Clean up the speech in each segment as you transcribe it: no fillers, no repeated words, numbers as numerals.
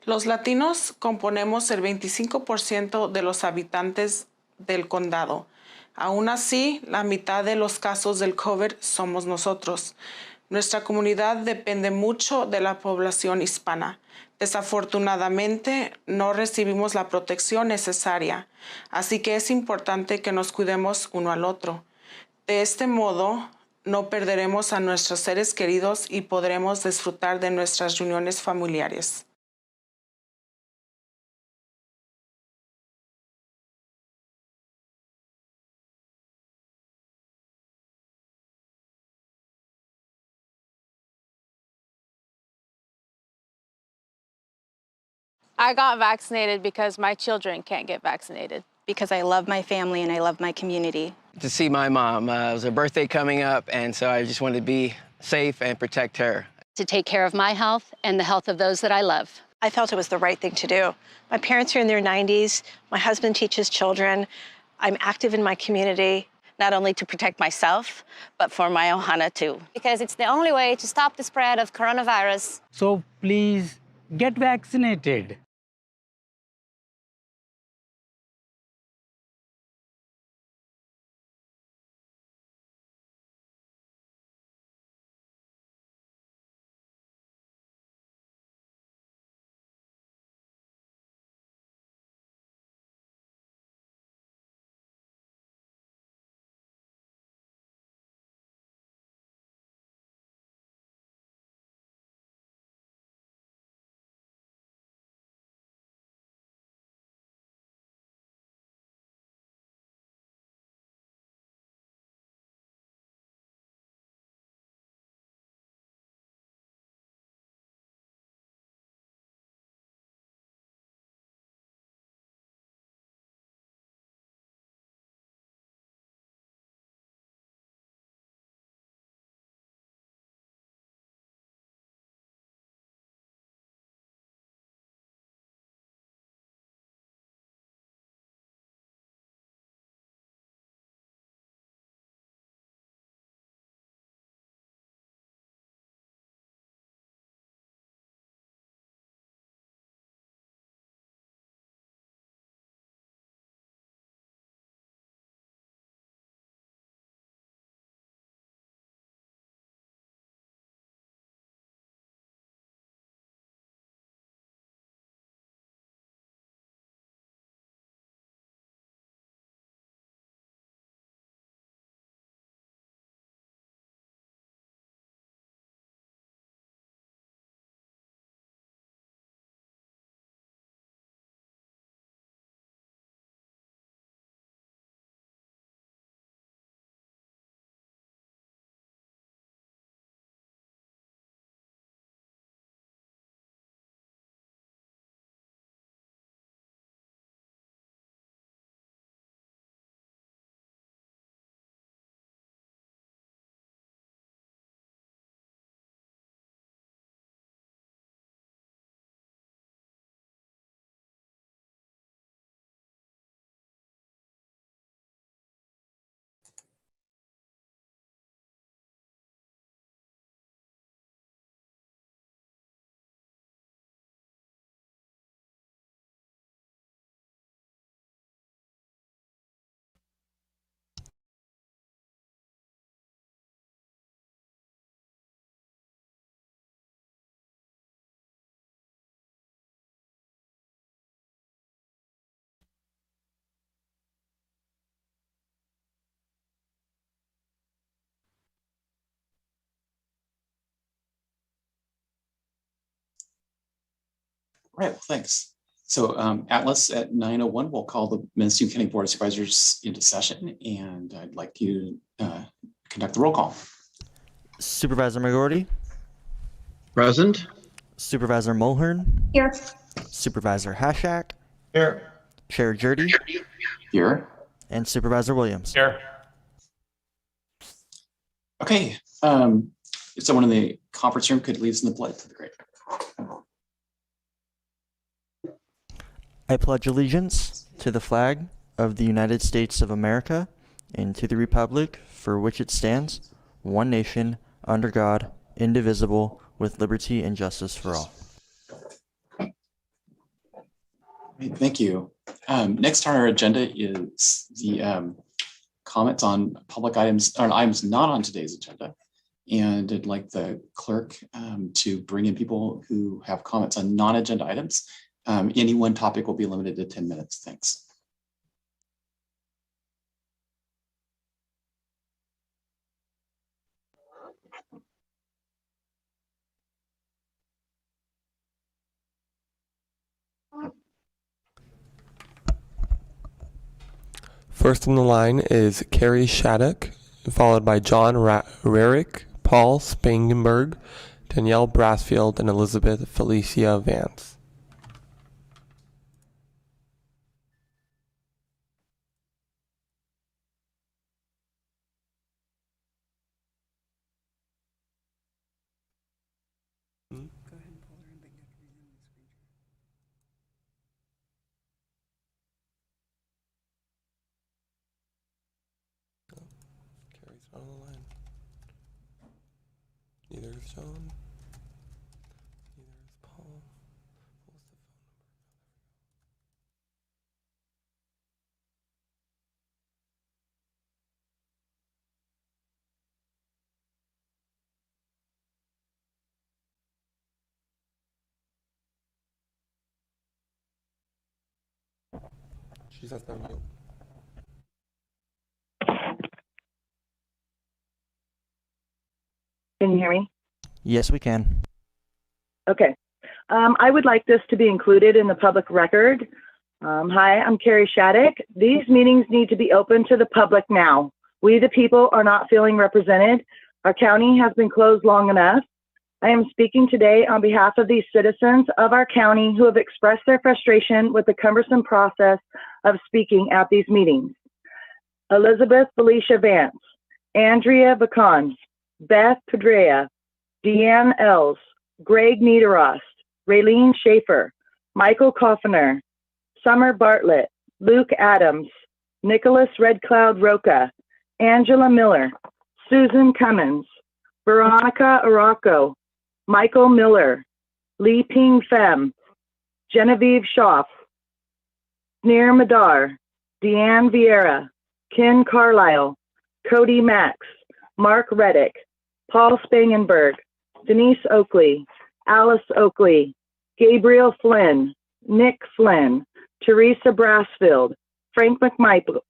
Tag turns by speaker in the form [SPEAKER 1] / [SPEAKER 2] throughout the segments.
[SPEAKER 1] Los latinos componemos el 25% de los habitantes del condado. Aún así, la mitad de los casos del COVID somos nosotros. Nuestra comunidad depende mucho de la población hispana. Desafortunadamente, no recibimos la protección necesaria, así que es importante que nos cuidemos uno al otro. De este modo, no perderemos a nuestros seres queridos y podremos disfrutar de nuestras reuniones familiares.
[SPEAKER 2] I got vaccinated because my children can't get vaccinated.
[SPEAKER 3] Because I love my family and I love my community.
[SPEAKER 4] To see my mom. It was her birthday coming up, and so I just wanted to be safe and protect her.
[SPEAKER 5] To take care of my health and the health of those that I love.
[SPEAKER 6] I felt it was the right thing to do. My parents are in their 90s. My husband teaches children. I'm active in my community.
[SPEAKER 7] Not only to protect myself, but for my ohana too.
[SPEAKER 8] Because it's the only way to stop the spread of coronavirus.
[SPEAKER 9] So please get vaccinated.
[SPEAKER 10] All right, thanks. So Atlas at 9:01, we'll call the Minnesota County Board of Supervisors into session, and I'd like you to conduct the roll call.
[SPEAKER 11] Supervisor McGorty.
[SPEAKER 12] Present.
[SPEAKER 11] Supervisor Mulhern.
[SPEAKER 6] Here.
[SPEAKER 11] Supervisor Hashak.
[SPEAKER 12] Here.
[SPEAKER 11] Chair Jurdy.
[SPEAKER 10] Here.
[SPEAKER 11] And Supervisor Williams.
[SPEAKER 12] Here.
[SPEAKER 10] Okay, if someone in the conference room could lead us in the pledge, that'd be great.
[SPEAKER 11] I pledge allegiance to the flag of the United States of America and to the republic for which it stands, one nation, under God, indivisible, with liberty and justice for all.
[SPEAKER 10] Great, thank you. Next on our agenda is the comments on public items or items not on today's agenda. And I'd like the clerk to bring in people who have comments on non-agenda items. Any one topic will be limited to 10 minutes. Thanks.
[SPEAKER 13] First on the line is Carrie Shattuck, followed by John Rarick, Paul Spangenberg, Danielle Brassfield, and Elizabeth Felicia Vance. Carrie's not on the line. Neither is John. Neither is Paul. What was the phone number? She says no mute.
[SPEAKER 14] Can you hear me?
[SPEAKER 11] Yes, we can.
[SPEAKER 14] Okay. I would like this to be included in the public record. Hi, I'm Carrie Shattuck. These meetings need to be open to the public now. We, the people, are not feeling represented. Our county has been closed long enough. I am speaking today on behalf of these citizens of our county who have expressed their frustration with the cumbersome process of speaking at these meetings. Elizabeth Felicia Vance, Andrea Bacons, Beth Pedrea, Deanne Els, Greg Niederost, Raylene Schaefer, Michael Koffner, Summer Bartlett, Luke Adams, Nicholas Red Cloud Roca, Angela Miller, Susan Cummins, Veronica Araco, Michael Miller, Li Ping Pham, Genevieve Schaaf, Nir Madar, Deanne Vieira, Ken Carlisle, Cody Max, Mark Reddick, Paul Spangenberg, Denise Oakley, Alice Oakley, Gabriel Flynn, Nick Flynn, Teresa Brassfield, Frank McMichael,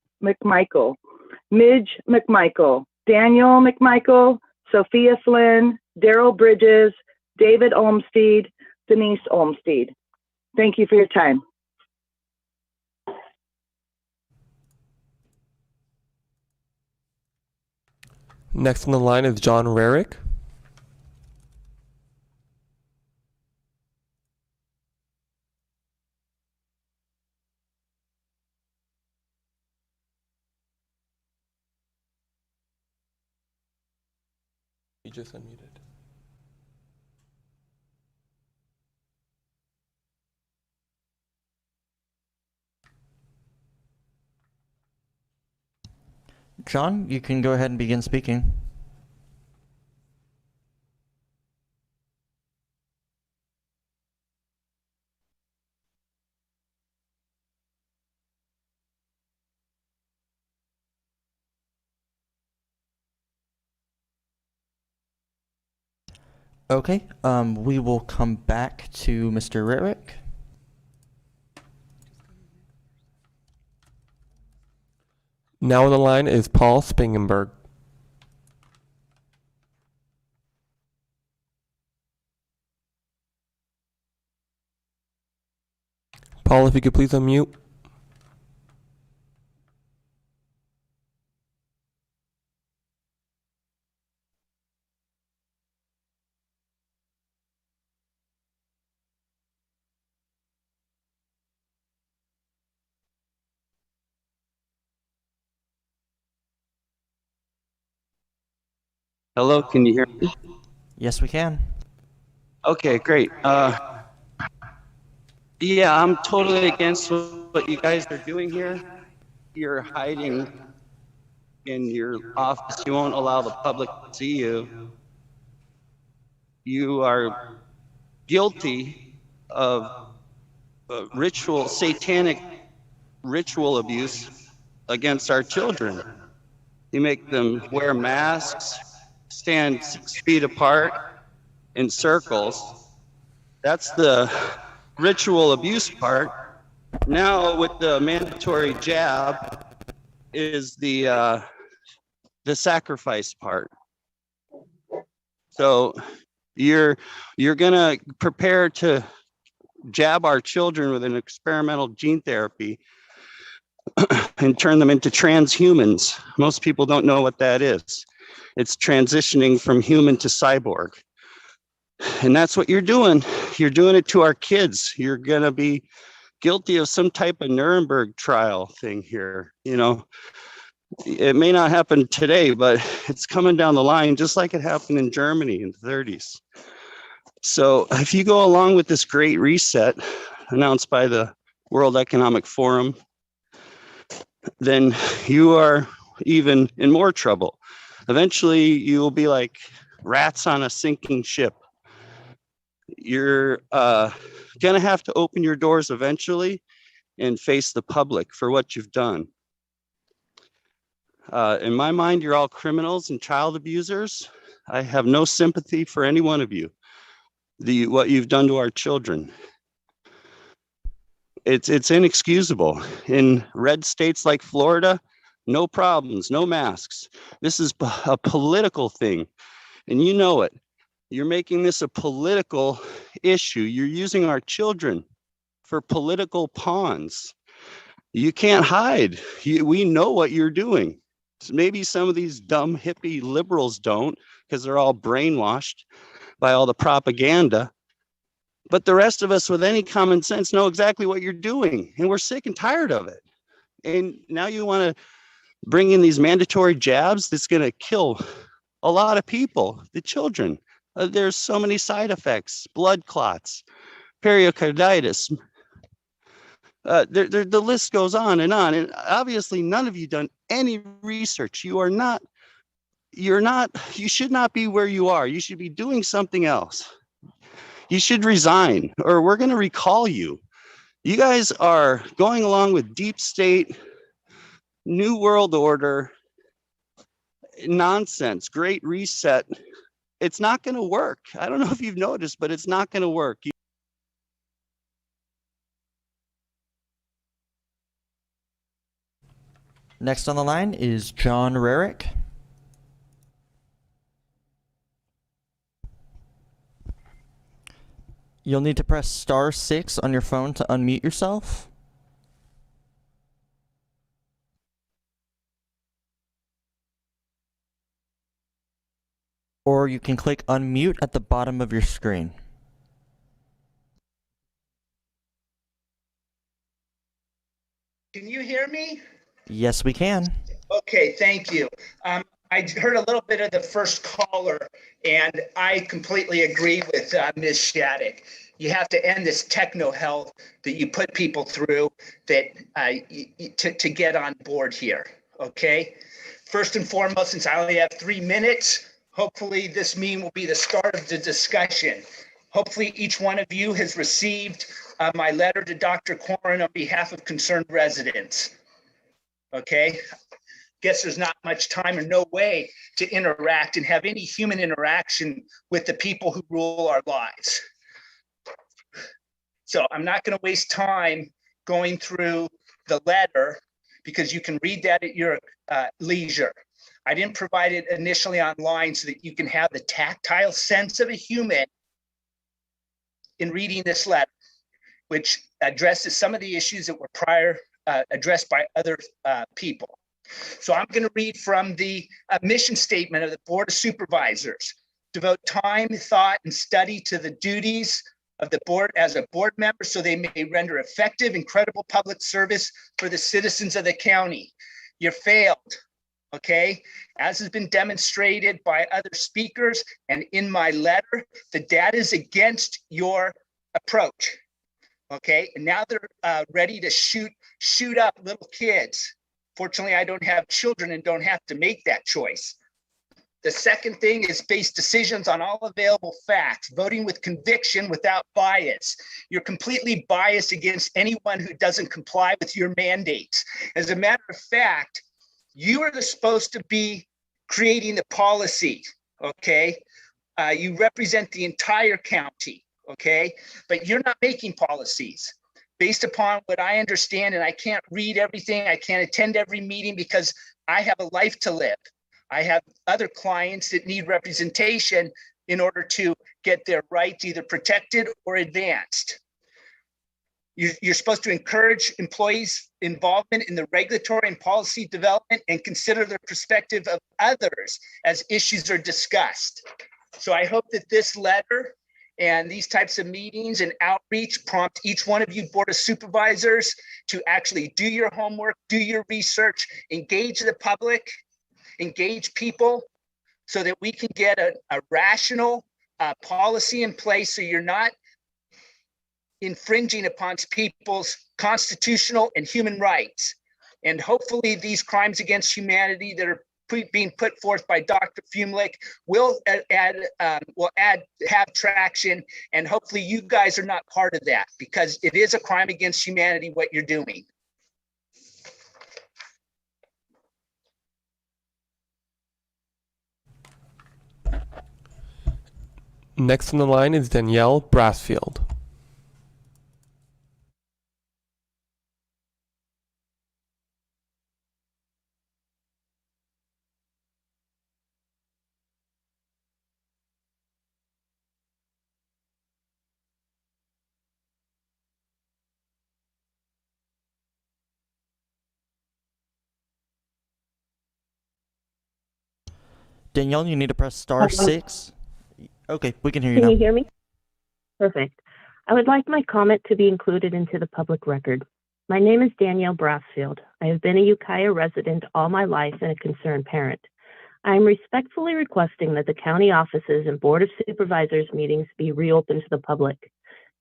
[SPEAKER 14] Midge McMichael, Daniel McMichael, Sophia Flynn, Daryl Bridges, David Olmsteed, Denise Olmsteed. Thank you for your time.
[SPEAKER 13] Next on the line is John Rarick. He just unmuted.
[SPEAKER 11] John, you can go ahead and begin speaking. Okay, we will come back to Mr. Rarick.
[SPEAKER 13] Now on the line is Paul Spangenberg. Paul, if you could please unmute.
[SPEAKER 12] Hello, can you hear me?
[SPEAKER 11] Yes, we can.
[SPEAKER 12] Okay, great. Yeah, I'm totally against what you guys are doing here. You're hiding in your office. You won't allow the public to see you. You are guilty of satanic ritual abuse against our children. You make them wear masks, stand 6 feet apart in circles. That's the ritual abuse part. Now with the mandatory jab is the sacrifice part. So you're gonna prepare to jab our children with an experimental gene therapy and turn them into transhumans. Most people don't know what that is. It's transitioning from human to cyborg. And that's what you're doing. You're doing it to our kids. You're gonna be guilty of some type of Nuremberg trial thing here. You know, it may not happen today, but it's coming down the line, just like it happened in Germany in the 30s. So if you go along with this great reset announced by the World Economic Forum, then you are even in more trouble. Eventually, you will be like rats on a sinking ship. You're gonna have to open your doors eventually and face the public for what you've done. In my mind, you're all criminals and child abusers. I have no sympathy for any one of you. What you've done to our children. It's inexcusable. In red states like Florida, no problems, no masks. This is a political thing, and you know it. You're making this a political issue. You're using our children for political pawns. You can't hide. We know what you're doing. So maybe some of these dumb hippie liberals don't, because they're all brainwashed by all the propaganda. But the rest of us with any common sense know exactly what you're doing, and we're sick and tired of it. And now you want to bring in these mandatory jabs that's going to kill a lot of people, the children. There's so many side effects, blood clots, pericarditis. The list goes on. And obviously none of you done any research. You should not be where you are. You should be doing something else. You should resign, or we're going to recall you. You guys are going along with deep state, new world order, nonsense, great reset. It's not going to work. I don't know if you've noticed, but it's not going to work.
[SPEAKER 11] Next on the line is John Rarick. You'll need to press *6 on your phone to unmute yourself. Or you can click unmute at the bottom of your screen.
[SPEAKER 15] Can you hear me?
[SPEAKER 11] Yes, we can.
[SPEAKER 15] Okay, thank you. I heard a little bit of the first caller, and I completely agree with Ms. Shattuck. You have to end this techno hell that you put people through that to get on board here, okay? First and foremost, since I only have 3 minutes, hopefully this meeting will be the start of the discussion. Hopefully each one of you has received my letter to Dr. Corrin on behalf of concerned residents, okay? Guess there's not much time or no way to interact and have any human interaction with the people who rule our lives. So I'm not going to waste time going through the letter because you can read that at your leisure. I didn't provide it initially online so that you can have the tactile sense of a human in reading this letter, which addresses some of the issues that were prior addressed by other people. So I'm going to read from the mission statement of the Board of Supervisors. Devote time, thought, and study to the duties of the board as a board member so they may render effective and credible public service for the citizens of the county. You failed, okay? As has been demonstrated by other speakers and in my letter, the data is against your approach, okay? And now they're ready to shoot up little kids. Fortunately, I don't have children and don't have to make that choice. The second thing is base decisions on all available facts, voting with conviction without bias. You're completely biased against anyone who doesn't comply with your mandates. As a matter of fact, you are supposed to be creating the policy, okay? You represent the entire county, okay? But you're not making policies. Based upon what I understand, and I can't read everything, I can't attend every meeting because I have a life to live. I have other clients that need representation in order to get their rights either protected or advanced. You're supposed to encourage employees' involvement in the regulatory and policy development and consider the perspective of others as issues are discussed. So I hope that this letter and these types of meetings and outreach prompt each one of you Board of Supervisors to actually do your homework, do your research, engage the public, engage people so that we can get a rational policy in place so you're not infringing upon people's constitutional and human rights. And hopefully these crimes against humanity that are being put forth by Dr. Fumlick will have traction, and hopefully you guys are not part of that because it is a crime against humanity what you're doing.
[SPEAKER 13] Next on the line is Danielle Brassfield.
[SPEAKER 11] Danielle, you need to press star 6. Okay, we can hear you
[SPEAKER 16] Can
[SPEAKER 11] now.
[SPEAKER 16] you hear me? Perfect. I would like my comment to be included into the public record. My name is Danielle Brassfield. I have been a Ukiah resident all my life and a concerned parent. I am respectfully requesting that the county offices and Board of Supervisors meetings be reopened to the public.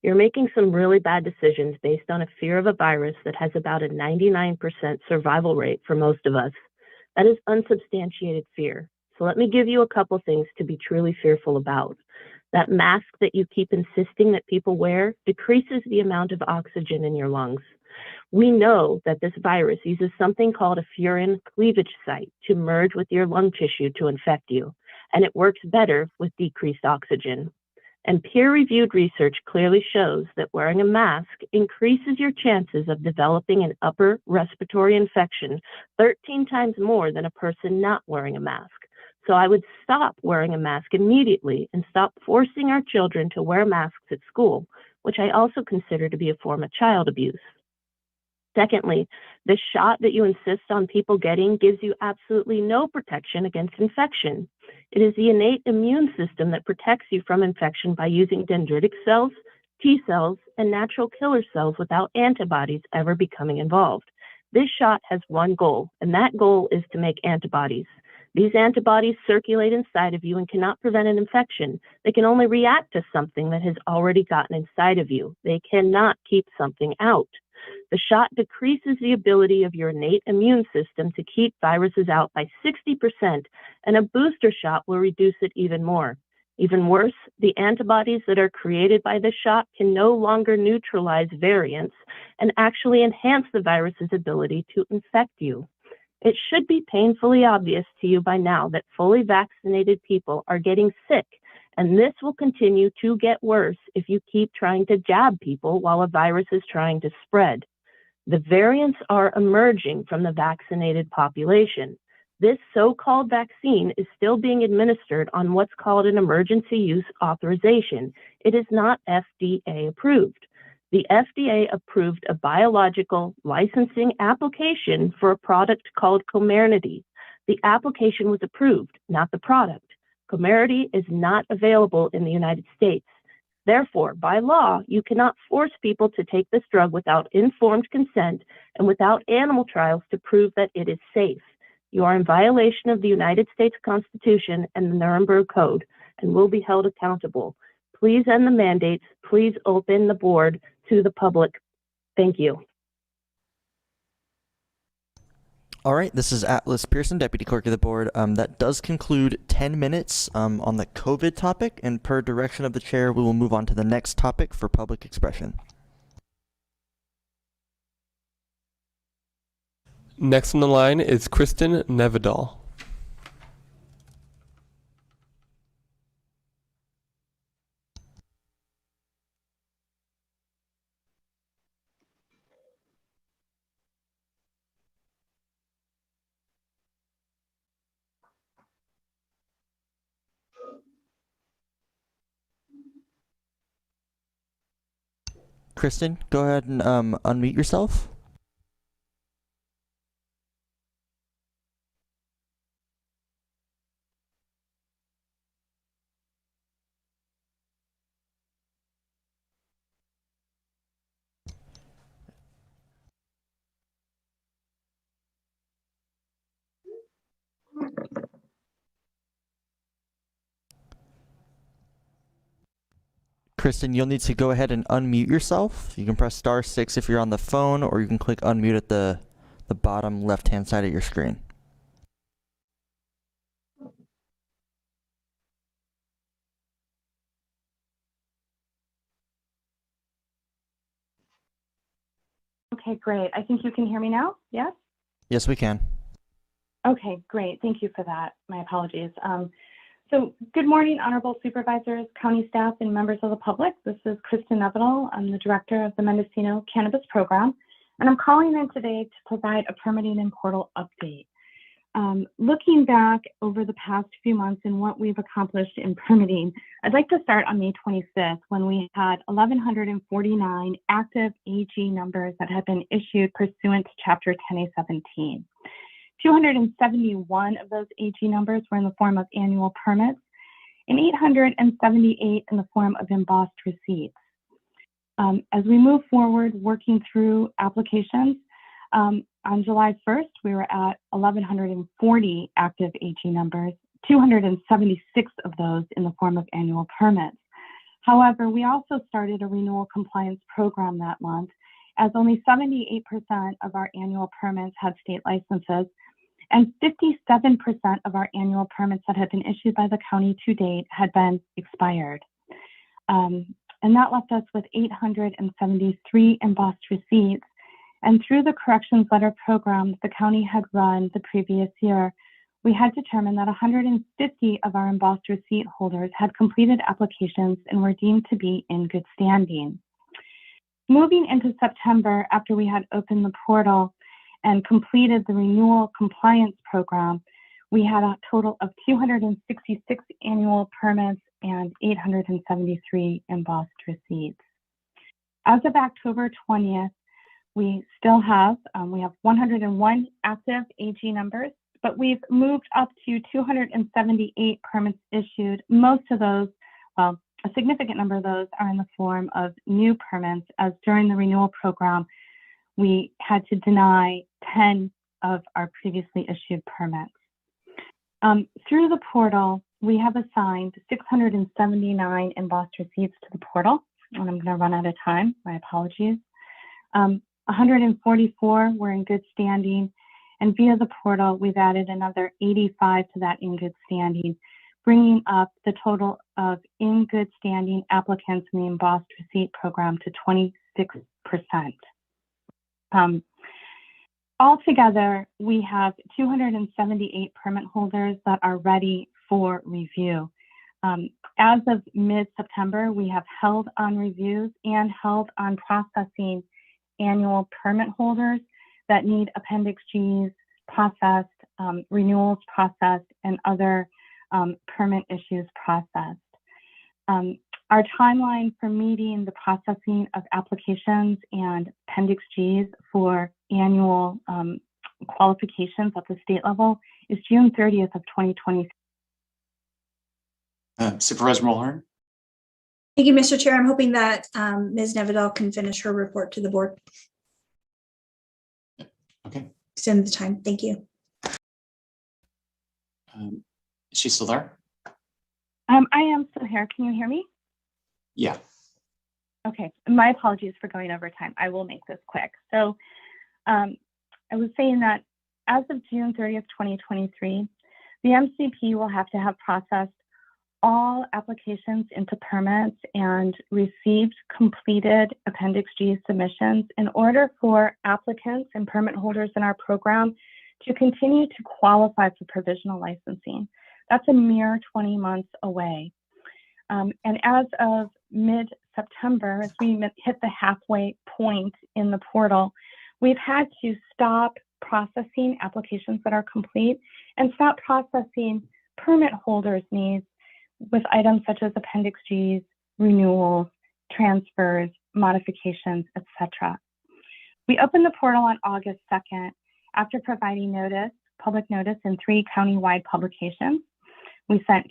[SPEAKER 16] You're making some really bad decisions based on a fear of a virus that has about a 99% survival rate for most of us. That is unsubstantiated fear. So let me give you a couple things to be truly fearful about. That mask that you keep insisting that people wear decreases the amount of oxygen in your lungs. We know that this virus uses something called a furin cleavage site to merge with your lung tissue to infect you, and it works better with decreased oxygen. And peer-reviewed research clearly shows that wearing a mask increases your chances of developing an upper respiratory infection 13 times more than a person not wearing a mask. So I would stop wearing a mask immediately and stop forcing our children to wear masks at school, which I also consider to be a form of child abuse. Secondly, the shot that you insist on people getting gives you absolutely no protection against infection. It is the innate immune system that protects you from infection by using dendritic cells, T cells, and natural killer cells without antibodies ever becoming involved. This shot has one goal, and that goal is to make antibodies. These antibodies circulate inside of you and cannot prevent an infection. They can only react to something that has already gotten inside of you. They cannot keep something out. The shot decreases the ability of your innate immune system to keep viruses out by 60%, and a booster shot will reduce it even more. Even worse, the antibodies that are created by this shot can no longer neutralize variants and actually enhance the virus's ability to infect you. It should be painfully obvious to you by now that fully vaccinated people are getting sick, and this will continue to get worse if you keep trying to jab people while a virus is trying to spread. The variants are emerging from the vaccinated population. This so-called vaccine is still being administered on what's called an emergency use authorization. It is not FDA approved. The FDA approved a biological licensing application for a product called Comirnaty. The application was approved, not the product. Comirnaty is not available in the United States. Therefore, by law, you cannot force people to take this drug without informed consent and without animal trials to prove that it is safe. You are in violation of the United States Constitution and the Nuremberg Code and will be held accountable. Please end the mandates. Please open the board to the public. Thank you.
[SPEAKER 11] All right, this is Atlas Pearson, Deputy Clerk of the Board. That does conclude 10 minutes on the COVID topic, and per direction of the chair, we will move on to the next topic for public expression.
[SPEAKER 13] Next on the line is Kristen Nevedal.
[SPEAKER 11] Kristen, go ahead and unmute yourself. Kristen, you'll need to go ahead and unmute yourself. You can press *6 if you're on the phone, or you can click unmute at the bottom left-hand side of your screen.
[SPEAKER 17] Okay, great. I think you can hear me now. Yes?
[SPEAKER 11] Yes, we can.
[SPEAKER 17] Okay, great. Thank you for that. My apologies. So good morning, honorable supervisors, county staff, and members of the public. This is Kristen Nevedal. I'm the director of the Mendocino Cannabis Program, and I'm calling in today to provide a permitting and portal update. Looking back over the past few months and what we've accomplished in permitting, I'd like to start on May 25th when we had 1,149 active AG numbers that had been issued pursuant to Chapter 10A17. 271 of those AG numbers were in the form of annual permits and 878 in the form of embossed receipts. As we move forward working through applications, on July 1st, we were at 1,140 active AG numbers, 276 of those in the form of annual permits. However, we also started a renewal compliance program that month, as only 78% of our annual permits had state licenses, and 57% of our annual permits that had been issued by the county to date had been expired. And that left us with 873 embossed receipts. And through the corrections letter program the county had run the previous year, we had determined that 150 of our embossed receipt holders had completed applications and were deemed to be in good standing. Moving into September, after we had opened the portal and completed the renewal compliance program, we had a total of 266 annual permits and 873 embossed receipts. As of October 20th, we still have, 101 active AG numbers, but we've moved up to 278 permits issued. Most of those, well, a significant number of those are in the form of new permits, as during the renewal program, we had to deny 10 of our previously issued permits. Through the portal, we have assigned 679 embossed receipts to the portal, and I'm going to run out of time. My apologies. 144 were in good standing, and via the portal, we've added another 85 to that in good standing, bringing up the total of in good standing applicants in the embossed receipt program to 26%. Altogether, we have 278 permit holders that are ready for review. As of mid-September, we have held on reviews and held on processing annual permit holders that need Appendix Gs processed, renewals processed, and other permit issues processed. Our timeline for meeting the processing of applications and Appendix Gs for annual qualifications at the state level is June 30th of 2023.
[SPEAKER 10] Supervisor Mulhern?
[SPEAKER 18] Thank you, Mr. Chair. I'm hoping that Ms. Nevedal can finish her report to the board.
[SPEAKER 10] Okay.
[SPEAKER 18] Extend the time. Thank you.
[SPEAKER 10] Is she still there?
[SPEAKER 17] I am still here. Can you hear me?
[SPEAKER 10] Yeah.
[SPEAKER 17] Okay. My apologies for going over time. I will make this quick. So I was saying that as of June 30th, 2023, the MCP will have to have processed all applications into permits and received completed Appendix G submissions in order for applicants and permit holders in our program to continue to qualify for provisional licensing. That's a mere 20 months away. And as of mid-September, as we hit the halfway point in the portal, we've had to stop processing applications that are complete and stop processing permit holders' needs with items such as Appendix Gs, renewals, transfers, modifications, etc. We opened the portal on August 2nd after providing public notice in 3 county-wide publications. We sent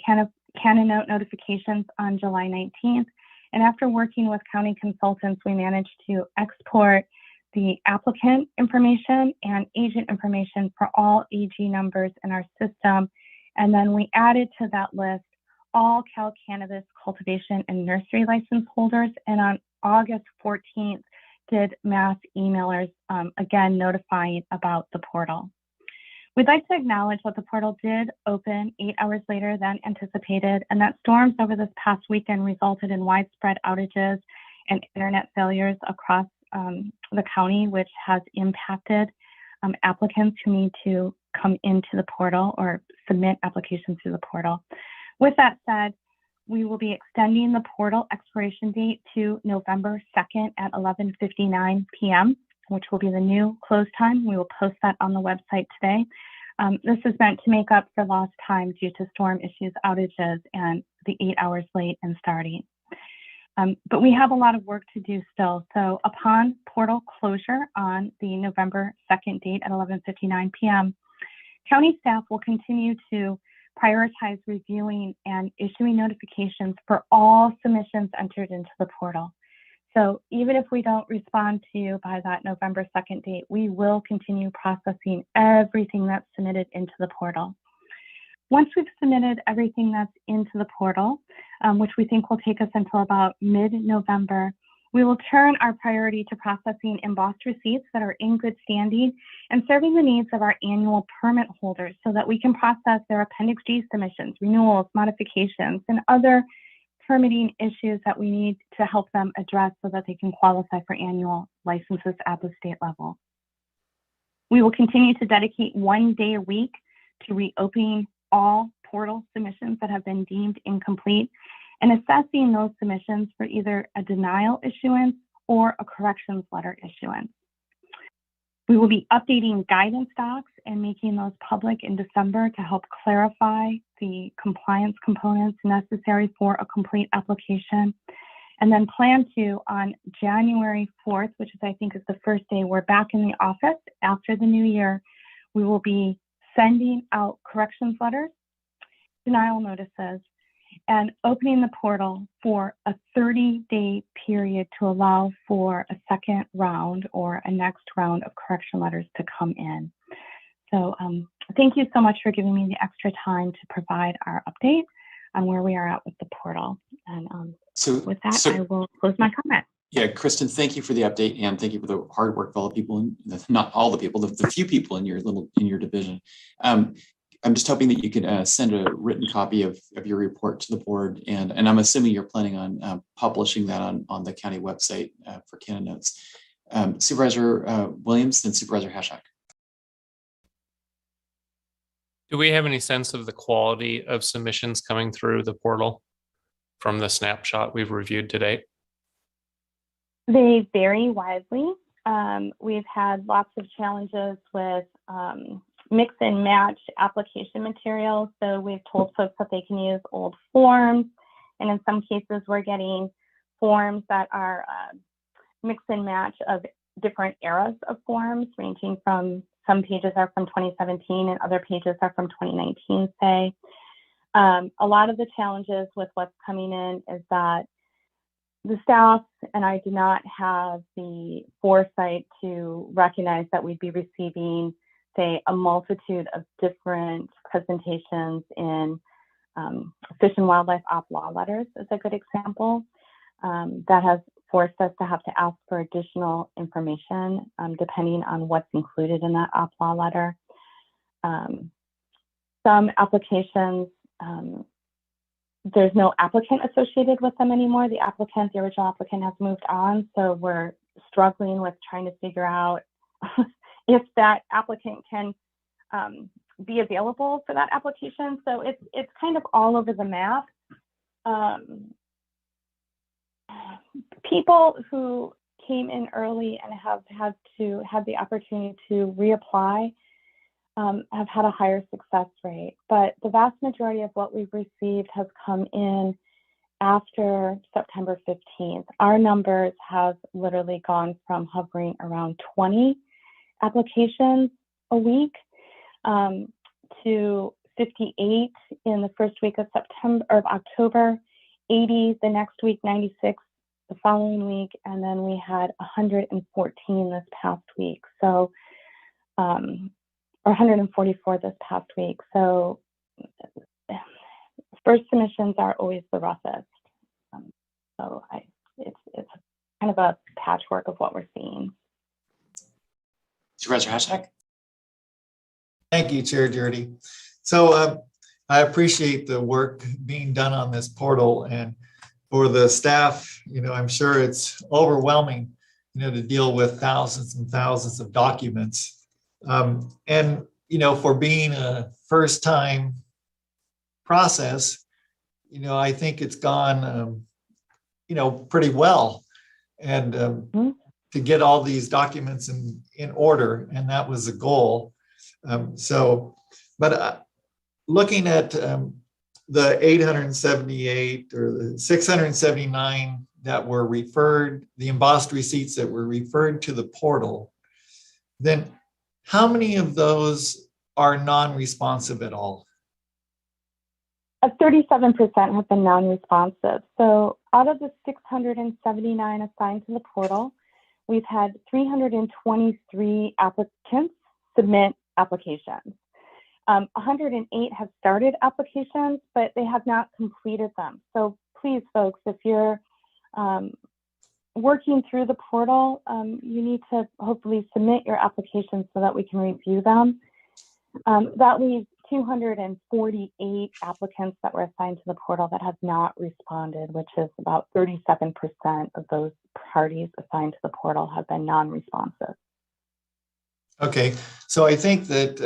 [SPEAKER 17] Cannonote notifications on July 19th, and after working with county consultants, we managed to export the applicant information and agent information for all AG numbers in our system, and then we added to that list all Cal Cannabis cultivation and nursery license holders, and on August 14th did mass emailers again notifying about the portal. We'd like to acknowledge that the portal did open 8 hours later than anticipated, and that storms over this past weekend resulted in widespread outages and internet failures across the county, which has impacted applicants who need to come into the portal or submit applications through the portal. With that said, we will be extending the portal expiration date to November 2nd at 11:59 p.m., which will be the new close time. We will post that on the website today. This is meant to make up for lost time due to storm issues, outages, and the 8 hours late in starting. But we have a lot of work to do still. So upon portal closure on the November 2nd date at 11:59 p.m., county staff will continue to prioritize reviewing and issuing notifications for all submissions entered into the portal. So even if we don't respond to you by that November 2nd date, we will continue processing everything that's submitted into the portal. Once we've submitted everything that's into the portal, which we think will take us until about mid-November, we will turn our priority to processing embossed receipts that are in good standing and serving the needs of our annual permit holders so that we can process their Appendix G submissions, renewals, modifications, and other permitting issues that we need to help them address so that they can qualify for annual licenses at the state level. We will continue to dedicate 1 day a week to reopening all portal submissions that have been deemed incomplete and assessing those submissions for either a denial issuance or a corrections letter issuance. We will be updating guidance docs and making those public in December to help clarify the compliance components necessary for a complete application. And then plan to, on January 4th, which is, I think, is the first day we're back in the office after the new year, we will be sending out corrections letters, denial notices, and opening the portal for a 30-day period to allow for a second round or a next round of correction letters to come in. So thank you so much for giving me the extra time to provide our update on where we are at with the portal. And with that, I will close my comment.
[SPEAKER 10] Yeah, Kristen, thank you for the update, and thank you for the hard work of all the people, not all the people, the few people in your division. I'm just hoping that you could send a written copy of your report to the board, and I'm assuming you're planning on publishing that on the county website for Cannonotes. Supervisor Williams and Supervisor Hashak.
[SPEAKER 19] Do we have any sense of the quality of submissions coming through the portal from the snapshot we've reviewed to date?
[SPEAKER 17] They vary widely. We've had lots of challenges with mix and match application materials. So we've told folks that they can use old forms. And in some cases, we're getting forms that are mix and match of different eras of forms, ranging from some pages are from 2017 and other pages are from 2019, say. A lot of the challenges with what's coming in is that the staff and I do not have the foresight to recognize that we'd be receiving, say, a multitude of different presentations in Fish and Wildlife Op Law letters is a good example. That has forced us to have to ask for additional information depending on what's included in that Op Law letter. Some applications, there's no applicant associated with them anymore. The original applicant has moved on. So we're struggling with trying to figure out if that applicant can be available for that application. So it's kind of all over the map. People who came in early and have had the opportunity to reapply have had a higher success rate, but the vast majority of what we've received has come in after September 15th. Our numbers have literally gone from hovering around 20 applications a week to 58 in the first week of October, 80 the next week, 96 the following week, and then we had 114 this past week. So, or 144 this past week. So first submissions are always the roughest. It's kind of a patchwork of what we're seeing.
[SPEAKER 10] Supervisor Hashtag.
[SPEAKER 20] Thank you, Chair Dirty. So I appreciate the work being done on this portal, and for the staff, I'm sure it's overwhelming, to deal with thousands and thousands of documents. And, for being a first time process, I think it's gone, pretty well. And to get all these documents in order, and that was the goal. Looking at the 878 or the 679 that were referred, the embossed receipts that were referred to the portal, then how many of those are non-responsive at all?
[SPEAKER 17] 37% have been non-responsive. So out of the 679 assigned to the portal, we've had 323 applicants submit applications. 108 have started applications, but they have not completed them. So please, folks, if you're working through the portal, you need to hopefully submit your applications so that we can review them. That leaves 248 applicants that were assigned to the portal that have not responded, which is about 37% of those parties assigned to the portal have been non-responsive.
[SPEAKER 20] Okay, so I think that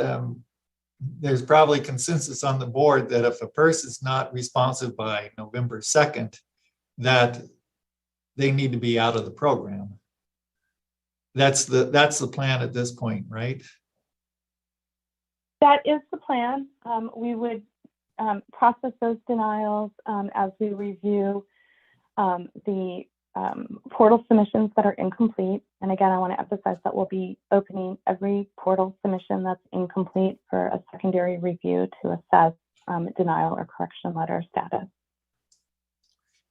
[SPEAKER 20] there's probably consensus on the board that if a person's not responsive by November 2nd, that they need to be out of the program. That's the plan at this point, right?
[SPEAKER 17] That is the plan. We would process those denials as we review the portal submissions that are incomplete. And again, I want to emphasize that we'll be opening every portal submission that's incomplete for a secondary review to assess denial or correction letter status.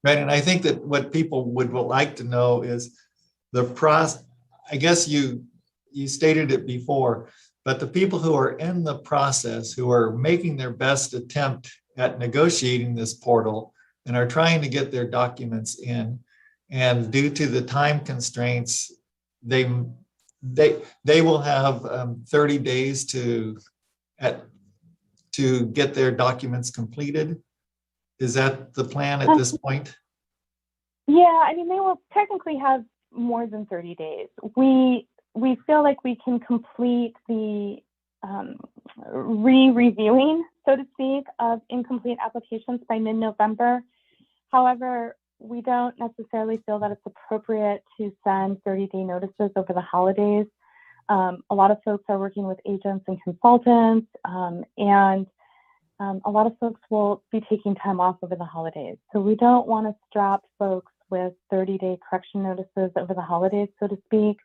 [SPEAKER 20] Right, and I think that what people would like to know is the process. I guess you stated it before, but the people who are in the process, who are making their best attempt at negotiating this portal and are trying to get their documents in, and due to the time constraints, they will have 30 days to get their documents completed. Is that the plan at this point?
[SPEAKER 17] Yeah, I mean, they will technically have more than 30 days. We feel like we can complete the re-reviewing, so to speak, of incomplete applications by mid-November. However, we don't necessarily feel that it's appropriate to send 30-day notices over the holidays. A lot of folks are working with agents and consultants, and a lot of folks will be taking time off over the holidays. So we don't want to strap folks with 30-day correction notices over the holidays, so to speak,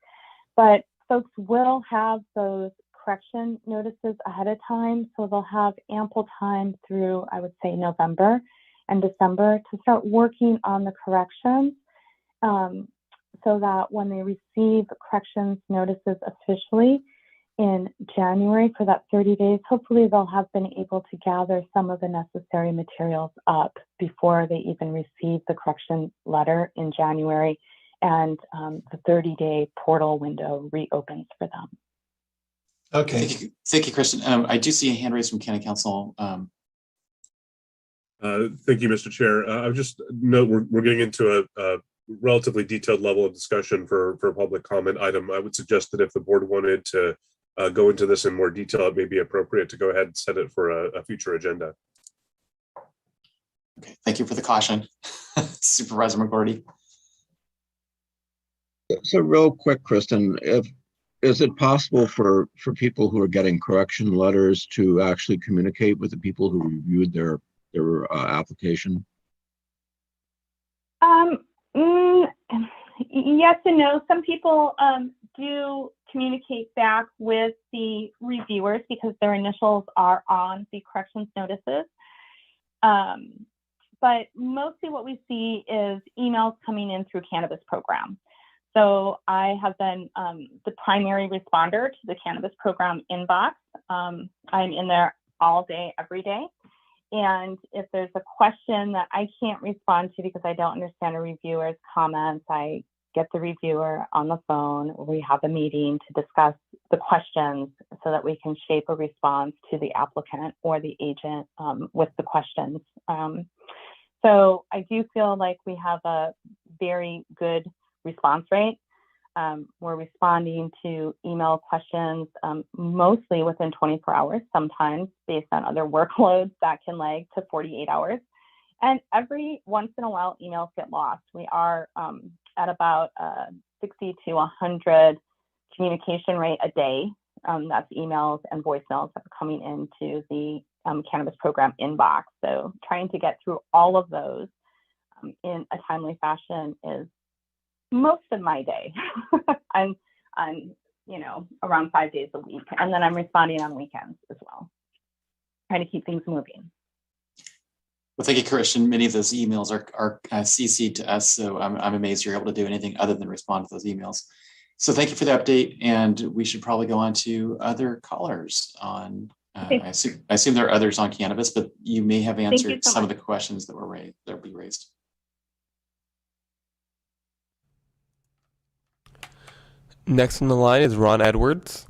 [SPEAKER 17] but folks will have those correction notices ahead of time. So they'll have ample time through, I would say, November and December to start working on the corrections, so that when they receive corrections notices officially in January for that 30 days, hopefully they'll have been able to gather some of the necessary materials up before they even receive the correction letter in January, and the 30-day portal window reopens for them.
[SPEAKER 20] Okay.
[SPEAKER 10] Thank you, Kristen. I do see a hand raised from County Council.
[SPEAKER 21] Thank you, Mr. Chair. I would just note we're getting into a relatively detailed level of discussion for a public comment item. I would suggest that if the board wanted to go into this in more detail, it may be appropriate to go ahead and set it for a future agenda.
[SPEAKER 10] Okay, thank you for the caution, Supervisor McGordy.
[SPEAKER 22] So real quick, Kristen, is it possible for people who are getting correction letters to actually communicate with the people who reviewed their application?
[SPEAKER 17] Yes and no. Some people do communicate back with the reviewers because their initials are on the corrections notices. But mostly what we see is emails coming in through Cannabis Program. So I have been the primary responder to the Cannabis Program inbox. I'm in there all day, every day. And if there's a question that I can't respond to because I don't understand a reviewer's comments, I get the reviewer on the phone. We have a meeting to discuss the questions so that we can shape a response to the applicant or the agent with the questions. So I do feel like we have a very good response rate. We're responding to email questions mostly within 24 hours, sometimes based on other workloads that can lag to 48 hours. And every once in a while, emails get lost. We are at about 60 to 100 communication rate a day. That's emails and voicemails that are coming into the Cannabis Program inbox. So trying to get through all of those in a timely fashion is most of my day. I'm around 5 days a week, and then I'm responding on weekends as well, trying to keep things moving.
[SPEAKER 10] Well, thank you, Christian. Many of those emails are CC'd to us, so I'm amazed you're able to do anything other than respond to those emails. So thank you for the update, and we should probably go on to other callers on. I assume there are others on cannabis, but you may have answered some of the questions that were raised. That will be raised.
[SPEAKER 13] Next on the line is Ron Edwards.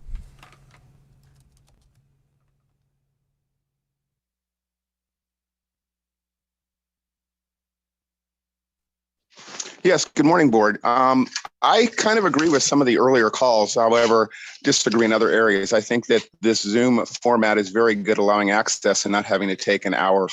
[SPEAKER 23] Yes, good morning, board. I kind of agree with some of the earlier calls, however, disagree in other areas. I think that this Zoom format is very good, allowing access and not having to take an hour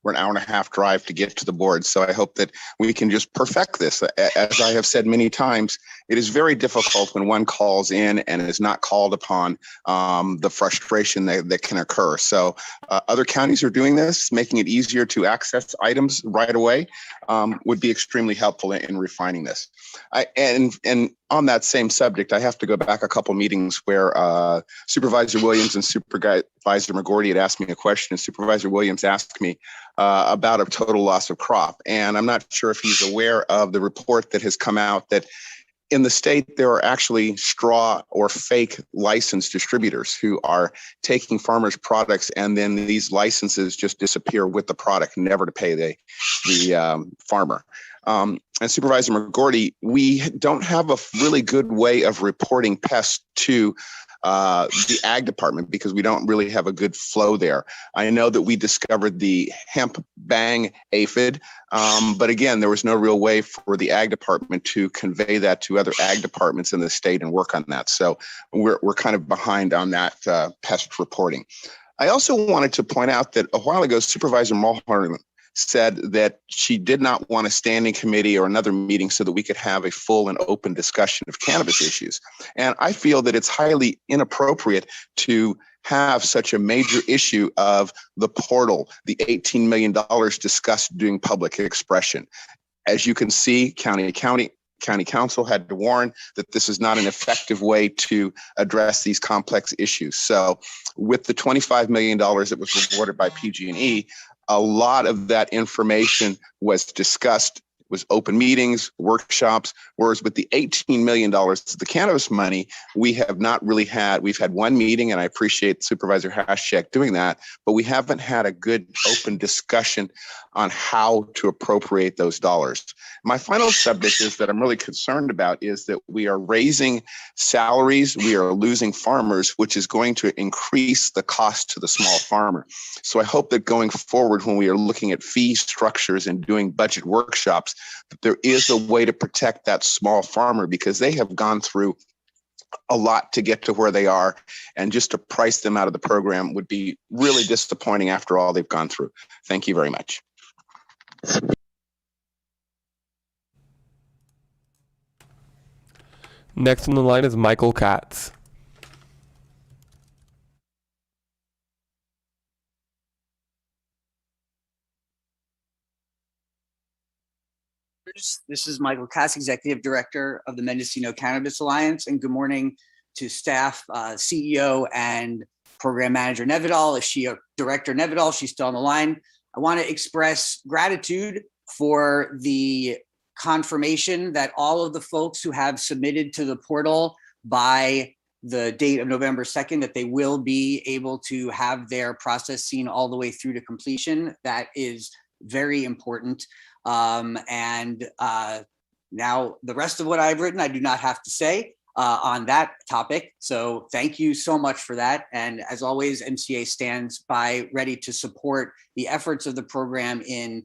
[SPEAKER 23] or an hour and a half drive to get to the board. So I hope that we can just perfect this. As I have said many times, it is very difficult when one calls in and is not called upon, the frustration that can occur. So other counties are doing this, making it easier to access items right away, would be extremely helpful in refining this. And on that same subject, I have to go back a couple meetings where Supervisor Williams and Supervisor McGordy had asked me a question, and Supervisor Williams asked me about a total loss of crop. And I'm not sure if he's aware of the report that has come out that in the state, there are actually straw or fake licensed distributors who are taking farmers' products, and then these licenses just disappear with the product, never to pay the farmer. And Supervisor McGordy, we don't have a really good way of reporting pests to the ag department because we don't really have a good flow there. I know that we discovered the hemp bang aphid, but again, there was no real way for the ag department to convey that to other ag departments in the state and work on that. So we're kind of behind on that pest reporting. I also wanted to point out that a while ago, Supervisor Mulhern said that she did not want a standing committee or another meeting so that we could have a full and open discussion of cannabis issues. And I feel that it's highly inappropriate to have such a major issue of the portal, the $18 million discussed during public expression. As you can see, County Council had to warn that this is not an effective way to address these complex issues. So with the $25 million that was awarded by PG&E, a lot of that information was discussed, was open meetings, workshops, whereas with the $18 million of the cannabis money, we have not really had, we've had one meeting, and I appreciate Supervisor Haschek doing that, but we haven't had a good open discussion on how to appropriate those dollars. My final subject is that I'm really concerned about is that we are raising salaries, we are losing farmers, which is going to increase the cost to the small farmer. So I hope that going forward, when we are looking at fee structures and doing budget workshops, that there is a way to protect that small farmer, because they have gone through a lot to get to where they are, and just to price them out of the program would be really disappointing after all they've gone through. Thank you very much.
[SPEAKER 13] Next on the line is Michael Katz.
[SPEAKER 1] This is Michael Katz, Executive Director of the Mendocino Cannabis Alliance, and good morning to staff, CEO and Program Manager Nevedal. Is she a Director Nevedal? She's still on the line. I want to express gratitude for the confirmation that all of the folks who have submitted to the portal by the date of November 2nd, that they will be able to have their process seen all the way through to completion. That is very important. Now the rest of what I've written, I do not have to say on that topic. So thank you so much for that. And as always, MCA stands by ready to support the efforts of the program in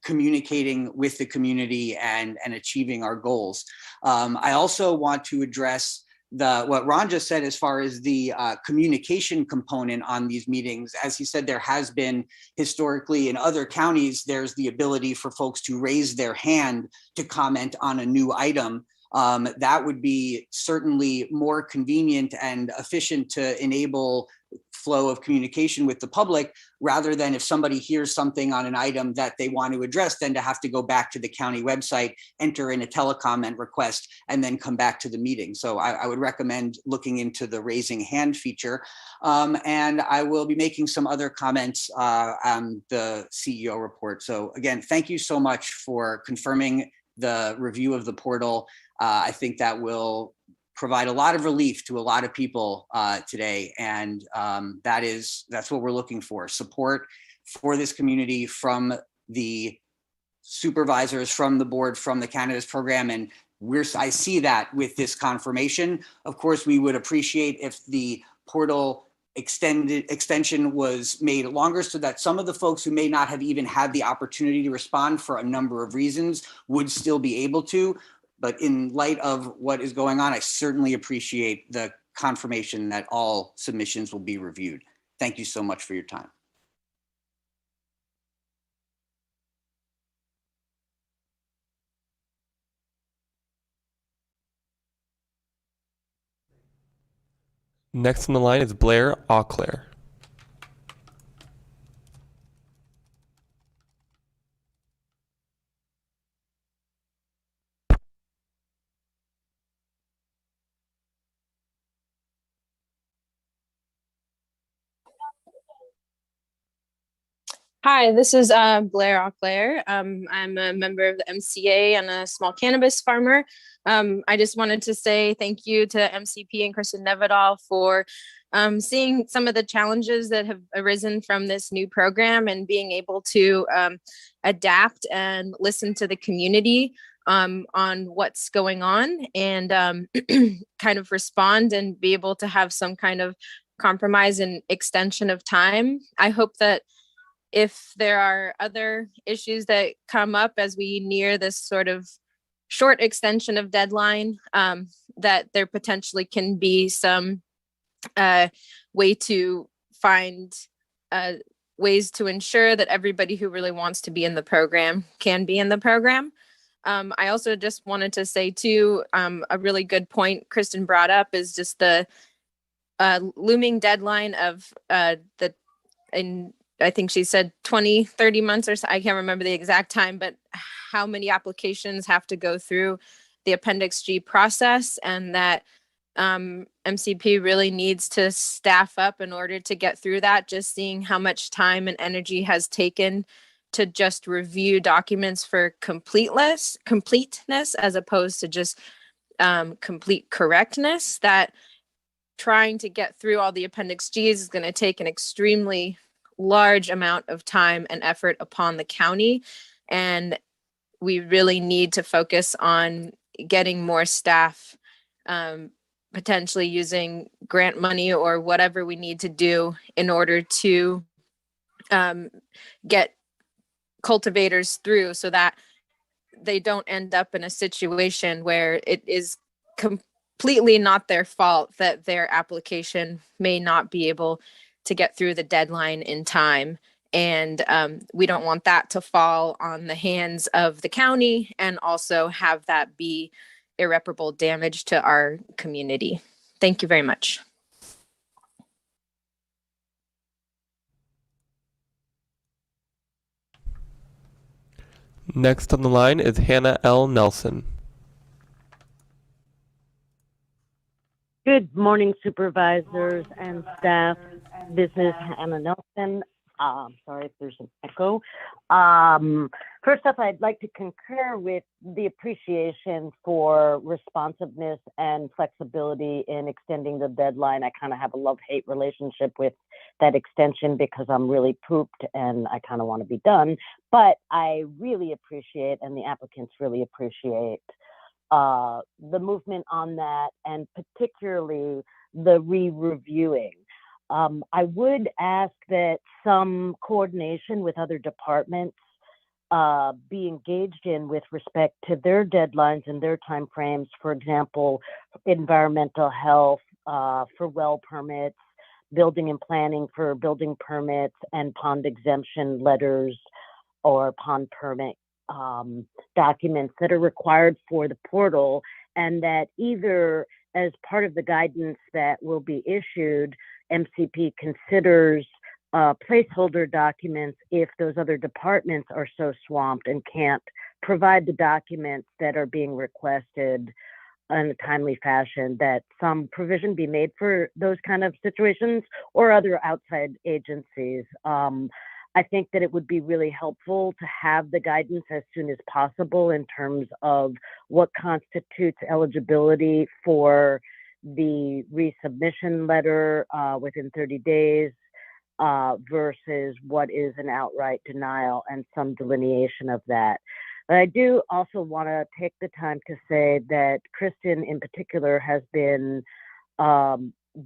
[SPEAKER 1] communicating with the community and achieving our goals. I also want to address what Ron just said as far as the communication component on these meetings. As he said, there has been historically in other counties, there's the ability for folks to raise their hand to comment on a new item. That would be certainly more convenient and efficient to enable flow of communication with the public, rather than if somebody hears something on an item that they want to address, then to have to go back to the county website, enter in a telecomment request, and then come back to the meeting. So I would recommend looking into the raising hand feature. And I will be making some other comments on the CEO report. So again, thank you so much for confirming the review of the portal. I think that will provide a lot of relief to a lot of people today. And that's what we're looking for. Support for this community from the supervisors, from the board, from the cannabis program. And I see that with this confirmation. Of course, we would appreciate if the portal extension was made longer, so that some of the folks who may not have even had the opportunity to respond for a number of reasons would still be able to. But in light of what is going on, I certainly appreciate the confirmation that all submissions will be reviewed. Thank you so much for your time.
[SPEAKER 13] Next on the line is Blair Auclair.
[SPEAKER 2] Hi, this is Blair Auclair. I'm a member of the MCA and a small cannabis farmer. I just wanted to say thank you to MCP and Kristen Nevedal for seeing some of the challenges that have arisen from this new program and being able to adapt and listen to the community on what's going on and kind of respond and be able to have some kind of compromise and extension of time. I hope that if there are other issues that come up as we near this sort of short extension of deadline, that there potentially can be some way to find ways to ensure that everybody who really wants to be in the program can be in the program. I also just wanted to say too, a really good point Kristen brought up is just the looming deadline of I think she said 20, 30 months or so, I can't remember the exact time, but how many applications have to go through the Appendix G process, and that MCP really needs to staff up in order to get through that. Just seeing how much time and energy has taken to just review documents for completeness as opposed to just complete correctness, that trying to get through all the Appendix Gs is going to take an extremely large amount of time and effort upon the county. And we really need to focus on getting more staff, potentially using grant money or whatever we need to do in order to get cultivators through, so that they don't end up in a situation where it is completely not their fault that their application may not be able to get through the deadline in time. And we don't want that to fall on the hands of the county and also have that be irreparable damage to our community. Thank you very much.
[SPEAKER 13] Next on the line is Hannah L. Nelson.
[SPEAKER 3] Good morning, supervisors and staff. This is Hannah Nelson. Sorry if there's an echo. First off, I'd like to concur with the appreciation for responsiveness and flexibility in extending the deadline. I kind of have a love-hate relationship with that extension because I'm really pooped and I kind of want to be done. But I really appreciate, and the applicants really appreciate, the movement on that, and particularly the re-reviewing. I would ask that some coordination with other departments be engaged in with respect to their deadlines and their timeframes. For example, environmental health for well permits, building and planning for building permits, and pond exemption letters or pond permit documents that are required for the portal, and that either as part of the guidance that will be issued, MCP considers placeholder documents if those other departments are so swamped and can't provide the documents that are being requested in a timely fashion, that some provision be made for those kind of situations or other outside agencies. I think that it would be really helpful to have the guidance as soon as possible in terms of what constitutes eligibility for the resubmission letter within 30 days versus what is an outright denial, and some delineation of that. But I do also want to take the time to say that Kristen in particular has been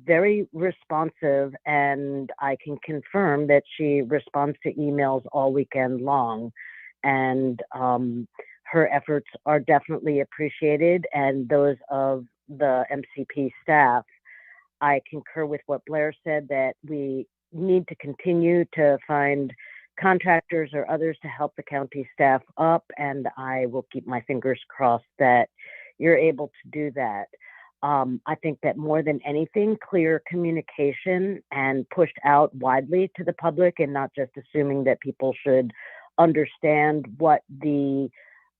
[SPEAKER 3] very responsive, and I can confirm that she responds to emails all weekend long, and her efforts are definitely appreciated, and those of the MCP staff. I concur with what Blair said, that we need to continue to find contractors or others to help the county staff up, and I will keep my fingers crossed that you're able to do that. I think that more than anything, clear communication and pushed out widely to the public, and not just assuming that people should understand what the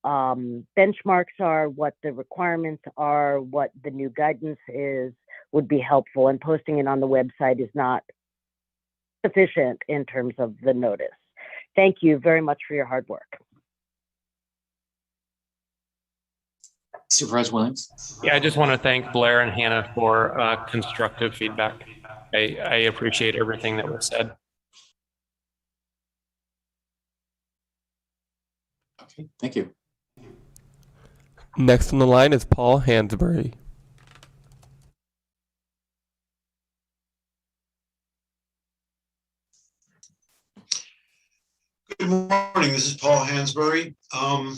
[SPEAKER 3] benchmarks are, what the requirements are, what the new guidance is, would be helpful. And posting it on the website is not sufficient in terms of the notice. Thank you very much for your hard work.
[SPEAKER 10] Supervisor Williams.
[SPEAKER 19] Yeah, I just want to thank Blair and Hannah for constructive feedback. I appreciate everything that was said.
[SPEAKER 10] Okay, thank you.
[SPEAKER 13] Next on the line is Paul Hansberry.
[SPEAKER 4] Good morning, this is Paul Hansberry. I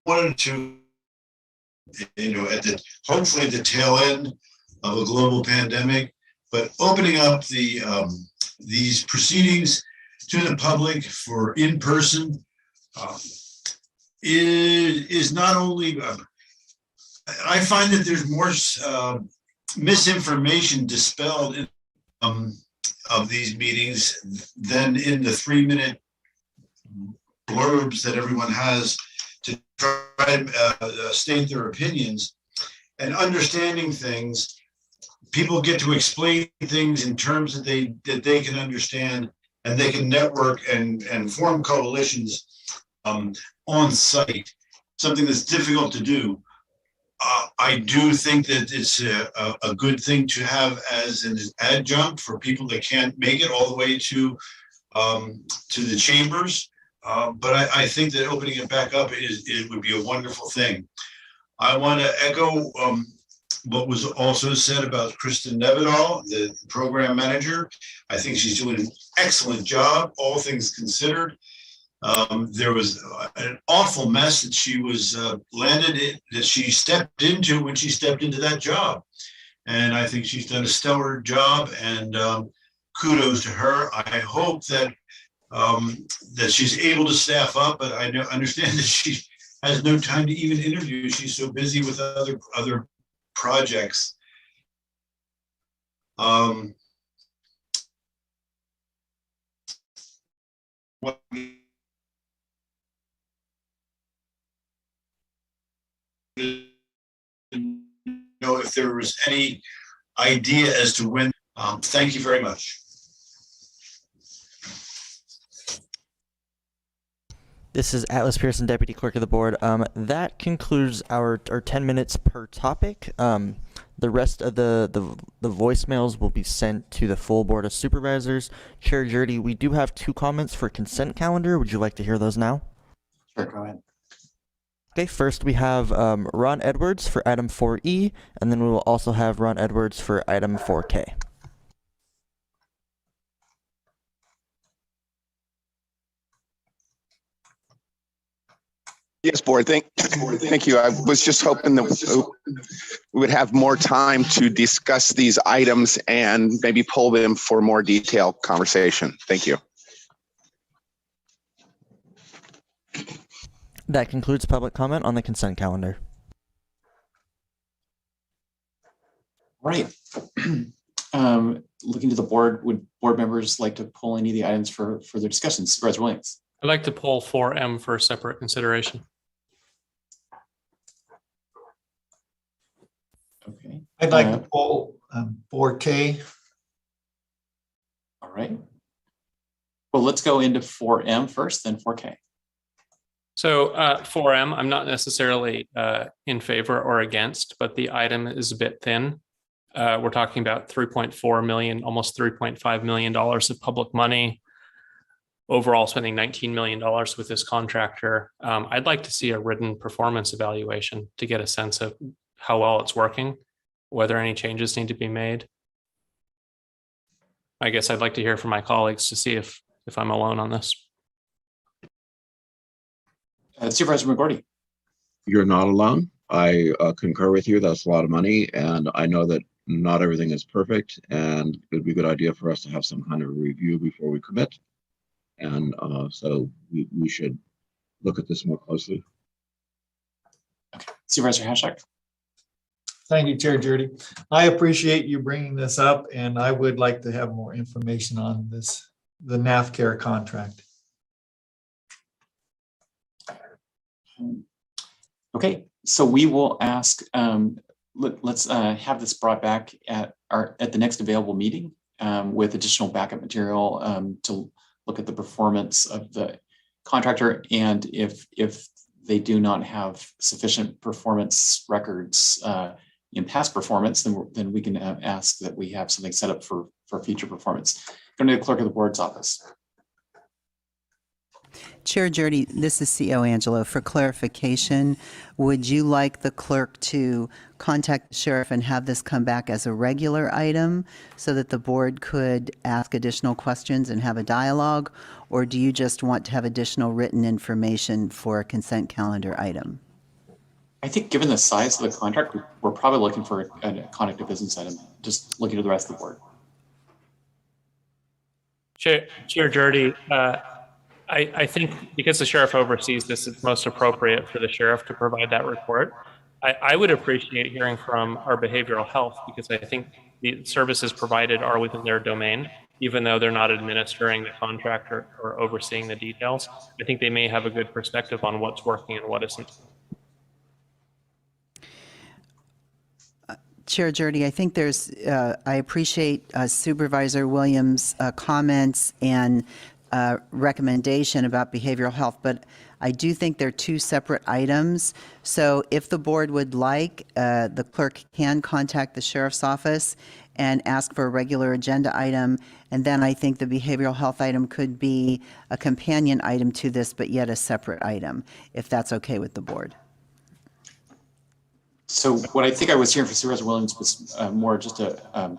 [SPEAKER 4] wanted to, at the hopefully the tail end of a global pandemic, but opening up the these proceedings to the public for in-person is not only. I find that there's more misinformation dispelled in of these meetings than in the 3-minute blurbs that everyone has to try and state their opinions. And understanding things, people get to explain things in terms that they can understand, and they can network and form coalitions on site, something that's difficult to do I do think that it's a good thing to have as an adjunct for people that can't make it all the way to the chambers. But I think that opening it back up it would be a wonderful thing. I want to echo what was also said about Kristen Nevedal, the program manager. I think she's doing an excellent job, all things considered. There was an awful mess that she was landed in, that she stepped into when she stepped into that job. And I think she's done a stellar job, and kudos to her. I hope that that she's able to staff up, but I understand that she has no time to even interview. She's so busy with other projects. Know if there was any idea as to when. Thank you very much.
[SPEAKER 11] This is Atlas Pearson, Deputy Clerk of the Board. That concludes our 10 minutes per topic. The rest of the voicemails will be sent to the full Board of Supervisors. Chair Jurdy, we do have 2 comments for consent calendar. Would you like to hear those now?
[SPEAKER 10] Sure, go ahead.
[SPEAKER 11] Okay, first we have Ron Edwards for item 4E, and then we will also have Ron Edwards for item 4K.
[SPEAKER 23] Yes, board. Thank you. I was just hoping that we would have more time to discuss these items and maybe pull them for more detailed conversation. Thank you.
[SPEAKER 11] That concludes public comment on the consent calendar.
[SPEAKER 10] Right. Looking to the board, would board members like to pull any of the items for further discussion? Supervisor Williams.
[SPEAKER 19] I'd like to pull 4M for separate consideration.
[SPEAKER 10] Okay.
[SPEAKER 20] I'd like to pull 4K.
[SPEAKER 10] All right. Well, let's go into 4M first, then 4K.
[SPEAKER 19] So 4M, I'm not necessarily in favor or against, but the item is a bit thin. We're talking about 3.4 million, almost $3.5 million of public money. Overall spending $19 million with this contractor. I'd like to see a written performance evaluation to get a sense of how well it's working, whether any changes need to be made. I guess I'd like to hear from my colleagues to see if I'm alone on this.
[SPEAKER 10] Supervisor McGordy.
[SPEAKER 22] You're not alone. I concur with you. That's a lot of money. And I know that not everything is perfect. And it would be a good idea for us to have some kind of review before we commit. And so we should look at this more closely.
[SPEAKER 10] Okay. Supervisor Hashak.
[SPEAKER 20] Thank you, Chair Jurdy. I appreciate you bringing this up, and I would like to have more information on this, the NAFCare contract.
[SPEAKER 10] Okay, so we will ask, let's have this brought back at the next available meeting with additional backup material to look at the performance of the contractor, and if they do not have sufficient performance records in past performance, then we can ask that we have something set up for future performance. Go to the clerk of the board's office.
[SPEAKER 5] Chair Jurdy, this is CO Angelo. For clarification, would you like the clerk to contact the sheriff and have this come back as a regular item so that the board could ask additional questions and have a dialogue? Or do you just want to have additional written information for a consent calendar item?
[SPEAKER 10] I think given the size of the contract, we're probably looking for a conduct of business item, just looking at the rest of the board.
[SPEAKER 19] Chair Jurdy, I think because the sheriff oversees this, it's most appropriate for the sheriff to provide that report. I would appreciate hearing from our behavioral health, because I think the services provided are within their domain, even though they're not administering the contract or overseeing the details. I think they may have a good perspective on what's working and what isn't.
[SPEAKER 5] Chair Jurdy, I think there's, I appreciate Supervisor Williams' comments, and recommendation about behavioral health, but I do think they're two separate items. So if the board would like, the clerk can contact the sheriff's office and ask for a regular agenda item. And then I think the behavioral health item could be a companion item to this, but yet a separate item, if that's okay with the board.
[SPEAKER 10] So what I think I was hearing from Supervisor Williams was more just a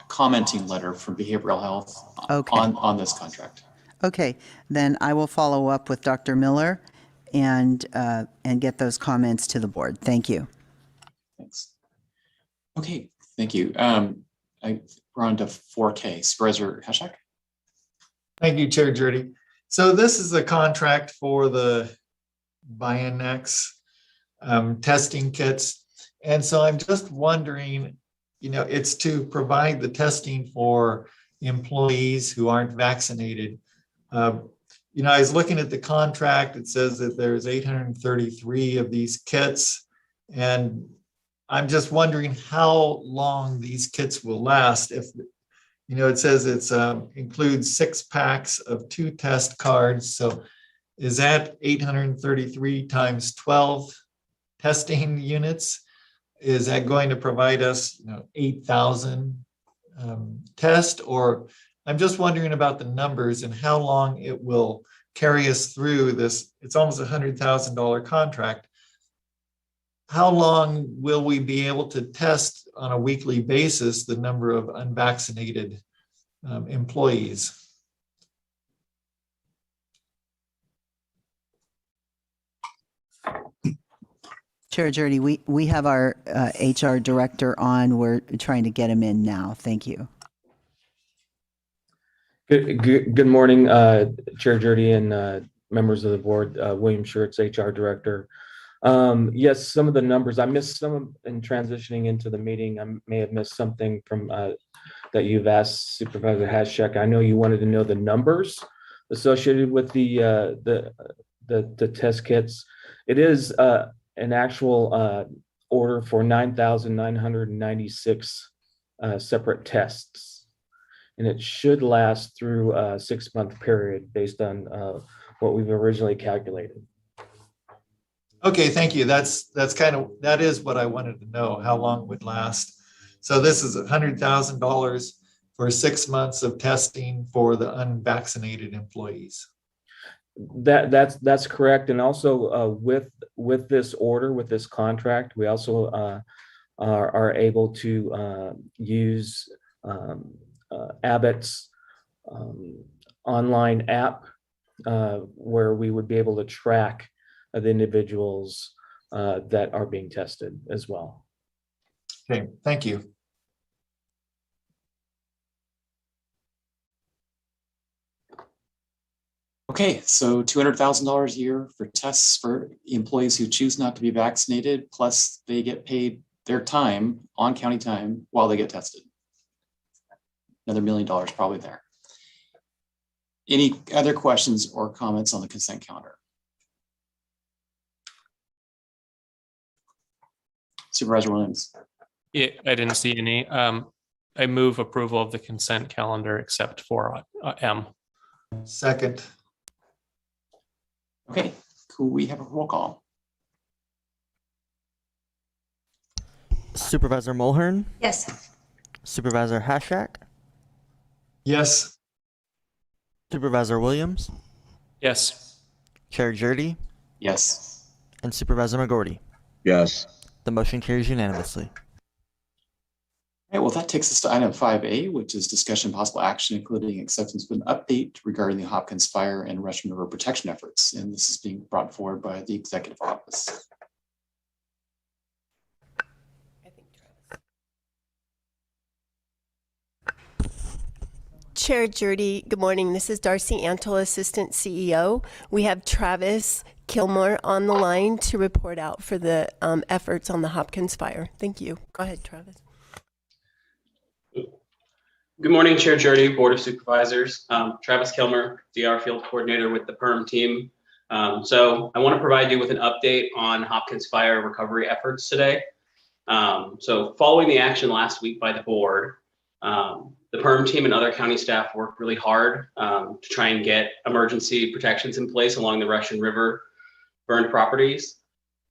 [SPEAKER 10] commenting letter from behavioral health on this contract.
[SPEAKER 5] Okay, then I will follow up with Dr. Miller and get those comments to the board. Thank you.
[SPEAKER 10] Thanks. Okay, thank you. We're on to 4K. Supervisor Hashak.
[SPEAKER 20] Thank you, Chair Jurdy. So this is a contract for the Bionex testing kits. And so I'm just wondering, it's to provide the testing for employees who aren't vaccinated. I was looking at the contract. It says that there's 833 of these kits. And I'm just wondering how long these kits will last. If, it says it's includes 6 packs of 2 test cards. So is that 833 times 12 testing units? Is that going to provide us 8,000 tests? Or I'm just wondering about the numbers and how long it will carry us through this. It's almost $100,000 contract. How long will we be able to test on a weekly basis the number of unvaccinated employees?
[SPEAKER 5] Chair Jurdy, we have our HR director on. We're trying to get him in now. Thank you.
[SPEAKER 7] Good morning, Chair Jurdy and members of the board. William Schertz, HR director. Yes, some of the numbers, I missed some in transitioning into the meeting. I may have missed something from that you've asked Supervisor Hashak. I know you wanted to know the numbers associated with the test kits. It is an actual order for 9,996 separate tests, and it should last through a 6-month period based on what we've originally calculated.
[SPEAKER 20] Okay, thank you. That is what I wanted to know, how long it would last. So this is $100,000 for 6 months of testing for the unvaccinated employees.
[SPEAKER 7] That's correct. And also with this order, with this contract, we also are able to use Abbott's online app where we would be able to track the individuals that are being tested as well.
[SPEAKER 20] Okay, thank you.
[SPEAKER 10] Okay, so $200,000 a year for tests for employees who choose not to be vaccinated, plus they get paid their time on county time while they get tested. Another $1 million probably there. Any other questions or comments on the consent calendar? Supervisor Williams.
[SPEAKER 19] Yeah, I didn't see any. I move approval of the consent calendar except for M.
[SPEAKER 20] Second.
[SPEAKER 10] Okay, cool. We have a roll call.
[SPEAKER 11] Supervisor Mulhern?
[SPEAKER 18] Yes.
[SPEAKER 11] Supervisor Hashak?
[SPEAKER 20] Yes.
[SPEAKER 11] Supervisor Williams?
[SPEAKER 19] Yes.
[SPEAKER 11] Chair Jurdy?
[SPEAKER 10] Yes.
[SPEAKER 11] And Supervisor McGorty?
[SPEAKER 22] Yes.
[SPEAKER 11] The motion carries unanimously.
[SPEAKER 10] All right, well, that takes us to item 5A, which is discussion possible action, including acceptance of an update regarding the Hopkins fire and Russian River protection efforts. And this is being brought forward by the executive office.
[SPEAKER 8] Chair Jurdy, good morning. This is Darcy Antle, Assistant CEO. We have Travis Kilmore on the line to report out for the efforts on the Hopkins fire. Thank you. Go ahead, Travis.
[SPEAKER 9] Good morning, Chair Jurdy, Board of Supervisors. Travis Kilmer, DR Field Coordinator with the PERM team. So I want to provide you with an update on Hopkins fire recovery efforts today. So following the action last week by the board, The PERM team and other county staff worked really hard to try and get emergency protections in place along the Russian River burned properties.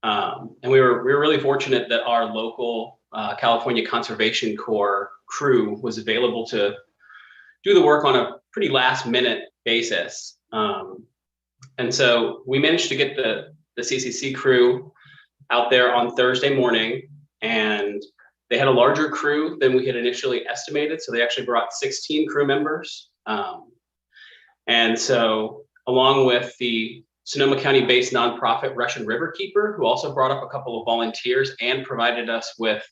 [SPEAKER 9] And we were really fortunate that our local California Conservation Corps crew was available to do the work on a pretty last minute basis. And so we managed to get the CCC crew out there on Thursday morning, and they had a larger crew than we had initially estimated. So they actually brought 16 crew members. And so along with the Sonoma County-based nonprofit Russian River Keeper, who also brought up a couple of volunteers and provided us with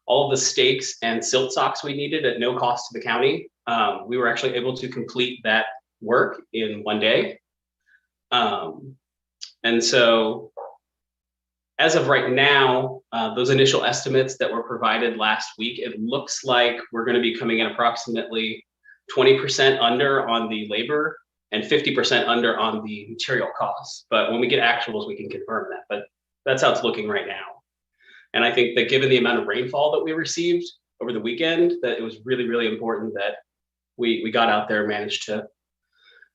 [SPEAKER 9] all of the stakes and silt socks we needed at no cost to the county. We were actually able to complete that work in one day. And so as of right now, those initial estimates that were provided last week, it looks like we're going to be coming in approximately 20% under on the labor and 50% under on the material costs. But when we get actuals, we can confirm that. But that's how it's looking right now. And I think that given the amount of rainfall that we received over the weekend, that it was really, really important that we got out there and managed to,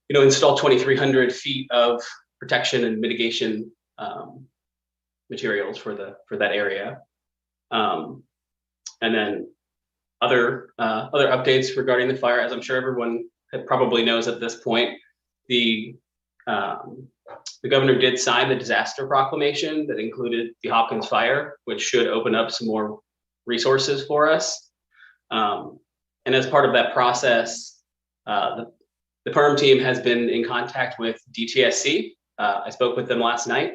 [SPEAKER 9] install 2,300 feet of protection and mitigation materials for that area. And then other updates regarding the fire, as I'm sure everyone probably knows at this point, the governor did sign the disaster proclamation that included the Hopkins fire, which should open up some more resources for us. And as part of that process, the PERM team has been in contact with DTSC. I spoke with them last night,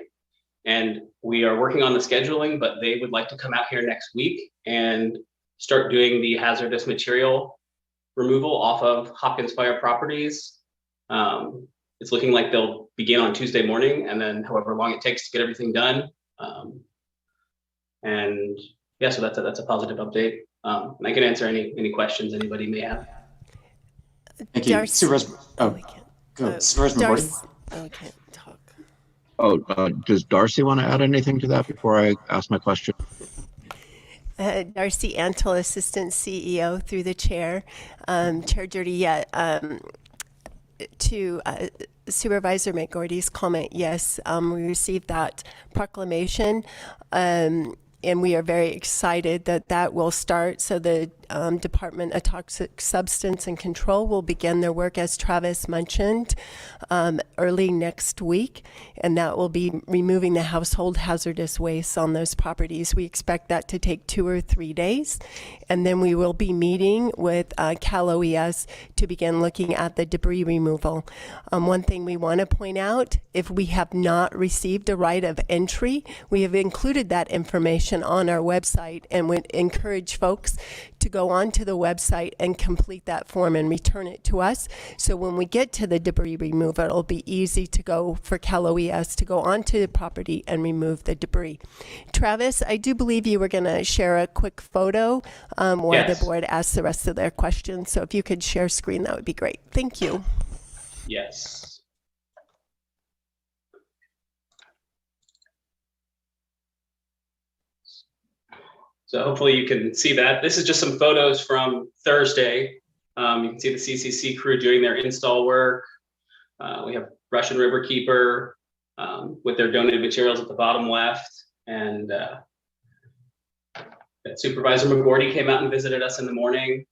[SPEAKER 9] and we are working on the scheduling, but they would like to come out here next week and start doing the hazardous material removal off of Hopkins fire properties. It's looking like they'll begin on Tuesday morning, and then however long it takes to get everything done. And yeah, so that's a positive update. And I can answer any questions anybody may have.
[SPEAKER 10] Thank you. Supervisor, Supervisor Morty.
[SPEAKER 8] I can't talk.
[SPEAKER 22] Oh, does Darcy want to add anything to that before I ask my question?
[SPEAKER 8] Darcy Antle, Assistant CEO through the chair. Chair Judy, to Supervisor McGordy's comment, yes, we received that proclamation, and we are very excited that will start. So the Department of Toxic Substance and Control will begin their work, as Travis mentioned, early next week, and that will be removing the household hazardous waste on those properties. We expect that to take 2 or 3 days, and then we will be meeting with Cal OES to begin looking at the debris removal. One thing we want to point out, if we have not received a right of entry, we have included that information on our website and would encourage folks to go onto the website and complete that form and return it to us. So when we get to the debris removal, it'll be easy to go for Cal OES to go onto the property and remove the debris. Travis, I do believe you were going to share a quick photo while
[SPEAKER 9] Yes.
[SPEAKER 8] the board asks the rest of their questions. So if you could share screen, that would be great. Thank you.
[SPEAKER 9] Yes. So hopefully you can see that. This is just some photos from Thursday. You can see the CCC crew doing their install work. We have Russian River Keeper with their donated materials at the bottom left. And Supervisor McGordy came out and visited us in the morning.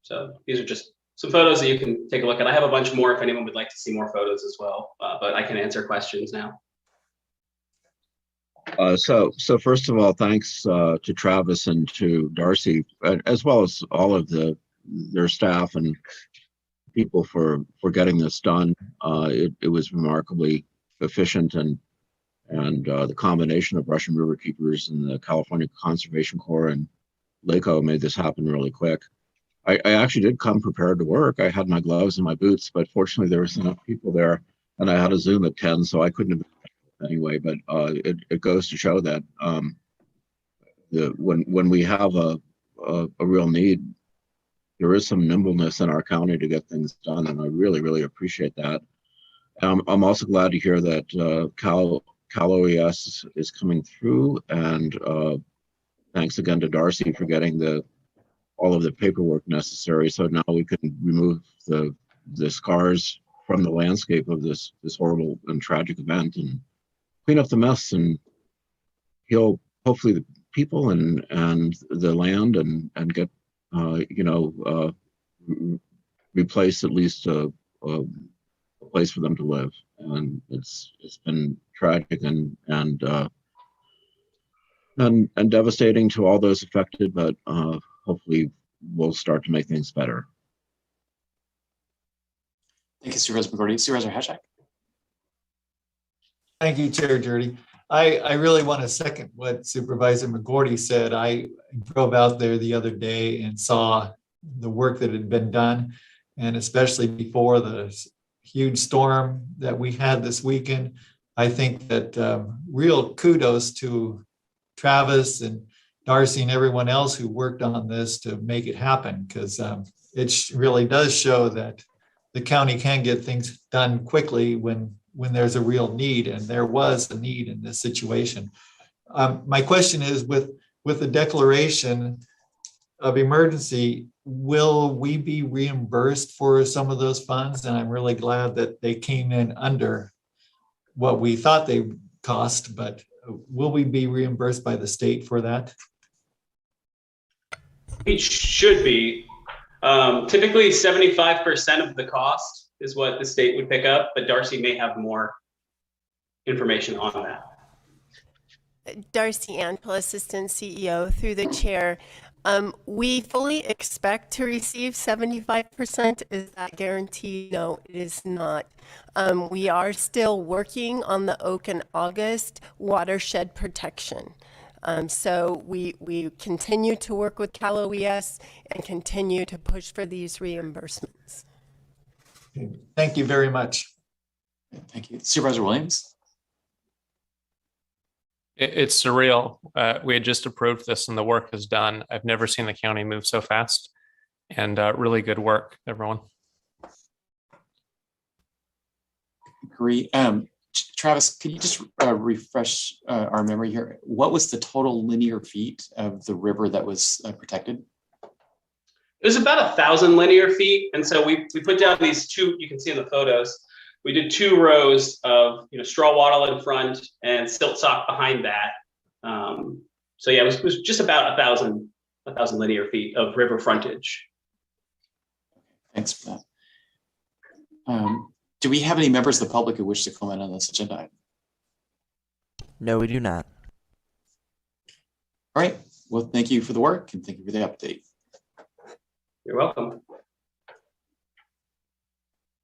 [SPEAKER 9] So these are just some photos that you can take a look at. I have a bunch more if anyone would like to see more photos as well, but I can answer questions now.
[SPEAKER 22] So first of all, thanks to Travis and to Darcy, as well as all of their staff and people for getting this done. It was remarkably efficient, and the combination of Russian River Keepers and the California Conservation Corps and LACO made this happen really quick. I actually did come prepared to work. I had my gloves and my boots, but fortunately there was enough people there, and I had a Zoom at 10, so I couldn't have anyway. But it goes to show that when we have a real need, there is some nimbleness in our county to get things done, and I really appreciate that. I'm also glad to hear that Cal OES is coming through, and thanks again to Darcy for getting the all of the paperwork necessary. So now we can remove the scars from the landscape of this horrible and tragic event and clean up the mess and heal hopefully the people and the land and get replace at least a place for them to live. And it's been tragic and devastating to all those affected, but hopefully we'll start to make things better.
[SPEAKER 10] Thank you, Supervisor McGordy. Supervisor Hashak.
[SPEAKER 20] Thank you, Chair Jurdy. I really want to second what Supervisor McGordy said. I drove out there the other day and saw the work that had been done, and especially before the huge storm that we had this weekend. I think that real kudos to Travis and Darcy and everyone else who worked on this to make it happen, because it really does show that the county can get things done quickly when there's a real need, and there was a need in this situation. My question is, with the declaration of emergency, will we be reimbursed for some of those funds? And I'm really glad that they came in under what we thought they cost, but will we be reimbursed by the state for that?
[SPEAKER 9] It should be. Typically 75% of the cost is what the state would pick up, but Darcy may have more information on that.
[SPEAKER 8] Darcy Antle, Assistant CEO, through the chair. We fully expect to receive 75%. Is that guaranteed? No, it is not. We are still working on the Oak and August watershed protection. So we continue to work with Cal OES and continue to push for these reimbursements.
[SPEAKER 20] Thank you very much.
[SPEAKER 10] Thank you. Supervisor Williams.
[SPEAKER 19] It's surreal. We had just approved this and the work is done. I've never seen the county move so fast, and really good work, everyone.
[SPEAKER 10] Agree. Travis, could you just refresh our memory here? What was the total linear feet of the river that was protected?
[SPEAKER 9] It was about 1,000 linear feet. And so we put down these two, you can see in the photos, we did 2 rows of straw wattle in front and silt sock behind that. So yeah, it was just about 1,000 linear feet of river frontage.
[SPEAKER 10] Thanks for that. Do we have any members of the public who wish to comment on this agenda item?
[SPEAKER 11] No, we do not.
[SPEAKER 10] All right. Well, thank you for the work and thank you for the update.
[SPEAKER 9] You're welcome.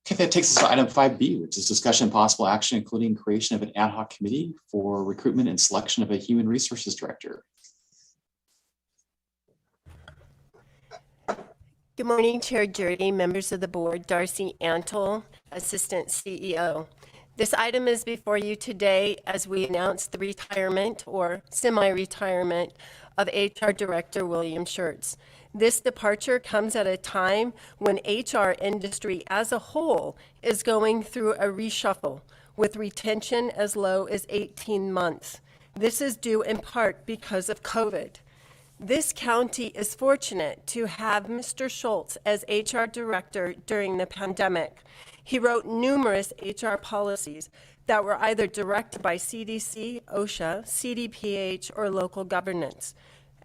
[SPEAKER 10] Okay, that takes us to item 5B, which is discussion and possible action, including creation of an ad hoc committee for recruitment and selection of a human resources director.
[SPEAKER 8] Good morning, Chair Jurdy, members of the board, Darcy Antle, Assistant CEO. This item is before you today as we announce the retirement or semi-retirement of HR Director William Schertz. This departure comes at a time when HR industry as a whole is going through a reshuffle with retention as low as 18 months. This is due in part because of COVID. This county is fortunate to have Mr. Schultz as HR Director during the pandemic. He wrote numerous HR policies that were either directed by CDC, OSHA, CDPH, or local governance,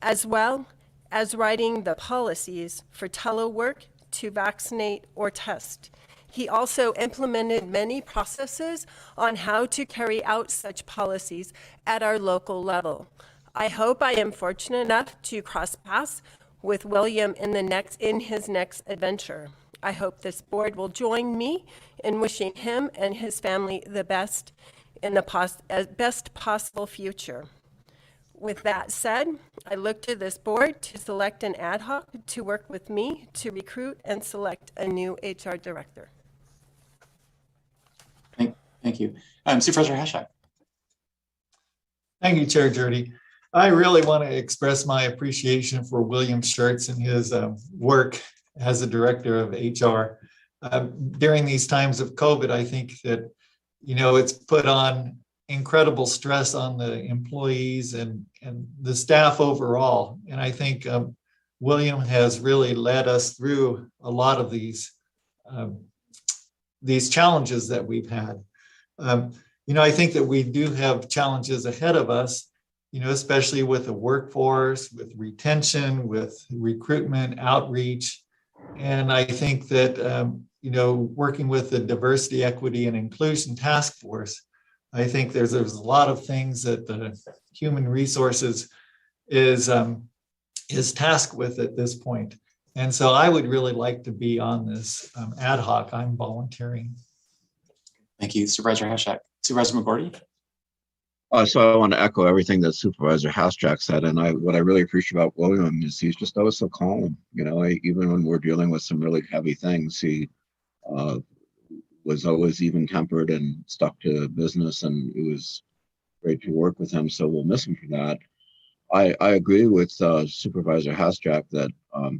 [SPEAKER 8] as well as writing the policies for telework, to vaccinate or test. He also implemented many processes on how to carry out such policies at our local level. I hope I am fortunate enough to cross paths with William in his next adventure. I hope this board will join me in wishing him and his family the best in the best possible future. With that said, I look to this board to select an ad hoc to work with me to recruit and select a new HR director.
[SPEAKER 10] Thank you. Supervisor Hashak.
[SPEAKER 20] Thank you, Chair Jurdy. I really want to express my appreciation for William Schertz and his work as a director of HR. During these times of COVID, I think that, it's put on incredible stress on the employees and the staff overall. And I think William has really led us through a lot of these challenges that we've had. I think that we do have challenges ahead of us, especially with the workforce, with retention, with recruitment, outreach. And I think that, working with the Diversity, Equity, and Inclusion Task Force, I think there's a lot of things that the Human Resources is tasked with at this point. And so I would really like to be on this ad hoc. I'm volunteering.
[SPEAKER 10] Thank you, Supervisor Hashak. Supervisor McGorty?
[SPEAKER 22] So I want to echo everything that Supervisor Hasjack said, and what I really appreciate about William is he's just always so calm. Even when we're dealing with some really heavy things, he was always even-tempered and stuck to business, and it was great to work with him. So we'll miss him for that. I agree with Supervisor Hasjack that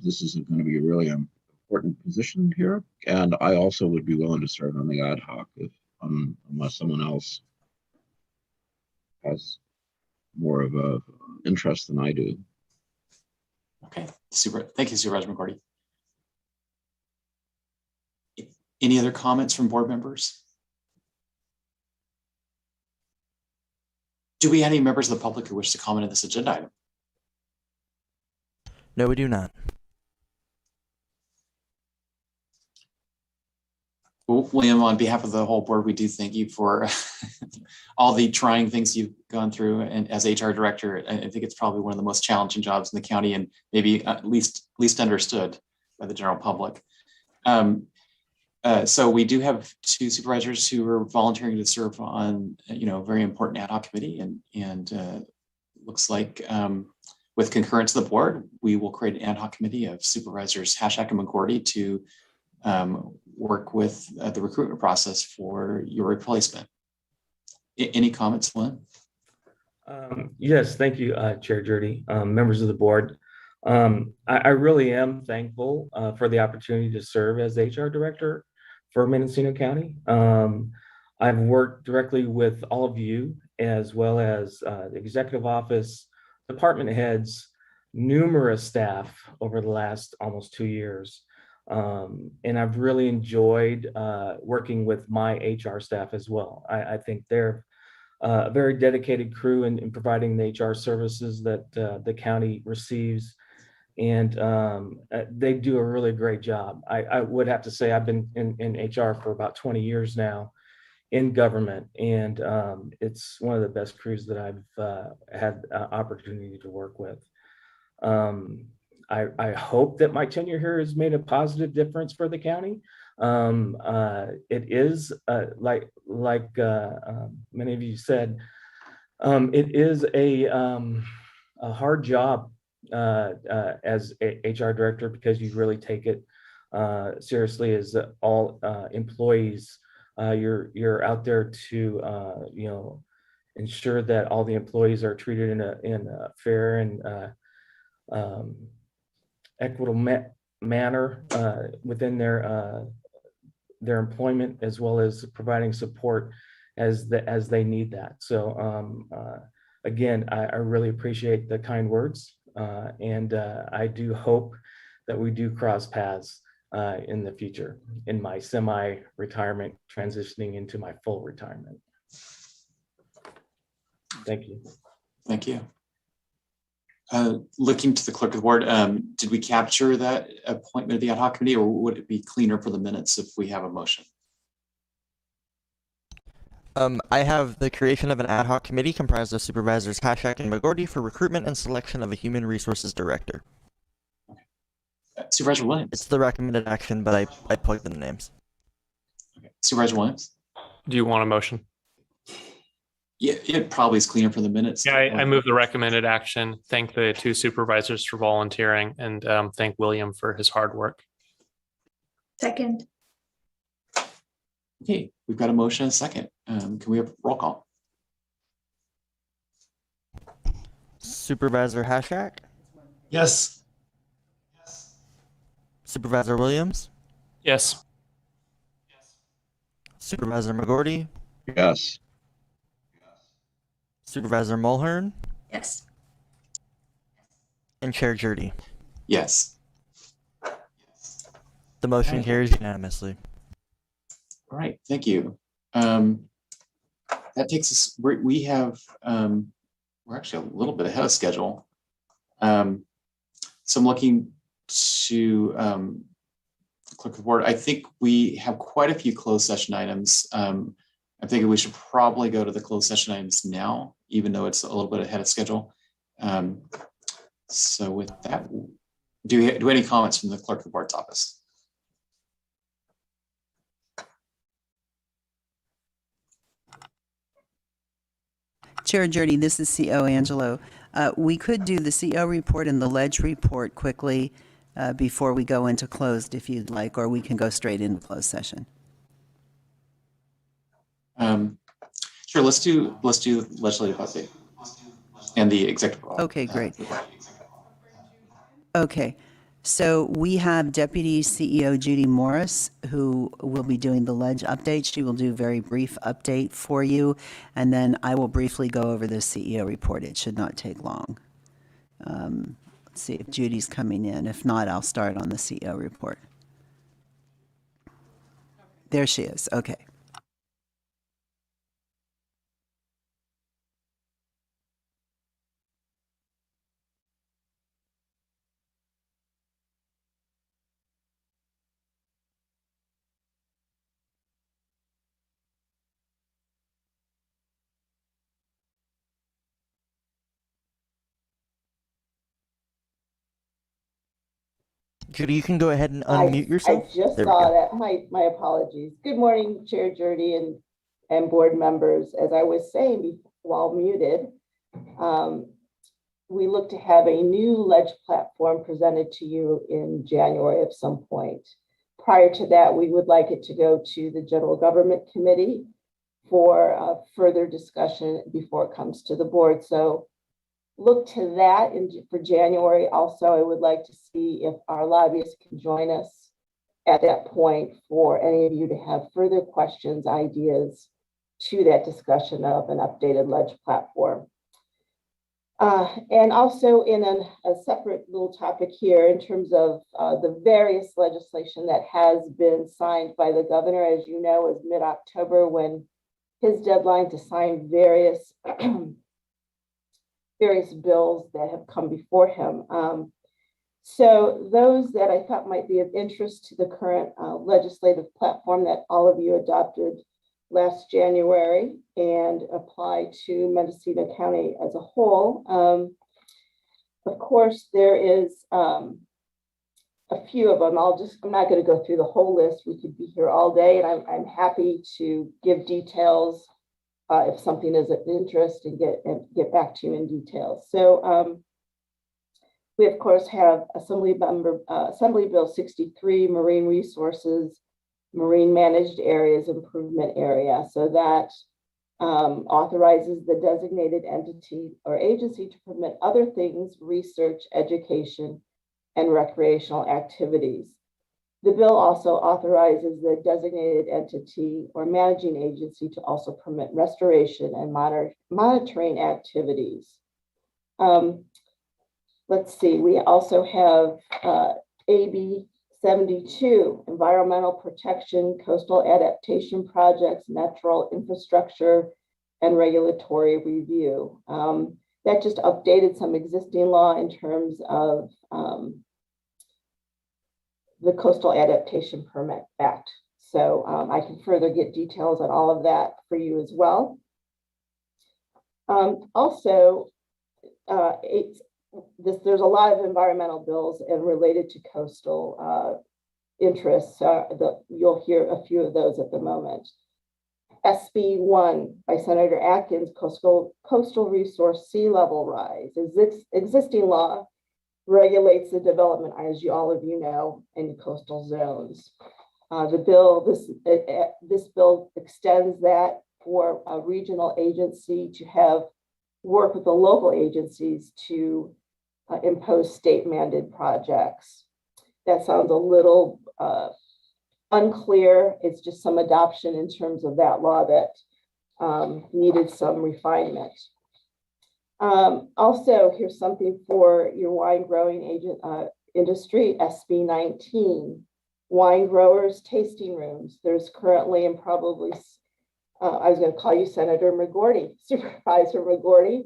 [SPEAKER 22] this is going to be a really important position here, and I also would be willing to serve on the ad hoc unless someone else has more of a interest than I do.
[SPEAKER 10] Okay, super. Thank you, Supervisor McGorty. Any other comments from board members? Do we have any members of the public who wish to comment on this agenda item?
[SPEAKER 11] No, we do not.
[SPEAKER 10] Well, William, on behalf of the whole board, we do thank you for all the trying things you've gone through. And as HR director, I think it's probably one of the most challenging jobs in the county, and maybe least understood by the general public. So we do have two supervisors who are volunteering to serve on, a very important ad hoc committee, and looks like with concurrence of the board, we will create an ad hoc committee of Supervisors Hashak and McGorty to work with the recruitment process for your replacement. Any comments, Lynn?
[SPEAKER 7] Yes, thank you, Chair Jurdy, members of the board. I really am thankful for the opportunity to serve as HR director for Mendocino County. I've worked directly with all of you, as well as the executive office, department heads, numerous staff over the last almost 2 years. And I've really enjoyed working with my HR staff as well. I think they're a very dedicated crew in providing the HR services that the county receives. And they do a really great job. I would have to say I've been in HR for about 20 years now in government, and it's one of the best crews that I've had opportunity to work with. I hope that my tenure here has made a positive difference for the county. It is like many of you said, it is a hard job as a HR director, because you really take it seriously as all employees. You're out there to ensure that all the employees are treated in a fair and equitable manner within their employment, as well as providing support as they need that. So again, I really appreciate the kind words, and I do hope that we do cross paths in the future in my semi-retirement, transitioning into my full retirement. Thank you.
[SPEAKER 10] Thank you. Looking to the clerk of the board, did we capture that appointment of the ad hoc committee, or would it be cleaner for the minutes if we have a motion?
[SPEAKER 11] I have the creation of an ad hoc committee comprised of Supervisors Hashak and McGorty for recruitment and selection of a human resources director.
[SPEAKER 10] Supervisor Williams.
[SPEAKER 11] It's the recommended action, but I plugged in the names.
[SPEAKER 10] Okay. Supervisor Williams.
[SPEAKER 19] Do you want a motion?
[SPEAKER 10] Yeah, it probably is cleaner for the minutes.
[SPEAKER 19] Yeah, I move the recommended action. Thank the two supervisors for volunteering, and thank William for his hard work.
[SPEAKER 18] Second.
[SPEAKER 10] Okay, we've got a motion and a second. Can we have roll call?
[SPEAKER 11] Supervisor Hashak?
[SPEAKER 20] Yes.
[SPEAKER 11] Supervisor Williams?
[SPEAKER 19] Yes.
[SPEAKER 11] Supervisor McGorty?
[SPEAKER 22] Yes.
[SPEAKER 11] Supervisor Mulhern?
[SPEAKER 18] Yes.
[SPEAKER 11] And Chair Jurdy?
[SPEAKER 10] Yes.
[SPEAKER 11] The motion
[SPEAKER 10] Right.
[SPEAKER 11] carries unanimously.
[SPEAKER 10] All right, thank you. That takes us, we have, we're actually a little bit ahead of schedule. So I'm looking to clerk of the board. I think we have quite a few closed session items. I'm thinking we should probably go to the closed session items now, even though it's a little bit ahead of schedule. So with that, do any comments from the clerk of the board's office?
[SPEAKER 5] Chair Jurdy, this is CO Angelo. We could do the CO report and the ledge report quickly before we go into closed if you'd like, or we can go straight into closed session.
[SPEAKER 10] Sure, let's do legislative update and the executive.
[SPEAKER 5] Okay, great. Okay, so we have Deputy CEO Judy Morris, who will be doing the ledge update. She will do a very brief update for you, and then I will briefly go over the CEO report. It should not take long. Let's see if Judy's coming in. If not, I'll start on the CEO report. There she is. Okay.
[SPEAKER 11] Judy, you can go ahead and unmute yourself.
[SPEAKER 6] I just
[SPEAKER 11] There we
[SPEAKER 6] saw
[SPEAKER 11] go.
[SPEAKER 6] that. My apologies. Good morning, Chair Jurdy and board members. As I was saying while muted, we look to have a new ledge platform presented to you in January at some point. Prior to that, we would like it to go to the General Government Committee for further discussion before it comes to the board. So look to that for January. Also, I would like to see if our lobbyists can join us at that point for any of you to have further questions, ideas to that discussion of an updated ledge platform. And also in a separate little topic here in terms of the various legislation that has been signed by the governor, as you know, is mid-October when his deadline to sign various bills that have come before him. So those that I thought might be of interest to the current legislative platform that all of you adopted last January and apply to Mendocino County as a whole. Of course, there is a few of them. I'm not going to go through the whole list. We could be here all day, and I'm happy to give details if something is of interest and get back to you in detail. So we of course have Assembly Bill 63, Marine Resources, Marine Managed Areas Improvement Area. So that authorizes the designated entity or agency to permit other things, research, education, and recreational activities. The bill also authorizes the designated entity or managing agency to also permit restoration and monitoring activities. Let's see, we also have AB 72, Environmental Protection, Coastal Adaptation Projects, Natural Infrastructure, and Regulatory Review. That just updated some existing law in terms of the Coastal Adaptation Permit Act. So I can further get details on all of that for you as well. Also, there's a lot of environmental bills and related to coastal interests. You'll hear a few of those at the moment. SB 1 by Senator Atkins, Coastal Resource Sea Level Rise. Existing law regulates the development, as all of you know, in coastal zones. This bill extends that for a regional agency to have work with the local agencies to impose state-mandated projects. That sounds a little unclear. It's just some adoption in terms of that law that needed some refinement. Also, here's something for your wine growing industry, SB 19. Wine growers, tasting rooms. There's currently, and probably, I was going to call you Senator McGorty, Supervisor McGorty,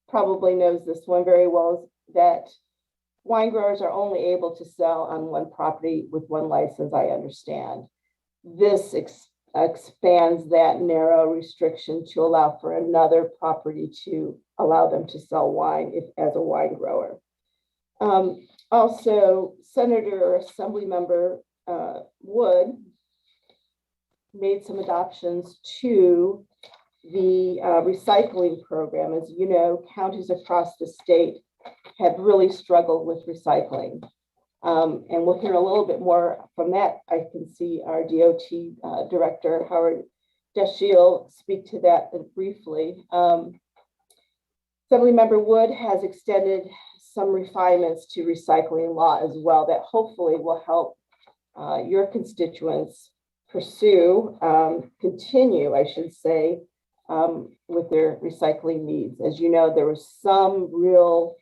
[SPEAKER 6] probably knows this one very well, is that wine growers are only able to sell on one property with one license, I understand. This expands that narrow restriction to allow for another property to allow them to sell wine as a wine grower. Also, Senator or Assembly Member Wood made some adoptions to the recycling program. As you know, counties across the state have really struggled with recycling. And we'll hear a little bit more from that. I can see our DOT Director, Howard Dashiell, speak to that briefly. Assemblymember Wood has extended some refinements to recycling law as well that hopefully will help your constituents pursue, continue, I should say, with their recycling needs. As you know, there was some real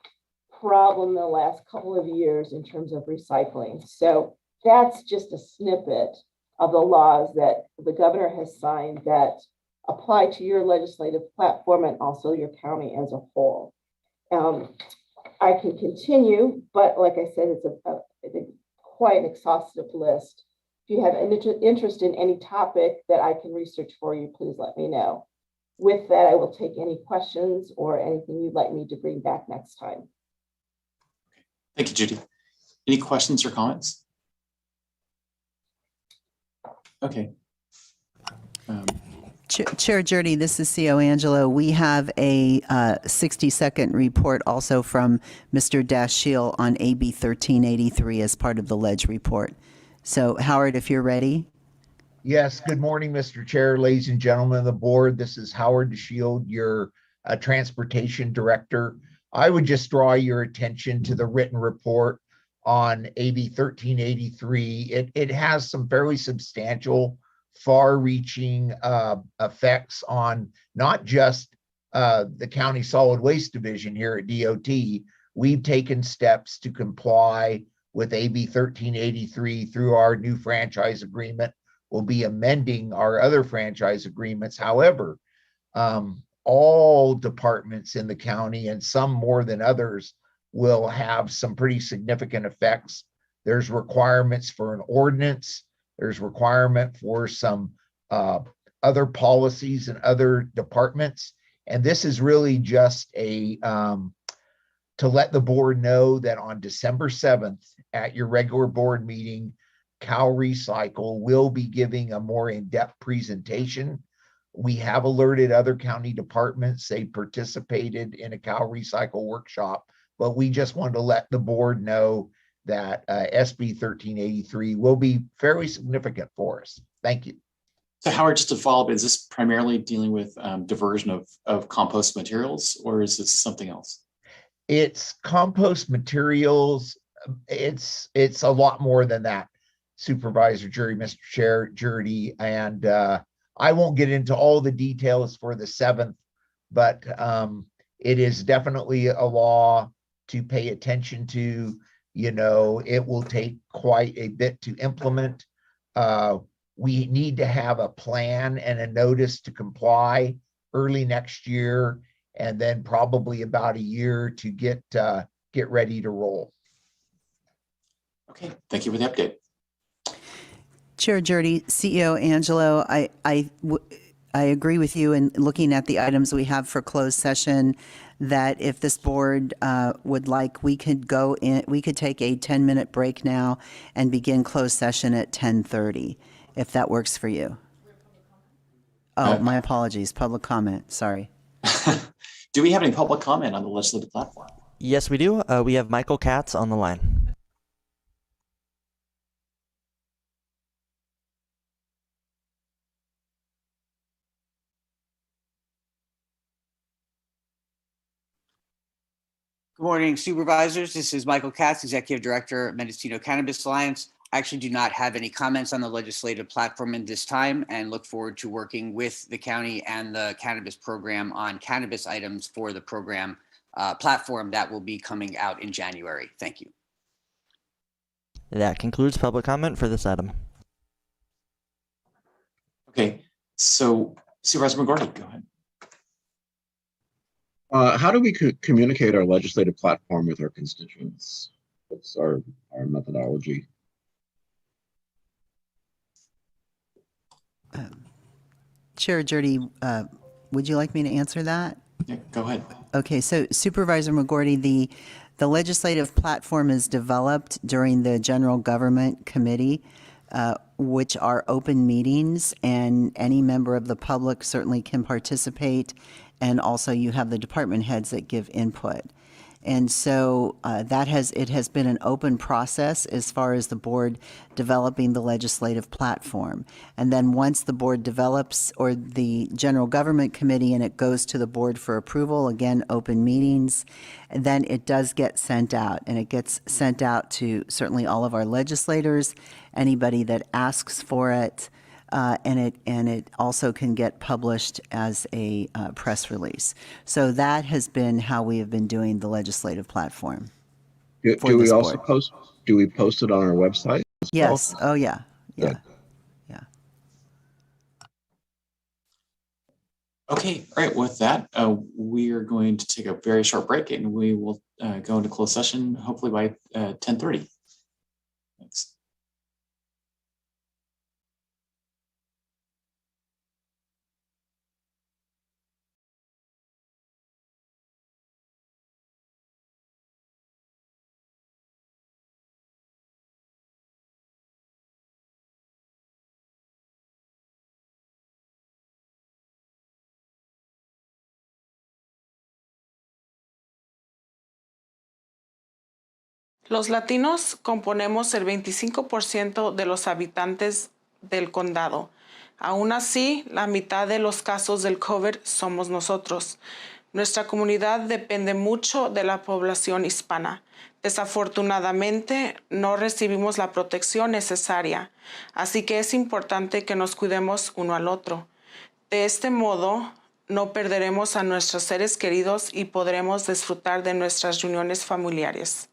[SPEAKER 6] problem in the last couple of years in terms of recycling. So that's just a snippet of the laws that the governor has signed that apply to your legislative platform and also your county as a whole. I can continue, but like I said, it's a quite an exhaustive list. If you have an interest in any topic that I can research for you, please let me know. With that, I will take any questions or anything you'd like me to bring back next time.
[SPEAKER 10] Thank you, Judy. Any questions or comments? Okay.
[SPEAKER 5] Chair Jurdy, this is CO Angelo. We have a 60-second report also from Mr. Dashiell on AB 1383 as part of the ledge report. So Howard, if you're ready.
[SPEAKER 12] Yes, good morning, Mr. Chair, ladies and gentlemen of the board. This is Howard Dashiell, your Transportation Director. I would just draw your attention to the written report on AB 1383. It has some fairly substantial, far-reaching effects on not just the County Solid Waste Division here at DOT. We've taken steps to comply with AB 1383 through our new franchise agreement. We'll be amending our other franchise agreements. However, all departments in the county, and some more than others, will have some pretty significant effects. There's requirements for an ordinance. There's requirement for some other policies and other departments. And this is really just a to let the board know that on December 7th at your regular board meeting, Cal Recycle will be giving a more in-depth presentation. We have alerted other county departments. They participated in a Cal Recycle workshop, but we just wanted to let the board know that SB 1383 will be fairly significant for us. Thank you.
[SPEAKER 10] So Howard, just to follow up, is this primarily dealing with diversion of compost materials, or is this something else?
[SPEAKER 12] It's compost materials. It's a lot more than that, Supervisor Jury, Mr. Chair, Jury, and I won't get into all the details for the 7th, but it is definitely a law to pay attention to. You know, it will take quite a bit to implement. We need to have a plan and a notice to comply early next year, and then probably about a year to get ready to roll.
[SPEAKER 10] Okay, thank you for the update.
[SPEAKER 5] Chair Jurdy, CEO Angelo, I agree with you in looking at the items we have for closed session, that if this board would like, we could go in, we could take a 10-minute break now and begin closed session at 10:30, if that works for you. Oh, my apologies. Public comment. Sorry.
[SPEAKER 10] Do we have any public comment on the legislative platform?
[SPEAKER 11] Yes, we do. We have Michael Katz on the line.
[SPEAKER 1] Good morning, supervisors. This is Michael Katz, Executive Director of Mendocino Cannabis Alliance. I actually do not have any comments on the legislative platform at this time and look forward to working with the county and the cannabis program on cannabis items for the program platform that will be coming out in January. Thank you.
[SPEAKER 11] That concludes public comment for this item.
[SPEAKER 10] Okay, so Supervisor McGordy, go ahead.
[SPEAKER 22] How do we communicate our legislative platform with our constituents? What's our methodology?
[SPEAKER 5] Chair Jurdy, would you like me to answer that?
[SPEAKER 10] Yeah, go ahead.
[SPEAKER 5] Okay, so Supervisor McGordy, the legislative platform is developed during the General Government Committee, which are open meetings, and any member of the public certainly can participate. And also you have the department heads that give input. And so it has been an open process as far as the board developing the legislative platform. And then once the board develops, or the General Government Committee, and it goes to the board for approval, again, open meetings, and then it does get sent out. And it gets sent out to certainly all of our legislators, anybody that asks for it, and it also can get published as a press release. So that has been how we have been doing the legislative platform.
[SPEAKER 22] Do we also post? Do we post it on our website?
[SPEAKER 5] Yes. Oh yeah. Yeah.
[SPEAKER 22] Good.
[SPEAKER 5] Yeah.
[SPEAKER 10] Okay, all right, with that, we are going to take a very short break, and we will go into closed session hopefully by 10:30. Thanks.
[SPEAKER 14] Los latinos componemos el 25% de los habitantes del condado. Aún así, la mitad de los casos del COVID somos nosotros. Nuestra comunidad depende mucho de la población hispana. Desafortunadamente, no recibimos la protección necesaria, así que es importante que nos cuidemos uno al otro. De este modo, no perderemos a nuestros seres queridos y podremos disfrutar de nuestras reuniones familiares.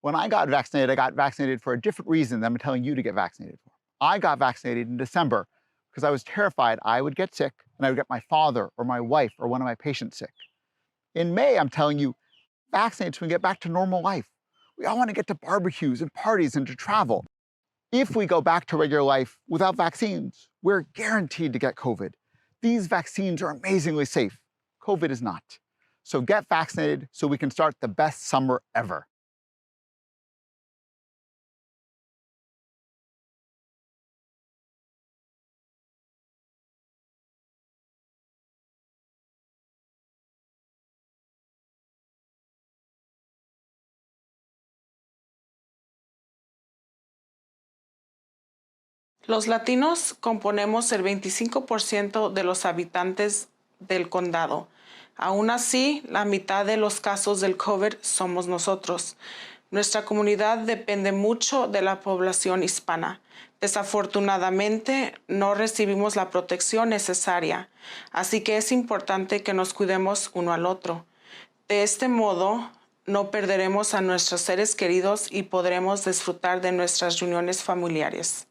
[SPEAKER 15] When I got vaccinated for a different reason than I'm telling you to get vaccinated for. I got vaccinated in December because I was terrified I would get sick and I would get my father or my wife or one of my patients sick. In May, I'm telling you, vaccinate so we can get back to normal life. We all want to get to barbecues and parties and to travel. If we go back to regular life without vaccines, we're guaranteed to get COVID. These vaccines are amazingly safe. COVID is not. So get vaccinated so we can start the best summer ever.
[SPEAKER 14] Los latinos componemos el 25% de los habitantes del condado. Aún así, la mitad de los casos del COVID somos nosotros. Nuestra comunidad depende mucho de la población hispana. Desafortunadamente, no recibimos la protección necesaria, así que es importante que nos cuidemos uno al otro. De este modo, no perderemos a nuestros seres queridos y podremos disfrutar de nuestras reuniones familiares.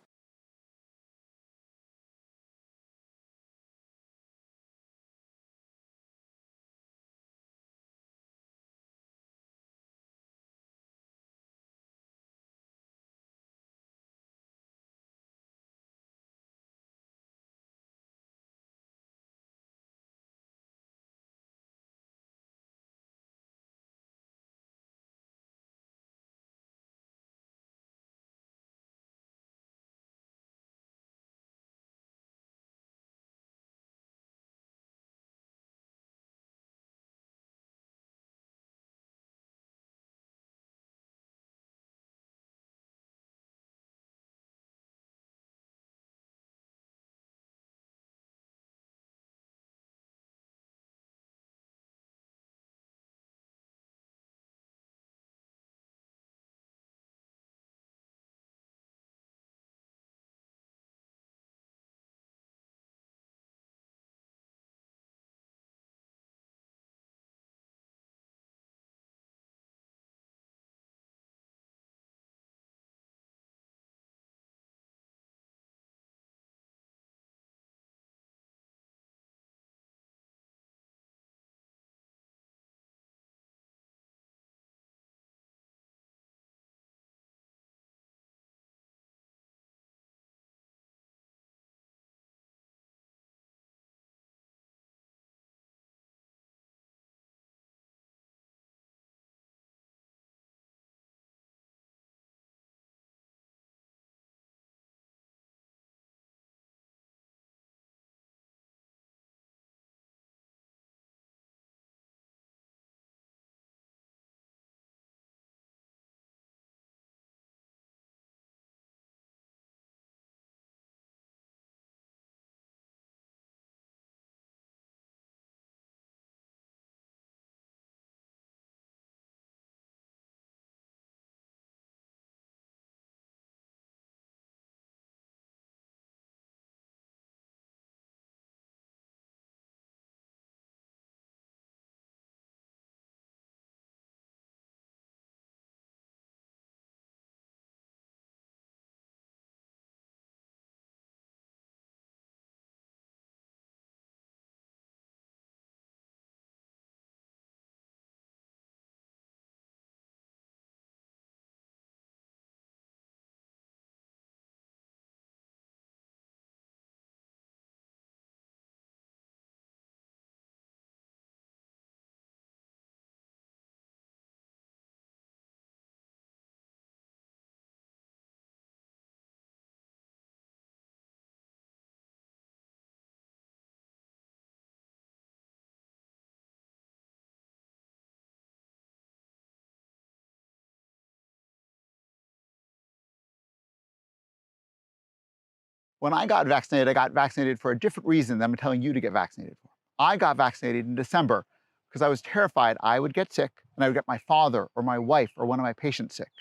[SPEAKER 15] When I got vaccinated for a different reason than I'm telling you to get vaccinated for. I got vaccinated in December because I was terrified I would get sick and I would get my father or my wife or one of my patients sick.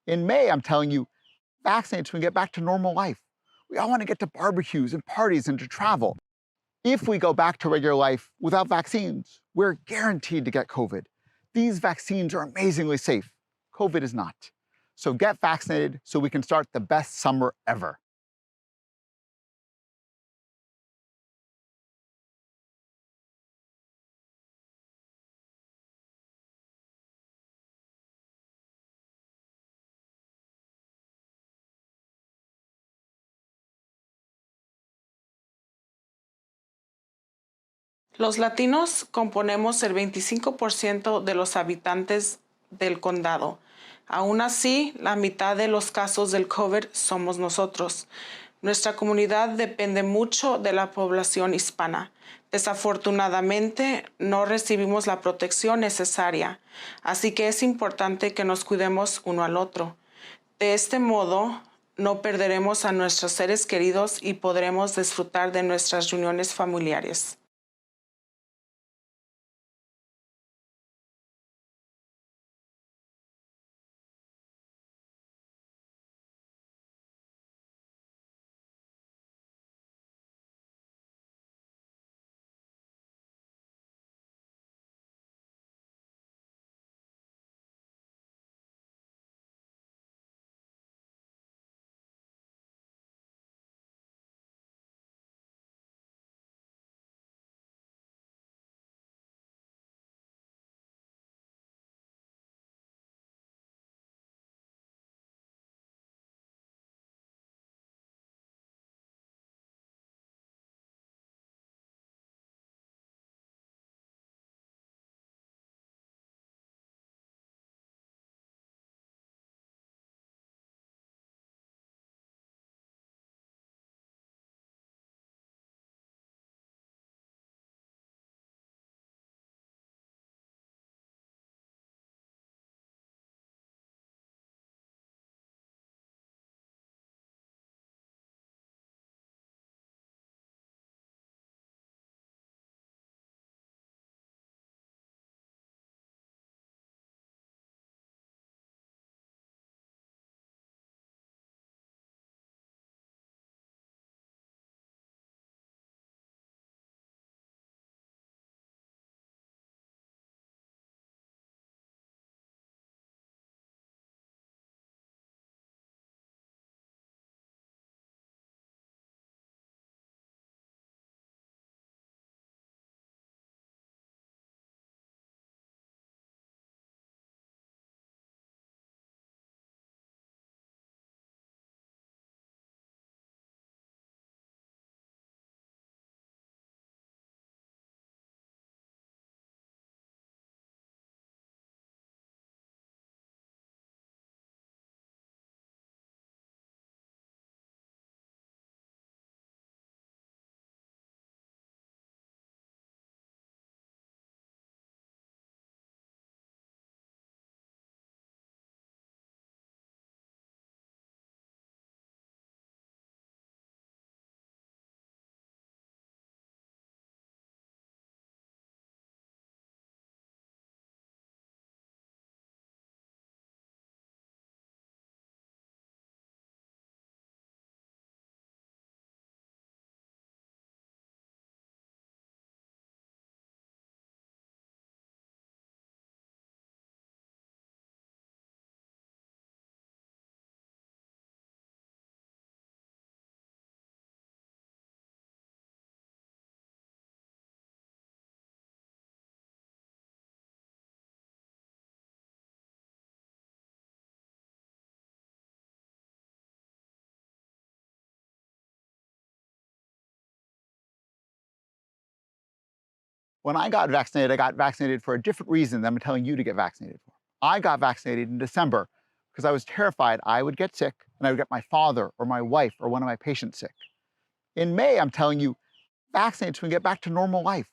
[SPEAKER 15] In May, I'm telling you, vaccinate so we can get back to normal life. We all want to get to barbecues and parties and to travel. If we go back to regular life without vaccines, we're guaranteed to get COVID. These vaccines are amazingly safe. COVID is not. So get vaccinated so we can start the best summer ever.
[SPEAKER 14] Los latinos componemos el 25% de los habitantes del condado. Aún así, la mitad de los casos del COVID somos nosotros. Nuestra comunidad depende mucho de la población hispana. Desafortunadamente, no recibimos la protección necesaria, así que es importante que nos cuidemos uno al otro. De este modo, no perderemos a nuestros seres queridos y podremos disfrutar de nuestras reuniones familiares.
[SPEAKER 15] When I got vaccinated for a different reason than I'm telling you to get vaccinated for. I got vaccinated in December because I was terrified I would get sick and I would get my father or my wife or one of my patients sick. In May, I'm telling you, vaccinate so we can get back to normal life.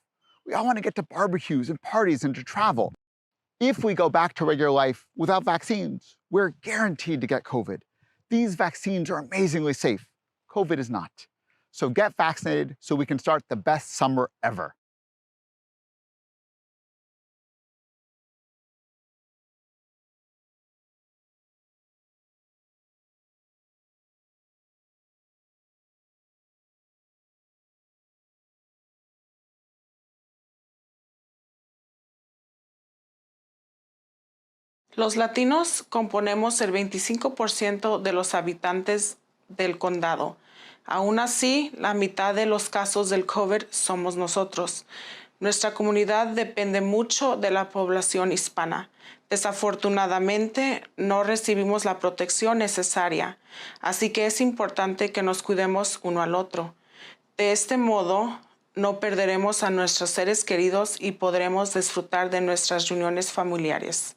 [SPEAKER 15] We all want to get to barbecues and parties and to travel. If we go back to regular life without vaccines, we're guaranteed to get COVID. These vaccines are amazingly safe. COVID is not. So get vaccinated so we can start the best summer ever.
[SPEAKER 14] Los latinos componemos el 25% de los habitantes del condado. Aún así, la mitad de los casos del COVID somos nosotros. Nuestra comunidad depende mucho de la población hispana. Desafortunadamente, no recibimos la protección necesaria, así que es importante que nos cuidemos uno al otro. De este modo, no perderemos a nuestros seres queridos y podremos disfrutar de nuestras reuniones familiares.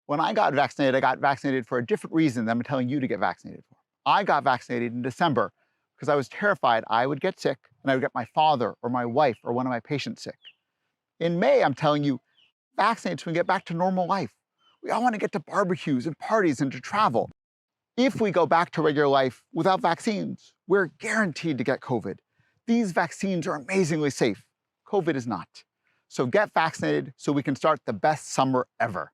[SPEAKER 15] When I got vaccinated for a different reason than I'm telling you to get vaccinated for. I got vaccinated in December because I was terrified I would get sick and I would get my father or my wife or one of my patients sick. In May, I'm telling you, vaccinate so we can get back to normal life. We all want to get to barbecues and parties and to travel. If we go back to regular life without vaccines, we're guaranteed to get COVID. These vaccines are amazingly safe. COVID is not. So get vaccinated so we can start the best summer ever.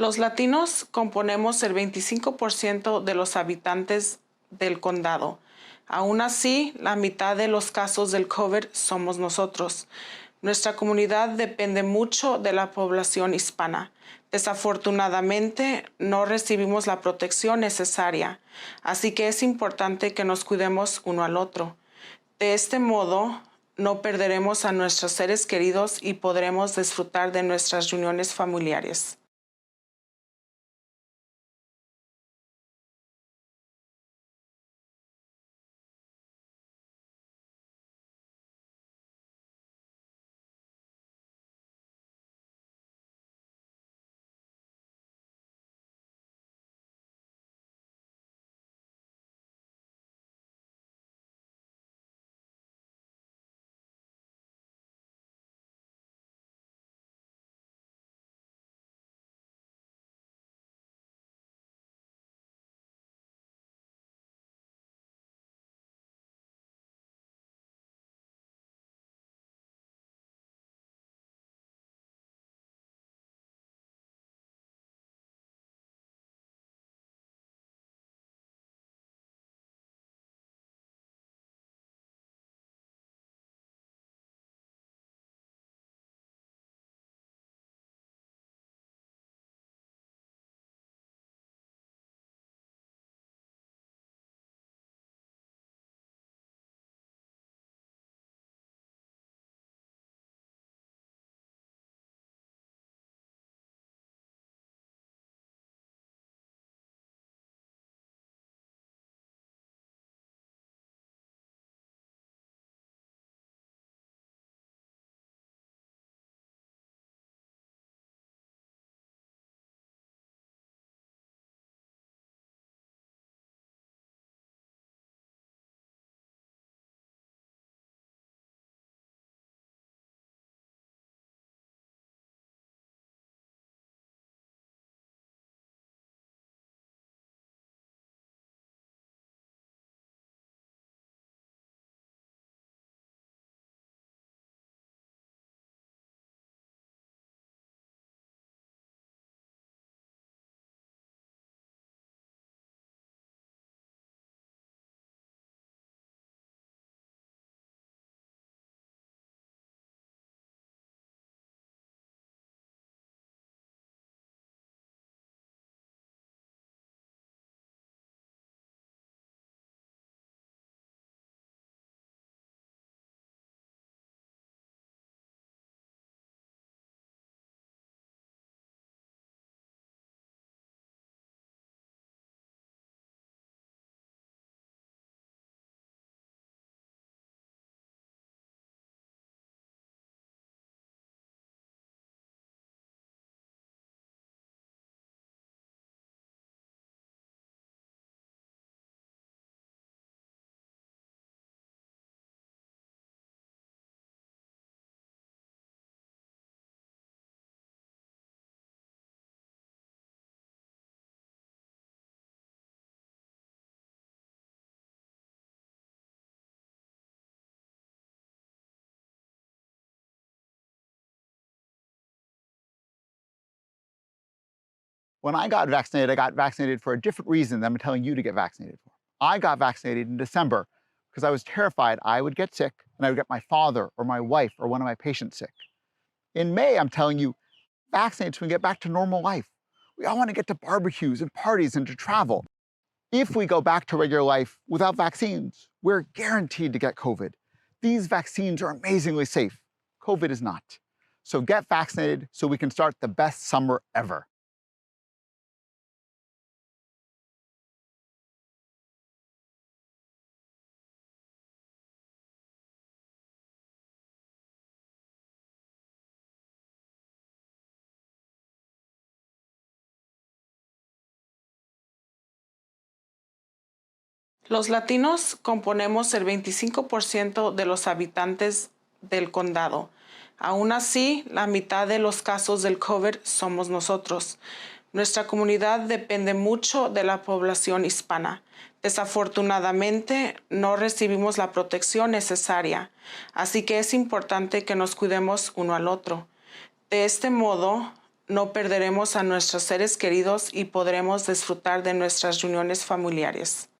[SPEAKER 14] Los latinos componemos el 25% de los habitantes del condado. Aún así, la mitad de los casos del COVID somos nosotros. Nuestra comunidad depende mucho de la población hispana. Desafortunadamente, no recibimos la protección necesaria, así que es importante que nos cuidemos uno al otro. De este modo, no perderemos a nuestros seres queridos y podremos disfrutar de nuestras reuniones familiares.
[SPEAKER 15] When I got vaccinated for a different reason than I'm telling you to get vaccinated for. I got vaccinated in December because I was terrified I would get sick and I would get my father or my wife or one of my patients sick. In May, I'm telling you, vaccinate so we can get back to normal life. We all want to get to barbecues and parties and to travel. If we go back to regular life without vaccines, we're guaranteed to get COVID. These vaccines are amazingly safe. COVID is not. So get vaccinated so we can start the best summer ever.
[SPEAKER 14] Los latinos componemos el 25% de los habitantes del condado. Aún así, la mitad de los casos del COVID somos nosotros. Nuestra comunidad depende mucho de la población hispana. Desafortunadamente, no recibimos la protección necesaria, así que es importante que nos cuidemos uno al otro. De este modo, no perderemos a nuestros seres queridos y podremos disfrutar de nuestras reuniones familiares.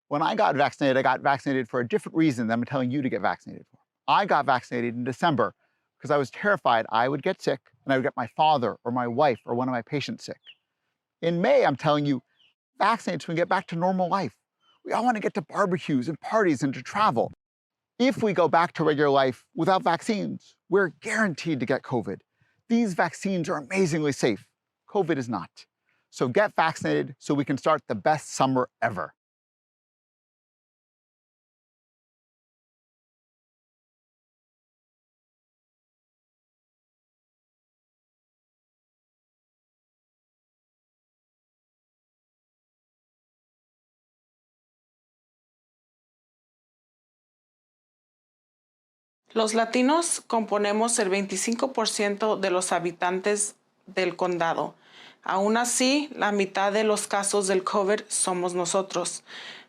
[SPEAKER 15] When I got vaccinated for a different reason than I'm telling you to get vaccinated for. I got vaccinated in December because I was terrified I would get sick and I would get my father or my wife or one of my patients sick. In May, I'm telling you, vaccinate so we can get back to normal life. We all want to get to barbecues and parties and to travel. If we go back to regular life without vaccines, we're guaranteed to get COVID. These vaccines are amazingly safe. COVID is not. So get vaccinated so we can start the best summer ever.
[SPEAKER 14] Los latinos componemos el 25% de los habitantes del condado. Aún así, la mitad de los casos del COVID somos nosotros.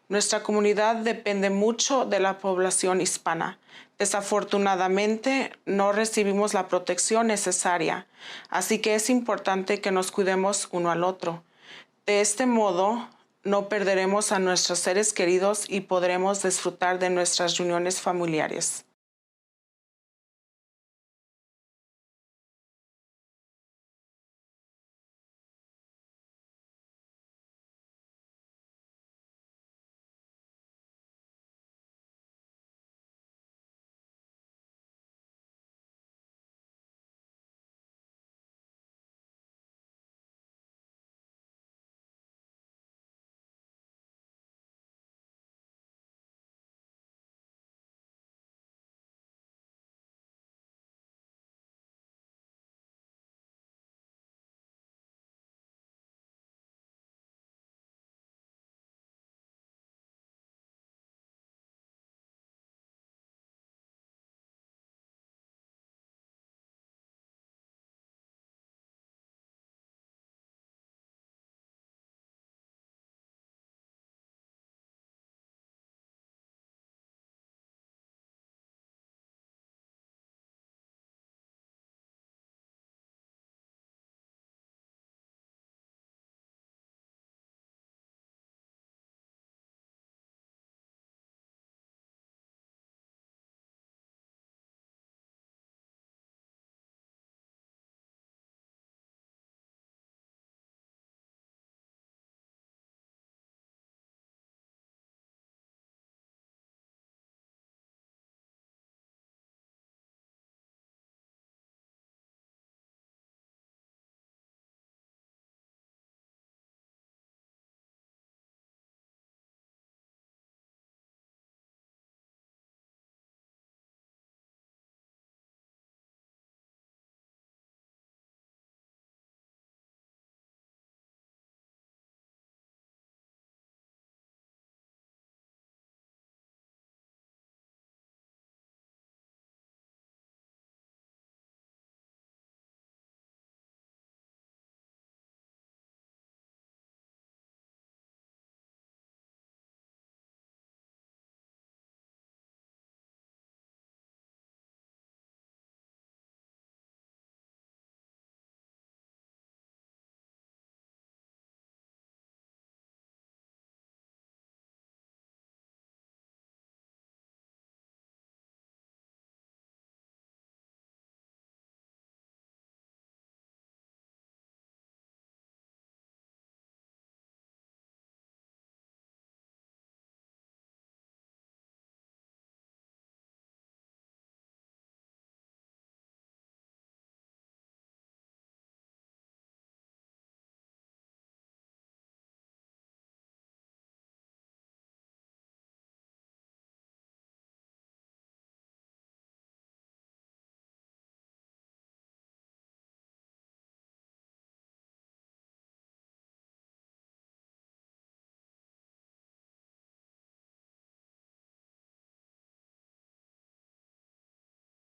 [SPEAKER 14] Nuestra comunidad depende mucho de la población hispana. Desafortunadamente, no recibimos la protección necesaria, así que es importante que nos cuidemos uno al otro. De este modo, no perderemos a nuestros seres queridos y podremos disfrutar de nuestras reuniones familiares.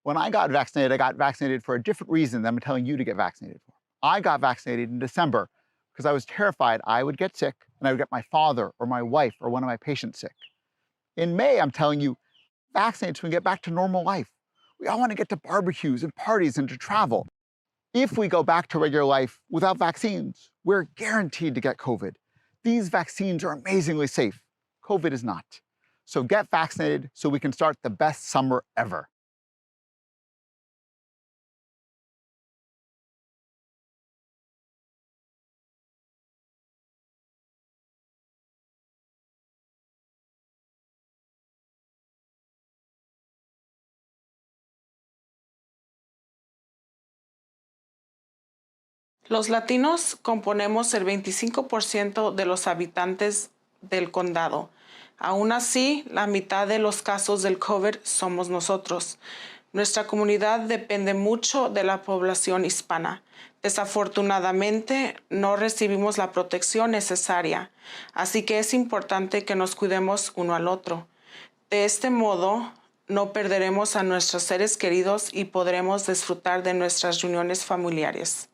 [SPEAKER 15] When I got vaccinated for a different reason than I'm telling you to get vaccinated for. I got vaccinated in December because I was terrified I would get sick and I would get my father or my wife or one of my patients sick. In May, I'm telling you, vaccinate so we can get back to normal life. We all want to get to barbecues and parties and to travel. If we go back to regular life without vaccines, we're guaranteed to get COVID. These vaccines are amazingly safe. COVID is not. So get vaccinated so we can start the best summer ever.
[SPEAKER 14] Los latinos componemos el 25% de los habitantes del condado. Aún así, la mitad de los casos del COVID somos nosotros. Nuestra comunidad depende mucho de la población hispana. Desafortunadamente, no recibimos la protección necesaria, así que es importante que nos cuidemos uno al otro. De este modo, no perderemos a nuestros seres queridos y podremos disfrutar de nuestras reuniones familiares.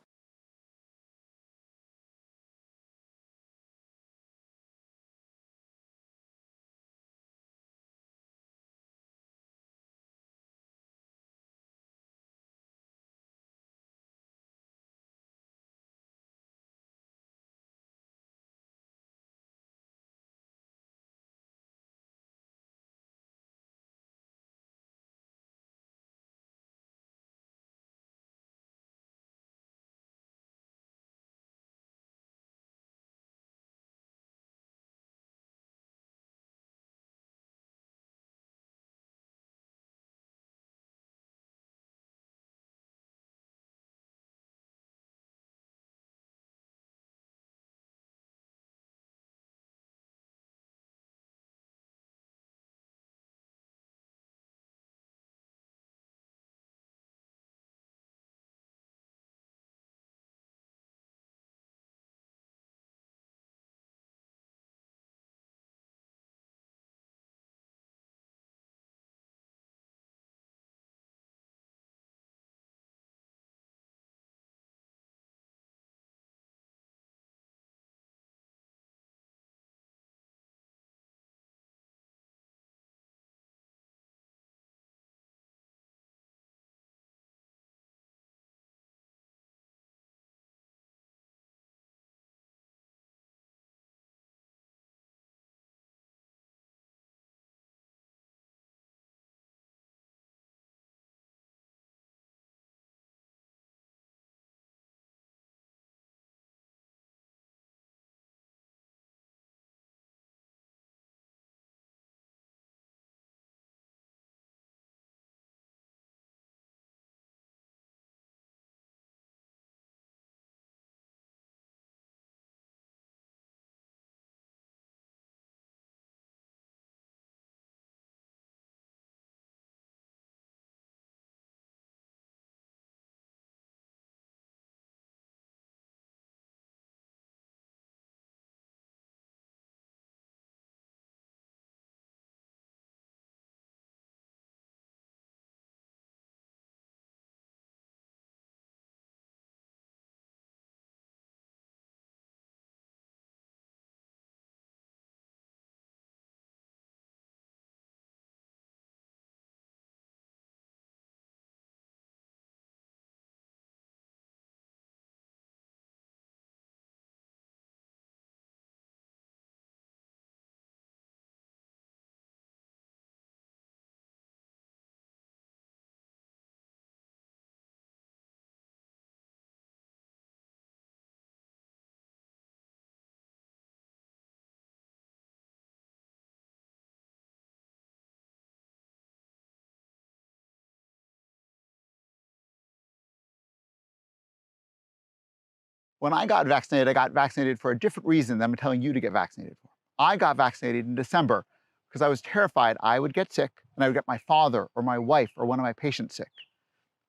[SPEAKER 15] When I got vaccinated for a different reason than I'm telling you to get vaccinated for. I got vaccinated in December because I was terrified I would get sick and I would get my father or my wife or one of my patients sick.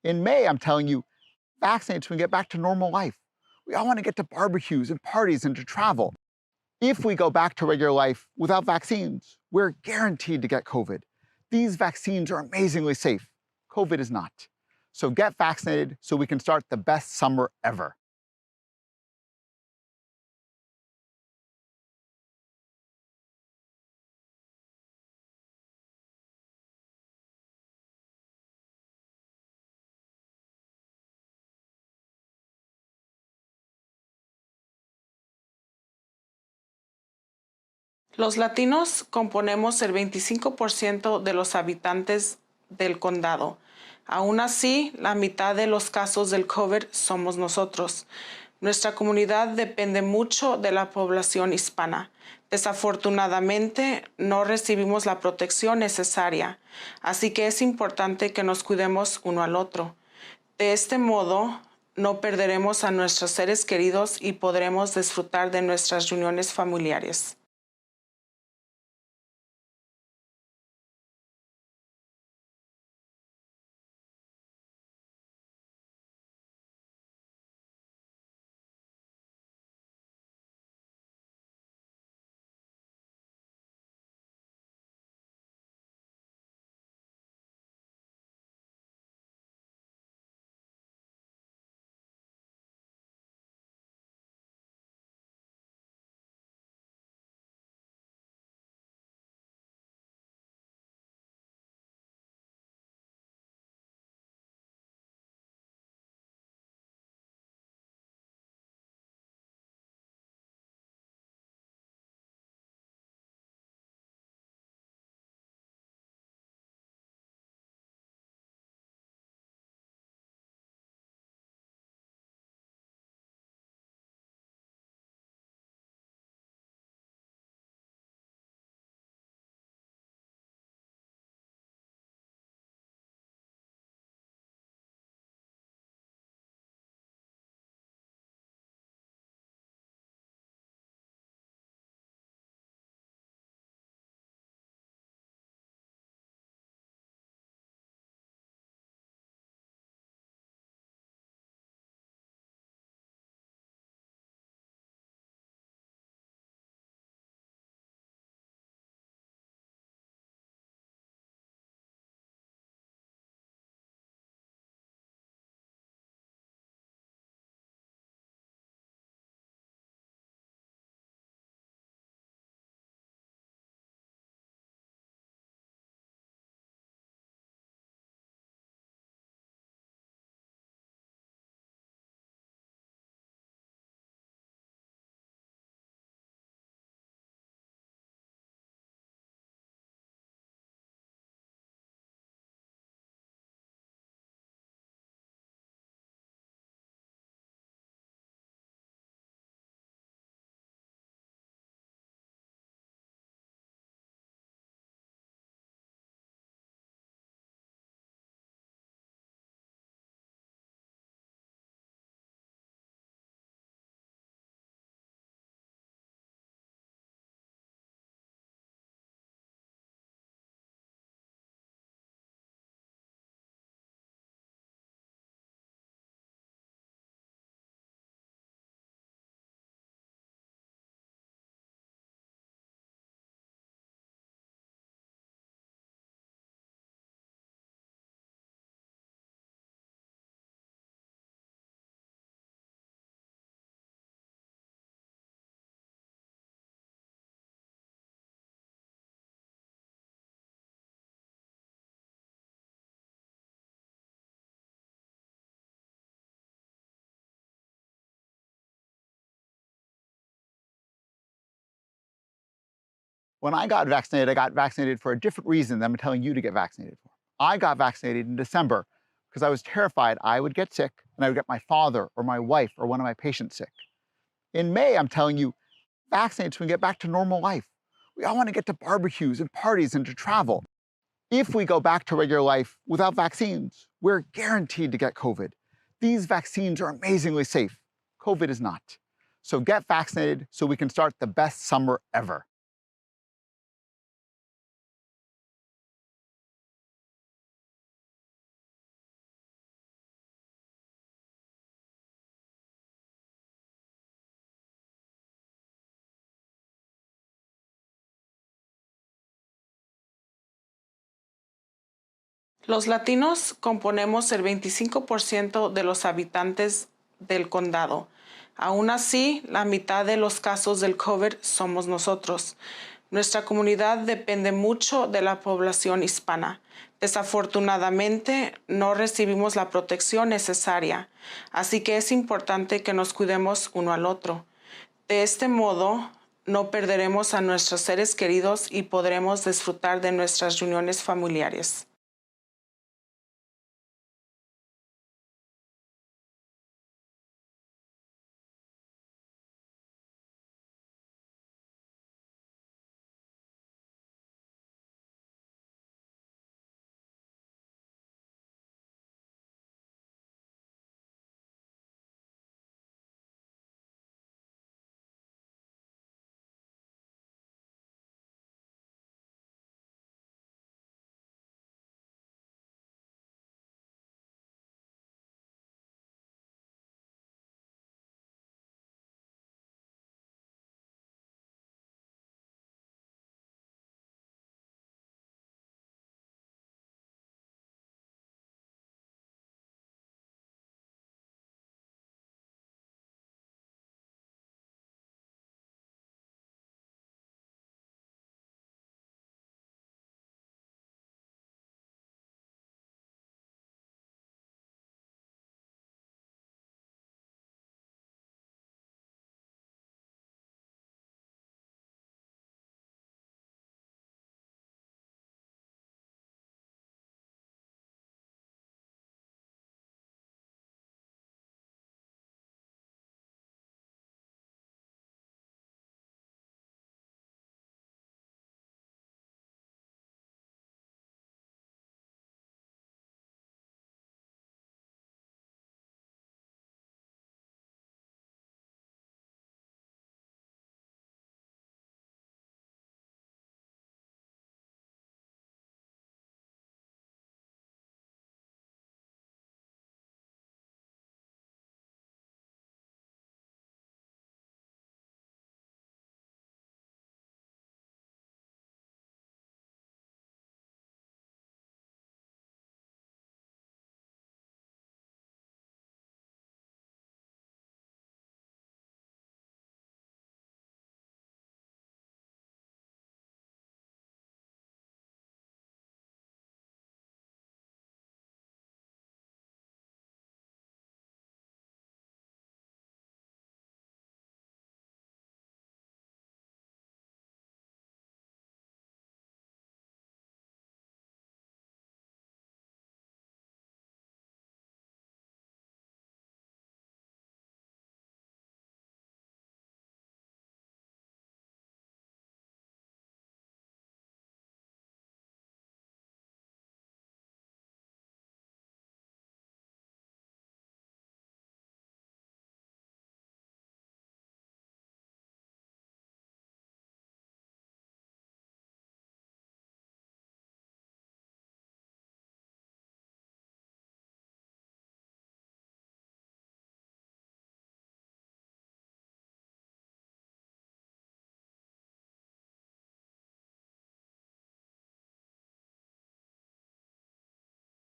[SPEAKER 15] In May, I'm telling you, vaccinate so we can get back to normal life. We all want to get to barbecues and parties and to travel. If we go back to regular life without vaccines, we're guaranteed to get COVID. These vaccines are amazingly safe. COVID is not. So get vaccinated so we can start the best summer ever.
[SPEAKER 14] Los latinos componemos el 25% de los habitantes del condado. Aún así, la mitad de los casos del COVID somos nosotros. Nuestra comunidad depende mucho de la población hispana. Desafortunadamente, no recibimos la protección necesaria, así que es importante que nos cuidemos uno al otro. De este modo, no perderemos a nuestros seres queridos y podremos disfrutar de nuestras reuniones familiares.
[SPEAKER 15] When I got vaccinated for a different reason than I'm telling you to get vaccinated for. I got vaccinated in December because I was terrified I would get sick and I would get my father or my wife or one of my patients sick. In May, I'm telling you, vaccinate so we can get back to normal life. We all want to get to barbecues and parties and to travel. If we go back to regular life without vaccines, we're guaranteed to get COVID. These vaccines are amazingly safe. COVID is not. So get vaccinated so we can start the best summer ever.
[SPEAKER 14] Los latinos componemos el 25% de los habitantes del condado. Aún así, la mitad de los casos del COVID somos nosotros. Nuestra comunidad depende mucho de la población hispana. Desafortunadamente, no recibimos la protección necesaria, así que es importante que nos cuidemos uno al otro. De este modo, no perderemos a nuestros seres queridos y podremos disfrutar de nuestras reuniones familiares.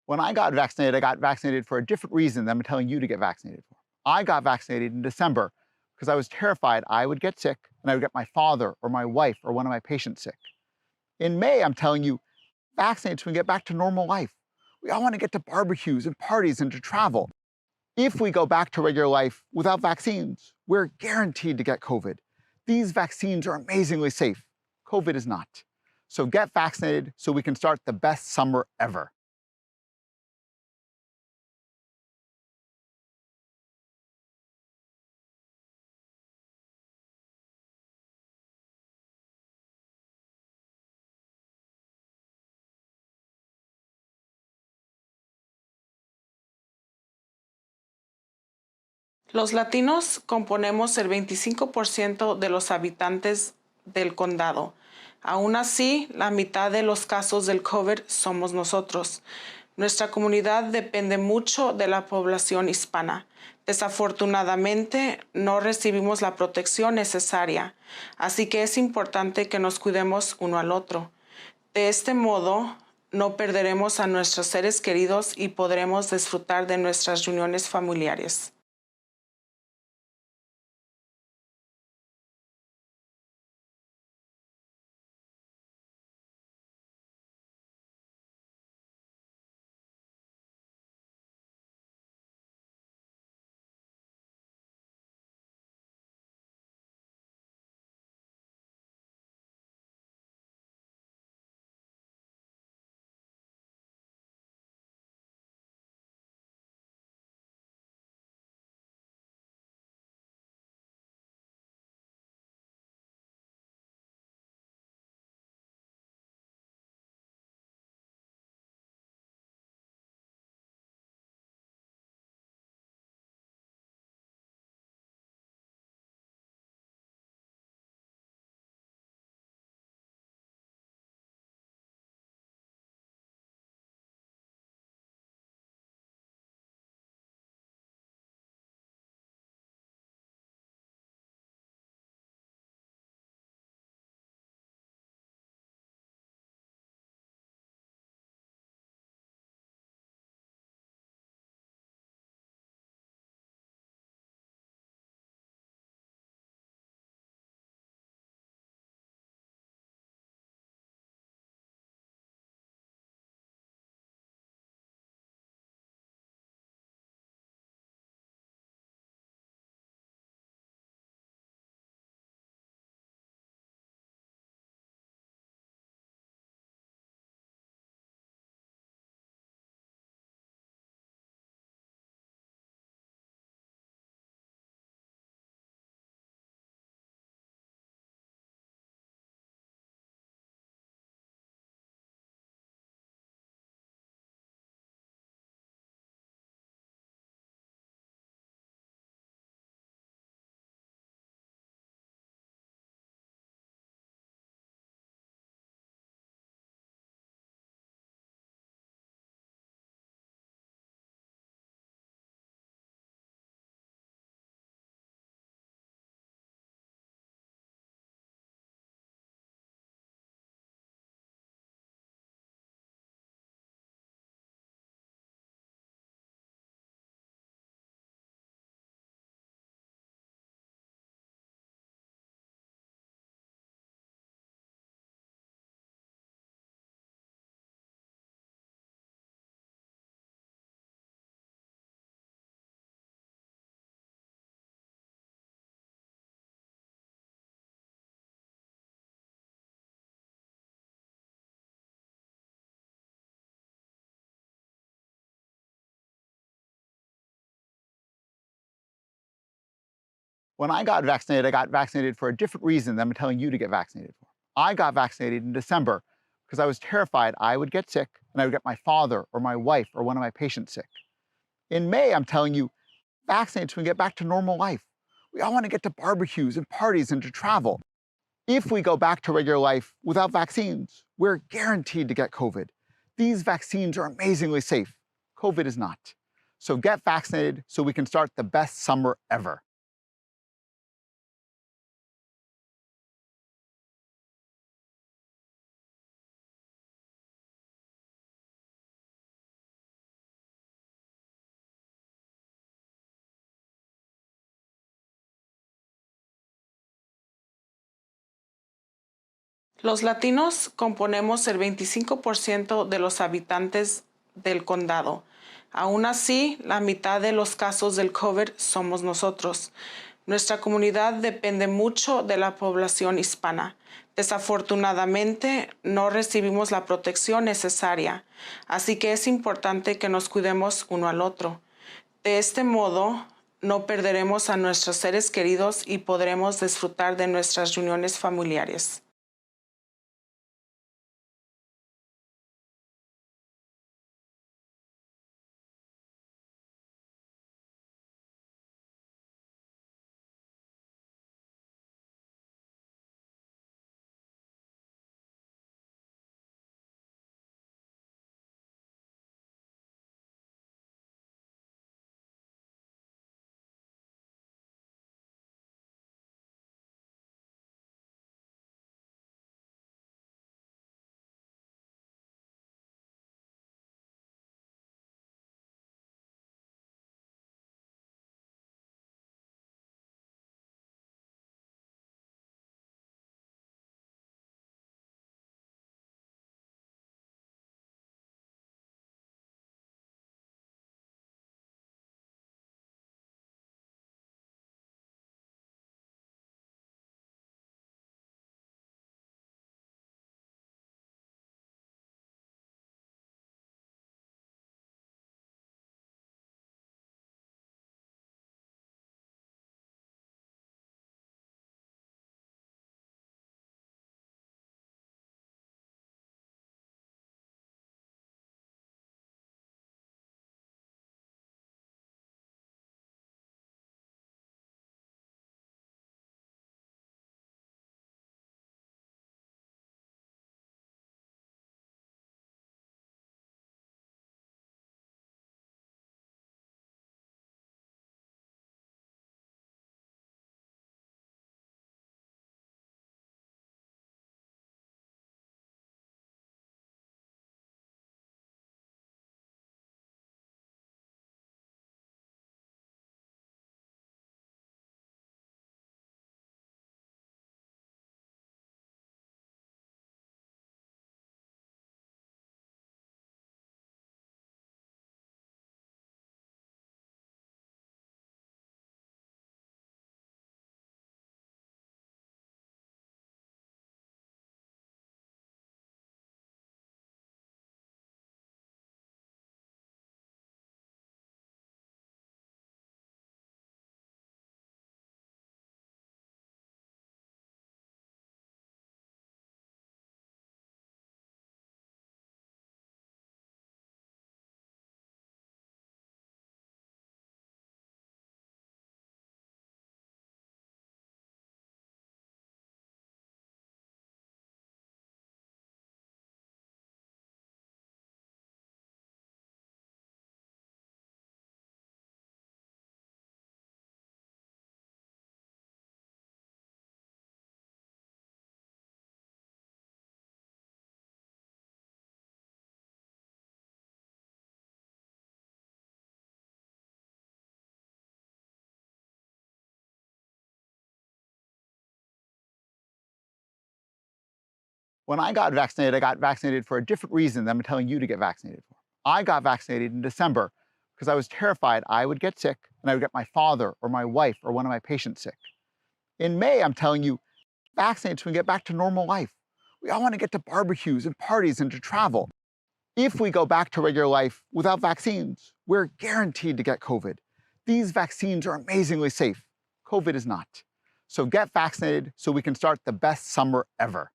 [SPEAKER 15] When I got vaccinated for a different reason than I'm telling you to get vaccinated for. I got vaccinated in December because I was terrified I would get sick and I would get my father or my wife or one of my patients sick. In May, I'm telling you, vaccinate so we can get back to normal life. We all want to get to barbecues and parties and to travel. If we go back to regular life without vaccines, we're guaranteed to get COVID. These vaccines are amazingly safe. COVID is not. So get vaccinated so we can start the best summer ever.
[SPEAKER 14] Los latinos componemos el 25% de los habitantes del condado. Aún así, la mitad de los casos del COVID somos nosotros. Nuestra comunidad depende mucho de la población hispana. Desafortunadamente, no recibimos la protección necesaria, así que es importante que nos cuidemos uno al otro. De este modo, no perderemos a nuestros seres queridos y podremos disfrutar de nuestras reuniones familiares.
[SPEAKER 15] When I got vaccinated for a different reason than I'm telling you to get vaccinated for. I got vaccinated in December because I was terrified I would get sick and I would get my father or my wife or one of my patients sick. In May, I'm telling you, vaccinate so we can get back to normal life. We all want to get to barbecues and parties and to travel. If we go back to regular life without vaccines, we're guaranteed to get COVID. These vaccines are amazingly safe. COVID is not. So get vaccinated so we can start the best summer ever.
[SPEAKER 14] Los latinos componemos el 25% de los habitantes del condado. Aún así, la mitad de los casos del COVID somos nosotros. Nuestra comunidad depende mucho de la población hispana. Desafortunadamente, no recibimos la protección necesaria, así que es importante que nos cuidemos uno al otro. De este modo, no perderemos a nuestros seres queridos y podremos disfrutar de nuestras reuniones familiares.
[SPEAKER 15] When I got vaccinated for a different reason than I'm telling you to get vaccinated for. I got vaccinated in December because I was terrified I would get sick and I would get my father or my wife or one of my patients sick. In May, I'm telling you, vaccinate so we can get back to normal life. We all want to get to barbecues and parties and to travel. If we go back to regular life without vaccines, we're guaranteed to get COVID. These vaccines are amazingly safe. COVID is not. So get vaccinated so we can start the best summer ever.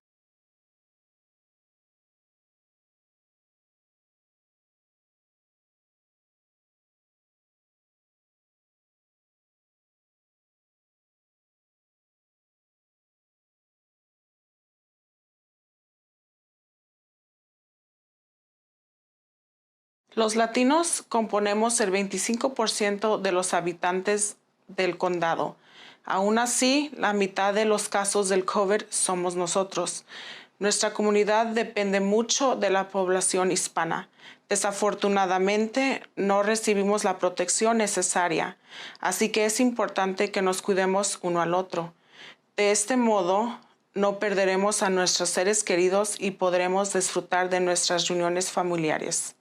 [SPEAKER 14] Los latinos componemos el 25% de los habitantes del condado. Aún así, la mitad de los casos del COVID somos nosotros. Nuestra comunidad depende mucho de la población hispana. Desafortunadamente, no recibimos la protección necesaria, así que es importante que nos cuidemos uno al otro. De este modo, no perderemos a nuestros seres queridos y podremos disfrutar de nuestras reuniones familiares.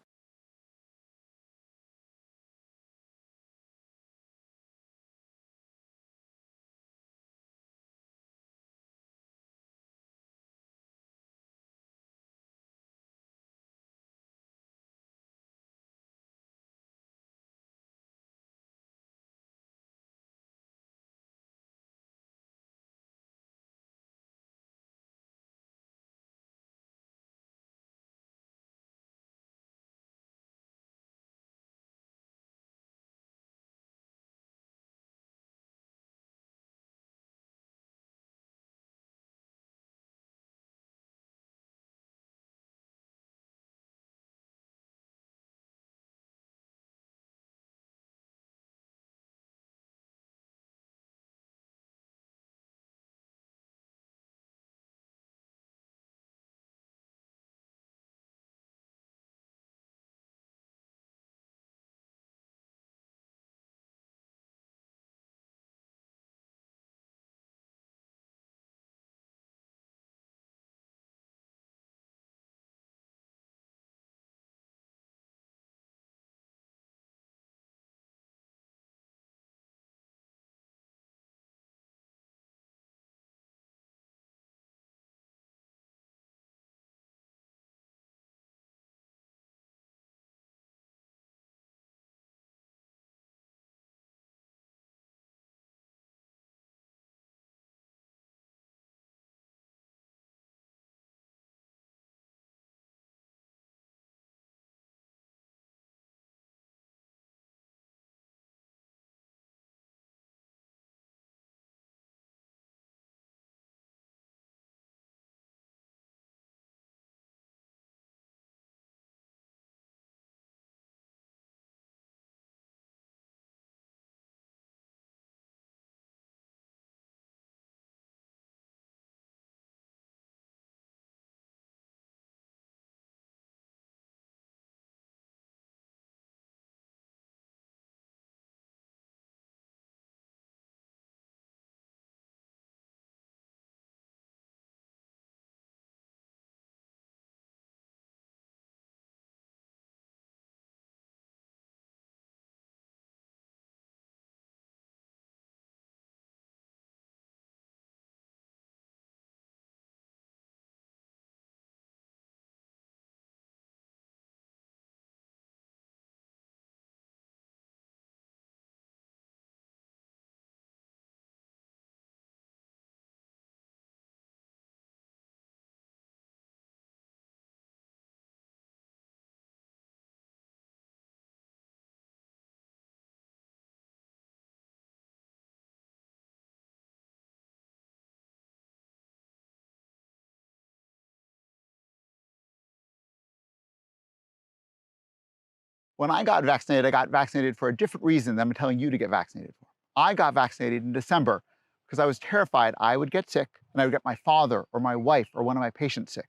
[SPEAKER 15] When I got vaccinated for a different reason than I'm telling you to get vaccinated for. I got vaccinated in December because I was terrified I would get sick and I would get my father or my wife or one of my patients sick.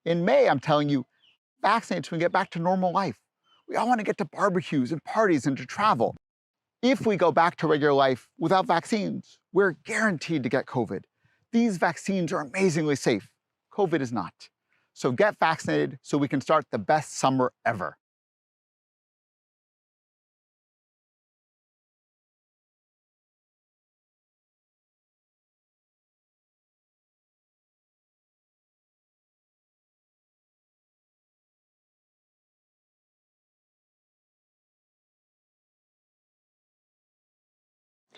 [SPEAKER 15] In May, I'm telling you, vaccinate so we can get back to normal life. We all want to get to barbecues and parties and to travel. If we go back to regular life without vaccines, we're guaranteed to get COVID. These vaccines are amazingly safe. COVID is not. So get vaccinated so we can start the best summer ever.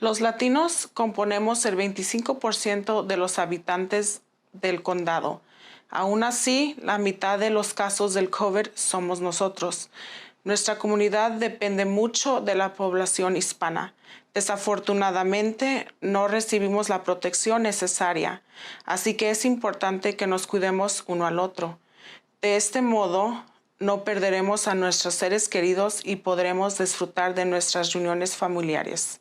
[SPEAKER 14] Los latinos componemos el 25% de los habitantes del condado. Aún así, la mitad de los casos del COVID somos nosotros. Nuestra comunidad depende mucho de la población hispana. Desafortunadamente, no recibimos la protección necesaria, así que es importante que nos cuidemos uno al otro. De este modo, no perderemos a nuestros seres queridos y podremos disfrutar de nuestras reuniones familiares.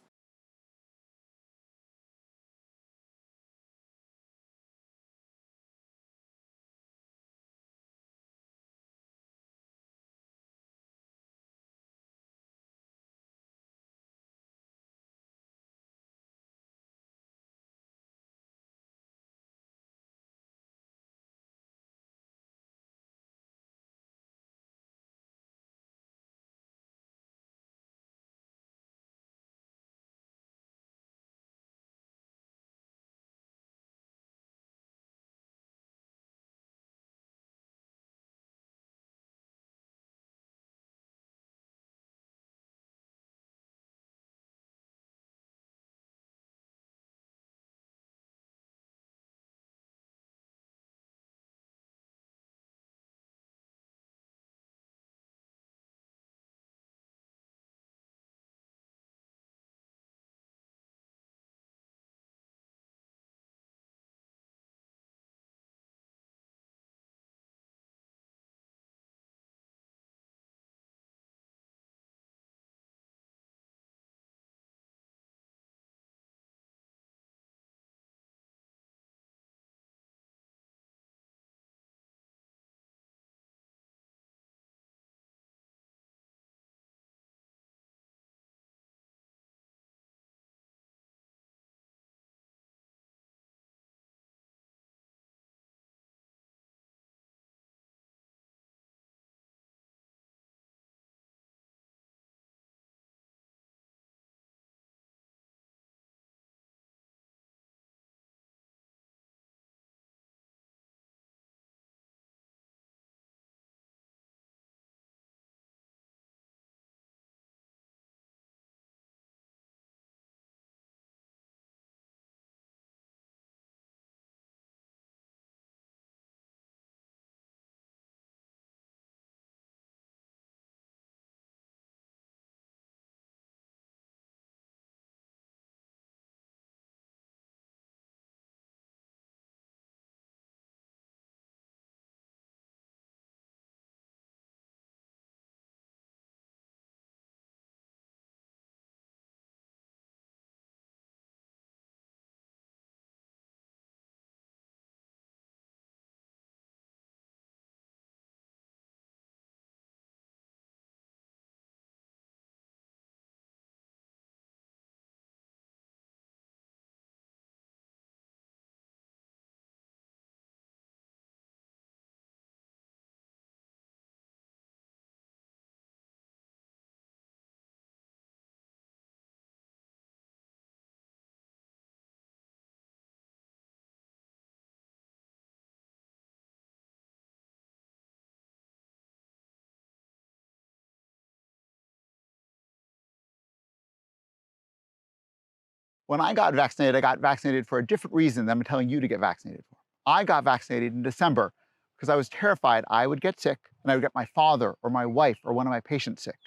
[SPEAKER 15] When I got vaccinated for a different reason than I'm telling you to get vaccinated for. I got vaccinated in December because I was terrified I would get sick and I would get my father or my wife or one of my patients sick.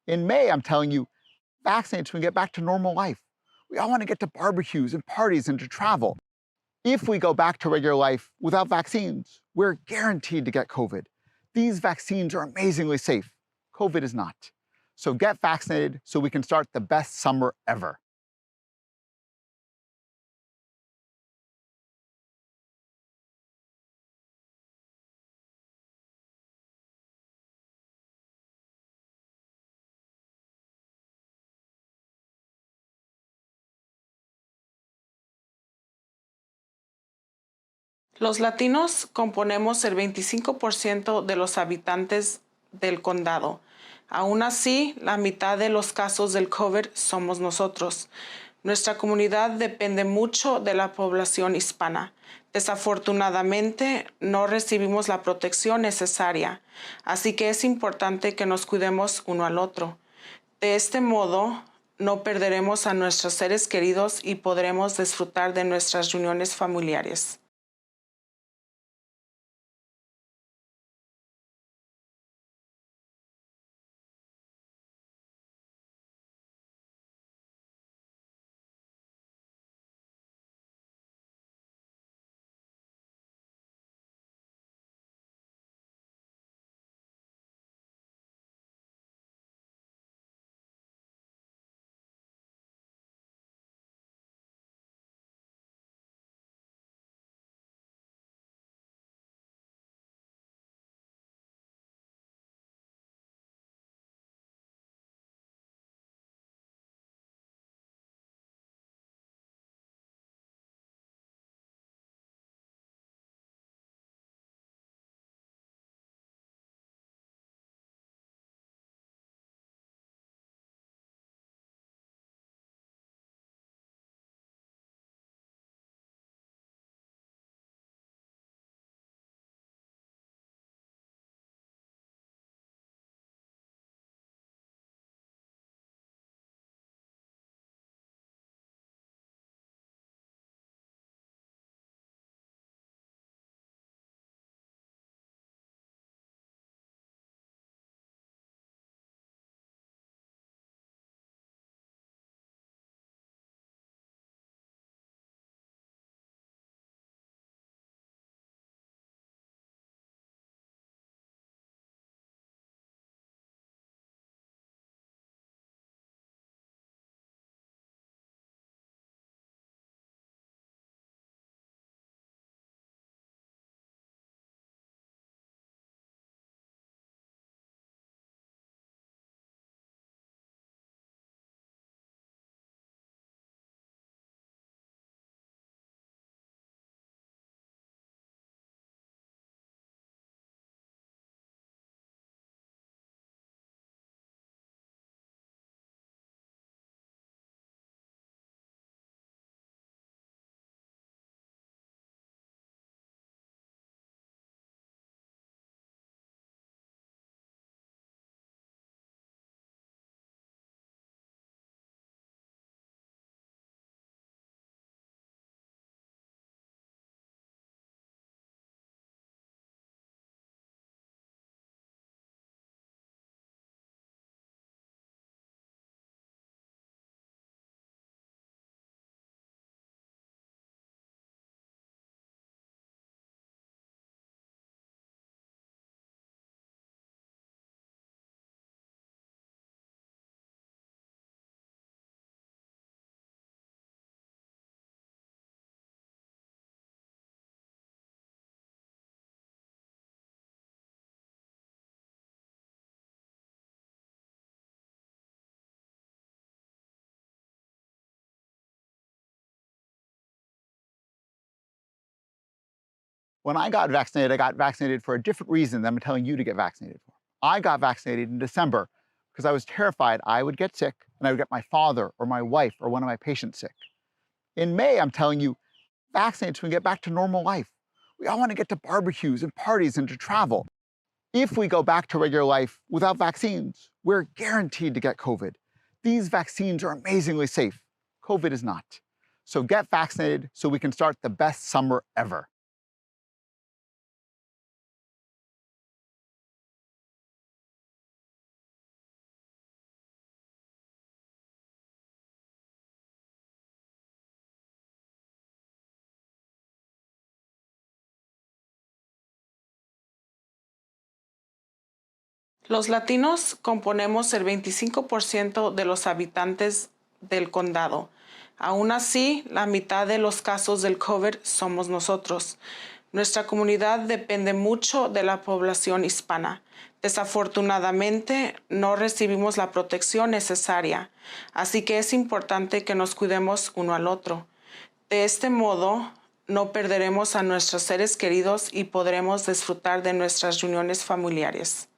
[SPEAKER 15] In May, I'm telling you, vaccinate so we can get back to normal life. We all want to get to barbecues and parties and to travel. If we go back to regular life without vaccines, we're guaranteed to get COVID. These vaccines are amazingly safe. COVID is not. So get vaccinated so we can start the best summer ever.
[SPEAKER 14] Los latinos componemos el 25% de los habitantes del condado. Aún así, la mitad de los casos del COVID somos nosotros. Nuestra comunidad depende mucho de la población hispana. Desafortunadamente, no recibimos la protección necesaria, así que es importante que nos cuidemos uno al otro. De este modo, no perderemos a nuestros seres queridos y podremos disfrutar de nuestras reuniones familiares.
[SPEAKER 15] When I got vaccinated for a different reason than I'm telling you to get vaccinated for. I got vaccinated in December because I was terrified I would get sick and I would get my father or my wife or one of my patients sick. In May, I'm telling you, vaccinate so we can get back to normal life. We all want to get to barbecues and parties and to travel. If we go back to regular life without vaccines, we're guaranteed to get COVID. These vaccines are amazingly safe. COVID is not. So get vaccinated so we can start the best summer ever.
[SPEAKER 14] Los latinos componemos el 25% de los habitantes del condado. Aún así, la mitad de los casos del COVID somos nosotros. Nuestra comunidad depende mucho de la población hispana. Desafortunadamente, no recibimos la protección necesaria, así que es importante que nos cuidemos uno al otro. De este modo, no perderemos a nuestros seres queridos y podremos disfrutar de nuestras reuniones familiares.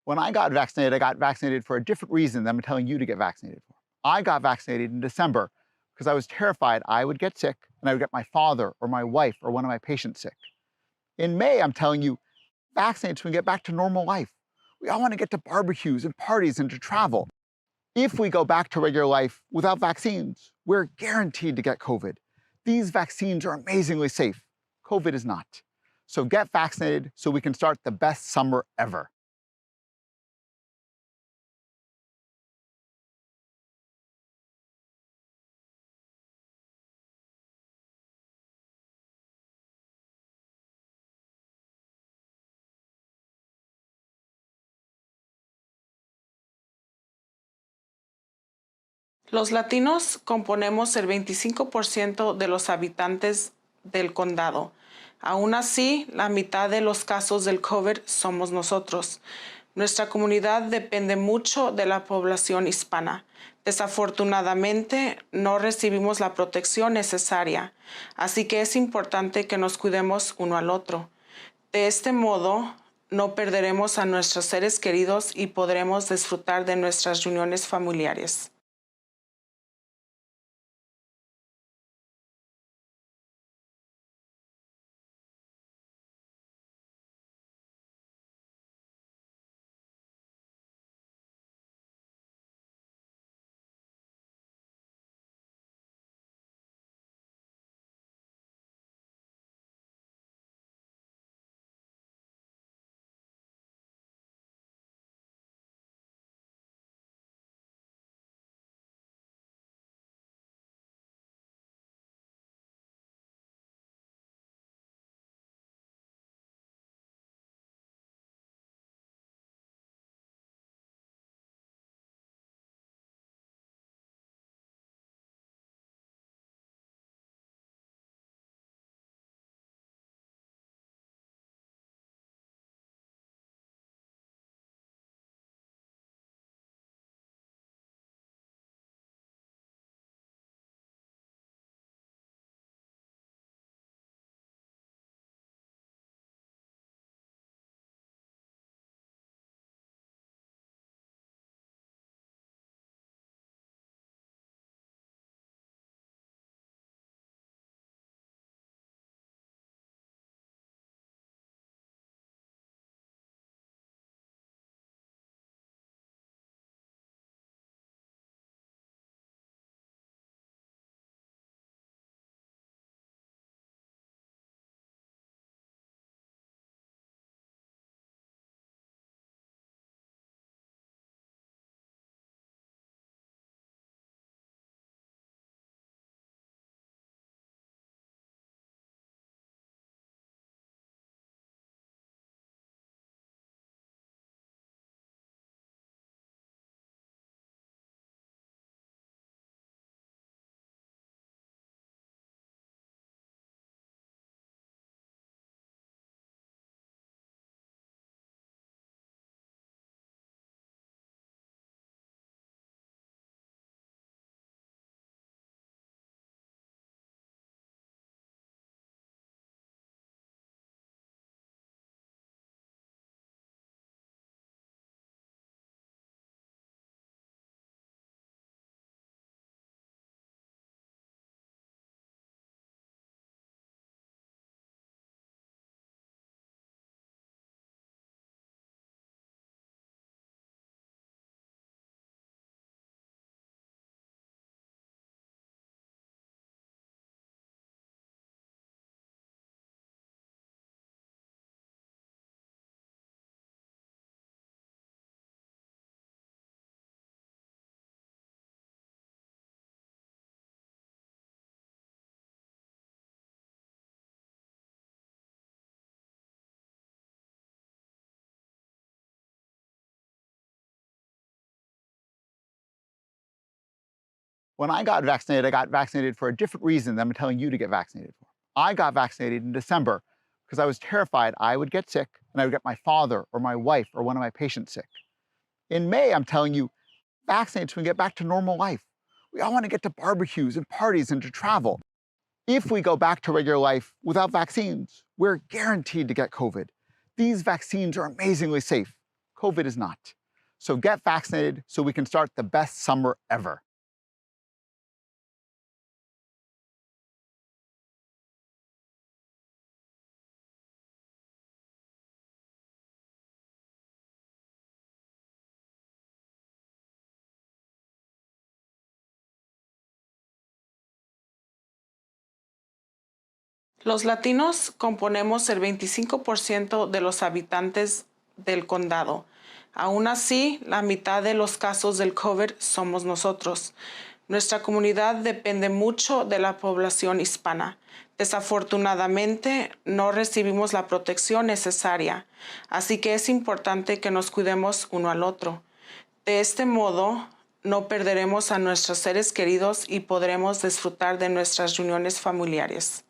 [SPEAKER 15] When I got vaccinated for a different reason than I'm telling you to get vaccinated for. I got vaccinated in December because I was terrified I would get sick and I would get my father or my wife or one of my patients sick. In May, I'm telling you, vaccinate so we can get back to normal life. We all want to get to barbecues and parties and to travel. If we go back to regular life without vaccines, we're guaranteed to get COVID. These vaccines are amazingly safe. COVID is not. So get vaccinated so we can start the best summer ever.
[SPEAKER 14] Los latinos componemos el 25% de los habitantes del condado. Aún así, la mitad de los casos del COVID somos nosotros. Nuestra comunidad depende mucho de la población hispana. Desafortunadamente, no recibimos la protección necesaria, así que es importante que nos cuidemos uno al otro. De este modo, no perderemos a nuestros seres queridos y podremos disfrutar de nuestras reuniones familiares.
[SPEAKER 15] When I got vaccinated for a different reason than I'm telling you to get vaccinated for. I got vaccinated in December because I was terrified I would get sick and I would get my father or my wife or one of my patients sick. In May, I'm telling you, vaccinate so we can get back to normal life. We all want to get to barbecues and parties and to travel. If we go back to regular life without vaccines, we're guaranteed to get COVID. These vaccines are amazingly safe. COVID is not. So get vaccinated so we can start the best summer ever.
[SPEAKER 14] Los latinos componemos el 25% de los habitantes del condado. Aún así, la mitad de los casos del COVID somos nosotros. Nuestra comunidad depende mucho de la población hispana. Desafortunadamente, no recibimos la protección necesaria, así que es importante que nos cuidemos uno al otro. De este modo, no perderemos a nuestros seres queridos y podremos disfrutar de nuestras reuniones familiares.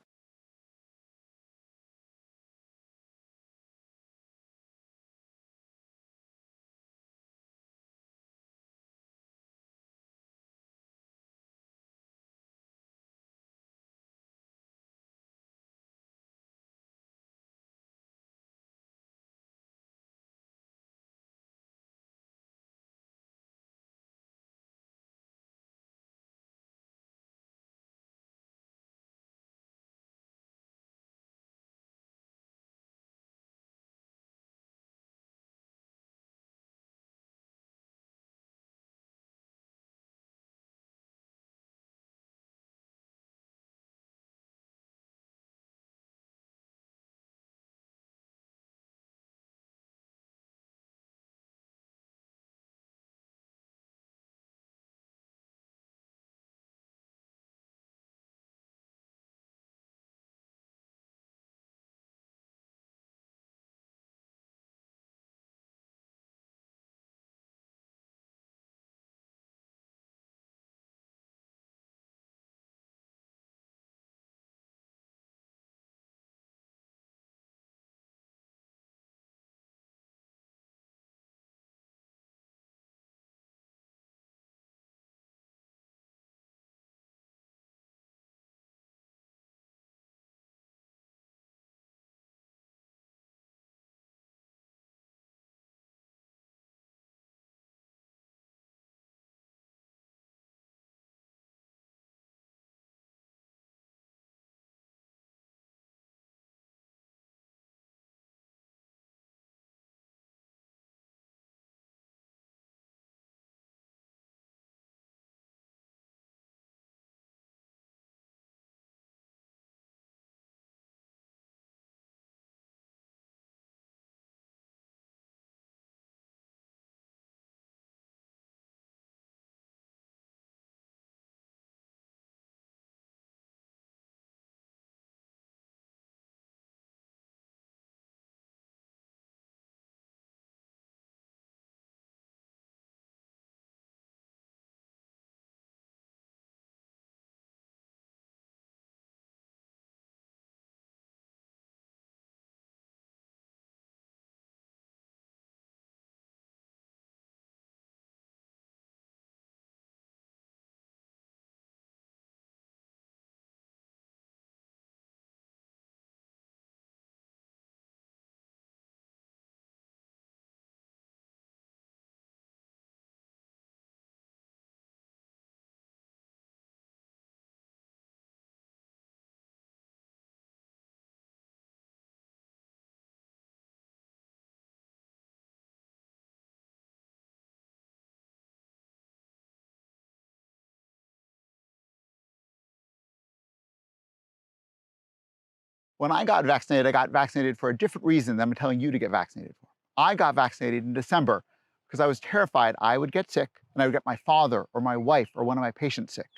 [SPEAKER 15] When I got vaccinated for a different reason than I'm telling you to get vaccinated for. I got vaccinated in December because I was terrified I would get sick and I would get my father or my wife or one of my patients sick.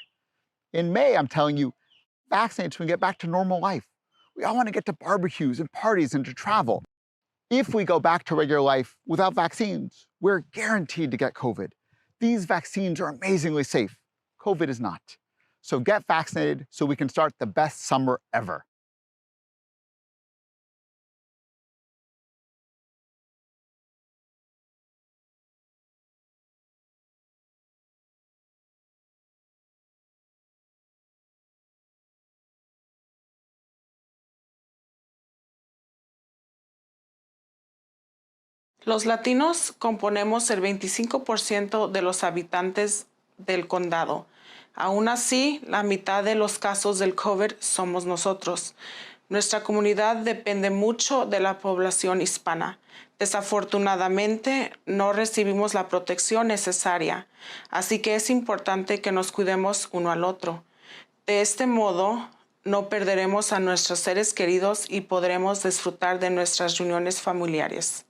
[SPEAKER 15] In May, I'm telling you, vaccinate so we can get back to normal life. We all want to get to barbecues and parties and to travel. If we go back to regular life without vaccines, we're guaranteed to get COVID. These vaccines are amazingly safe. COVID is not. So get vaccinated so we can start the best summer ever.
[SPEAKER 14] Los latinos componemos el 25% de los habitantes del condado. Aún así, la mitad de los casos del COVID somos nosotros. Nuestra comunidad depende mucho de la población hispana. Desafortunadamente, no recibimos la protección necesaria, así que es importante que nos cuidemos uno al otro. De este modo, no perderemos a nuestros seres queridos y podremos disfrutar de nuestras reuniones familiares.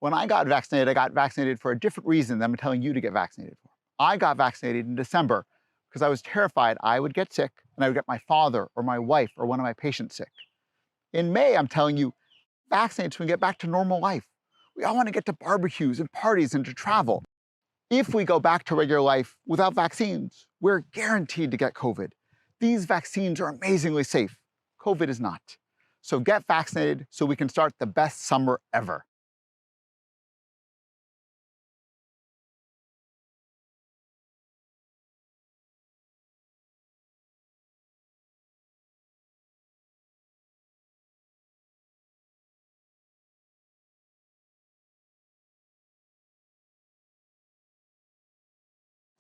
[SPEAKER 15] When I got vaccinated for a different reason than I'm telling you to get vaccinated for. I got vaccinated in December because I was terrified I would get sick and I would get my father or my wife or one of my patients sick. In May, I'm telling you, vaccinate so we can get back to normal life. We all want to get to barbecues and parties and to travel. If we go back to regular life without vaccines, we're guaranteed to get COVID. These vaccines are amazingly safe. COVID is not. So get vaccinated so we can start the best summer ever.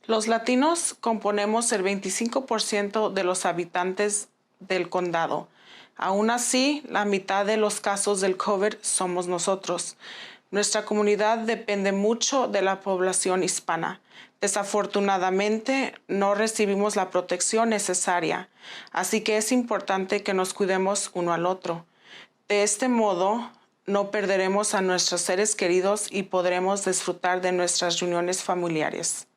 [SPEAKER 14] Los latinos componemos el 25% de los habitantes del condado. Aún así, la mitad de los casos del COVID somos nosotros. Nuestra comunidad depende mucho de la población hispana. Desafortunadamente, no recibimos la protección necesaria, así que es importante que nos cuidemos uno al otro. De este modo, no perderemos a nuestros seres queridos y podremos disfrutar de nuestras reuniones familiares.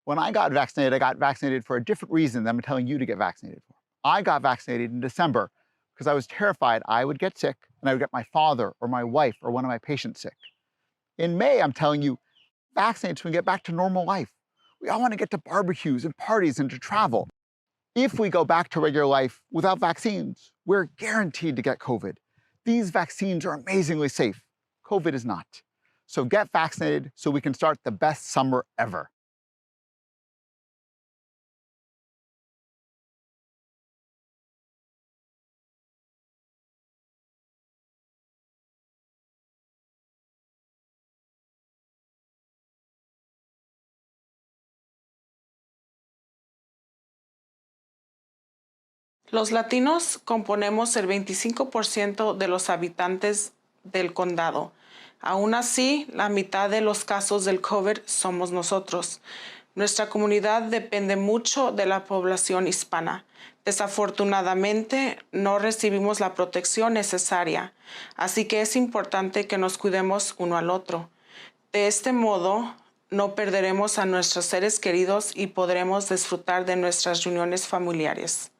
[SPEAKER 15] When I got vaccinated for a different reason than I'm telling you to get vaccinated for. I got vaccinated in December because I was terrified I would get sick and I would get my father or my wife or one of my patients sick. In May, I'm telling you, vaccinate so we can get back to normal life. We all want to get to barbecues and parties and to travel. If we go back to regular life without vaccines, we're guaranteed to get COVID. These vaccines are amazingly safe. COVID is not. So get vaccinated so we can start the best summer ever.
[SPEAKER 14] Los latinos componemos el 25% de los habitantes del condado. Aún así, la mitad de los casos del COVID somos nosotros. Nuestra comunidad depende mucho de la población hispana. Desafortunadamente, no recibimos la protección necesaria, así que es importante que nos cuidemos uno al otro. De este modo, no perderemos a nuestros seres queridos y podremos disfrutar de nuestras reuniones familiares.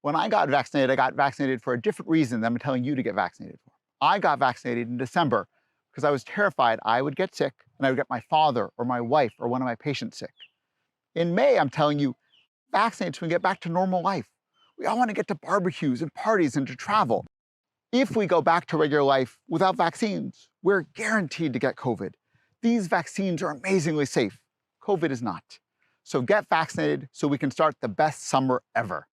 [SPEAKER 15] When I got vaccinated for a different reason than I'm telling you to get vaccinated for. I got vaccinated in December because I was terrified I would get sick and I would get my father or my wife or one of my patients sick. In May, I'm telling you, vaccinate so we can get back to normal life. We all want to get to barbecues and parties and to travel. If we go back to regular life without vaccines, we're guaranteed to get COVID. These vaccines are amazingly safe. COVID is not. So get vaccinated so we can start the best summer ever.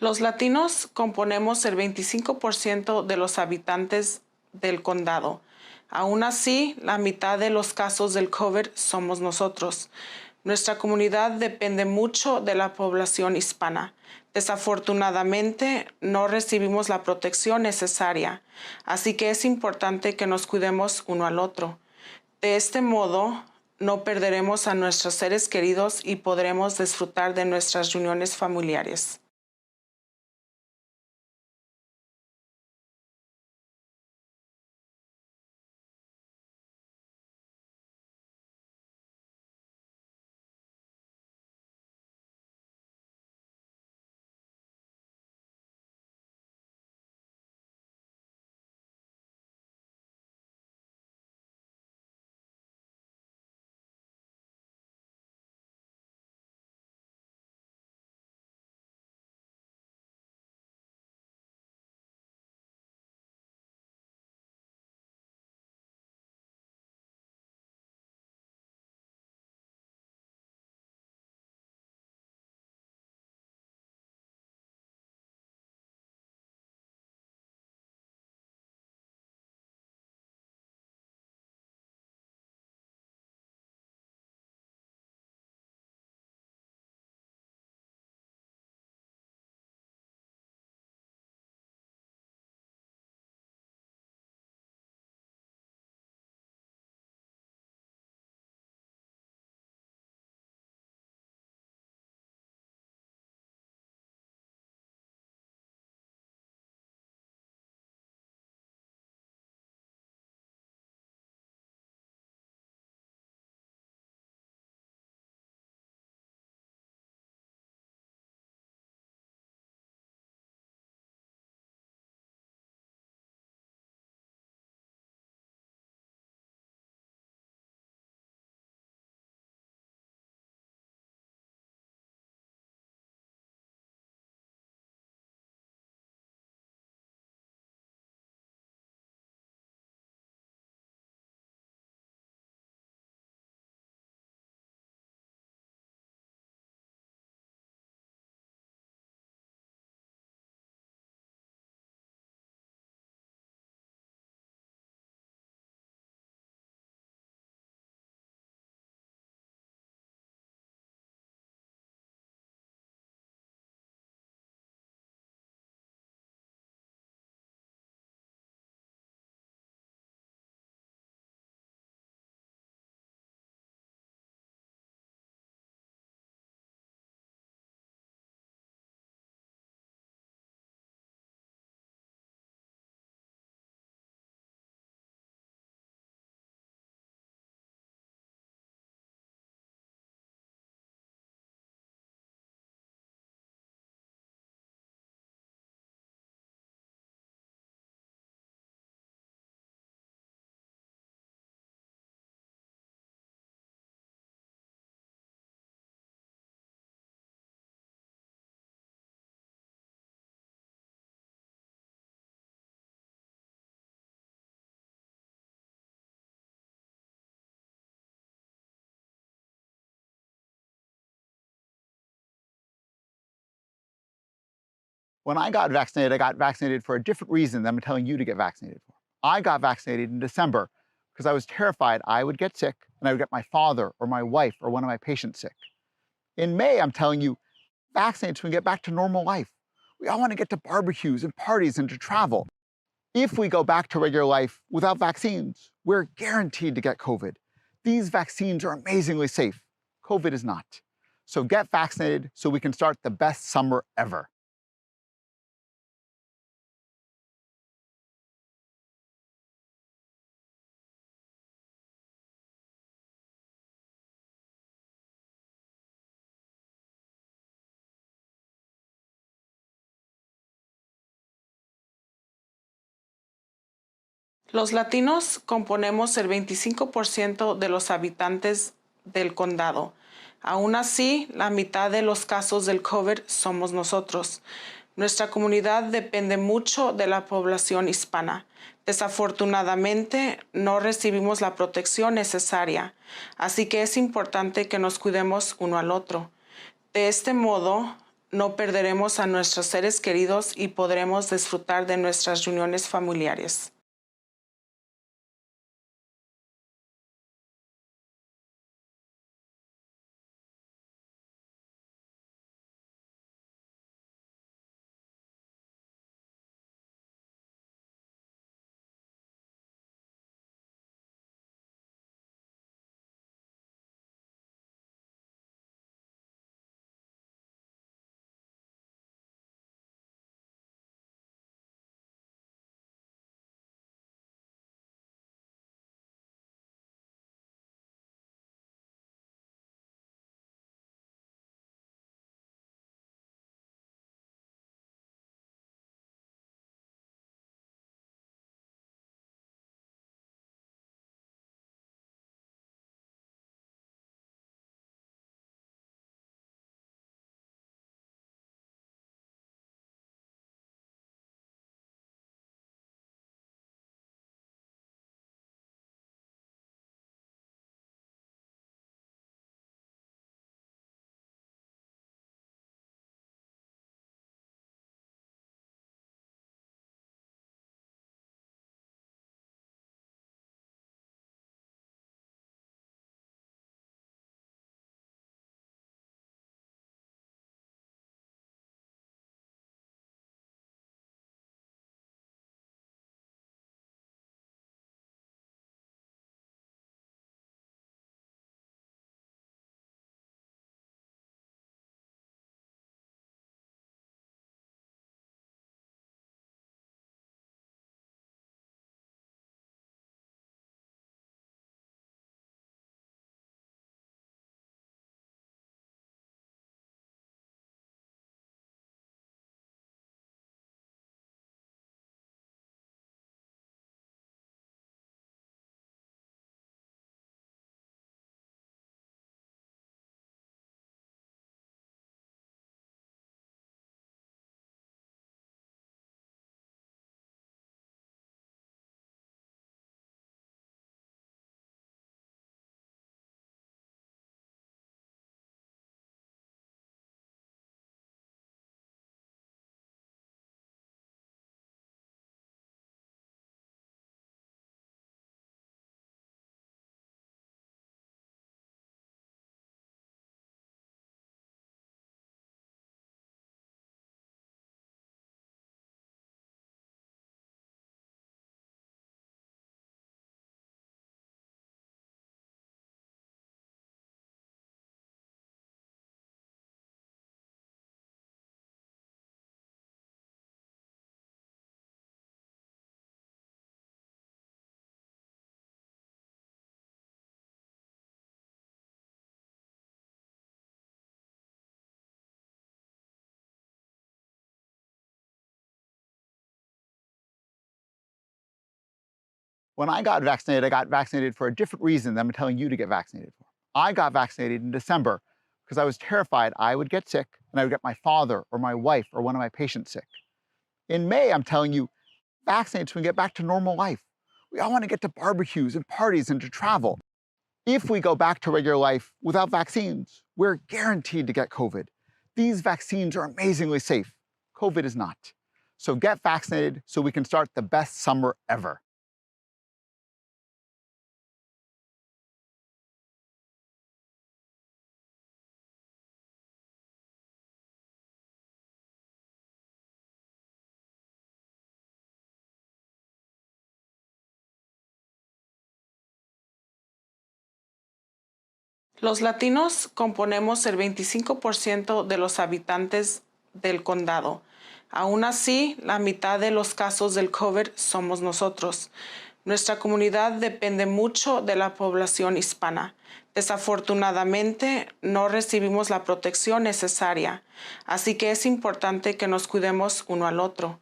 [SPEAKER 14] Los latinos componemos el 25% de los habitantes del condado. Aún así, la mitad de los casos del COVID somos nosotros. Nuestra comunidad depende mucho de la población hispana. Desafortunadamente, no recibimos la protección necesaria, así que es importante que nos cuidemos uno al otro. De este modo, no perderemos a nuestros seres queridos y podremos disfrutar de nuestras reuniones familiares.
[SPEAKER 15] When I got vaccinated for a different reason than I'm telling you to get vaccinated for. I got vaccinated in December because I was terrified I would get sick and I would get my father or my wife or one of my patients sick. In May, I'm telling you, vaccinate so we can get back to normal life. We all want to get to barbecues and parties and to travel. If we go back to regular life without vaccines, we're guaranteed to get COVID. These vaccines are amazingly safe. COVID is not. So get vaccinated so we can start the best summer ever.
[SPEAKER 14] Los latinos componemos el 25% de los habitantes del condado. Aún así, la mitad de los casos del COVID somos nosotros. Nuestra comunidad depende mucho de la población hispana. Desafortunadamente, no recibimos la protección necesaria, así que es importante que nos cuidemos uno al otro. De este modo, no perderemos a nuestros seres queridos y podremos disfrutar de nuestras reuniones familiares.
[SPEAKER 15] When I got vaccinated for a different reason than I'm telling you to get vaccinated for. I got vaccinated in December because I was terrified I would get sick and I would get my father or my wife or one of my patients sick. In May, I'm telling you, vaccinate so we can get back to normal life. We all want to get to barbecues and parties and to travel. If we go back to regular life without vaccines, we're guaranteed to get COVID. These vaccines are amazingly safe. COVID is not. So get vaccinated so we can start the best summer ever.
[SPEAKER 14] Los latinos componemos el 25% de los habitantes del condado. Aún así, la mitad de los casos del COVID somos nosotros. Nuestra comunidad depende mucho de la población hispana. Desafortunadamente, no recibimos la protección necesaria, así que es importante que nos cuidemos uno al otro.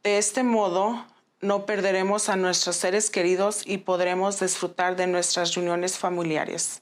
[SPEAKER 14] De este modo, no perderemos a nuestros seres queridos y podremos disfrutar de nuestras reuniones familiares.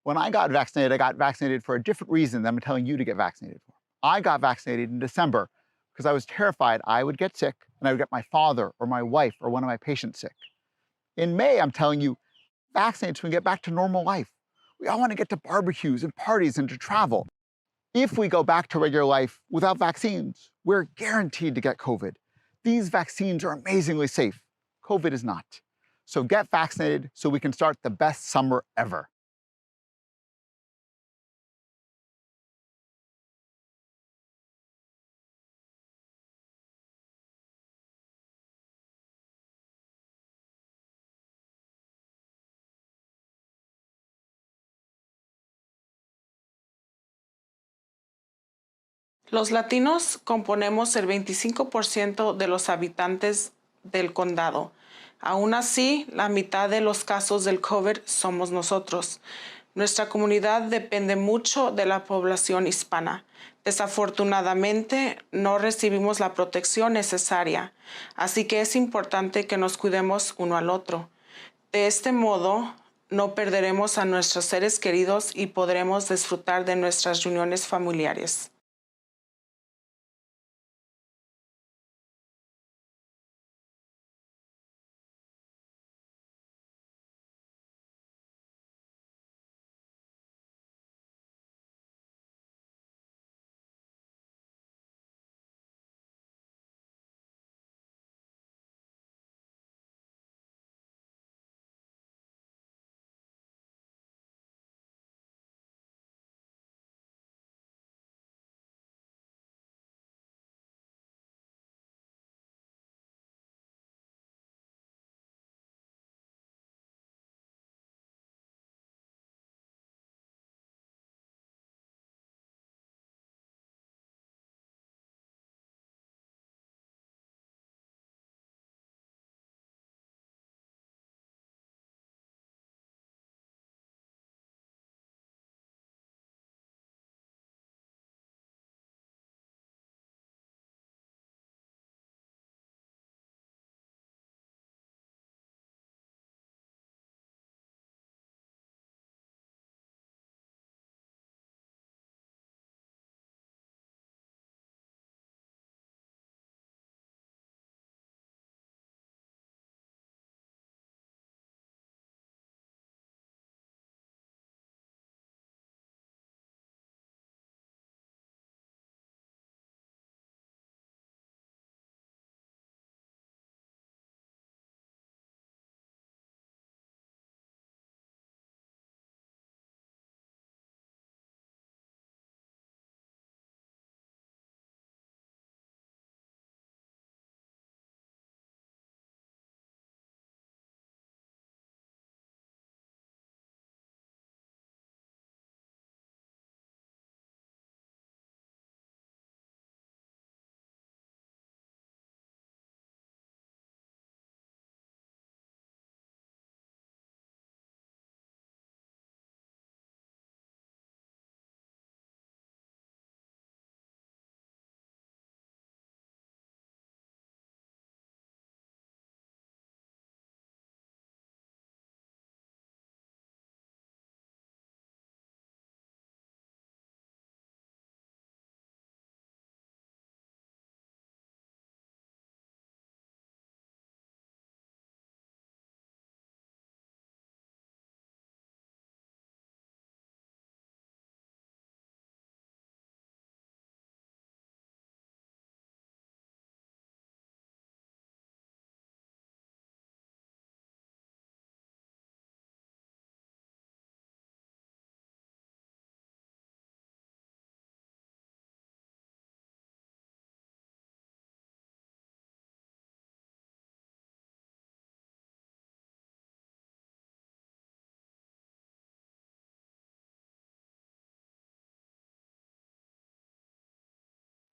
[SPEAKER 15] When I got vaccinated for a different reason than I'm telling you to get vaccinated for. I got vaccinated in December because I was terrified I would get sick and I would get my father or my wife or one of my patients sick. In May, I'm telling you, vaccinate so we can get back to normal life. We all want to get to barbecues and parties and to travel. If we go back to regular life without vaccines, we're guaranteed to get COVID. These vaccines are amazingly safe. COVID is not. So get vaccinated so we can start the best summer ever.
[SPEAKER 14] Los latinos componemos el 25% de los habitantes del condado. Aún así, la mitad de los casos del COVID somos nosotros. Nuestra comunidad depende mucho de la población hispana. Desafortunadamente, no recibimos la protección necesaria, así que es importante que nos cuidemos uno al otro. De este modo, no perderemos a nuestros seres queridos y podremos disfrutar de nuestras reuniones familiares.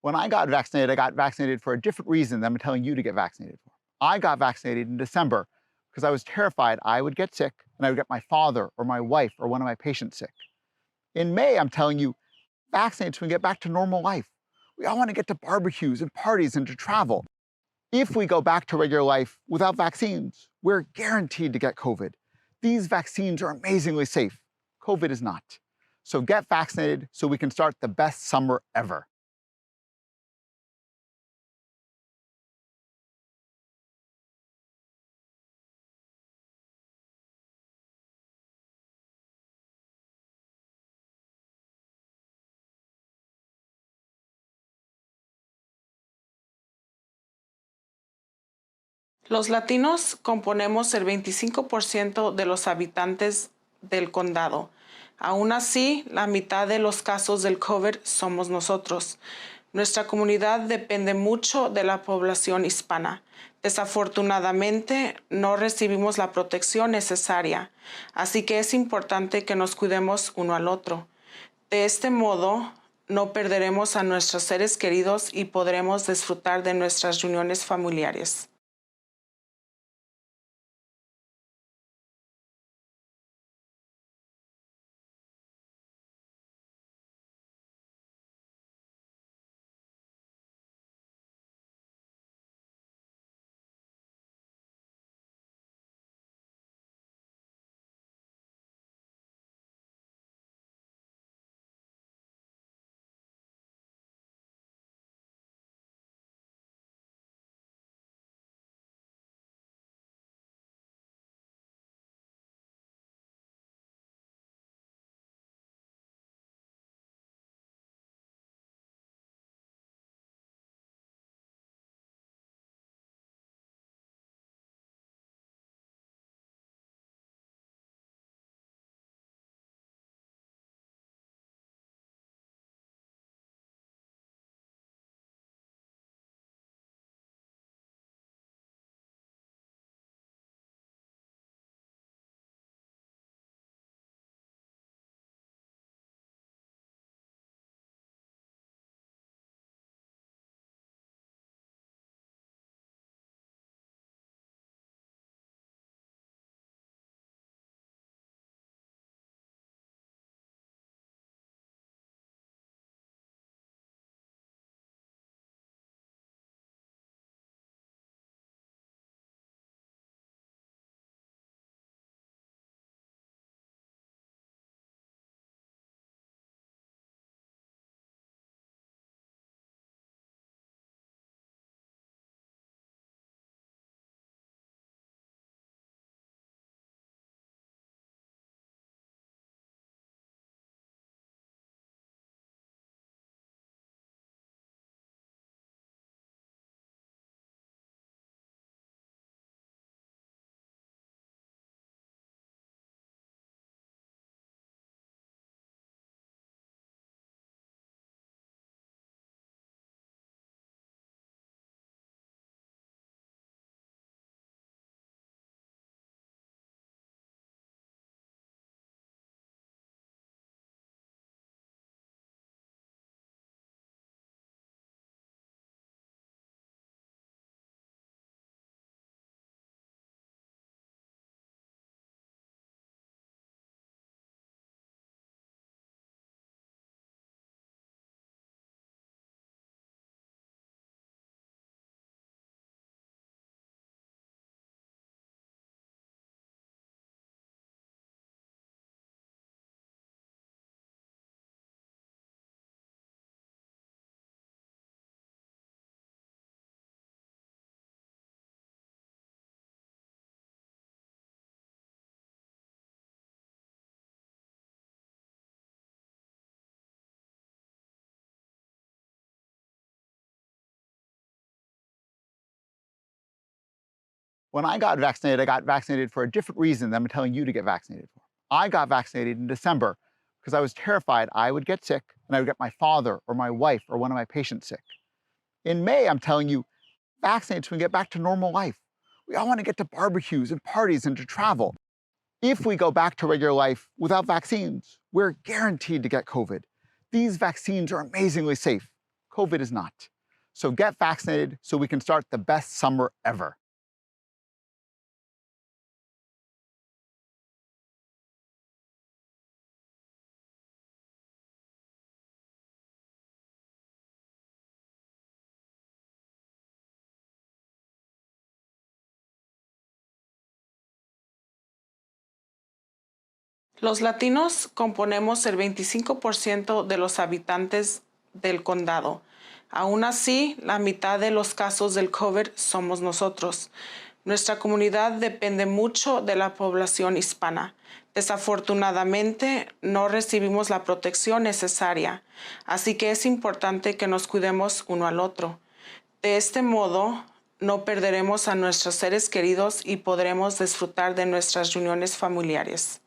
[SPEAKER 15] When I got vaccinated for a different reason than I'm telling you to get vaccinated for. I got vaccinated in December because I was terrified I would get sick and I would get my father or my wife or one of my patients sick. In May, I'm telling you, vaccinate so we can get back to normal life. We all want to get to barbecues and parties and to travel. If we go back to regular life without vaccines, we're guaranteed to get COVID. These vaccines are amazingly safe. COVID is not. So get vaccinated so we can start the best summer ever.
[SPEAKER 14] Los latinos componemos el 25% de los habitantes del condado. Aún así, la mitad de los casos del COVID somos nosotros. Nuestra comunidad depende mucho de la población hispana. Desafortunadamente, no recibimos la protección necesaria, así que es importante que nos cuidemos uno al otro. De este modo, no perderemos a nuestros seres queridos y podremos disfrutar de nuestras reuniones familiares.
[SPEAKER 15] When I got vaccinated for a different reason than I'm telling you to get vaccinated for. I got vaccinated in December because I was terrified I would get sick and I would get my father or my wife or one of my patients sick. In May, I'm telling you, vaccinate so we can get back to normal life. We all want to get to barbecues and parties and to travel. If we go back to regular life without vaccines, we're guaranteed to get COVID. These vaccines are amazingly safe. COVID is not. So get vaccinated so we can start the best summer ever.
[SPEAKER 14] Los latinos componemos el 25% de los habitantes del condado. Aún así, la mitad de los casos del COVID somos nosotros. Nuestra comunidad depende mucho de la población hispana. Desafortunadamente, no recibimos la protección necesaria, así que es importante que nos cuidemos uno al otro. De este modo, no perderemos a nuestros seres queridos y podremos disfrutar de nuestras reuniones familiares.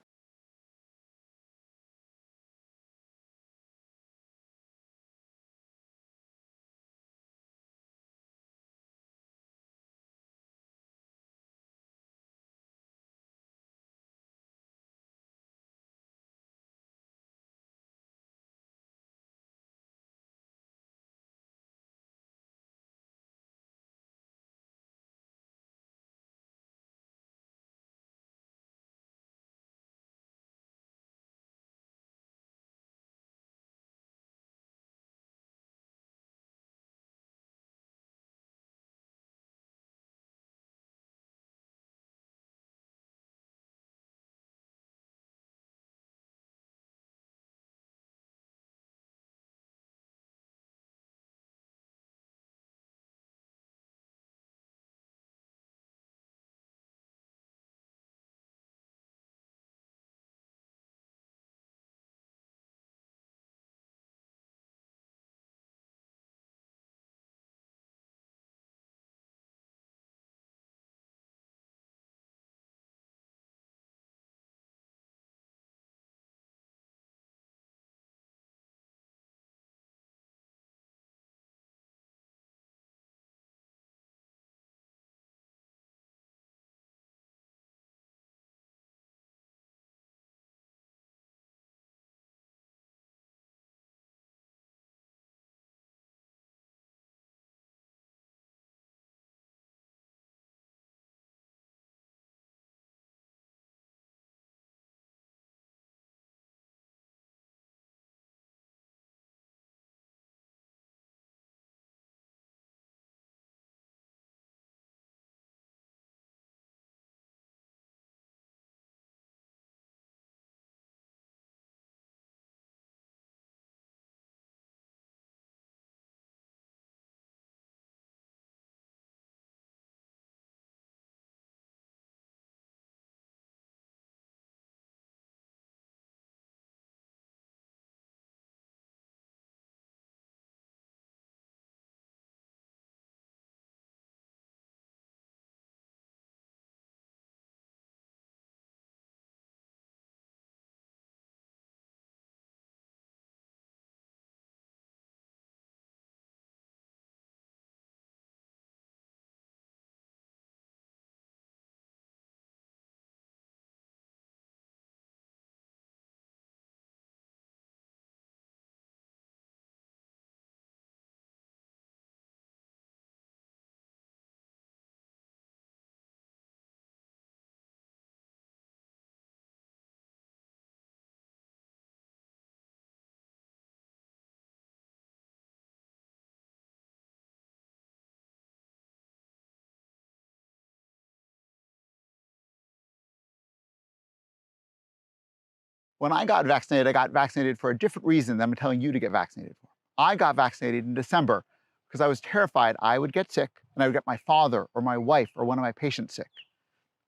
[SPEAKER 15] When I got vaccinated for a different reason than I'm telling you to get vaccinated for. I got vaccinated in December because I was terrified I would get sick and I would get my father or my wife or one of my patients sick.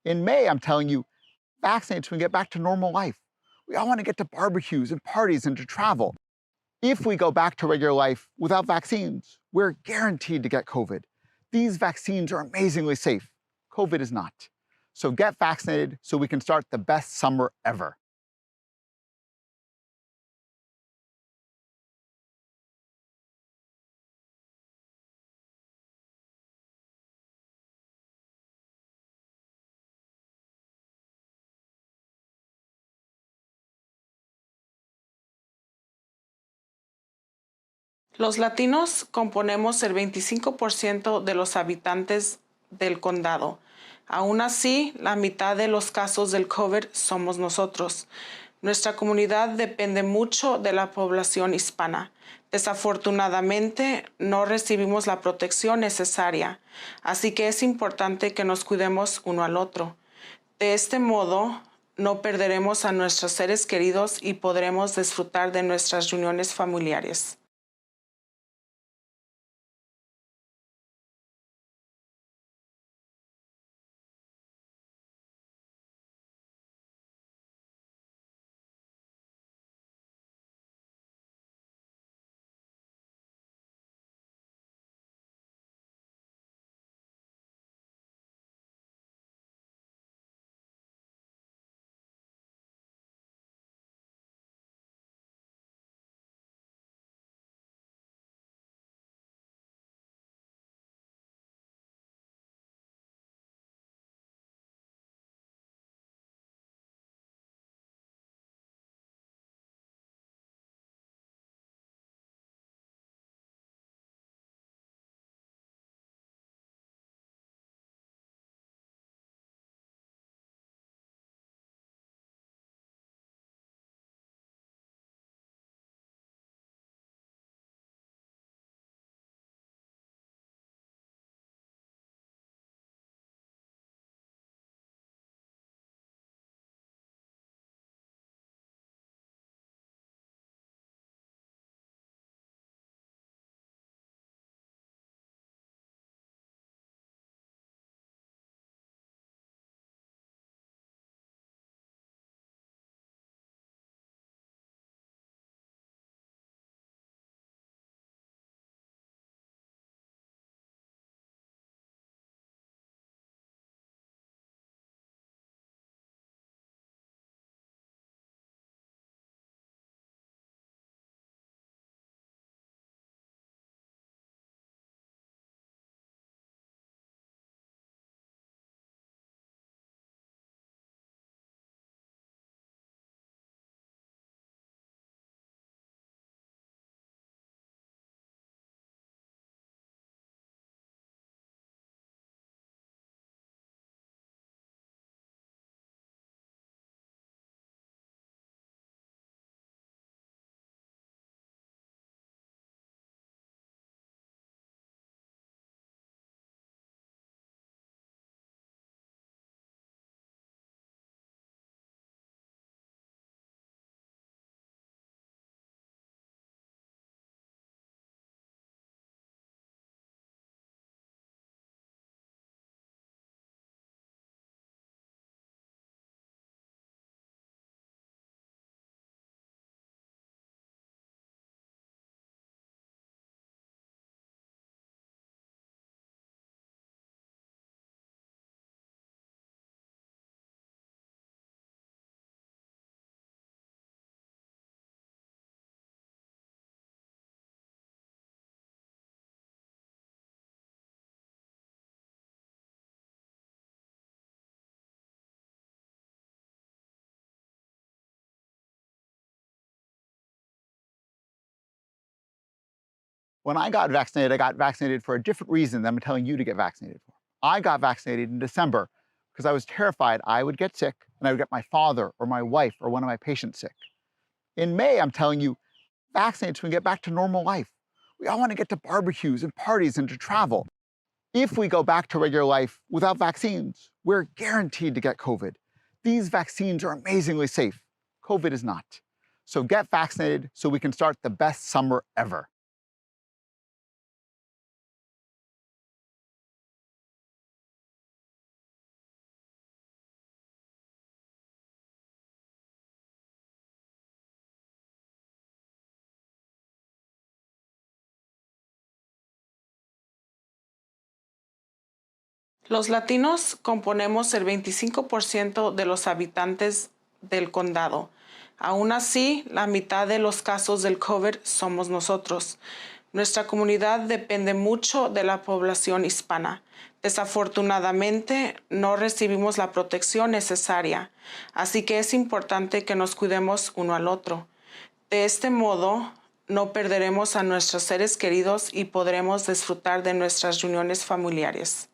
[SPEAKER 15] In May, I'm telling you, vaccinate so we can get back to normal life. We all want to get to barbecues and parties and to travel. If we go back to regular life without vaccines, we're guaranteed to get COVID. These vaccines are amazingly safe. COVID is not. So get vaccinated so we can start the best summer ever.
[SPEAKER 14] Los latinos componemos el 25% de los habitantes del condado. Aún así, la mitad de los casos del COVID somos nosotros. Nuestra comunidad depende mucho de la población hispana. Desafortunadamente, no recibimos la protección necesaria, así que es importante que nos cuidemos uno al otro. De este modo, no perderemos a nuestros seres queridos y podremos disfrutar de nuestras reuniones familiares.
[SPEAKER 15] When I got vaccinated for a different reason than I'm telling you to get vaccinated for. I got vaccinated in December because I was terrified I would get sick and I would get my father or my wife or one of my patients sick. In May, I'm telling you, vaccinate so we can get back to normal life. We all want to get to barbecues and parties and to travel. If we go back to regular life without vaccines, we're guaranteed to get COVID. These vaccines are amazingly safe. COVID is not. So get vaccinated so we can start the best summer ever.
[SPEAKER 14] Los latinos componemos el 25% de los habitantes del condado. Aún así, la mitad de los casos del COVID somos nosotros. Nuestra comunidad depende mucho de la población hispana. Desafortunadamente, no recibimos la protección necesaria, así que es importante que nos cuidemos uno al otro. De este modo, no perderemos a nuestros seres queridos y podremos disfrutar de nuestras reuniones familiares.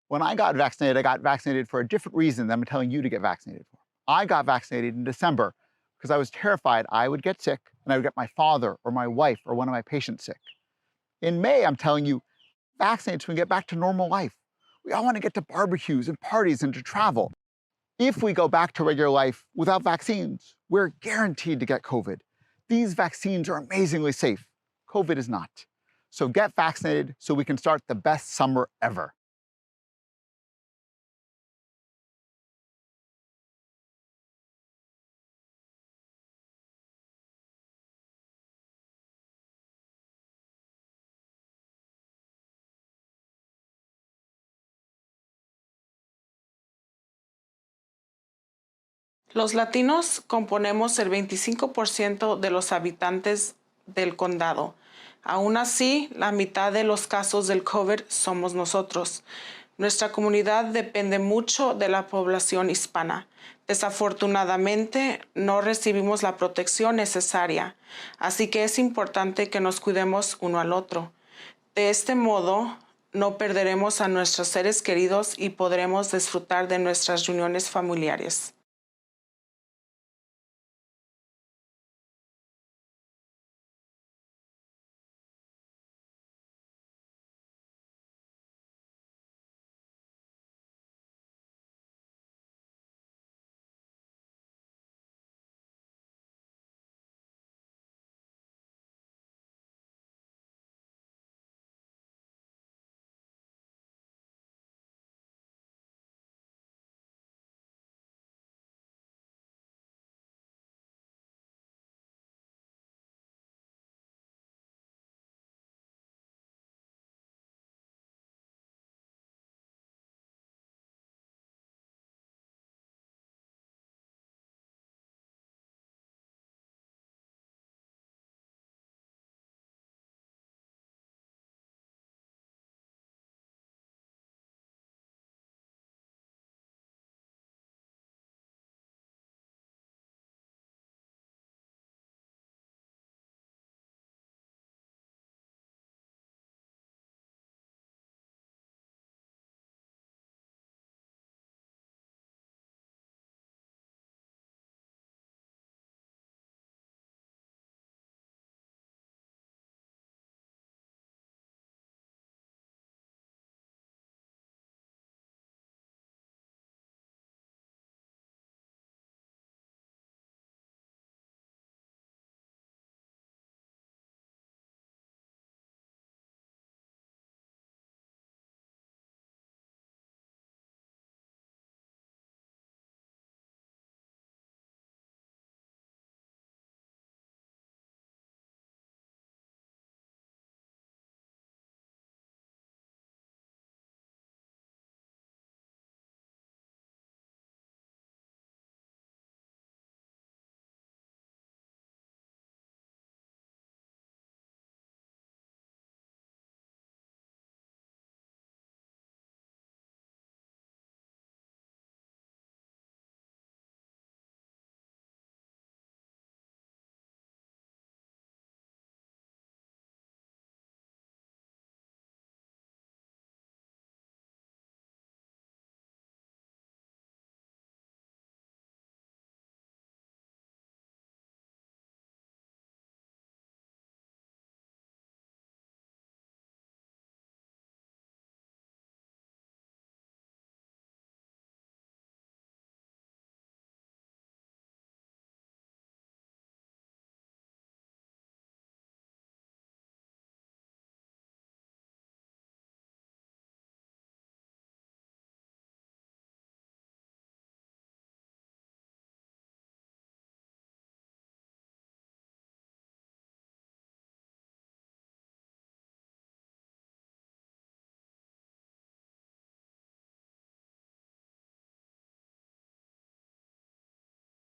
[SPEAKER 15] When I got vaccinated for a different reason than I'm telling you to get vaccinated for. I got vaccinated in December because I was terrified I would get sick and I would get my father or my wife or one of my patients sick. In May, I'm telling you, vaccinate so we can get back to normal life. We all want to get to barbecues and parties and to travel. If we go back to regular life without vaccines, we're guaranteed to get COVID. These vaccines are amazingly safe. COVID is not. So get vaccinated so we can start the best summer ever.
[SPEAKER 14] Los latinos componemos el 25% de los habitantes del condado. Aún así, la mitad de los casos del COVID somos nosotros. Nuestra comunidad depende mucho de la población hispana. Desafortunadamente, no recibimos la protección necesaria, así que es importante que nos cuidemos uno al otro. De este modo, no perderemos a nuestros seres queridos y podremos disfrutar de nuestras reuniones familiares.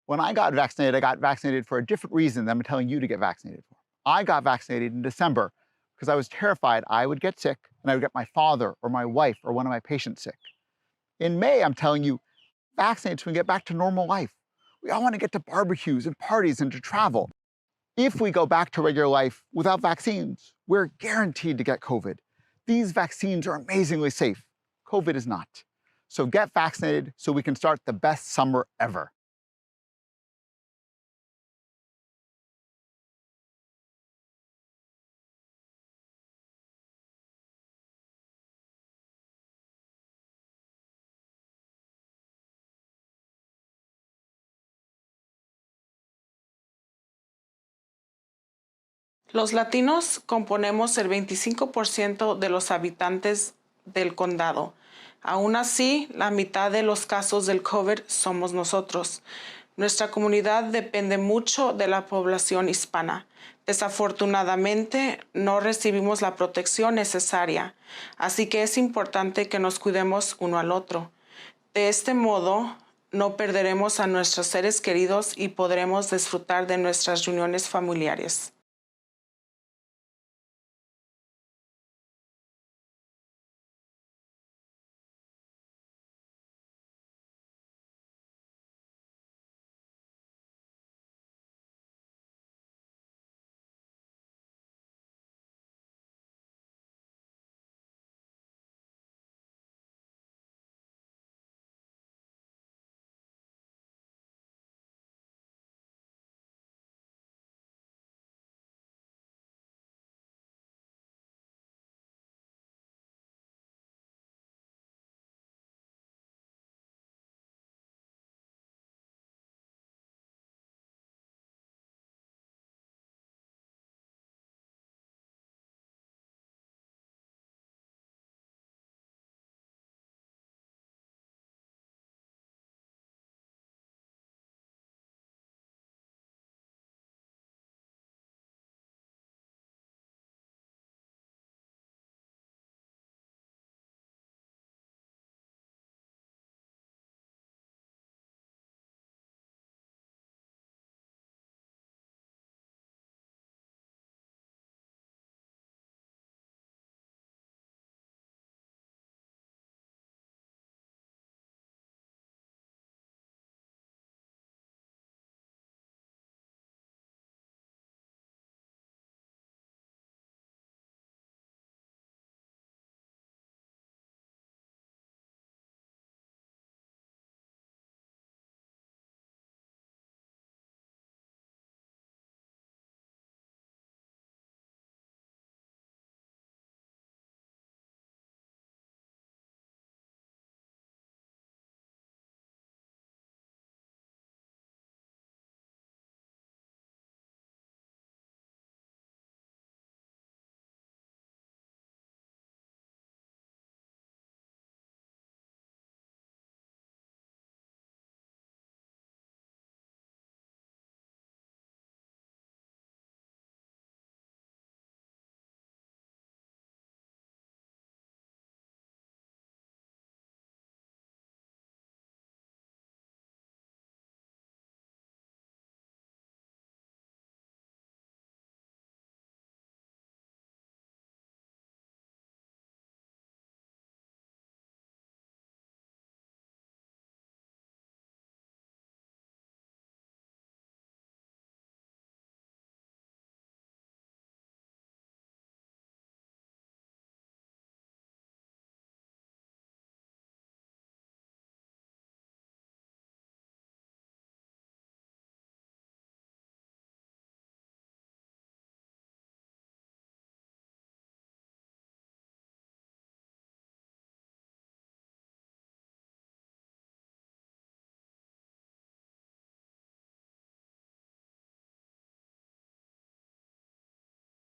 [SPEAKER 15] When I got vaccinated for a different reason than I'm telling you to get vaccinated for. I got vaccinated in December because I was terrified I would get sick and I would get my father or my wife or one of my patients sick. In May, I'm telling you, vaccinate so we can get back to normal life. We all want to get to barbecues and parties and to travel. If we go back to regular life without vaccines, we're guaranteed to get COVID. These vaccines are amazingly safe. COVID is not. So get vaccinated so we can start the best summer ever.
[SPEAKER 14] Los latinos componemos el 25% de los habitantes del condado. Aún así, la mitad de los casos del COVID somos nosotros. Nuestra comunidad depende mucho de la población hispana. Desafortunadamente, no recibimos la protección necesaria, así que es importante que nos cuidemos uno al otro. De este modo, no perderemos a nuestros seres queridos y podremos disfrutar de nuestras reuniones familiares.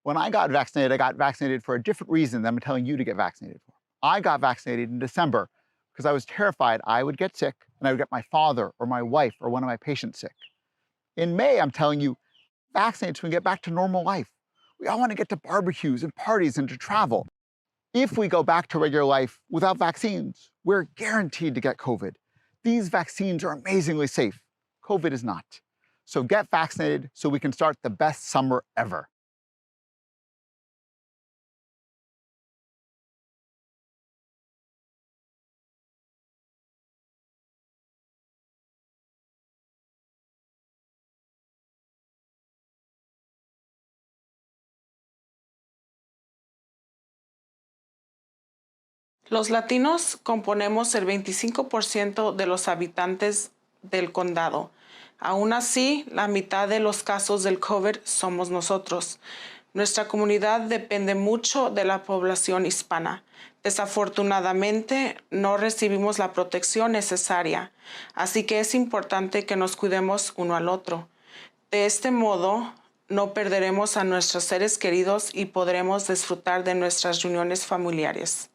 [SPEAKER 15] When I got vaccinated for a different reason than I'm telling you to get vaccinated for. I got vaccinated in December because I was terrified I would get sick and I would get my father or my wife or one of my patients sick. In May, I'm telling you, vaccinate so we can get back to normal life. We all want to get to barbecues and parties and to travel. If we go back to regular life without vaccines, we're guaranteed to get COVID. These vaccines are amazingly safe. COVID is not. So get vaccinated so we can start the best summer ever.
[SPEAKER 14] Los latinos componemos el 25% de los habitantes del condado. Aún así, la mitad de los casos del COVID somos nosotros. Nuestra comunidad depende mucho de la población hispana. Desafortunadamente, no recibimos la protección necesaria, así que es importante que nos cuidemos uno al otro. De este modo, no perderemos a nuestros seres queridos y podremos disfrutar de nuestras reuniones familiares.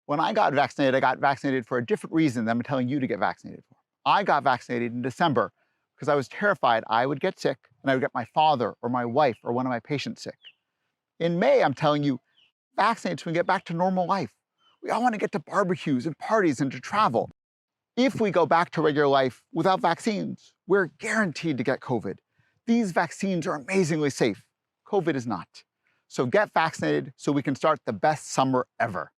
[SPEAKER 15] When I got vaccinated for a different reason than I'm telling you to get vaccinated for. I got vaccinated in December because I was terrified I would get sick and I would get my father or my wife or one of my patients sick. In May, I'm telling you, vaccinate so we can get back to normal life. We all want to get to barbecues and parties and to travel. If we go back to regular life without vaccines, we're guaranteed to get COVID. These vaccines are amazingly safe. COVID is not. So get vaccinated so we can start the best summer ever.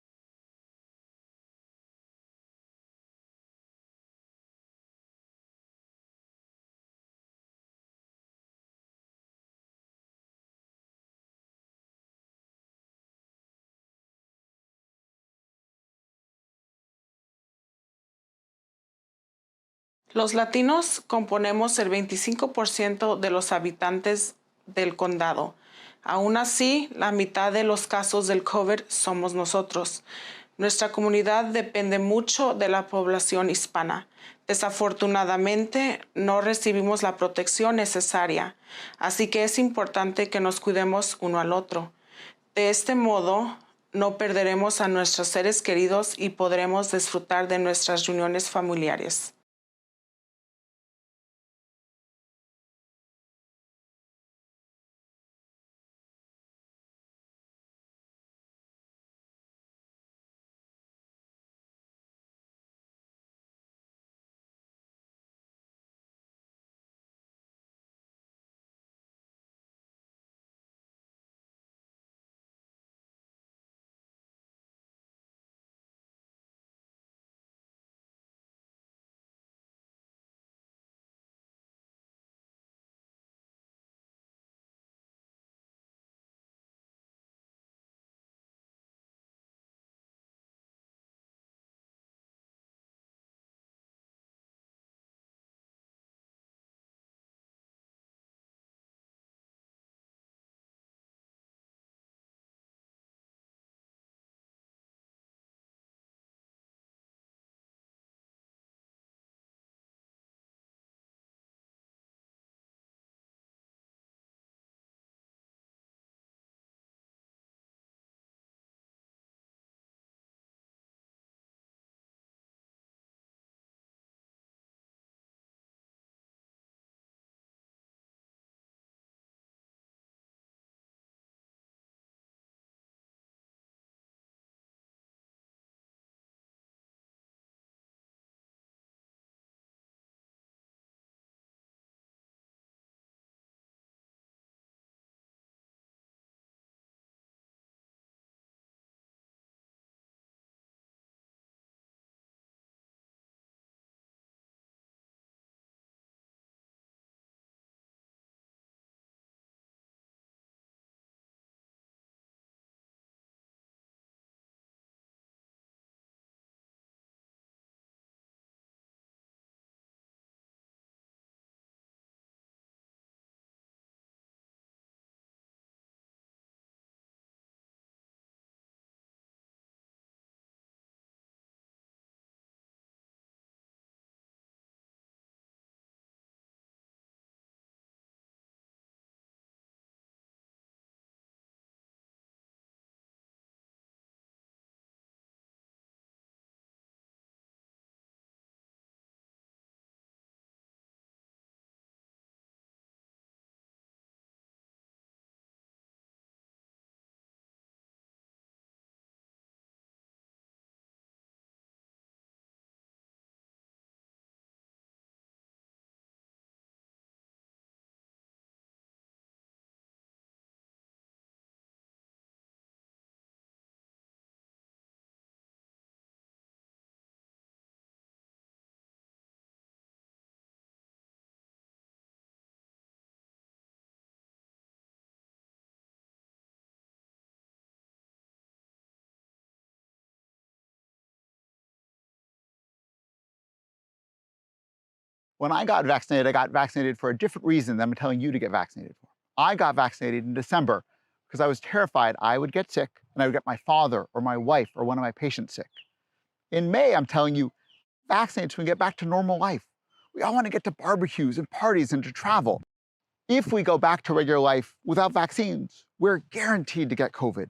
[SPEAKER 14] Los latinos componemos el 25% de los habitantes del condado. Aún así, la mitad de los casos del COVID somos nosotros. Nuestra comunidad depende mucho de la población hispana. Desafortunadamente, no recibimos la protección necesaria, así que es importante que nos cuidemos uno al otro. De este modo, no perderemos a nuestros seres queridos y podremos disfrutar de nuestras reuniones familiares.
[SPEAKER 15] When I got vaccinated for a different reason than I'm telling you to get vaccinated for. I got vaccinated in December because I was terrified I would get sick and I would get my father or my wife or one of my patients sick. In May, I'm telling you, vaccinate so we can get back to normal life. We all want to get to barbecues and parties and to travel. If we go back to regular life without vaccines, we're guaranteed to get COVID.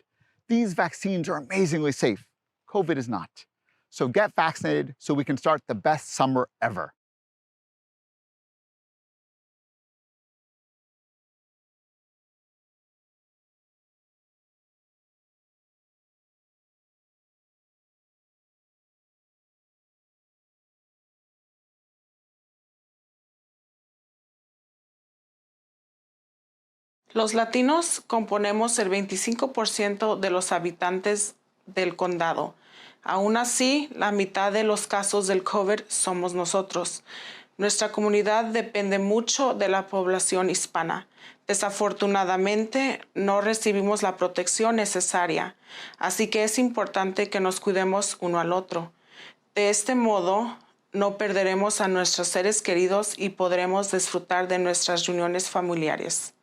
[SPEAKER 15] These vaccines are amazingly safe. COVID is not. So get vaccinated so we can start the best summer ever.
[SPEAKER 14] Los latinos componemos el 25% de los habitantes del condado. Aún así, la mitad de los casos del COVID somos nosotros. Nuestra comunidad depende mucho de la población hispana. Desafortunadamente, no recibimos la protección necesaria, así que es importante que nos cuidemos uno al otro. De este modo, no perderemos a nuestros seres queridos y podremos disfrutar de nuestras reuniones familiares.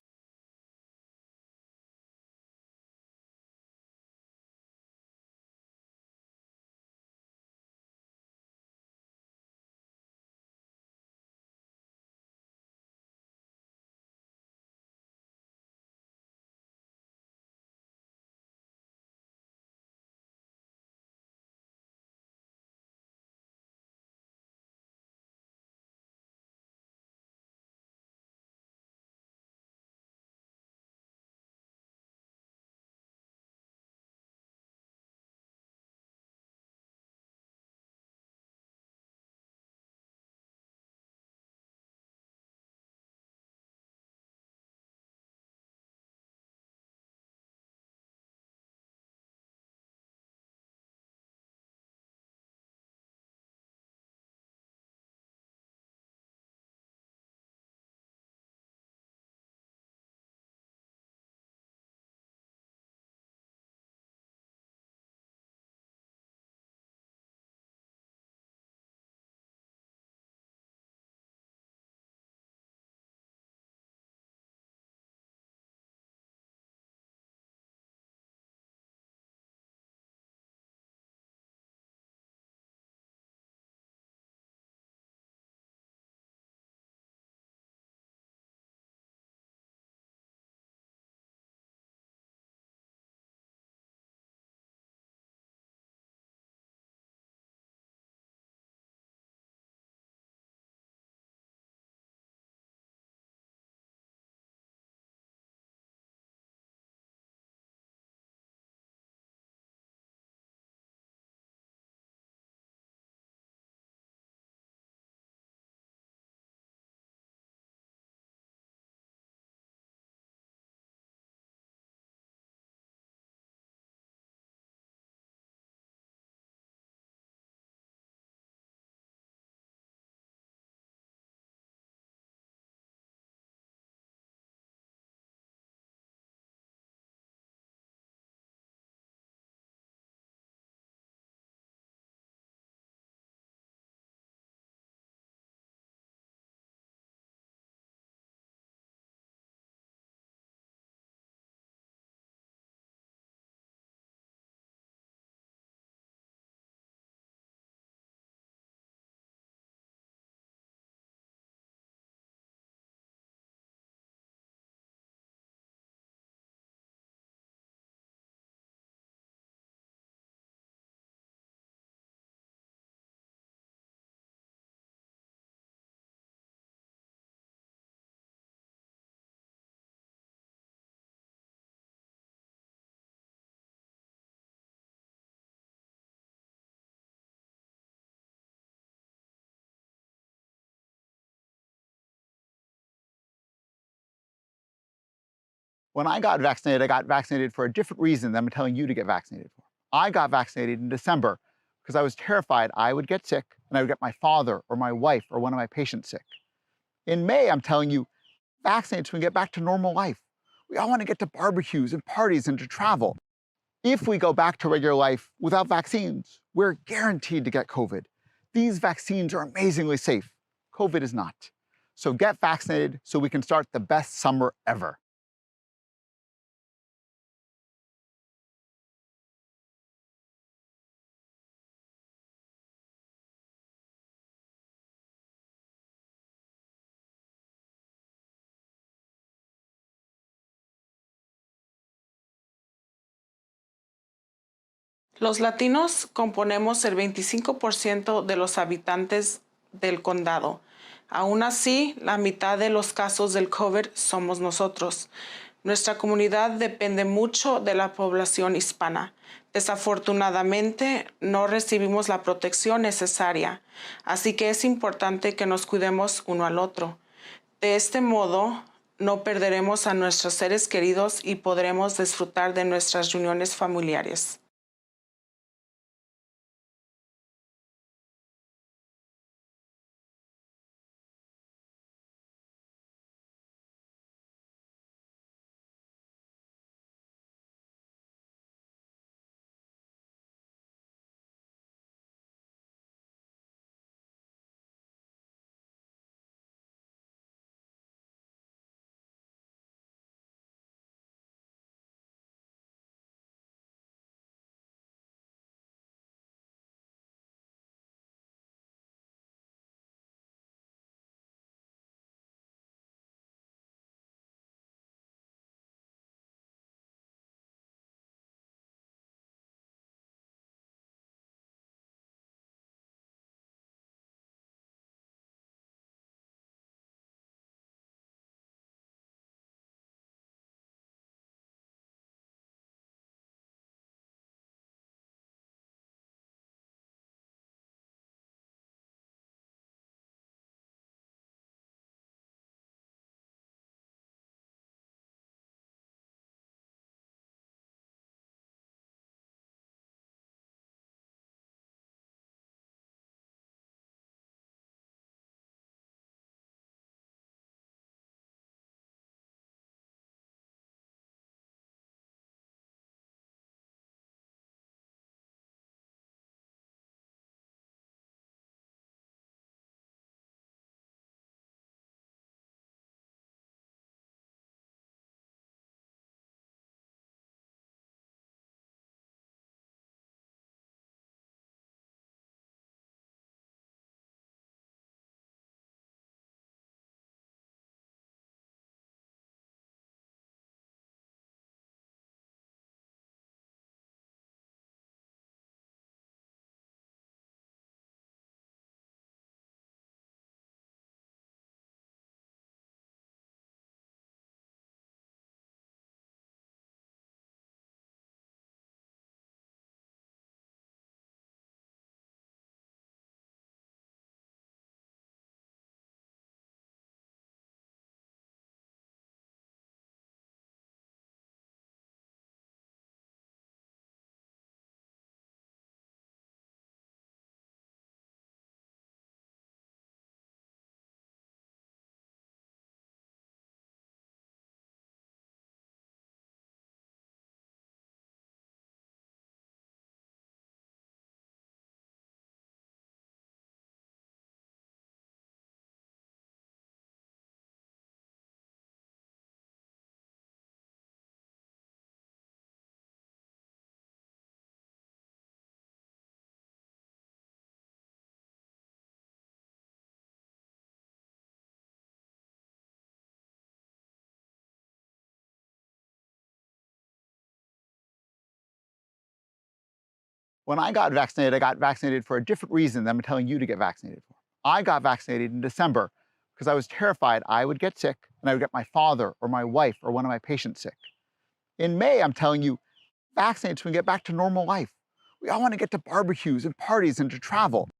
[SPEAKER 15] When I got vaccinated for a different reason than I'm telling you to get vaccinated for. I got vaccinated in December because I was terrified I would get sick and I would get my father or my wife or one of my patients sick. In May, I'm telling you, vaccinate so we can get back to normal life. We all want to get to barbecues and parties and to travel. If we go back to regular life without vaccines, we're guaranteed to get COVID. These vaccines are amazingly safe. COVID is not. So get vaccinated so we can start the best summer ever.
[SPEAKER 14] Los latinos componemos el 25% de los habitantes del condado. Aún así, la mitad de los casos del COVID somos nosotros. Nuestra comunidad depende mucho de la población hispana. Desafortunadamente, no recibimos la protección necesaria, así que es importante que nos cuidemos uno al otro. De este modo, no perderemos a nuestros seres queridos y podremos disfrutar de nuestras reuniones familiares.
[SPEAKER 15] When I got vaccinated for a different reason than I'm telling you to get vaccinated for. I got vaccinated in December because I was terrified I would get sick and I would get my father or my wife or one of my patients sick. In May, I'm telling you, vaccinate so we can get back to normal life. We all want to get to barbecues and parties and to travel.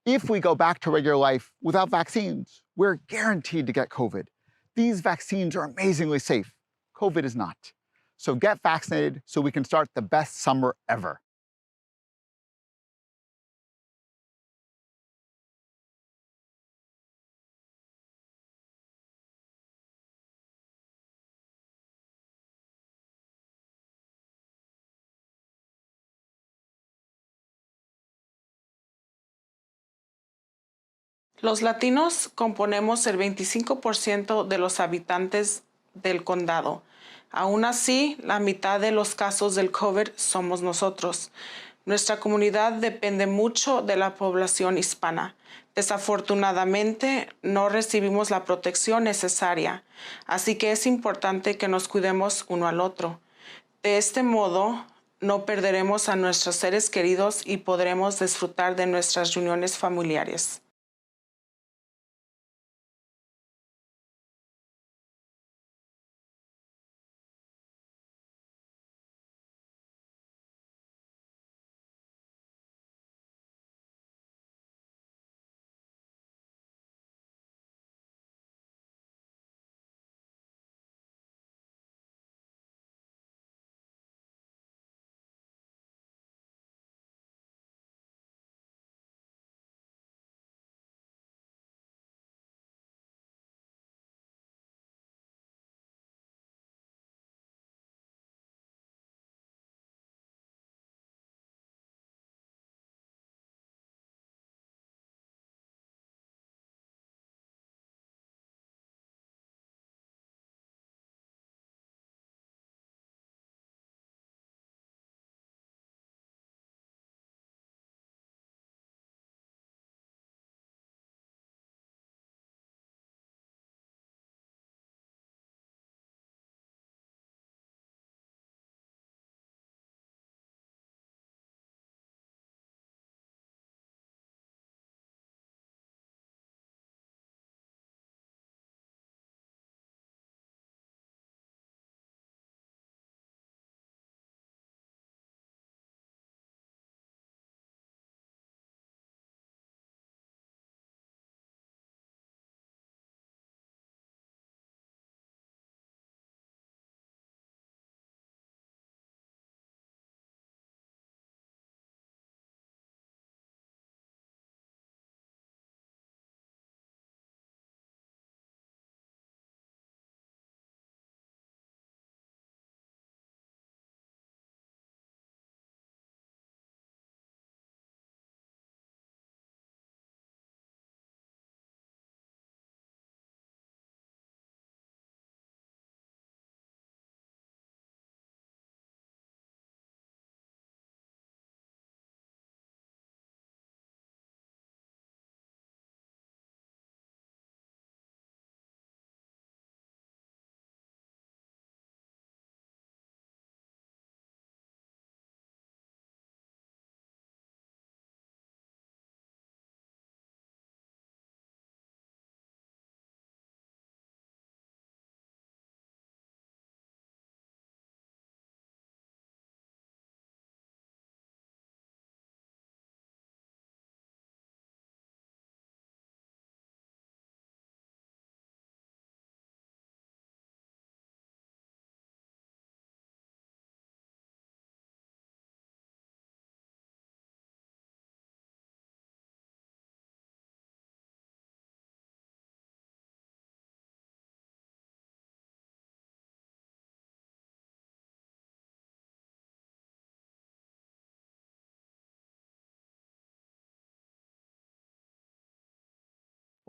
[SPEAKER 15] If we go back to regular life without vaccines, we're guaranteed to get COVID. These vaccines are amazingly safe. COVID is not. So get vaccinated so we can start the best summer ever.
[SPEAKER 14] Los latinos componemos el 25% de los habitantes del condado. Aún así, la mitad de los casos del COVID somos nosotros. Nuestra comunidad depende mucho de la población hispana. Desafortunadamente, no recibimos la protección necesaria, así que es importante que nos cuidemos uno al otro. De este modo, no perderemos a nuestros seres queridos y podremos disfrutar de nuestras reuniones familiares.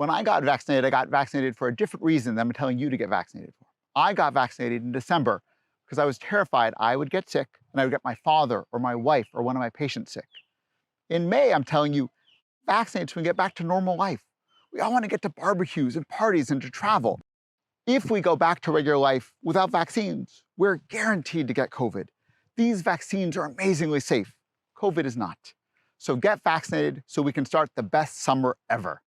[SPEAKER 15] When I got vaccinated for a different reason than I'm telling you to get vaccinated for. I got vaccinated in December because I was terrified I would get sick and I would get my father or my wife or one of my patients sick. In May, I'm telling you, vaccinate so we can get back to normal life. We all want to get to barbecues and parties and to travel. If we go back to regular life without vaccines, we're guaranteed to get COVID. These vaccines are amazingly safe. COVID is not. So get vaccinated so we can start the best summer ever.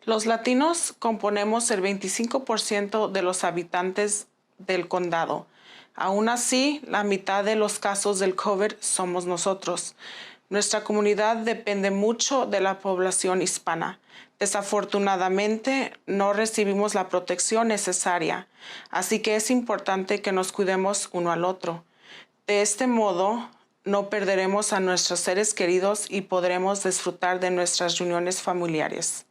[SPEAKER 14] Los latinos componemos el 25% de los habitantes del condado. Aún así, la mitad de los casos del COVID somos nosotros. Nuestra comunidad depende mucho de la población hispana. Desafortunadamente, no recibimos la protección necesaria, así que es importante que nos cuidemos uno al otro. De este modo, no perderemos a nuestros seres queridos y podremos disfrutar de nuestras reuniones familiares.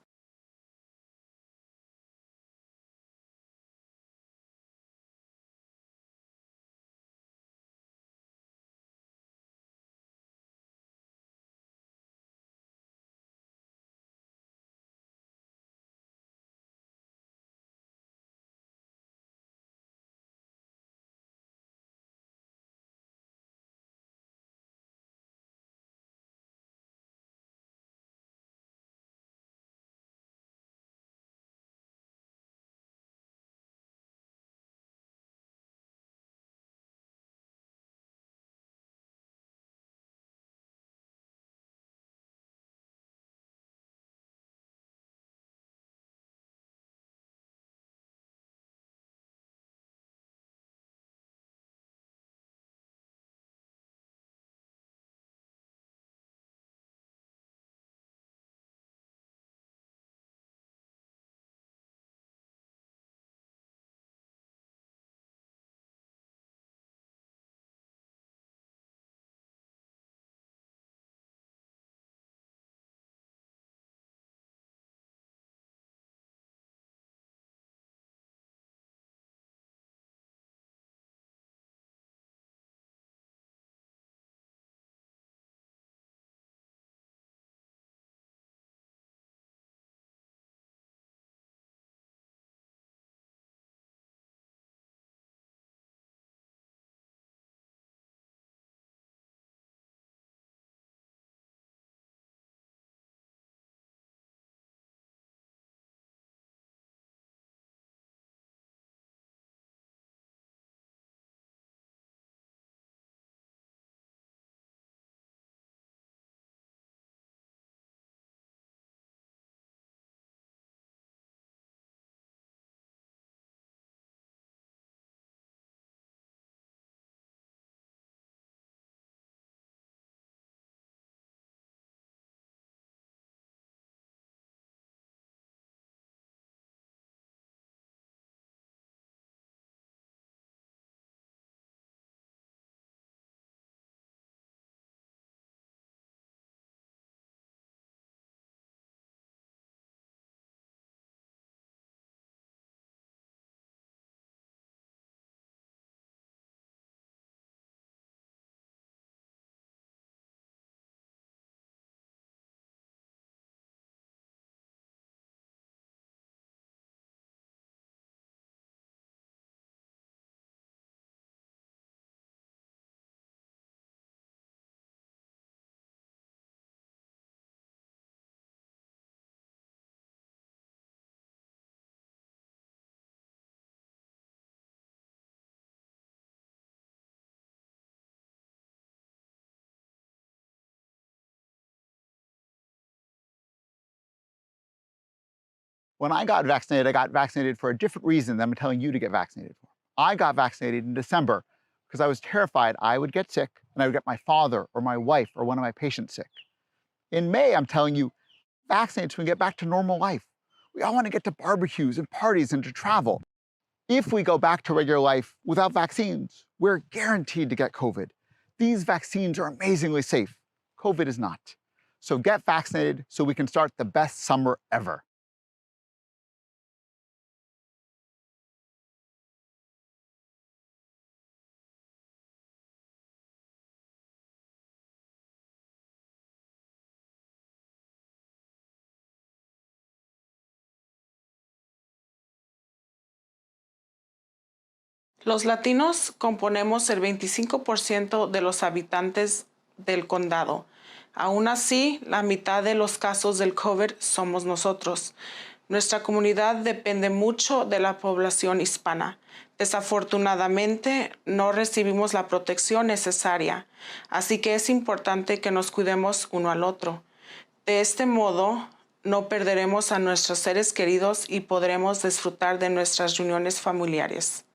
[SPEAKER 15] When I got vaccinated for a different reason than I'm telling you to get vaccinated for. I got vaccinated in December because I was terrified I would get sick and I would get my father or my wife or one of my patients sick. In May, I'm telling you, vaccinate so we can get back to normal life. We all want to get to barbecues and parties and to travel. If we go back to regular life without vaccines, we're guaranteed to get COVID. These vaccines are amazingly safe. COVID is not. So get vaccinated so we can start the best summer ever.
[SPEAKER 14] Los latinos componemos el 25% de los habitantes del condado. Aún así, la mitad de los casos del COVID somos nosotros. Nuestra comunidad depende mucho de la población hispana. Desafortunadamente, no recibimos la protección necesaria, así que es importante que nos cuidemos uno al otro. De este modo, no perderemos a nuestros seres queridos y podremos disfrutar de nuestras reuniones familiares.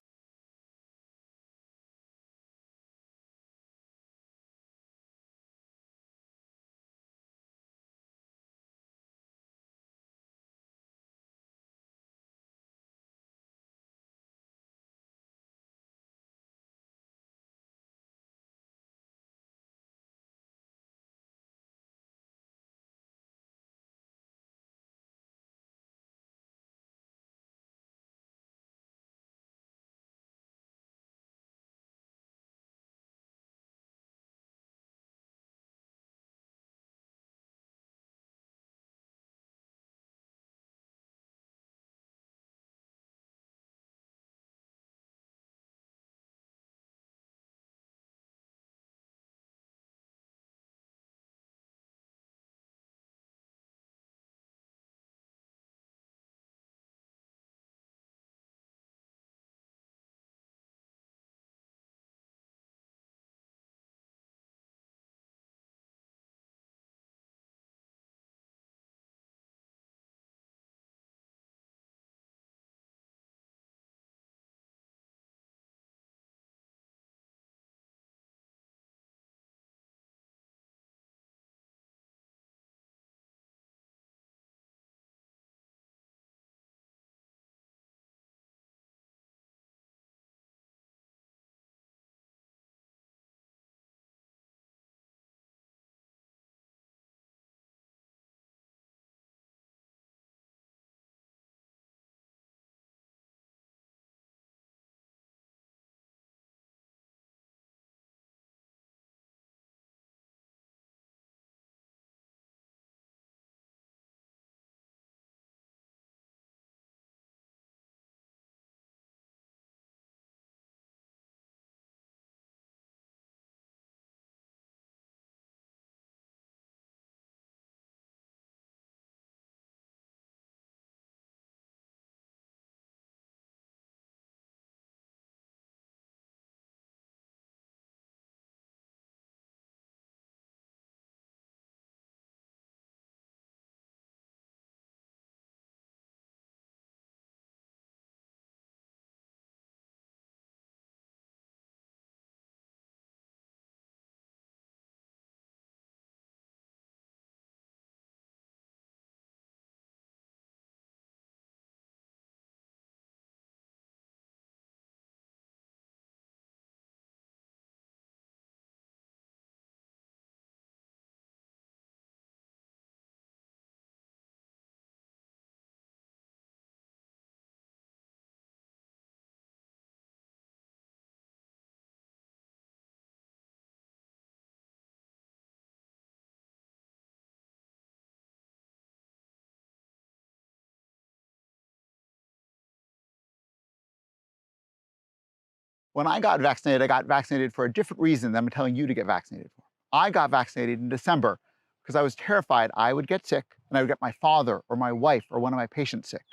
[SPEAKER 15] When I got vaccinated for a different reason than I'm telling you to get vaccinated for. I got vaccinated in December because I was terrified I would get sick and I would get my father or my wife or one of my patients sick.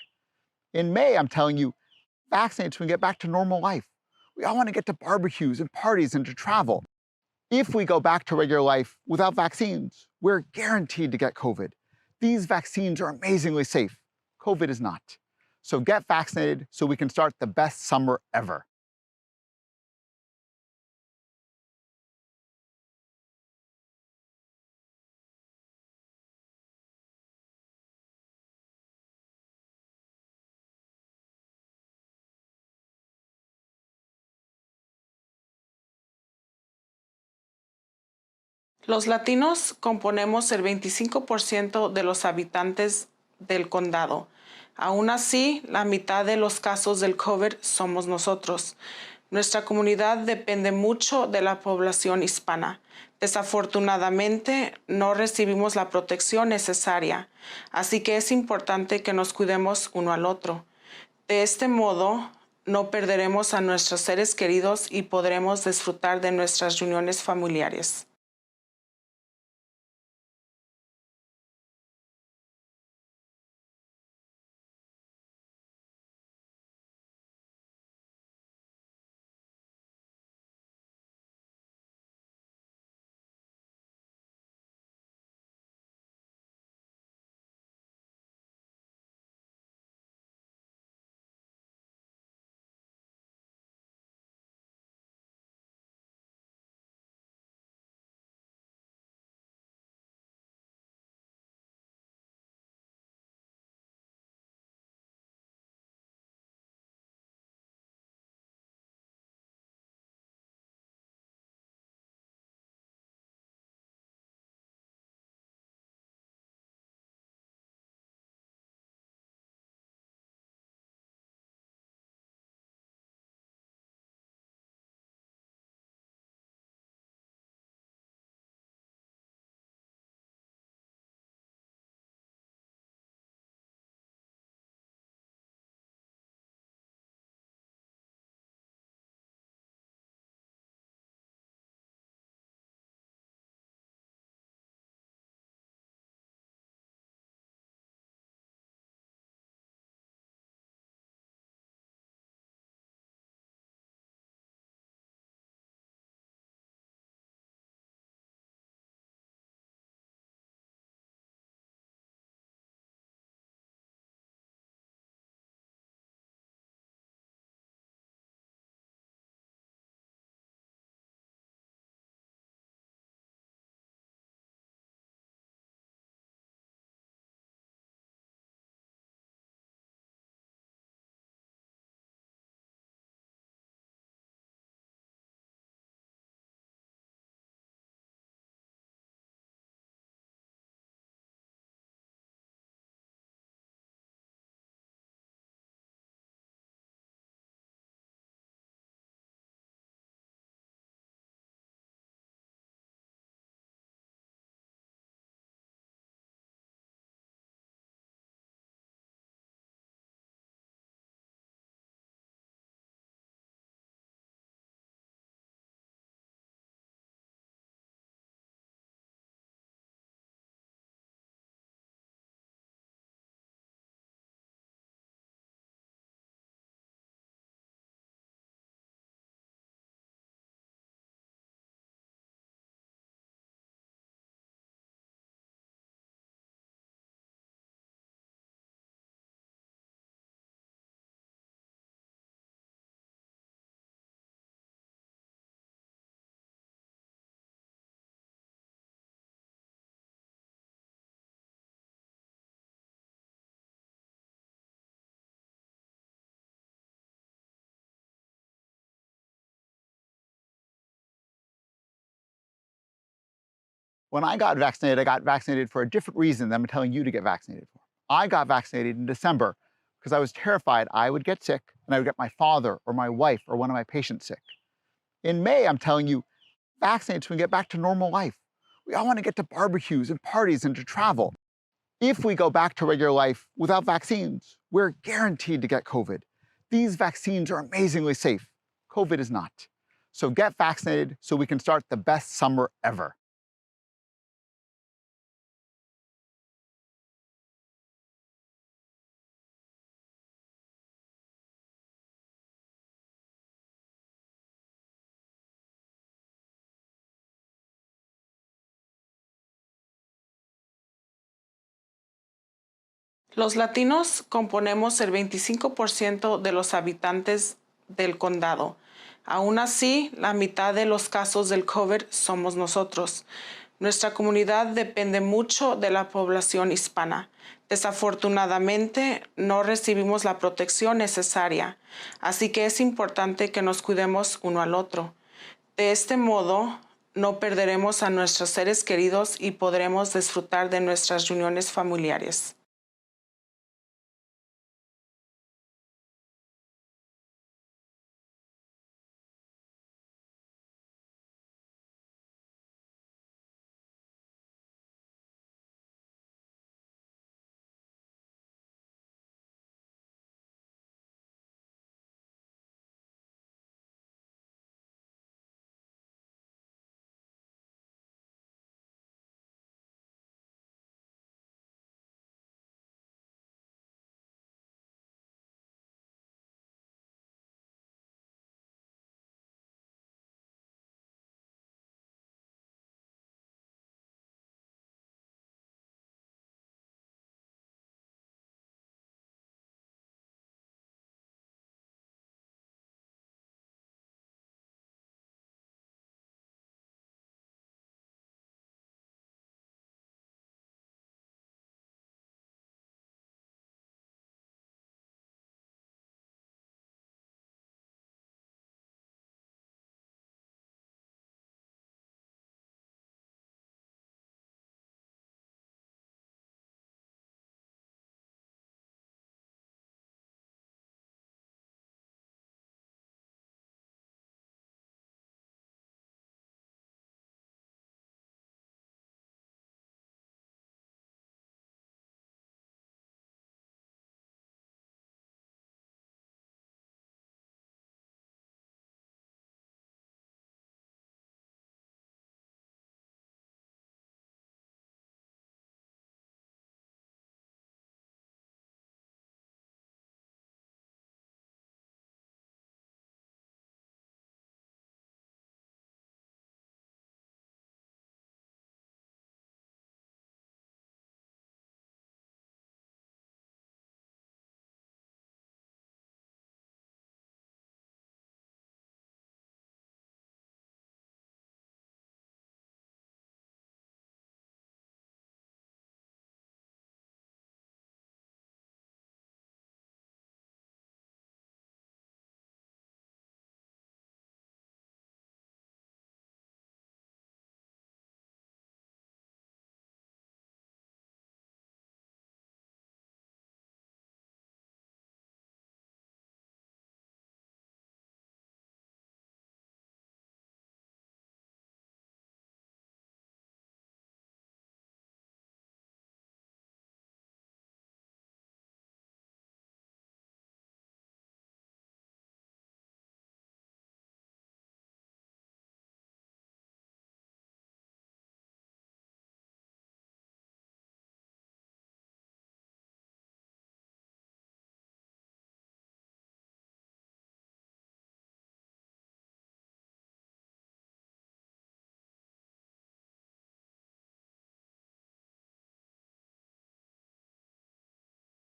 [SPEAKER 15] In May, I'm telling you, vaccinate so we can get back to normal life. We all want to get to barbecues and parties and to travel. If we go back to regular life without vaccines, we're guaranteed to get COVID. These vaccines are amazingly safe. COVID is not. So get vaccinated so we can start the best summer ever.
[SPEAKER 14] Los latinos componemos el 25% de los habitantes del condado. Aún así, la mitad de los casos del COVID somos nosotros. Nuestra comunidad depende mucho de la población hispana. Desafortunadamente, no recibimos la protección necesaria, así que es importante que nos cuidemos uno al otro. De este modo, no perderemos a nuestros seres queridos y podremos disfrutar de nuestras reuniones familiares.
[SPEAKER 15] When I got vaccinated for a different reason than I'm telling you to get vaccinated for. I got vaccinated in December because I was terrified I would get sick and I would get my father or my wife or one of my patients sick. In May, I'm telling you, vaccinate so we can get back to normal life. We all want to get to barbecues and parties and to travel. If we go back to regular life without vaccines, we're guaranteed to get COVID. These vaccines are amazingly safe. COVID is not. So get vaccinated so we can start the best summer ever.
[SPEAKER 14] Los latinos componemos el 25% de los habitantes del condado. Aún así, la mitad de los casos del COVID somos nosotros. Nuestra comunidad depende mucho de la población hispana. Desafortunadamente, no recibimos la protección necesaria, así que es importante que nos cuidemos uno al otro. De este modo, no perderemos a nuestros seres queridos y podremos disfrutar de nuestras reuniones familiares.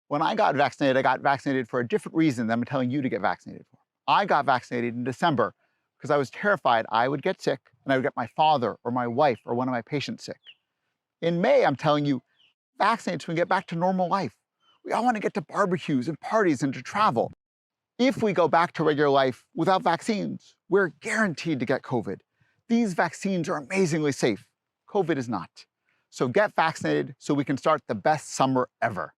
[SPEAKER 15] When I got vaccinated for a different reason than I'm telling you to get vaccinated for. I got vaccinated in December because I was terrified I would get sick and I would get my father or my wife or one of my patients sick. In May, I'm telling you, vaccinate so we can get back to normal life. We all want to get to barbecues and parties and to travel. If we go back to regular life without vaccines, we're guaranteed to get COVID. These vaccines are amazingly safe. COVID is not. So get vaccinated so we can start the best summer ever.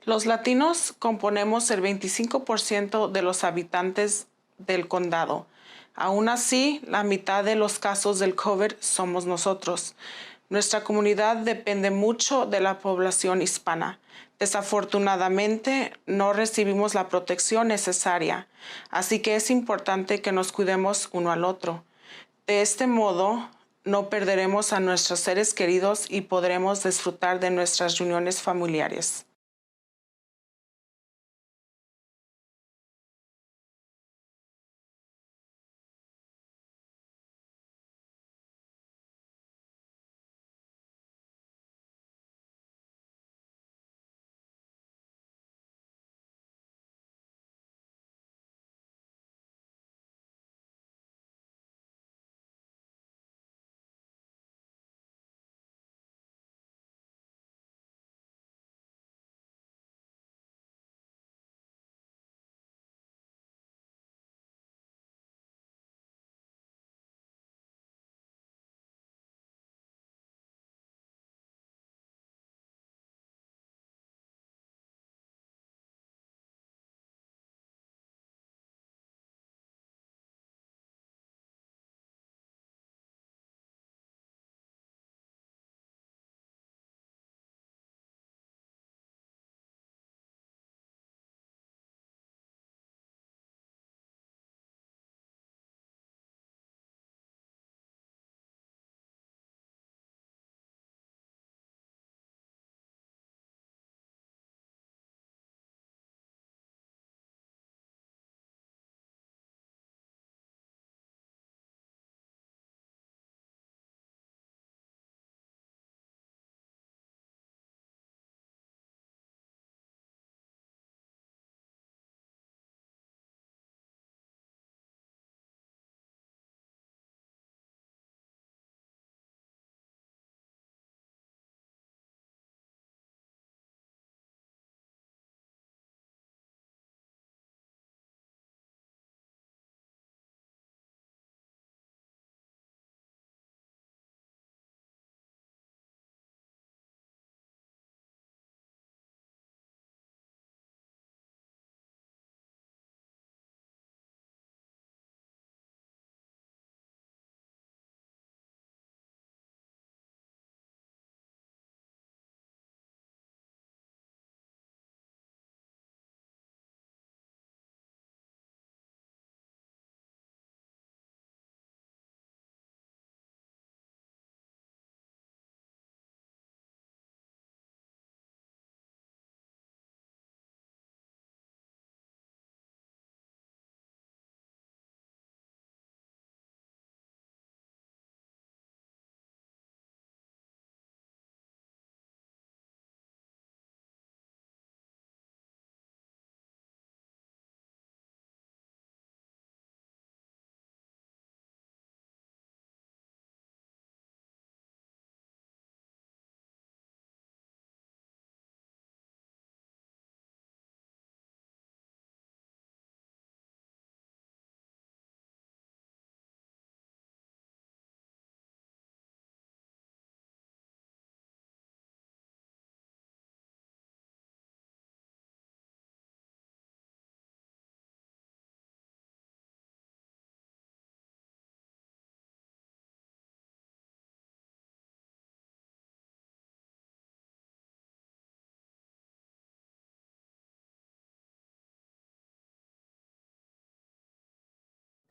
[SPEAKER 14] Los latinos componemos el 25% de los habitantes del condado. Aún así, la mitad de los casos del COVID somos nosotros. Nuestra comunidad depende mucho de la población hispana. Desafortunadamente, no recibimos la protección necesaria, así que es importante que nos cuidemos uno al otro. De este modo, no perderemos a nuestros seres queridos y podremos disfrutar de nuestras reuniones familiares.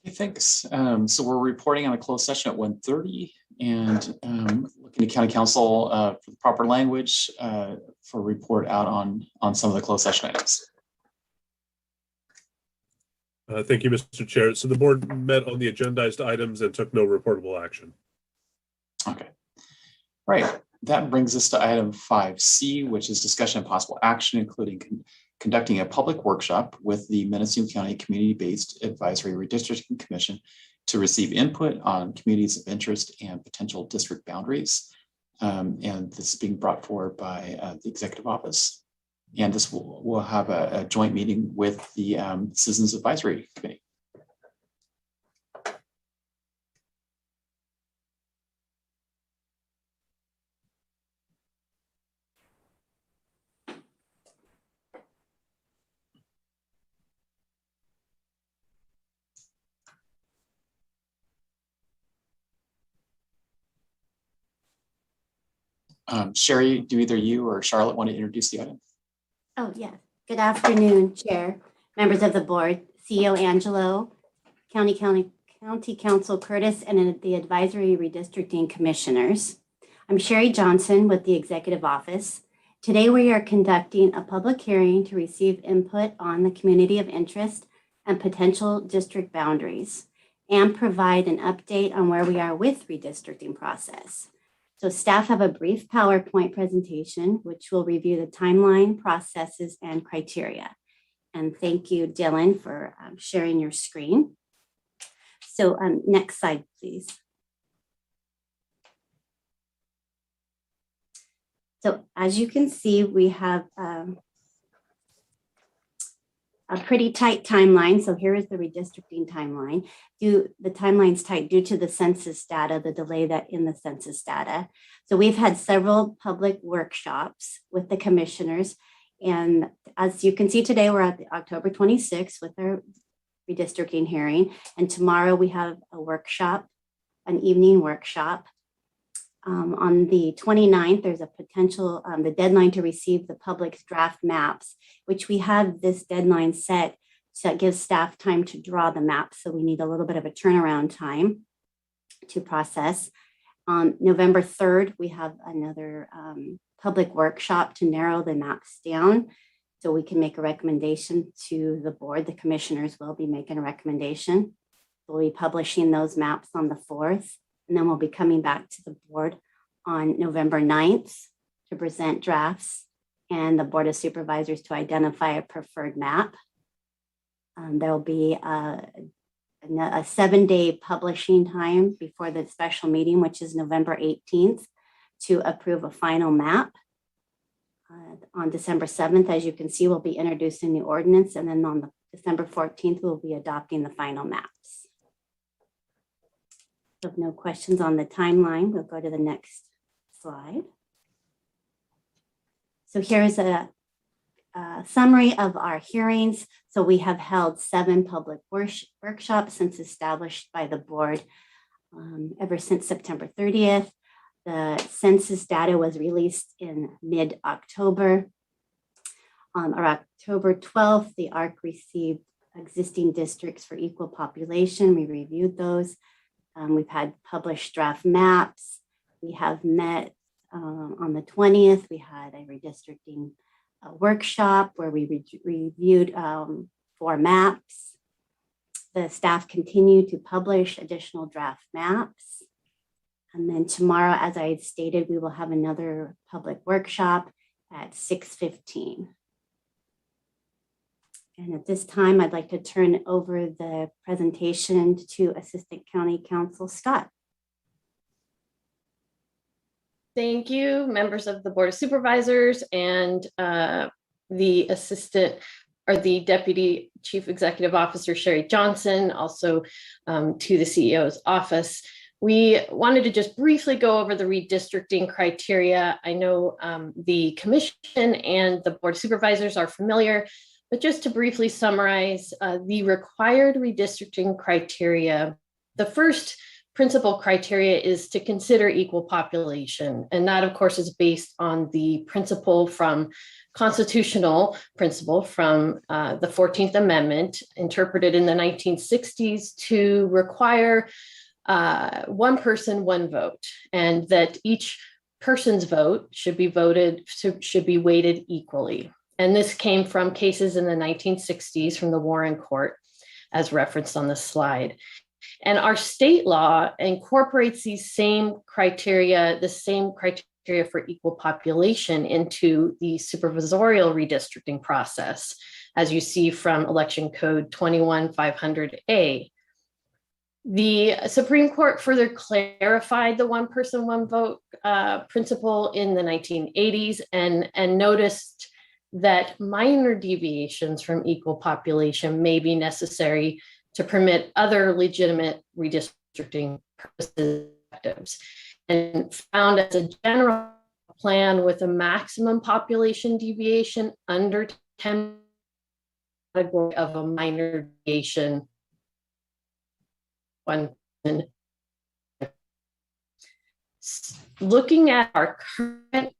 [SPEAKER 10] Thanks. So we're reporting on a closed session at 1:30 and looking to county council for the proper language for report out on some of the closed session items.
[SPEAKER 16] Thank you, Mr. Chair. So the board met on the agendized items and took no reportable action.
[SPEAKER 10] Okay. Right. That brings us to item 5C, which is discussion and possible action, including conducting a public workshop with the Mendocino County Community-Based Advisory Redistricting Commission to receive input on communities of interest and potential district boundaries. And this is being brought forward by the Executive Office. And this will have a joint meeting with the Citizens Advisory Committee. Sherry, do either you or Charlotte want to introduce the item?
[SPEAKER 17] Oh, yes. Good afternoon, Chair, members of the board, CEO Angelo, County Council Curtis, and the Advisory Redistricting Commissioners. I'm Sherry Johnson with the Executive Office. Today we are conducting a public hearing to receive input on the community of interest and potential district boundaries and provide an update on where we are with redistricting process. So staff have a brief PowerPoint presentation, which will review the timeline, processes, and criteria. And thank you, Dylan, for sharing your screen. So next slide, please. So as you can see, we have a pretty tight timeline. So here is the redistricting timeline. The timeline's tight due to the census data, the delay that in the census data. So we've had several public workshops with the commissioners. And as you can see today, we're at the October 26th with our redistricting hearing. And tomorrow we have a workshop, an evening workshop. On the 29th, there's a potential, the deadline to receive the public's draft maps, which we have this deadline set so that gives staff time to draw the maps. So we need a little bit of a turnaround time to process. November 3rd, we have another public workshop to narrow the maps down so we can make a recommendation to the board. The commissioners will be making a recommendation. We'll be publishing those maps on the 4th. And then we'll be coming back to the board on November 9th to present drafts and the Board of Supervisors to identify a preferred map. There'll be a 7-day publishing time before the special meeting, which is November 18th, to approve a final map. On December 7th, as you can see, we'll be introducing the ordinance. And then on December 14th, we'll be adopting the final maps. If no questions on the timeline, we'll go to the next slide. So here's a summary of our hearings. So we have held 7 public workshops since established by the board ever since September 30th. The census data was released in mid-October. On October 12th, the ARC received existing districts for equal population. We reviewed those. We've had published draft maps. We have met on the 20th. We had a redistricting workshop where we reviewed 4 maps. The staff continue to publish additional draft maps. And then tomorrow, as I had stated, we will have another public workshop at 6:15. And at this time, I'd like to turn over the presentation to Assistant County Counsel Scott.
[SPEAKER 21] Thank you, members of the Board of Supervisors and the Assistant or the Deputy Chief Executive Officer, Sherry Johnson, also to the CEO's office. We wanted to just briefly go over the redistricting criteria. I know the Commission and the Board of Supervisors are familiar, but just to briefly summarize the required redistricting criteria, the first principal criteria is to consider equal population. And that, of course, is based on the principle from constitutional principle from the 14th Amendment, interpreted in the 1960s, to require one person, one vote, and that each person's vote should be weighted equally. And this came from cases in the 1960s from the Warren Court, as referenced on the slide. And our state law incorporates these same criteria, for equal population into the supervisorial redistricting process, as you see from Election Code 21500A. The Supreme Court further clarified the one person, one vote principle in the 1980s and noticed that minor deviations from equal population may be necessary to permit other legitimate redistricting purposes, and found as a general plan with a maximum population deviation under 10 category of a minor deviation. Looking at our current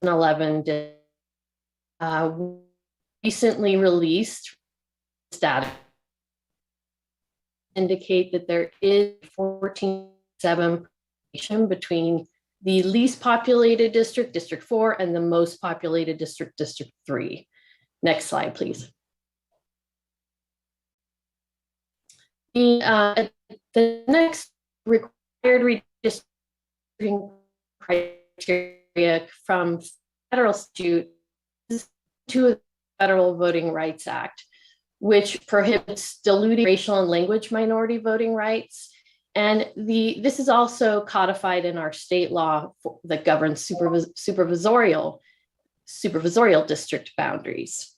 [SPEAKER 21] 11 recently released data indicate that there is 14.7 between the least populated district, District 4, and the most populated district, District 3. Next slide, please. The next required redistricting criteria from federal statute is to the Federal Voting Rights Act, which prohibits diluting racial and language minority voting rights. And this is also codified in our state law that governs supervisorial district boundaries.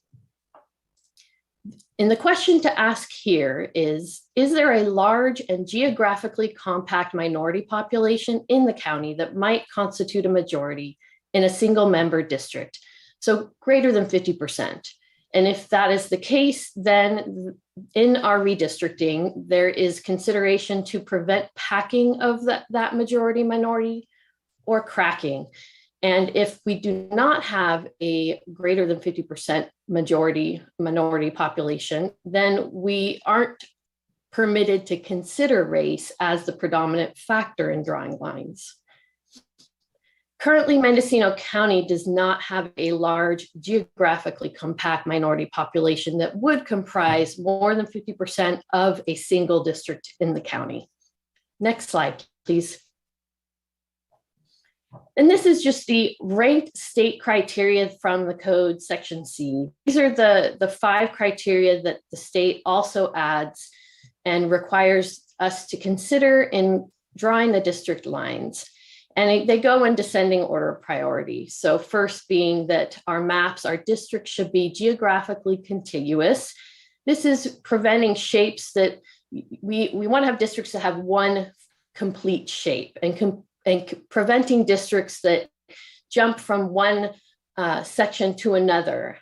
[SPEAKER 21] And the question to ask here is there a large and geographically compact minority population in the county that might constitute a majority in a single member district? So greater than 50%. And if that is the case, then in our redistricting, there is consideration to prevent packing of that majority minority or cracking. And if we do not have a greater than 50% majority minority population, then we aren't permitted to consider race as the predominant factor in drawing lines. Currently, Mendocino County does not have a large geographically compact minority population that would comprise more than 50% of a single district in the county. Next slide, please. And this is just the ranked state criteria from the code section C. These are the 5 criteria that the state also adds and requires us to consider in drawing the district lines. And they go in descending order of priority. So first being that our maps, our districts should be geographically contiguous. This is preventing shapes that we want to have districts that have one complete shape, and preventing districts that jump from one section to another.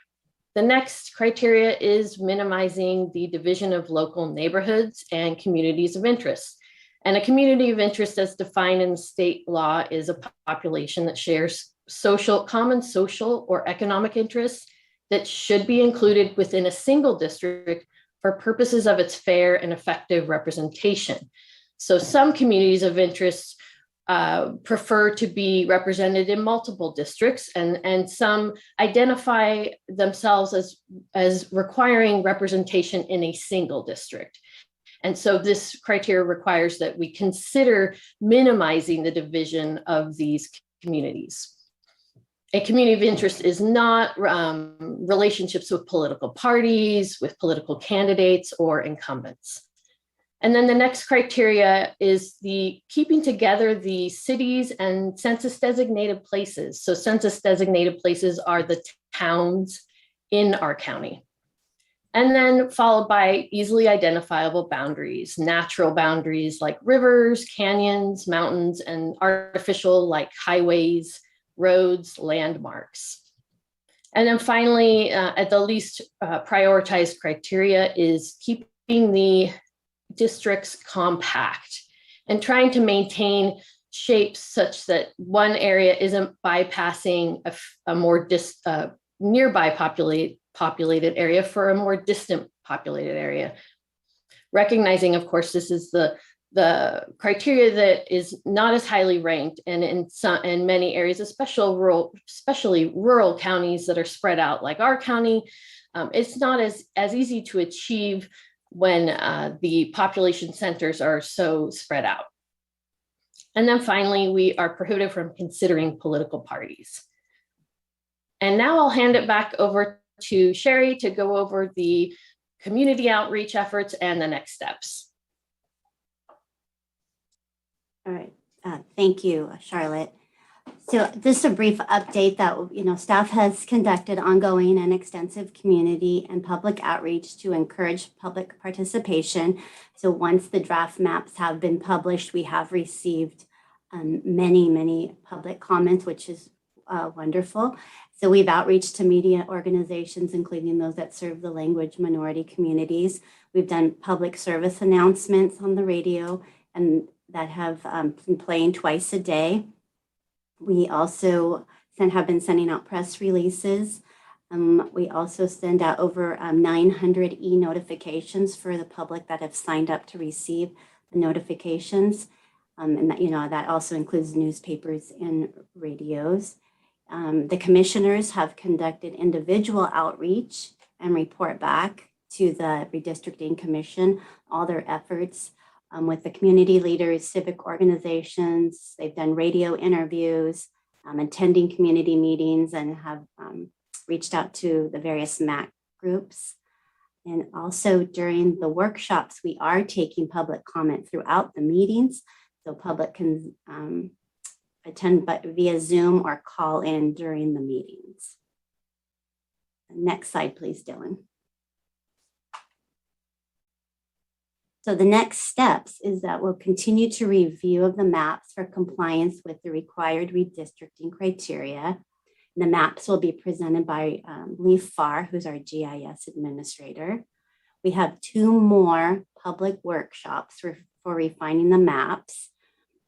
[SPEAKER 21] The next criteria is minimizing the division of local neighborhoods and communities of interest. And a community of interest as defined in state law is a population that shares common social or economic interests that should be included within a single district for purposes of its fair and effective representation. So some communities of interest prefer to be represented in multiple districts, and some identify themselves as requiring representation in a single district. And so this criteria requires that we consider minimizing the division of these communities. A community of interest is not relationships with political parties, with political candidates, or incumbents. And then the next criteria is the keeping together the cities and census designated places. So census designated places are the towns in our county. And then followed by easily identifiable boundaries, natural boundaries like rivers, canyons, mountains, and artificial like highways, roads, landmarks. And then finally, at the least prioritized criteria is keeping the districts compact and trying to maintain shapes such that one area isn't bypassing a more nearby populated area for a more distant populated area. Recognizing, of course, this is the criteria that is not as highly ranked, and in many areas, especially rural counties that are spread out like our county, it's not as easy to achieve when the population centers are so spread out. And then finally, we are prohibited from considering political parties. And now I'll hand it back over to Sherry to go over the community outreach efforts and the next steps.
[SPEAKER 17] All right, thank you, Charlotte. So just a brief update that, staff has conducted ongoing and extensive community and public outreach to encourage public participation. So once the draft maps have been published, we have received many public comments, which is wonderful. So we've outreached to media organizations, including those that serve the language minority communities. We've done public service announcements on the radio and that have been playing twice a day. We also have been sending out press releases. We also send out over 900 e-notifications for the public that have signed up to receive the notifications. And that also includes newspapers and radios. The commissioners have conducted individual outreach and report back to the Redistricting Commission all their efforts with the community leaders, civic organizations. They've done radio interviews, attending community meetings, and have reached out to the various MAC groups. And also during the workshops, we are taking public comment throughout the meetings. So public can attend but via Zoom or call in during the meetings. Next slide, please, Dylan. So the next steps is that we'll continue to review of the maps for compliance with the required redistricting criteria. The maps will be presented by Lee Farr, who's our GIS administrator. We have 2 more public workshops for refining the maps,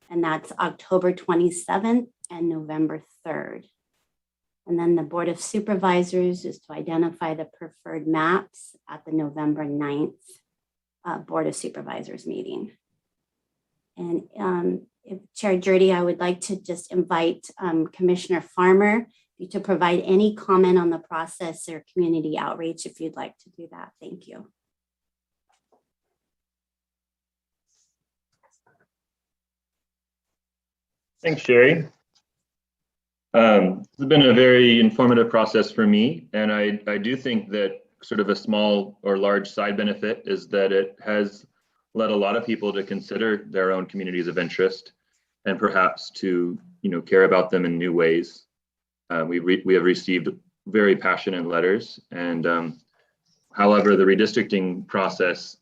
[SPEAKER 17] and that's October 27th and November 3rd. And then the Board of Supervisors is to identify the preferred maps at the November 9th Board of Supervisors meeting. And if Chair Jurdy, I would like to just invite Commissioner Farmer to provide any comment on the process or community outreach if you'd like to do that. Thank you.
[SPEAKER 2] Thanks, Sherry. It's been a very informative process for me, and I do think that sort of a small or large side benefit is that it has led a lot of people to consider their own communities of interest and perhaps to care about them in new ways. We have received very passionate letters, and however the redistricting process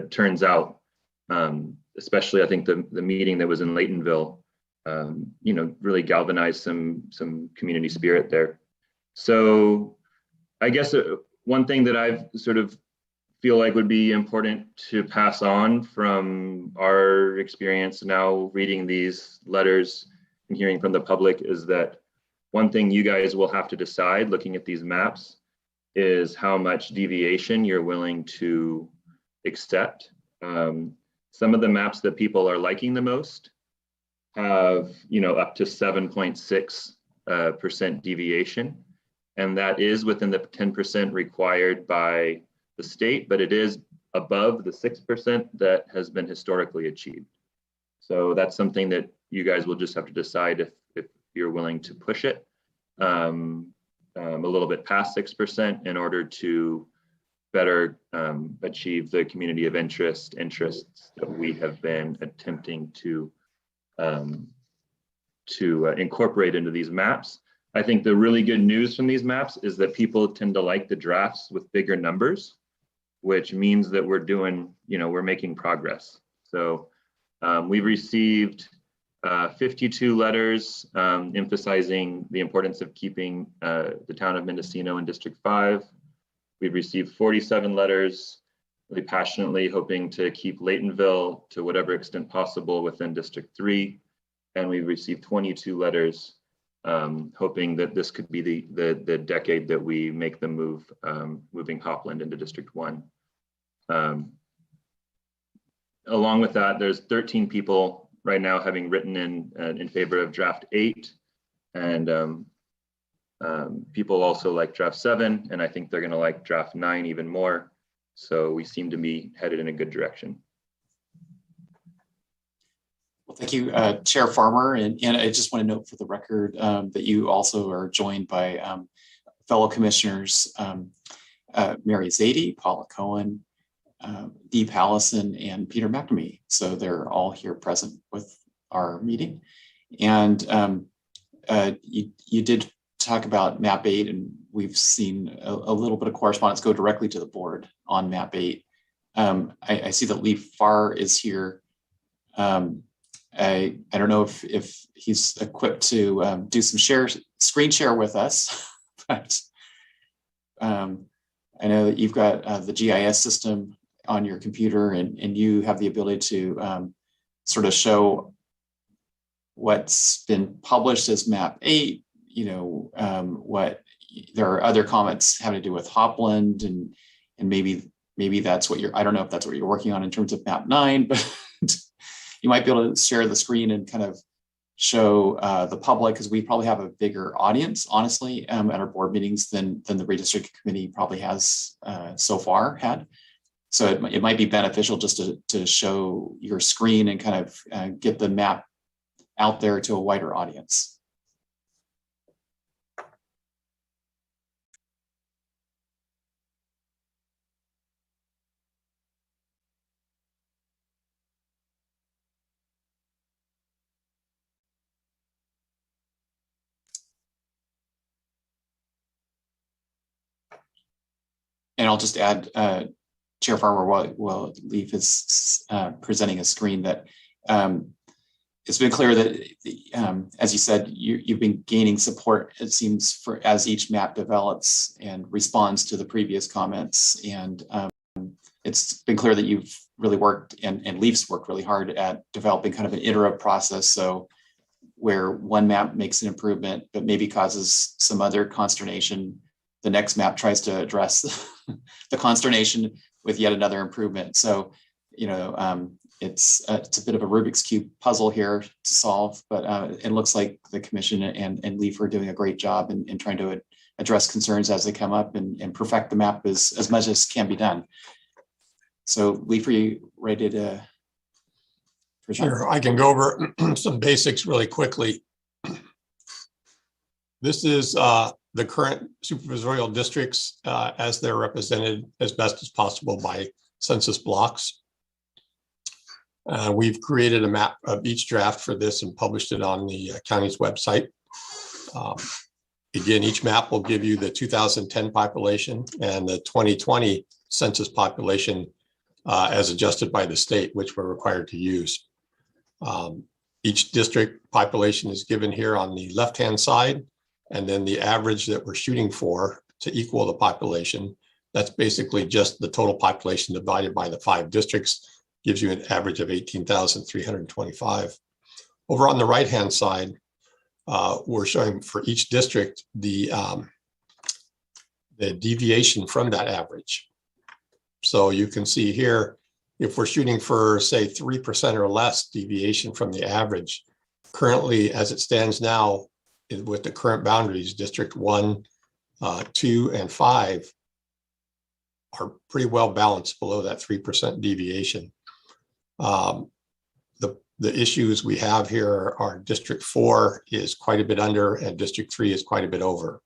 [SPEAKER 2] turns out, especially I think the meeting that was in Laytonville, really galvanized some community spirit there. So I guess one thing that I've sort of feel like would be important to pass on from our experience now reading these letters and hearing from the public is that one thing you guys will have to decide looking at these maps is how much deviation you're willing to accept. Some of the maps that people are liking the most have, up to 7.6% deviation. And that is within the 10% required by the state, but it is above the 6% that has been historically achieved. So that's something that you guys will just have to decide if you're willing to push it a little bit past 6% in order to better achieve the community of interests that we have been attempting to incorporate into these maps. I think the really good news from these maps is that people tend to like the drafts with bigger numbers, which means that we're doing, we're making progress. So we've received 52 letters emphasizing the importance of keeping the town of Mendocino in District 5. We've received 47 letters really passionately hoping to keep Laytonville to whatever extent possible within District 3. and we've received 22 letters, hoping that this could be the decade that we make the move, moving Hopland into District 1. Along with that, there's 13 people right now having written in favor of draft 8, and people also like draft 7, and I think they're going to like draft 9 even more. So we seem to be headed in a good direction.
[SPEAKER 10] Well, thank you, Chair Farmer. And I just want to note for the record that you also are joined by fellow commissioners, Mary Zadie, Paula Cohen, Dee Allison, and Peter McNamee. So they're all here present with our meeting. And you did talk about map 8, and we've seen a little bit of correspondence go directly to the board on map 8. I see that Lee Farr is here. I don't know if he's equipped to do some screen share with us, but I know that you've got the GIS system on your computer, and you have the ability to sort of show what's been published as map 8, you know, what there are other comments having to do with Hopland, and maybe that's what I don't know if that's what you're working on in terms of map 9, but you might be able to share the screen and kind of show the public, because we probably have a bigger audience, honestly, at our board meetings than the Redistricting Committee probably has so far had. So it might be beneficial just to show your screen and kind of get the map out there to a wider audience. And I'll just add, Chair Farmer, while Leaf is presenting a screen, that it's been clear that, as you said, you've been gaining support, it seems, for as each map develops and responds to the previous comments. And it's been clear that you've really worked, and Leaf's worked really hard at developing kind of an iterative process. So where one map makes an improvement, but maybe causes some other consternation, the next map tries to address the consternation with yet another improvement. So, you know, it's a bit of a Rubik's Cube puzzle here to solve, but it looks like the Commission and Leaf are doing a great job in trying to address concerns as they come up and perfect the map as much as can be done. So Leaf, are you ready to present?
[SPEAKER 3] Sure, I can go over some basics really quickly. This is the current supervisorial districts as they're represented as best as possible by census blocks. We've created a map of each draft for this and published it on the county's website. Again, each map will give you the 2010 population and the 2020 census population as adjusted by the state, which we're required to use. Each district population is given here on the left-hand side, and then the average that we're shooting for to equal the population. That's basically just the total population divided by the 5 districts, gives you an average of 18,325. Over on the right-hand side, we're showing for each district the deviation from that average. So you can see here, if we're shooting for, say, 3% or less deviation from the average, currently, as it stands now, with the current boundaries, District 1, 2, and 5 are pretty well balanced below that 3% deviation. The issues we have here are District 4 is quite a bit under, and District 3 is quite a bit over.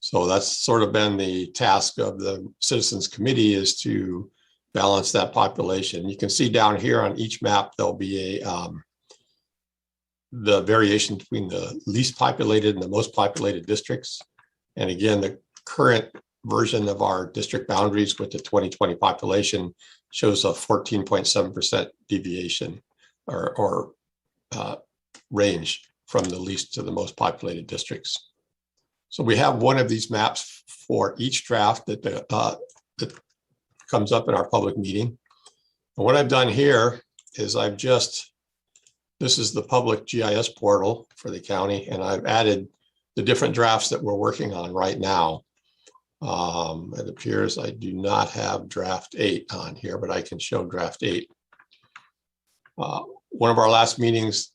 [SPEAKER 3] So that's sort of been the task of the Citizens Committee, is to balance that population. You can see down here on each map, there'll be the variation between the least populated and the most populated districts. And again, the current version of our district boundaries with the 2020 population shows a 14.7% deviation or range from the least to the most populated districts. So we have one of these maps for each draft that comes up in our public meeting. And what I've done here is I've just This is the public GIS portal for the county, and I've added the different drafts that we're working on right now. It appears I do not have draft 8 on here, but I can show draft 8. One of our last meetings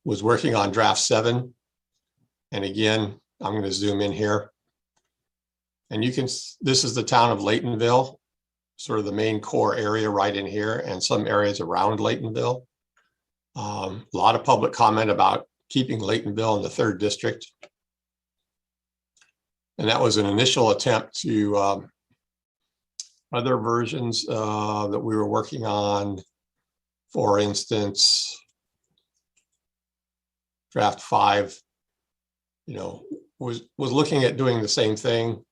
[SPEAKER 3] was working on draft 7. And again, I'm going to zoom in here. And you can, this is the town of Laytonville, sort of the main core area right in here, and some areas around Laytonville. A lot of public comment about keeping Laytonville in the 3rd district. And that was an initial attempt to other versions that we were working on. For instance, draft 5, you know, was looking at doing the same thing.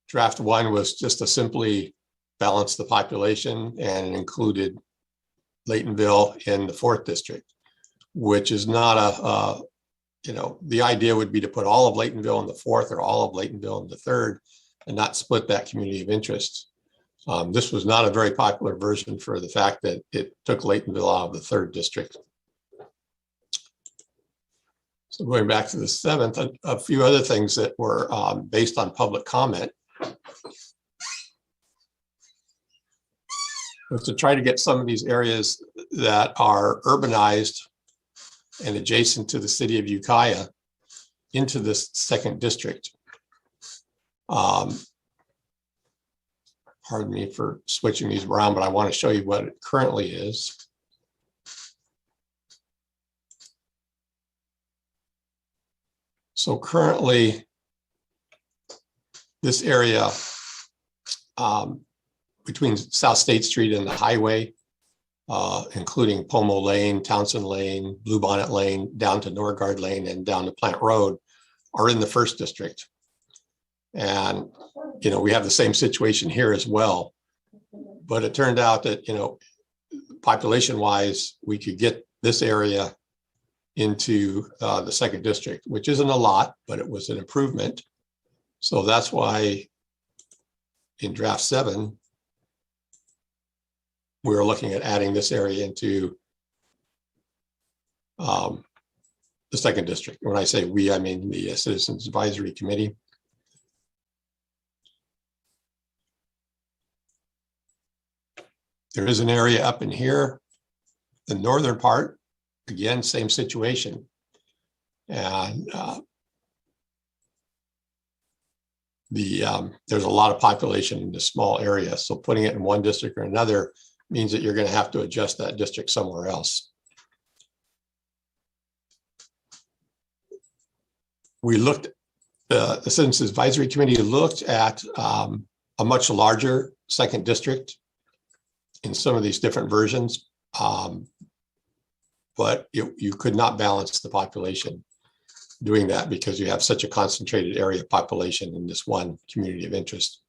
[SPEAKER 3] Draft 1 was just to simply balance the population, and it included Laytonville in the 4th district, which is not a, you know, the idea would be to put all of Laytonville in the 4th or all of Laytonville in the 3rd and not split that community of interest. This was not a very popular version for the fact that it took Laytonville out of the 3rd district. So going back to the 7th, a few other things that were based on public comment was to try to get some of these areas that are urbanized and adjacent to the city of Ukiah into this 2nd district. Pardon me for switching these around, but I want to show you what it currently is. So currently, this area between South State Street and the highway, including Pomo Lane, Townsend Lane, Bluebonnet Lane, down to Norgard Lane, and down to Plant Road, are in the 1st district. And, you know, we have the same situation here as well. But it turned out that, you know, population wise, we could get this area into the 2nd district, which isn't a lot, but it was an improvement. So that's why in draft 7, we were looking at adding this area into the 2nd district. When I say we, I mean the Citizens Advisory Committee. There is an area up in here, the northern part, again, same situation. And there's a lot of population in this small area. So putting it in one district or another means that you're going to have to adjust that district somewhere else. We looked, the Citizens Advisory Committee looked at a much larger 2nd district in some of these different versions, but you could not balance the population doing that because you have such a concentrated area of population in this one community of interest.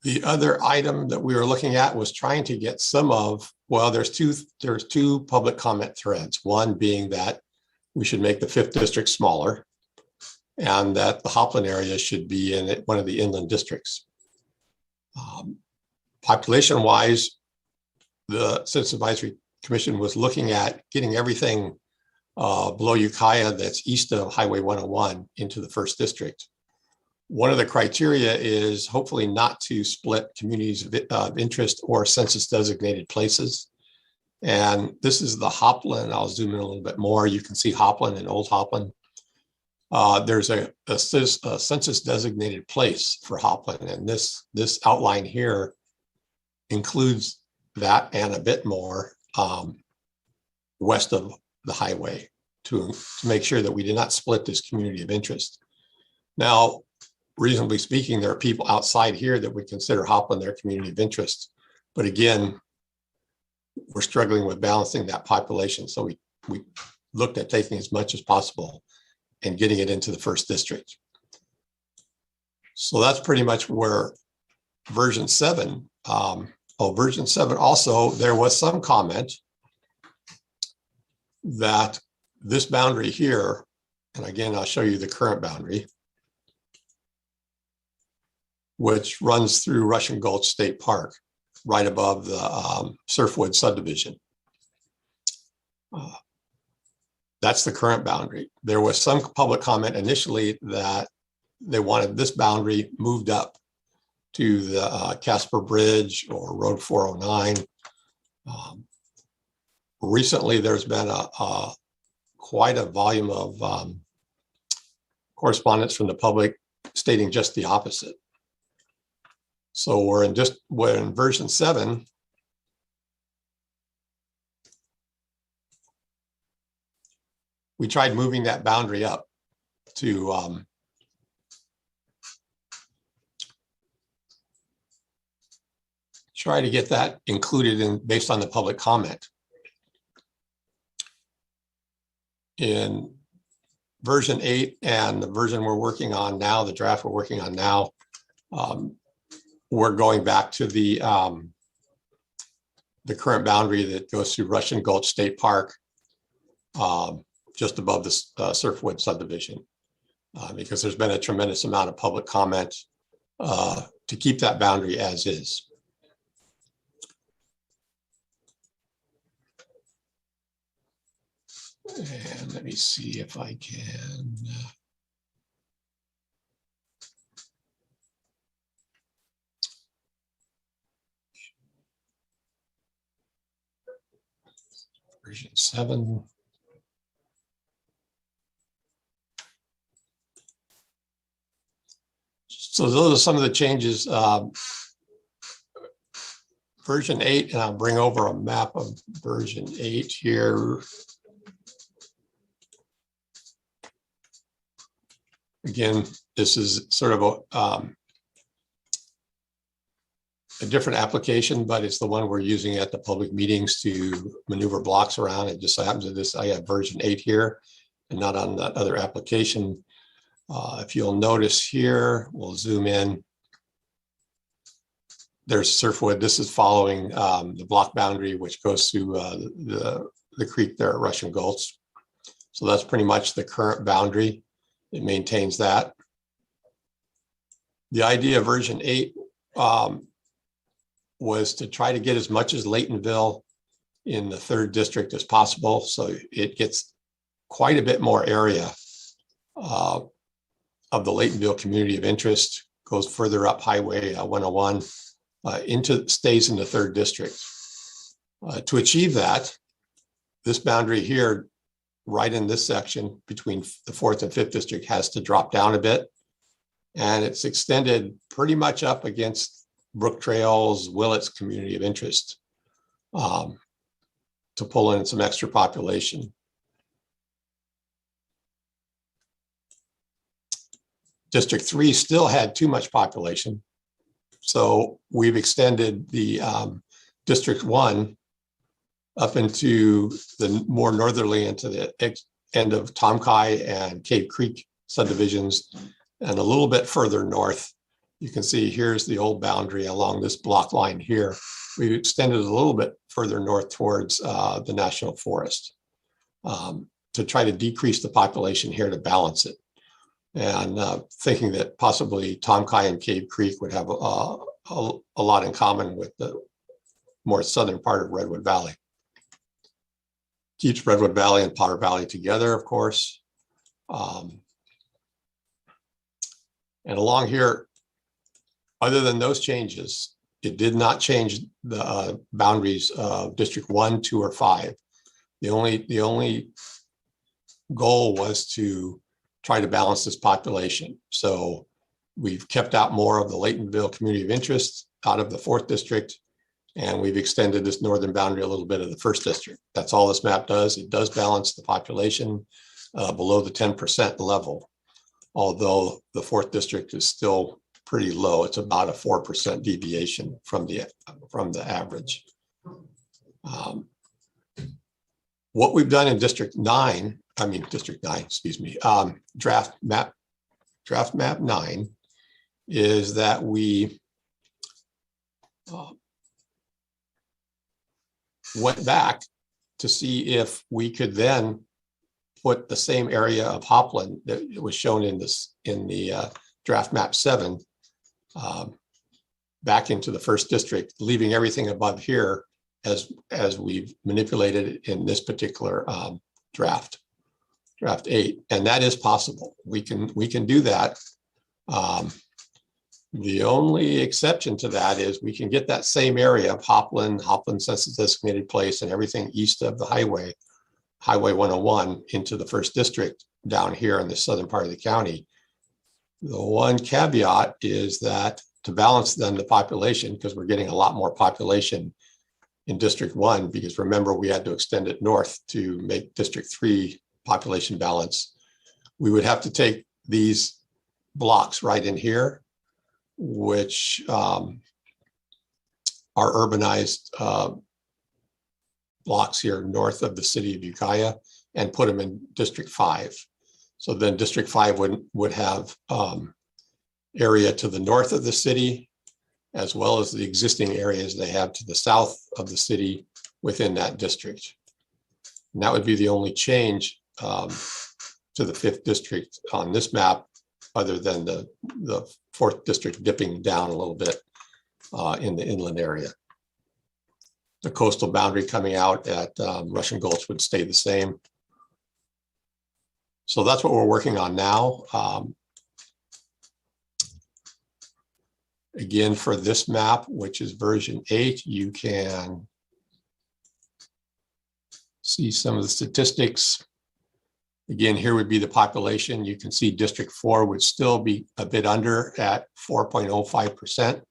[SPEAKER 3] The other item that we were looking at was trying to get some of, well, there's two public comment threads. One being that we should make the 5th district smaller, and that the Hopland area should be in one of the inland districts. Population-wise, the Citizens Advisory Commission was looking at getting everything below Ukiah that's east of Highway 101 into the 1st district. One of the criteria is hopefully not to split communities of interest or census designated places. And this is the Hopland. I'll zoom in a little bit more. You can see Hopland and Old Hopland. There's a census designated place for Hopland, and this outline here includes that and a bit more west of the highway to make sure that we did not split this community of interest. Now, reasonably speaking, there are people outside here that would consider Hopland their community of interest. But again, we're struggling with balancing that population. So we looked at taking as much as possible and getting it into the 1st district. So that's pretty much where version 7, version 7 also, there was some comment that this boundary here, and again, I'll show you the current boundary, which runs through Russian Gulch State Park, right above the Surfwood subdivision. That's the current boundary. There was some public comment initially that they wanted this boundary moved up to the Casper Bridge or Road 409. Recently, there's been quite a volume of correspondence from the public stating just the opposite. So we're in version 7. We tried moving that boundary up to try to get that included in based on the public comment. In version 8 and the version we're working on now, the draft we're working on now, we're going back to the current boundary that goes through Russian Gulch State Park, just above the Surfwood subdivision, because there's been a tremendous amount of public comment to keep that boundary as is. And let me see if I can. Version 7. So those are some of the changes. Version 8, and I'll bring over a map of version 8 here. Again, this is sort of a different application, but it's the one we're using at the public meetings to maneuver blocks around. It just so happens that this, I have version 8 here and not on that other application. If you'll notice here, we'll zoom in. There's Surfwood. This is following the block boundary, which goes through the creek there at Russian Gulch. So that's pretty much the current boundary. It maintains that. The idea of version 8 was to try to get as much as Laytonville in the 3rd district as possible. So it gets quite a bit more area of the Laytonville community of interest, goes further up Highway 101, stays in the 3rd district. To achieve that, this boundary here, right in this section between the 4th and 5th district, has to drop down a bit. And it's extended pretty much up against Brook Trails, Willett's community of interest, to pull in some extra population. District 3 still had too much population. So we've extended the District 1 up into the more northerly, into the end of Tomkai and Cave Creek subdivisions, and a little bit further north. You can see here's the old boundary along this block line here. We've extended a little bit further north towards the National Forest to try to decrease the population here to balance it. And thinking that possibly Tomkai and Cave Creek would have a lot in common with the more southern part of Redwood Valley. Keeps Redwood Valley and Potter Valley together, of course. And along here, other than those changes, it did not change the boundaries of District 1, 2, or 5. The only goal was to try to balance this population. So we've kept out more of the Laytonville community of interest out of the 4th district, and we've extended this northern boundary a little bit of the 1st district. That's all this map does. It does balance the population below the 10% level, although the 4th district is still pretty low. It's about a 4% deviation from the average. What we've done in District 9, excuse me, draft map 9, is that we went back to see if we could then put the same area of Hopland that was shown in the draft map 7 back into the first district, leaving everything above here as we've manipulated it in this particular draft 8, and that is possible. We can do that. The only exception to that is we can get that same area of Hopland census designated place, and everything east of the highway 101 into the first district down here in the southern part of the county. The one caveat is that to balance then the population, because we're getting a lot more population in District 1, because remember, we had to extend it north to make District 3 population balance. We would have to take these blocks right in here, which are urbanized blocks here north of the city of Ukiah, and put them in District 5. So then District 5 would have area to the north of the city, as well as the existing areas they have to the south of the city within that district. And that would be the only change to the 5th district on this map, other than the 4th district dipping down a little bit in the inland area. The coastal boundary coming out at Russian Gulch would stay the same. So that's what we're working on now. Again, for this map, which is version 8, you can see some of the statistics. Again, here would be the population. You can see District 4 would still be a bit under at 4.05%.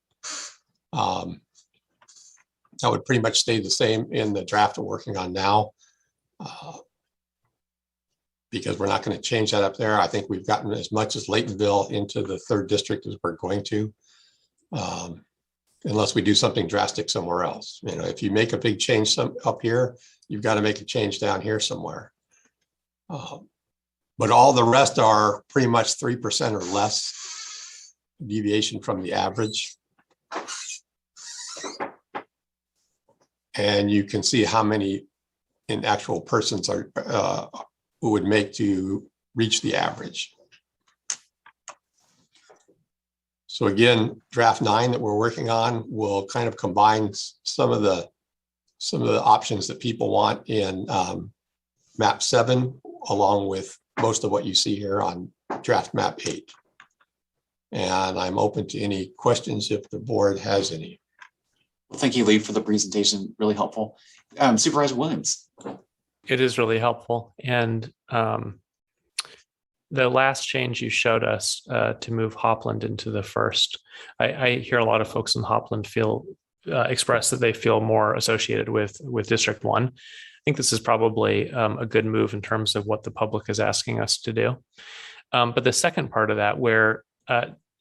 [SPEAKER 3] That would pretty much stay the same in the draft we're working on now, because we're not going to change that up there. I think we've gotten as much as Laytonville into the 3rd district as we're going to, unless we do something drastic somewhere else. You know, if you make a big change up here, you've got to make a change down here somewhere. But all the rest are pretty much 3% or less deviation from the average. And you can see how many in actual persons are who would make to reach the average. So again, draft 9 that we're working on will kind of combine some of the options that people want in map 7, along with most of what you see here on draft map 8. And I'm open to any questions if the board has any.
[SPEAKER 10] Well, thank you, Lee, for the presentation. Really helpful. Supervisor Williams.
[SPEAKER 19] It is really helpful. And the last change you showed us to move Hopland into the 1st, I hear a lot of folks in Hopland express that they feel more associated with District 1. I think this is probably a good move in terms of what the public is asking us to do. But the second part of that, where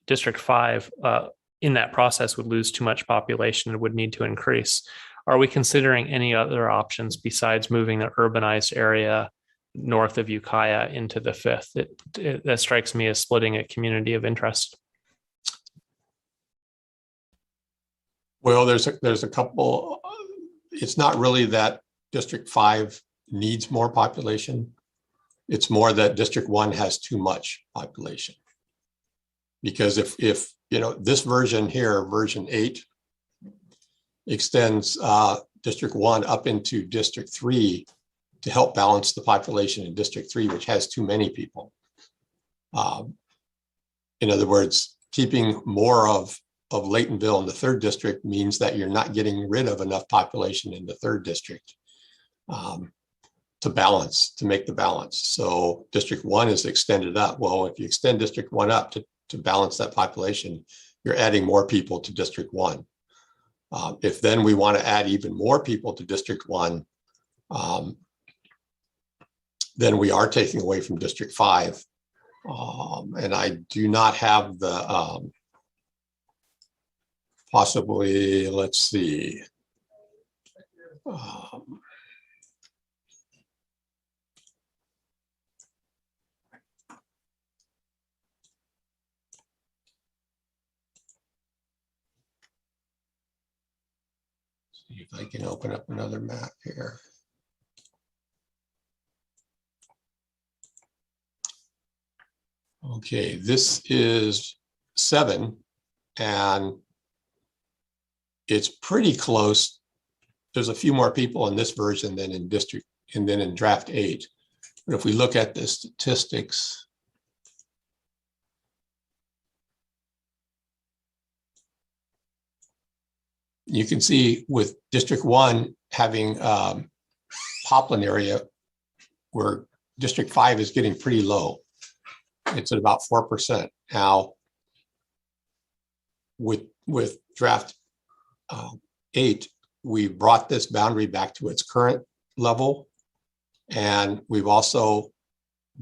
[SPEAKER 19] District 5 in that process would lose too much population and would need to increase, are we considering any other options besides moving the urbanized area north of Ukiah into the 5th? That strikes me as splitting a community of interest.
[SPEAKER 3] Well, there's a couple. It's not really that District 5 needs more population. It's more that District 1 has too much population. Because if you know, this version here, version 8, extends District 1 up into District 3 to help balance the population in District 3, which has too many people. In other words, keeping more of Laytonville in the 3rd district means that you're not getting rid of enough population in the 3rd district to make the balance. So District 1 is extended up. Well, if you extend District 1 up to balance that population, you're adding more people to District 1. If then we want to add even more people to District 1, then we are taking away from District 5. And I do not have the, possibly, let's see. See if I can open up another map here. Okay, this is 7, and it's pretty close. There's a few more people in this version than in district, and then in draft 8. But if we look at the statistics, you can see with District 1 having Hopland area, where District 5 is getting pretty low. It's at about 4%. Now, with draft 8, we brought this boundary back to its current level. And we've also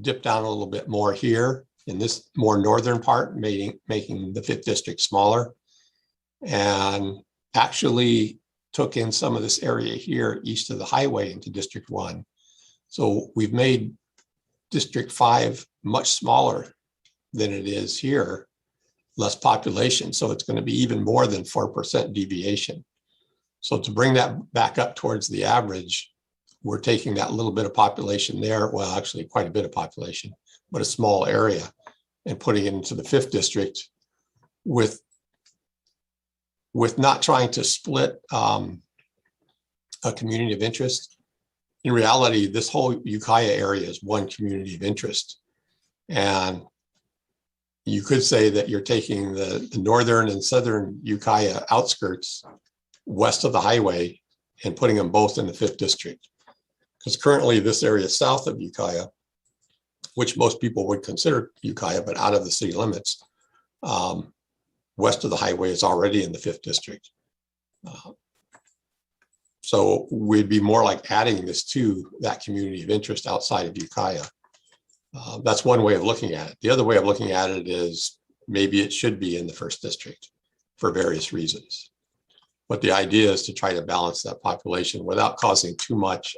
[SPEAKER 3] dipped down a little bit more here in this more northern part, making the 5th district smaller. And actually took in some of this area here east of the highway into District 1. So we've made District 5 much smaller than it is here, less population. So it's going to be even more than 4% deviation. So to bring that back up towards the average, we're taking that little bit of population there, well, actually quite a bit of population, but a small area, and putting it into the 5th district with not trying to split a community of interest. In reality, this whole Ukiah area is one community of interest. And you could say that you're taking the northern and southern Ukiah outskirts west of the highway and putting them both in the 5th district. Because currently this area south of Ukiah, which most people would consider Ukiah, but out of the city limits, west of the highway is already in the 5th district. So we'd be more like adding this to that community of interest outside of Ukiah. That's one way of looking at it. The other way of looking at it is maybe it should be in the 1st district for various reasons. But the idea is to try to balance that population without causing too much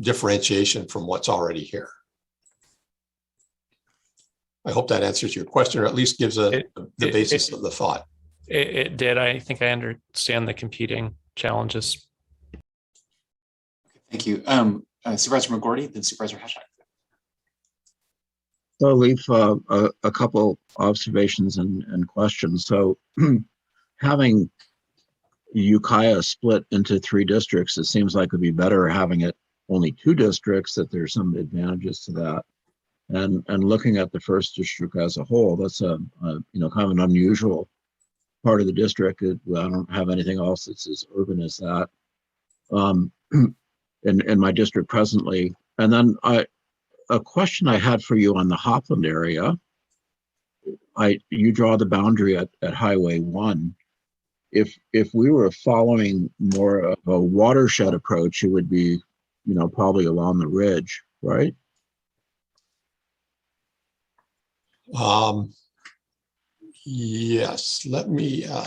[SPEAKER 3] differentiation from what's already here. I hope that answers your question, or at least gives the basis of the thought.
[SPEAKER 19] It did. I think I understand the competing challenges.
[SPEAKER 10] Thank you. Supervisor McGordy, then Supervisor Hashtag.
[SPEAKER 22] So I'll leave a couple observations and questions. So having Ukiah split into 3 districts, it seems like it would be better having it only 2 districts, that there's some advantages to that. And looking at the 1st district as a whole, that's a kind of an unusual part of the district. I don't have anything else that's as urban as that in my district presently. And then a question I had for you on the Hopland area. You draw the boundary at Highway 1. If we were following more of a watershed approach, it would be, probably along the ridge, right?
[SPEAKER 3] Yes, let me
[SPEAKER 22] I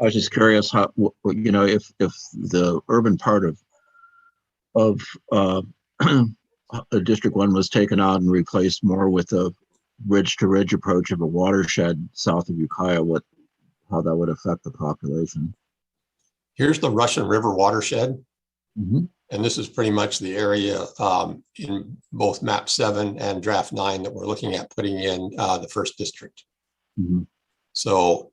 [SPEAKER 22] was just curious how, if the urban part of District 1 was taken out and replaced more with a ridge to ridge approach of a watershed south of Ukiah, how that would affect the population.
[SPEAKER 3] Here's the Russian River watershed.
[SPEAKER 22] Mm-hmm.
[SPEAKER 3] And this is pretty much the area in both map 7 and draft 9 that we're looking at putting in the 1st district.
[SPEAKER 22] Mm-hmm.
[SPEAKER 3] So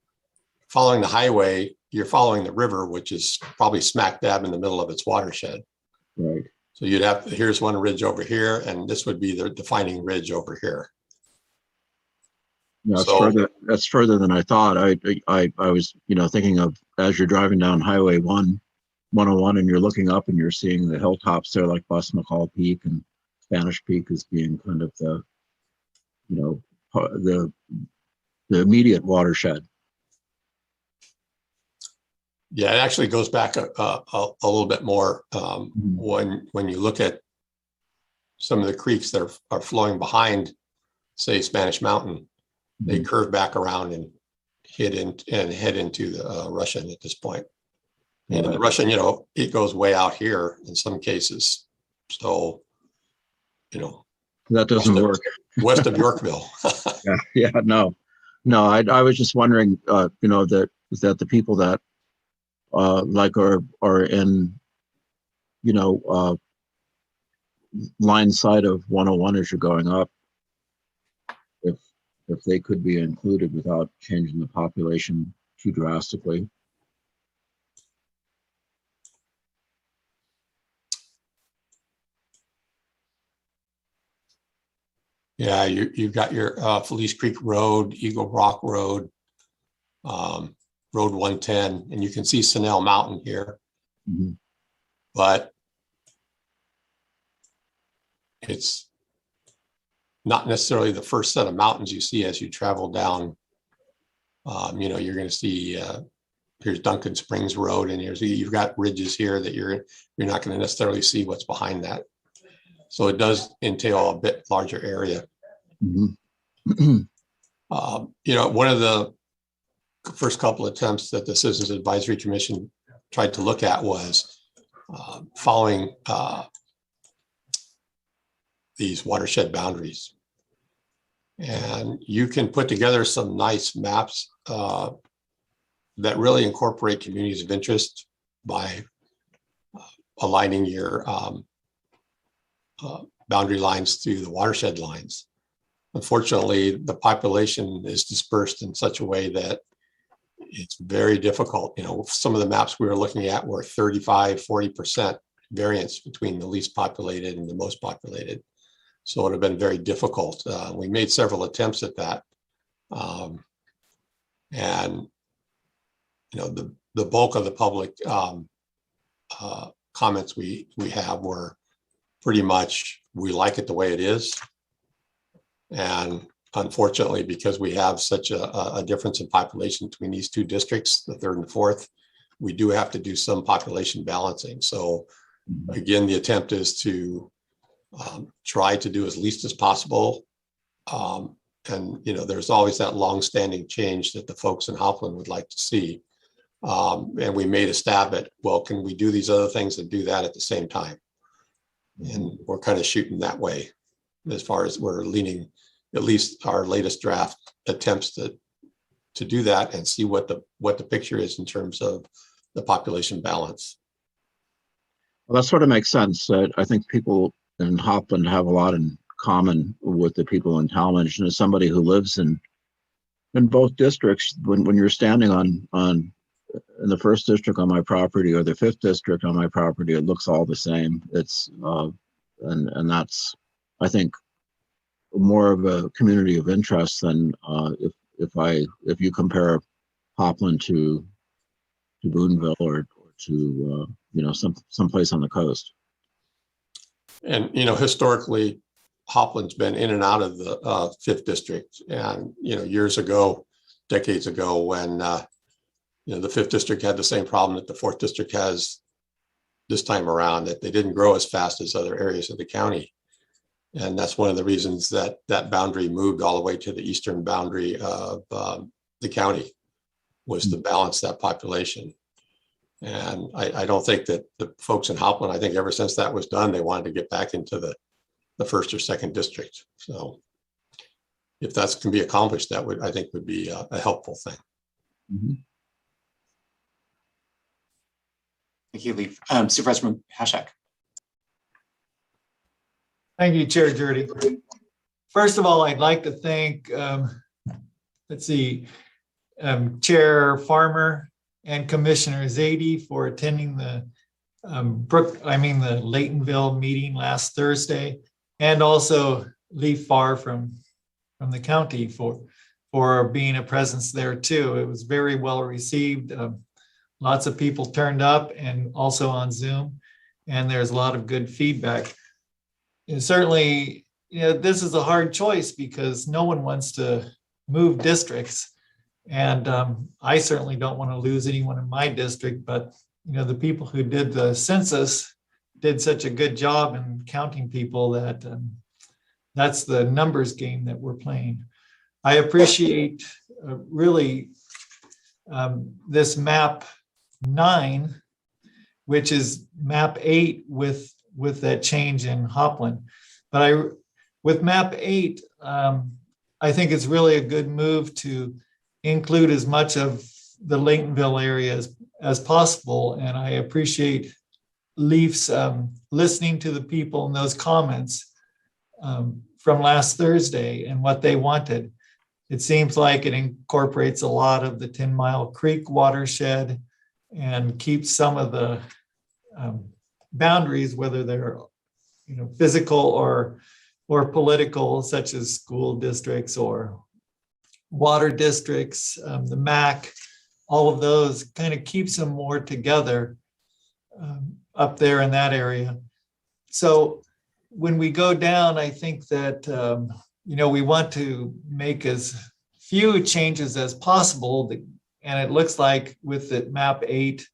[SPEAKER 3] following the highway, you're following the river, which is probably smack dab in the middle of its watershed.
[SPEAKER 22] Right.
[SPEAKER 3] So you'd have, here's one ridge over here, and this would be the defining ridge over here.
[SPEAKER 22] Yeah, that's further than I thought. I was, thinking of, as you're driving down Highway 101 and you're looking up and you're seeing the hilltops there like Bus McCall Peak and Spanish Peak as being kind of the immediate watershed.
[SPEAKER 3] Yeah, it actually goes back a little bit more when you look at some of the creeks that are flowing behind, say, Spanish Mountain. They curve back around and head into the Russian at this point. And in the Russian, it goes way out here in some cases. So,
[SPEAKER 22] that doesn't work.
[SPEAKER 3] West of Yorkville.
[SPEAKER 22] No. I was just wondering, that the people that like are in, line side of 101 as you're going up, if they could be included without changing the population too drastically.
[SPEAKER 3] Yeah, you've got your Felice Creek Road, Eagle Rock Road, Road 110, and you can see Snell Mountain here.
[SPEAKER 22] Mm-hmm.
[SPEAKER 3] But it's not necessarily the first set of mountains you see as you travel down. You're going to see here's Duncan Springs Road, and you've got ridges here that you're not going to necessarily see what's behind that. So it does entail a bit larger area.
[SPEAKER 22] Mm-hmm.
[SPEAKER 3] One of the first couple of attempts that the Citizens Advisory Commission tried to look at was following these watershed boundaries. And you can put together some nice maps that really incorporate communities of interest by aligning your boundary lines to the watershed lines. Unfortunately, the population is dispersed in such a way that it's very difficult. Some of the maps we were looking at were 35–40% variance between the least populated and the most populated. So it would have been very difficult. We made several attempts at that. And the bulk of the public comments we have were pretty much, we like it the way it is. And unfortunately, because we have such a difference in population between these two districts, the third and fourth, we do have to do some population balancing. So again, the attempt is to try to do as least as possible. And there's always that long-standing change that the folks in Hopland would like to see. And we made a stab at, well, can we do these other things and do that at the same time? And we're kind of shooting that way, as far as we're leaning, at least our latest draft attempts to do that and see what the picture is in terms of the population balance.
[SPEAKER 22] Well, that sort of makes sense. I think people in Hopland have a lot in common with the people in Talmadge. And as somebody who lives in both districts, when you're standing on in the first district on my property or the fifth district on my property, it looks all the same. It's and that's, I think, more of a community of interest than if you compare Hopland to Boonville or to some place on the coast.
[SPEAKER 3] And historically, Hopland's been in and out of the fifth district, and years ago, decades ago, when the fifth district had the same problem that the fourth district has this time around, that they didn't grow as fast as other areas of the county. And that's one of the reasons that boundary moved all the way to the eastern boundary of the county, was to balance that population. And I don't think that the folks in Hopland, I think ever since that was done, they wanted to get back into the first or second district. So if that can be accomplished, that I think would be a helpful thing.
[SPEAKER 10] Mm-hmm. Thank you, Lee. Supervisor Hashak.
[SPEAKER 20] Thank you, Chair Jurdy. First of all, I'd like to thank, Chair Farmer and Commissioner Zadie for attending the Laytonville meeting last Thursday, and also Lee Farr from the county for being a presence there too. It was very well received. Lots of people turned up, and also on Zoom, and there's a lot of good feedback. And certainly, this is a hard choice because no one wants to move districts. And I certainly don't want to lose anyone in my district, but the people who did the census did such a good job in counting people that that's the numbers game that we're playing. I appreciate really this map 9, which is map 8 with that change in Hopland. But with map 8, I think it's really a good move to include as much of the Laytonville area as possible. And I appreciate Leaf's listening to the people in those comments from last Thursday and what they wanted. It seems like it incorporates a lot of the 10 Mile Creek watershed and keeps some of the boundaries, whether they're physical or political, such as school districts or water districts, the MAC, all of those kind of keeps them more together up there in that area. So when we go down, I think that, we want to make as few changes as possible. And it looks like with the map 8,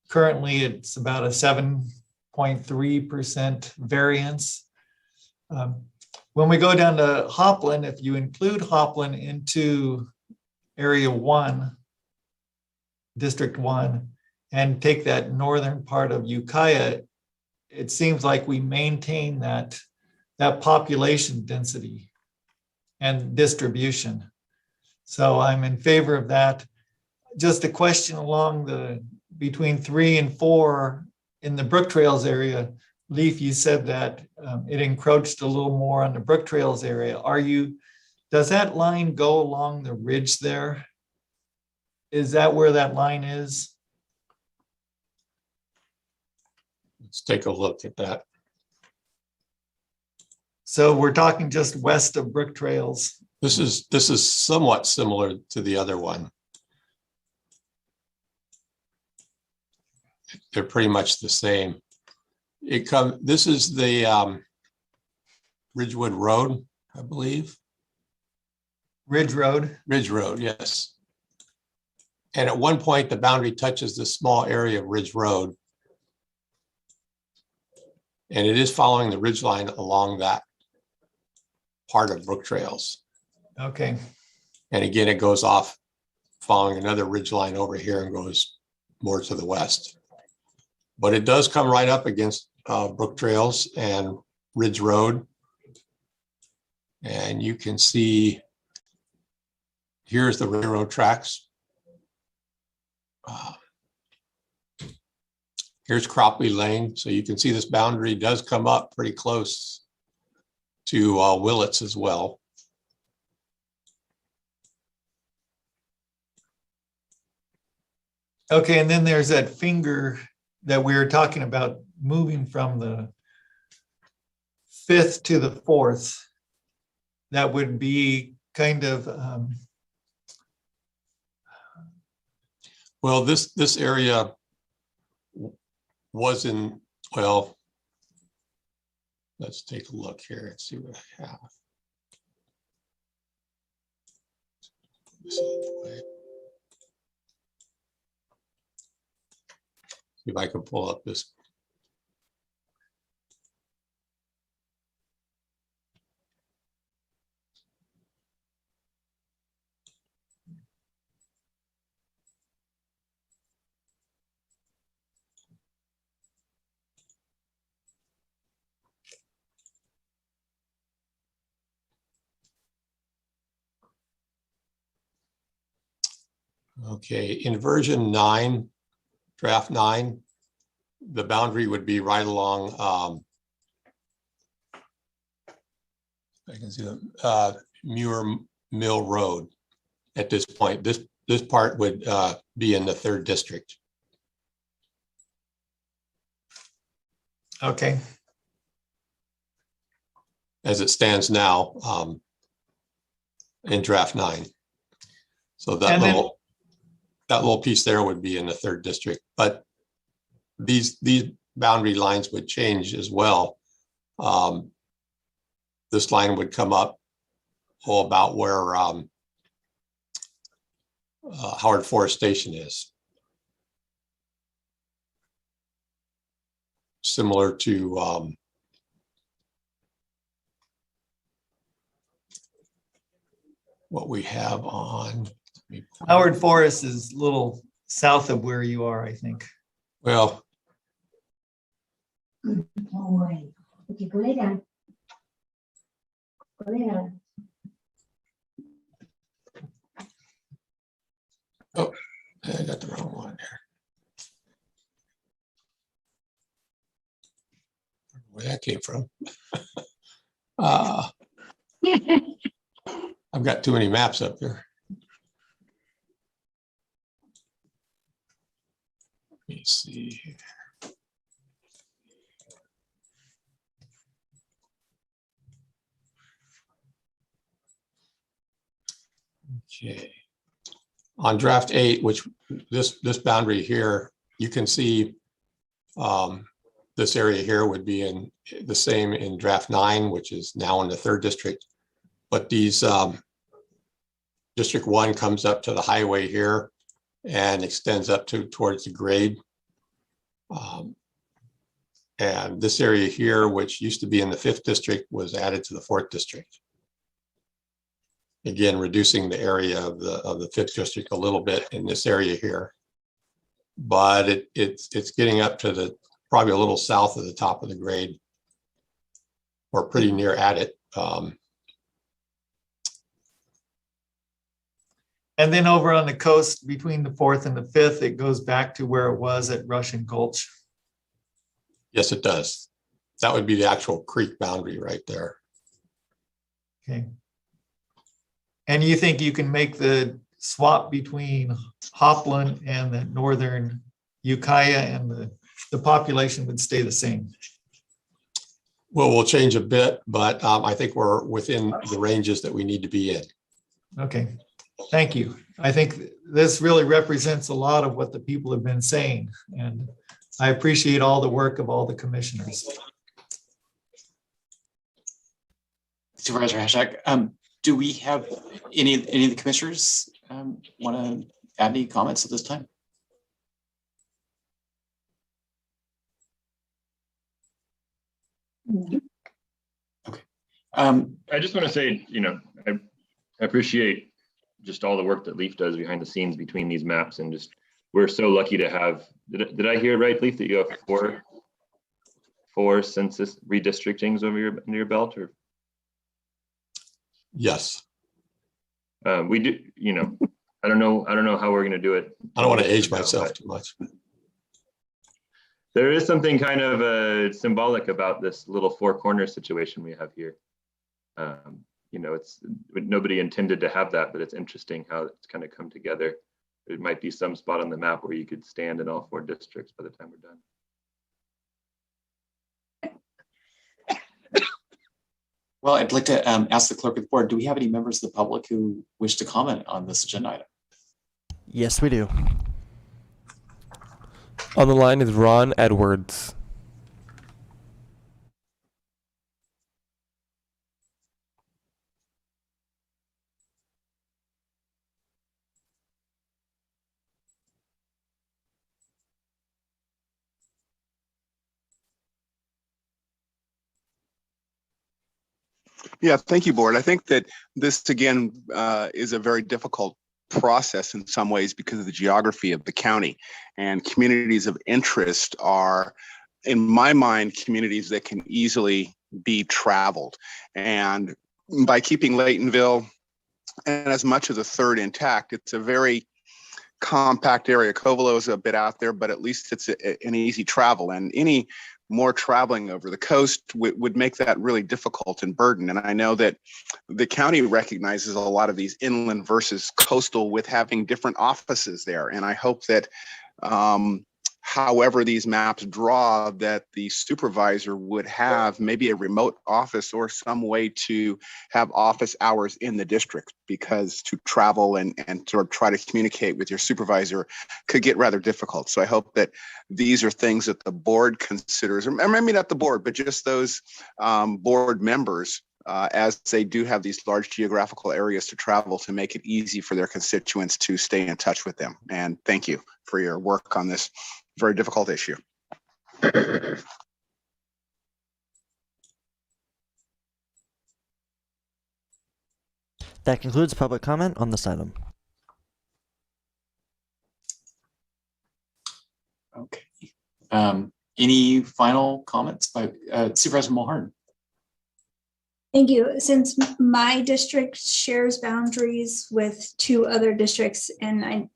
[SPEAKER 20] currently it's about a 7.3% variance. When we go down to Hopland, if you include Hopland into area 1, District 1, and take that northern part of Ukiah, it seems like we maintain that population density and distribution. So I'm in favor of that. Just a question along between 3 and 4 in the Brook Trails area. Leaf, you said that it encroached a little more on the Brook Trails area. Does that line go along the ridge there? Is that where that line is?
[SPEAKER 3] Let's take a look at that.
[SPEAKER 20] So we're talking just west of Brook Trails.
[SPEAKER 3] This is somewhat similar to the other one. They're pretty much the same. This is the Ridgewood Road, I believe.
[SPEAKER 20] Ridge Road?
[SPEAKER 3] Ridge Road, yes. And at one point, the boundary touches this small area of Ridge Road. And it is following the ridge line along that part of Brook Trails.
[SPEAKER 20] Okay.
[SPEAKER 3] And again, it goes off following another ridge line over here and goes more to the west. But it does come right up against Brook Trails and Ridge Road. And you can see, here's the railroad tracks. Here's Cropley Lane. So you can see this boundary does come up pretty close to Willits as well.
[SPEAKER 20] Okay, and then there's that finger that we were talking about moving from the 5th to the 4th. That would be kind of
[SPEAKER 3] well, this area was in, well, let's take a look here and see what I have. This other way. See if I can pull up this. Okay, in version 9, draft 9, the boundary would be right along, I can see the Muir Mill Road at this point. This part would be in the 3rd district.
[SPEAKER 20] okay.
[SPEAKER 3] As it stands now in draft 9. So that little piece there would be in the 3rd district, but these boundary lines would change as well. This line would come up about where Howard Forest Station is. Similar to what we have on.
[SPEAKER 20] Howard Forest is a little south of where you are, I think.
[SPEAKER 3] Well,
[SPEAKER 4] Good boy. Okay, go lay down. Go lay down.
[SPEAKER 3] oh, I got the wrong one here. came from. I've got too many maps up here. Let me see here. Okay. On draft 8, which this boundary here, you can see this area here would be in the same in draft 9, which is now in the 3rd district. But these District 1 comes up to the highway here and extends up towards the grade. And this area here, which used to be in the 5th district, was added to the 4th district. Again, reducing the area of the 5th district a little bit in this area here. But it's getting up to the probably a little south of the top of the grade, or pretty near at it.
[SPEAKER 20] And then over on the coast between the 4th and the 5th, it goes back to where it was at Russian Gulch.
[SPEAKER 3] Yes, it does. That would be the actual creek boundary right there.
[SPEAKER 20] Okay. And you think you can make the swap between Hopland and the northern Ukiah, and the population would stay the same?
[SPEAKER 3] Well, we'll change a bit, but I think we're within the ranges that we need to be in.
[SPEAKER 20] Okay, thank you. I think this really represents a lot of what the people have been saying, and I appreciate all the work of all the commissioners.
[SPEAKER 10] Supervisor Hashak, do we have any of the commissioners want to add any comments at this time? Okay.
[SPEAKER 2] I just want to say, I appreciate just all the work that Leaf does behind the scenes between these maps, and just we're so lucky to have. Did I hear it right, Leaf, that you have four census redistrictings under your belt, or?
[SPEAKER 3] Yes.
[SPEAKER 2] We do. I don't know how we're going to do it.
[SPEAKER 3] I don't want to age myself too much.
[SPEAKER 2] There is something kind of symbolic about this little four corners situation we have here. It's nobody intended to have that, but it's interesting how it's kind of come together. There might be some spot on the map where you could stand in all four districts by the time we're done.
[SPEAKER 10] Well, I'd like to ask the clerk of the board, do we have any members of the public who wish to comment on this agenda item?
[SPEAKER 11] Yes, we do.
[SPEAKER 9] On the line is Ron Edwards.
[SPEAKER 13] Yeah, thank you, board. I think that this, again, is a very difficult process in some ways because of the geography of the county, and communities of interest are, in my mind, communities that can easily be traveled. And by keeping Laytonville and as much of the third intact, it's a very compact area. Covelo is a bit out there, but at least it's an easy travel, and any more traveling over the coast would make that really difficult and burden. And I know that the county recognizes a lot of these inland versus coastal with having different offices there. And I hope that however these maps draw, that the supervisor would have maybe a remote office or some way to have office hours in the district, because to travel and sort of try to communicate with your supervisor could get rather difficult. So I hope that these are things that the board considers, or maybe not the board, but just those board members, as they do have these large geographical areas to travel, to make it easy for their constituents to stay in touch with them. And thank you for your work on this very difficult issue.
[SPEAKER 11] That concludes public comment on this item.
[SPEAKER 10] Okay. Any final comments by Supervisor Mulhern?
[SPEAKER 18] Thank you. Since my district shares boundaries with 2 other districts, and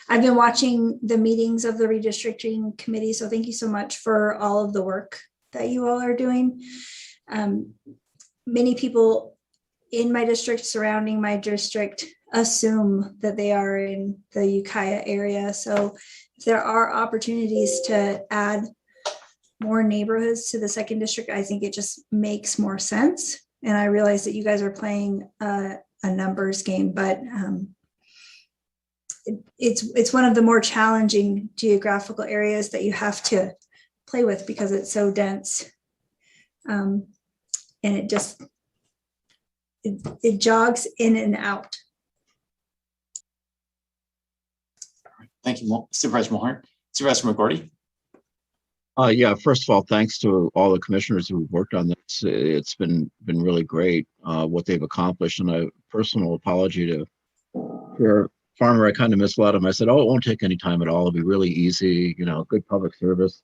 [SPEAKER 18] I've been watching the meetings of the redistricting committee, so thank you so much for all of the work that you all are doing. Many people in my district, surrounding my district, assume that they are in the Ukiah area. So if there are opportunities to add more neighborhoods to the second district, I think it just makes more sense. And I realize that you guys are playing a numbers game, but it's one of the more challenging geographical areas that you have to play with because it's so dense. And it just, it jogs in and out.
[SPEAKER 10] Thank you, Supervisor Mulhern. Supervisor McGordy.
[SPEAKER 22] Yeah, first of all, thanks to all the commissioners who worked on this. It's been really great what they've accomplished. And a personal apology to your farmer. I kind of misled him. I said, "Oh, it won't take any time at all. It'll be really easy. You know, good public service."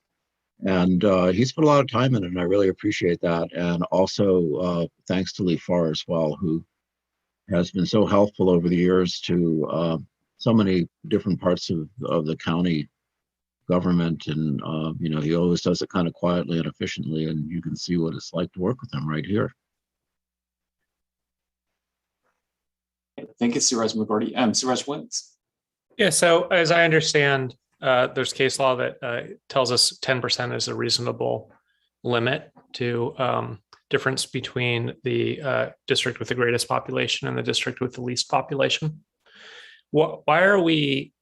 [SPEAKER 22] And he's put a lot of time in it, and I really appreciate that. And also thanks to Lee Farr as well, who has been so helpful over the years to so many different parts of the county government. And you know, he always does it kind of quietly and efficiently, and you can see what it's like to work with him right here.
[SPEAKER 10] Thank you, Supervisor McGordy. Supervisor Wentz.
[SPEAKER 19] Yeah, so as I understand, there's case law that tells us 10% is a reasonable limit to difference between the district with the greatest population and the district with the least population. Why are we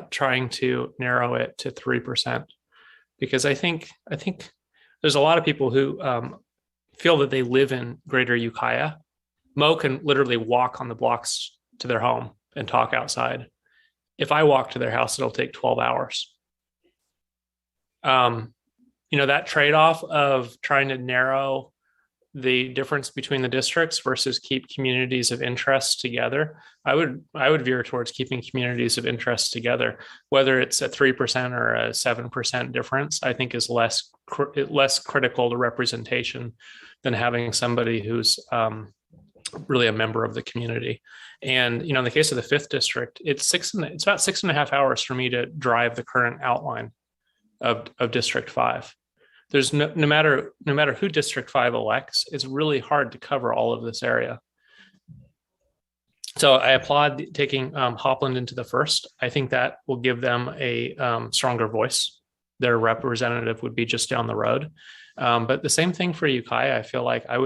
[SPEAKER 19] trying to narrow it to 3%? Because I think there's a lot of people who feel that they live in Greater Ukiah. Mo can literally walk on the blocks to their home and talk outside. If I walk to their house, it'll take 12 hours. You know, that trade-off of trying to narrow the difference between the districts versus keep communities of interest together, I would veer towards keeping communities of interest together. Whether it's a 3% or a 7% difference, I think is less critical to representation than having somebody who's really a member of the community. And you know, in the case of the 5th district, it's about 6.5 hours for me to drive the current outline of District 5. There's no matter who District 5 elects, it's really hard to cover all of this area. So I applaud taking Hopland into the 1st. I think that will give them a stronger voice. Their representative would be just down the road. But the same thing for Ukiah. I feel like I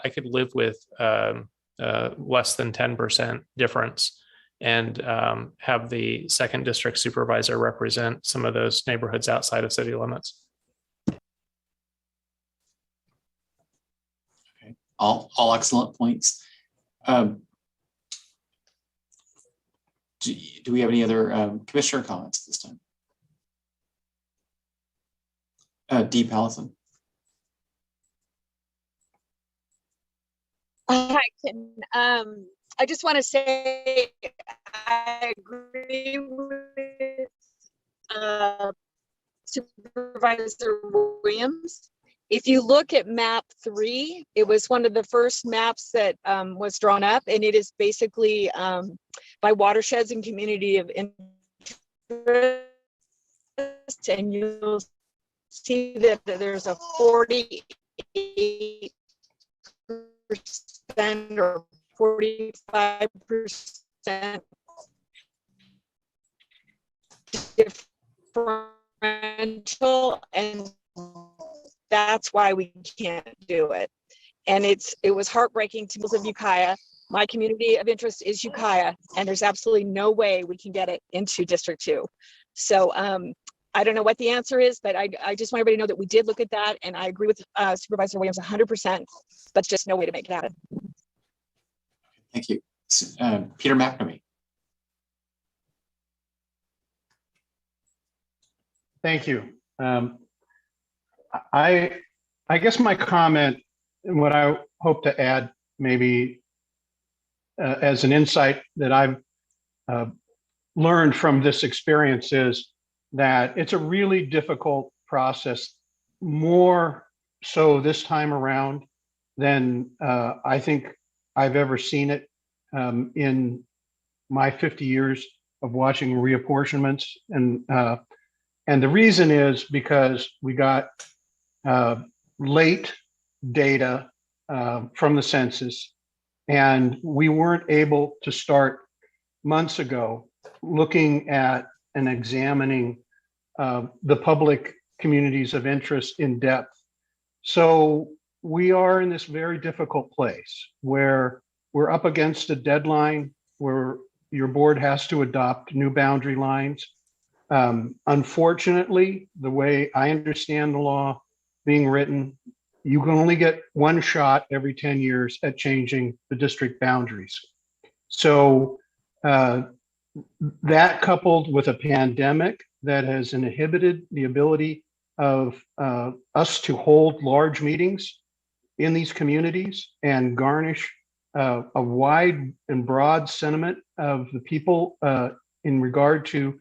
[SPEAKER 19] could live with less than 10% difference and have the 2nd district supervisor represent some of those neighborhoods outside of city limits.
[SPEAKER 10] Okay, all excellent points. Do we have any other commissioner comments this time? Dee Pallison.
[SPEAKER 7] Hi, Ken. I just want to say I agree with Supervisor Williams. If you look at map 3, it was one of the first maps that was drawn up, and it is basically by watersheds and community of interest. And you'll see that there's a 48% or 45% differential, and that's why we can't do it. And it was heartbreaking to people of Ukiah. My community of interest is Ukiah, and there's absolutely no way we can get it into District 2. So I don't know what the answer is, but I just want everybody to know that we did look at that, and I agree with Supervisor Williams 100%, but just no way to make it happen.
[SPEAKER 10] Thank you. Peter McNamee.
[SPEAKER 8] Thank you. I guess my comment and what I hope to add maybe as an insight that I've learned from this experience is that it's a really difficult process, more so this time around than I think I've ever seen it in my 50 years of watching reapportionments. And the reason is because we got late data from the census, and we weren't able to start months ago looking at and examining the public communities of interest in depth. So we are in this very difficult place where we're up against a deadline where your board has to adopt new boundary lines. Unfortunately, the way I understand the law being written, you can only get one shot every 10 years at changing the district boundaries. So that coupled with a pandemic that has inhibited the ability of us to hold large meetings in these communities and garnish a wide and broad sentiment of the people in regard to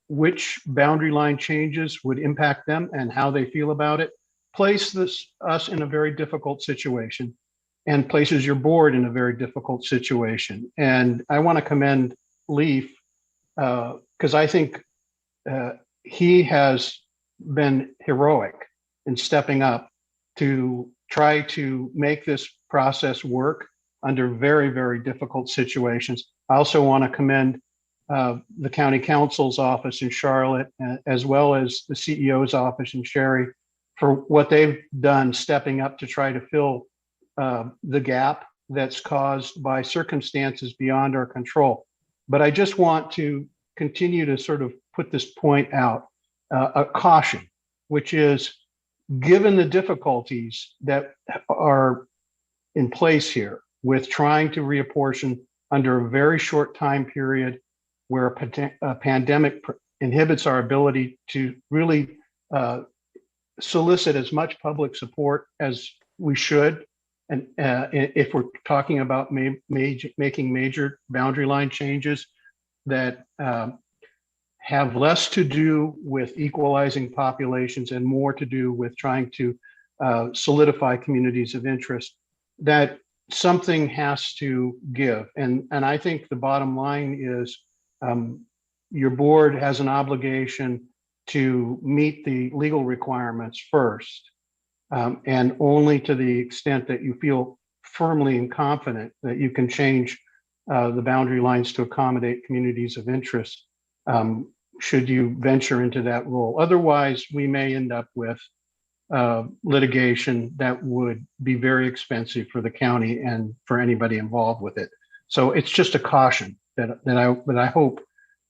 [SPEAKER 8] which boundary line changes would impact them and how they feel about it, places us in a very difficult situation and places your board in a very difficult situation. And I want to commend Leaf because I think he has been heroic in stepping up to try to make this process work under very, very difficult situations. I also want to commend the county council's office in Charlotte, as well as the CEO's office in Sherry, for what they've done stepping up to try to fill the gap that's caused by circumstances beyond our control. But I just want to continue to sort of put this point out, a caution, which is given the difficulties that are in place here with trying to reapportion under a very short time period where a pandemic inhibits our ability to really solicit as much public support as we should. And if we're talking about making major boundary line changes that have less to do with equalizing populations and more to do with trying to solidify communities of interest, that something has to give. And I think the bottom line is your board has an obligation to meet the legal requirements first, and only to the extent that you feel firmly and confident that you can change the boundary lines to accommodate communities of interest, should you venture into that role. Otherwise, we may end up with litigation that would be very expensive for the county and for anybody involved with it. So it's just a caution that I hope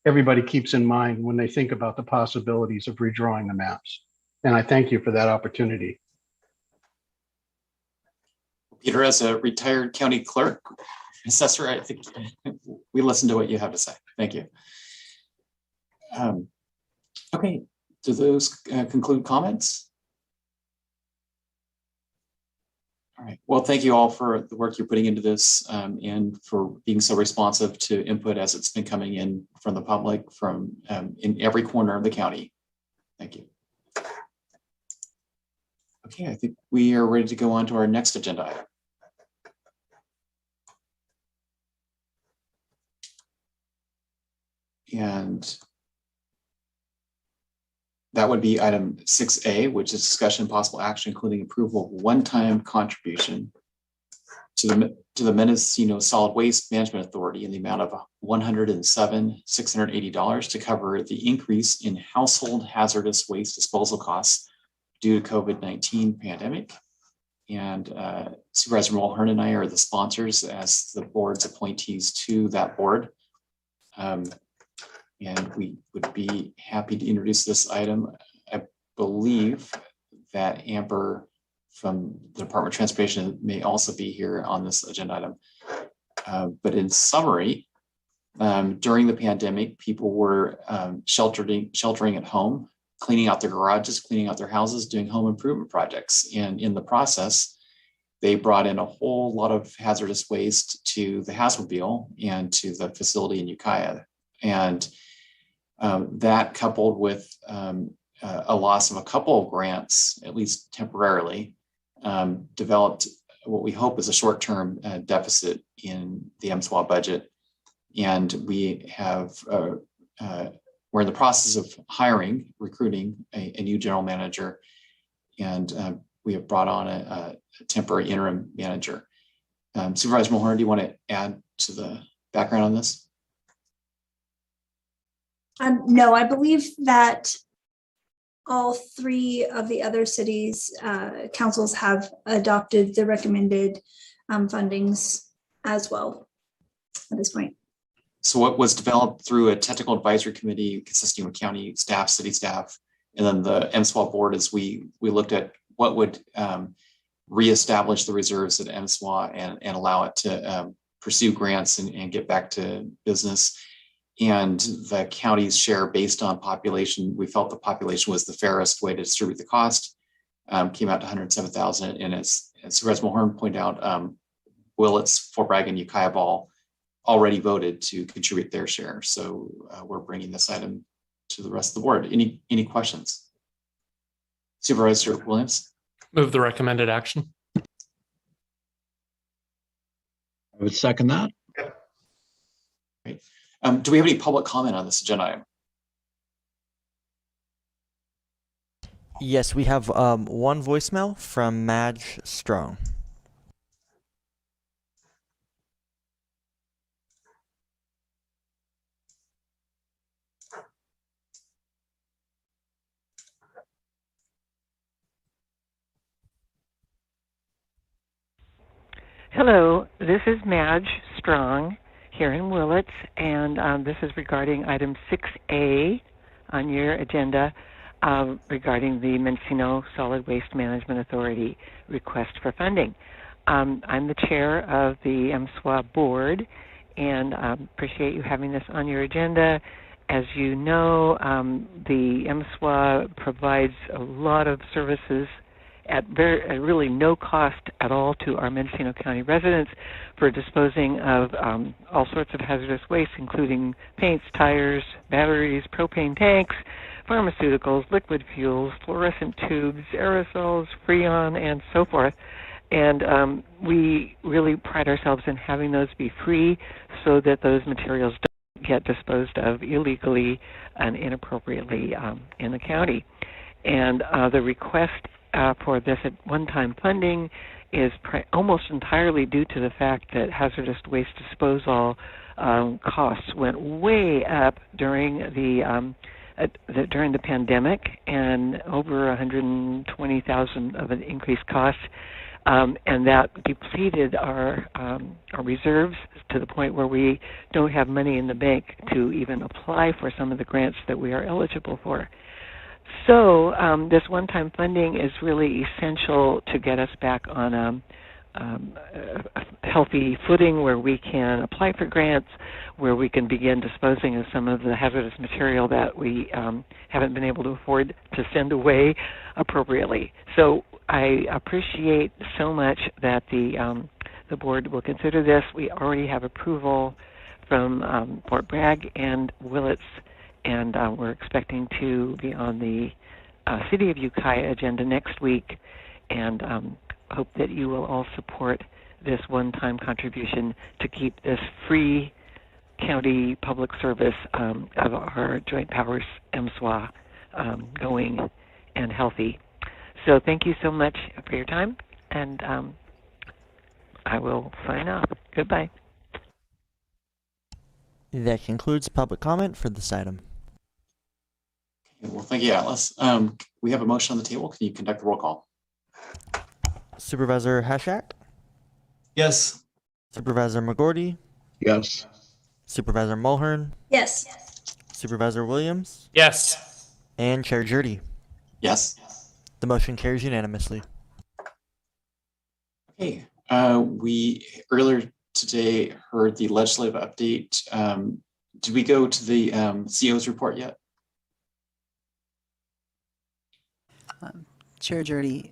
[SPEAKER 8] everybody keeps in mind when they think about the possibilities of redrawing the maps. And I thank you for that opportunity.
[SPEAKER 10] Peter, as a retired county clerk, assessor, I think we listen to what you have to say. Thank you. Okay, do those conclude comments? All right, well, thank you all for the work you're putting into this and for being so responsive to input as it's been coming in from the public from in every corner of the county. Thank you. Okay, I think we are ready to go on to our next agenda item. And that would be item 6A, which is discussion and possible action, including approval of one-time contribution to the Mendocino Solid Waste Management Authority in the amount of $107,680 to cover the increase in household hazardous waste disposal costs due to COVID-19 pandemic. And Supervisor Mulhern and I are the sponsors as the board's appointees to that board. And we would be happy to introduce this item. I believe that Amber from the Department of Transportation may also be here on this agenda item. But in summary, during the pandemic, people were sheltering at home, cleaning out their garages, cleaning out their houses, doing home improvement projects. And in the process, they brought in a whole lot of hazardous waste to the Hazmobile and to the facility in Ukiah. And that coupled with a loss of a couple of grants, at least temporarily, developed what we hope is a short-term deficit in the MSWA budget. And we have, we're in the process of recruiting a new general manager. And we have brought on a temporary interim manager. Supervisor Mulhern, do you want to add to the background on this?
[SPEAKER 18] No, I believe that all three of the other cities' councils have adopted the recommended fundings as well at this point.
[SPEAKER 10] So what was developed through a technical advisory committee consisting of county staff, city staff, and then the MSWA board is we looked at what would reestablish the reserves at MSWA and allow it to pursue grants and get back to business. And the county's share based on population, we felt the population was the fairest way to distribute the cost, came out to 107,000. And as Supervisor Mulhern pointed out, Willits, Fort Bragg, and Ukiah Ball already voted to contribute their share. So we're bringing this item to the rest of the board. Any questions? Supervisor Williams?
[SPEAKER 19] Move the recommended action.
[SPEAKER 22] I would second that.
[SPEAKER 10] Great. Do we have any public comment on this agenda item?
[SPEAKER 11] Yes, we have one voicemail from Madge Strong.
[SPEAKER 6] Hello, this is Madge Strong here in Willits, and this is regarding item 6A on your agenda regarding the Mendocino Solid Waste Management Authority request for funding. I'm the chair of the MSWA board, and appreciate you having this on your agenda. As you know, the MSWA provides a lot of services at really no cost at all to our Mendocino County residents for disposing of all sorts of hazardous waste, including paints, tires, batteries, propane tanks, pharmaceuticals, liquid fuels, fluorescent tubes, aerosols, freon, and so forth. And we really pride ourselves in having those be free so that those materials don't get disposed of illegally and inappropriately in the county. And the request for this at one-time funding is almost entirely due to the fact that hazardous waste disposal costs went way up during the pandemic, and over 120,000 of an increased cost, and that depleted our reserves to the point where we don't have money in the bank to even apply for some of the grants that we are eligible for. So this one-time funding is really essential to get us back on a healthy footing where we can apply for grants, where we can begin disposing of some of the hazardous material that we haven't been able to afford to send away appropriately. So I appreciate so much that the board will consider this. We already have approval from Fort Bragg and Willits, and we're expecting to be on the City of Ukiah agenda next week, and hope that you will all support this one-time contribution to keep this free county public service of our Joint Powers MSWA going and healthy. So thank you so much for your time, and I will sign off. Goodbye.
[SPEAKER 11] That concludes public comment for this item.
[SPEAKER 10] Well, thank you, Atlas. We have a motion on the table. Can you conduct the roll call?
[SPEAKER 11] Supervisor Hashak?
[SPEAKER 20] Yes.
[SPEAKER 11] Supervisor McGordy?
[SPEAKER 22] Yes.
[SPEAKER 11] Supervisor Mulhern?
[SPEAKER 18] Yes.
[SPEAKER 11] Supervisor Williams?
[SPEAKER 19] Yes.
[SPEAKER 11] And Chair Jurdy?
[SPEAKER 10] Yes.
[SPEAKER 11] The motion carries unanimously.
[SPEAKER 10] Okay. We earlier today heard the legislative update. Did we go to the CEO's report yet?
[SPEAKER 5] Chair Jurdy,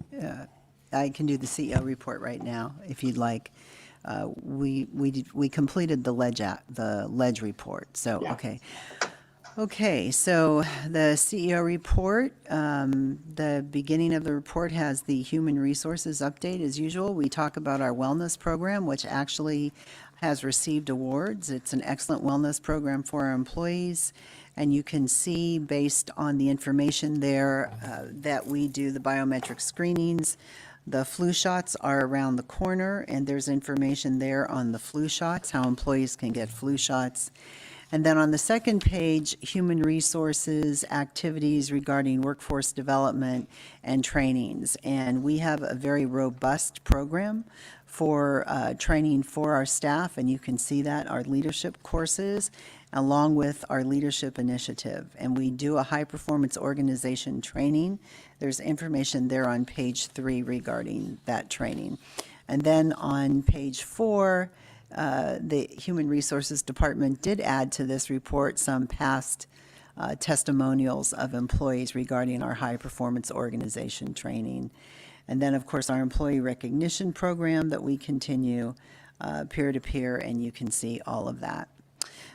[SPEAKER 5] I can do the CEO report right now if you'd like. We completed the ledge report. So yeah. Okay. So the CEO report, the beginning of the report has the human resources update as usual. We talk about our wellness program, which actually has received awards. It's an excellent wellness program for our employees. And you can see, based on the information there, that we do the biometric screenings. The flu shots are around the corner, and there's information there on the flu shots, how employees can get flu shots. And then on the second page, human resources, activities regarding workforce development and trainings. And we have a very robust program for training for our staff, and you can see that, our leadership courses, along with our leadership initiative. And we do a high-performance organization training. There's information there on page 3 regarding that training. And then on page 4, the Human Resources Department did add to this report some past testimonials of employees regarding our high-performance organization training. And then, of course, our employee recognition program that we continue peer-to-peer, and you can see all of that.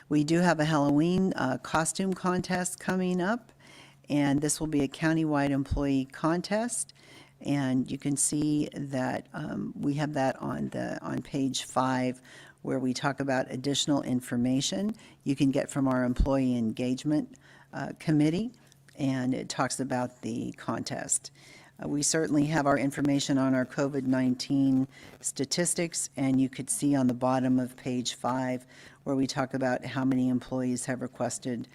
[SPEAKER 5] We do have a Halloween costume contest coming up, and this will be a countywide employee contest. And you can see that we have that on page 5, where we talk about additional information you can get from our employee engagement committee, and it talks about the contest. We certainly have our information on our COVID-19 statistics, and you could see on the bottom of page 5 where we talk about how many employees have requested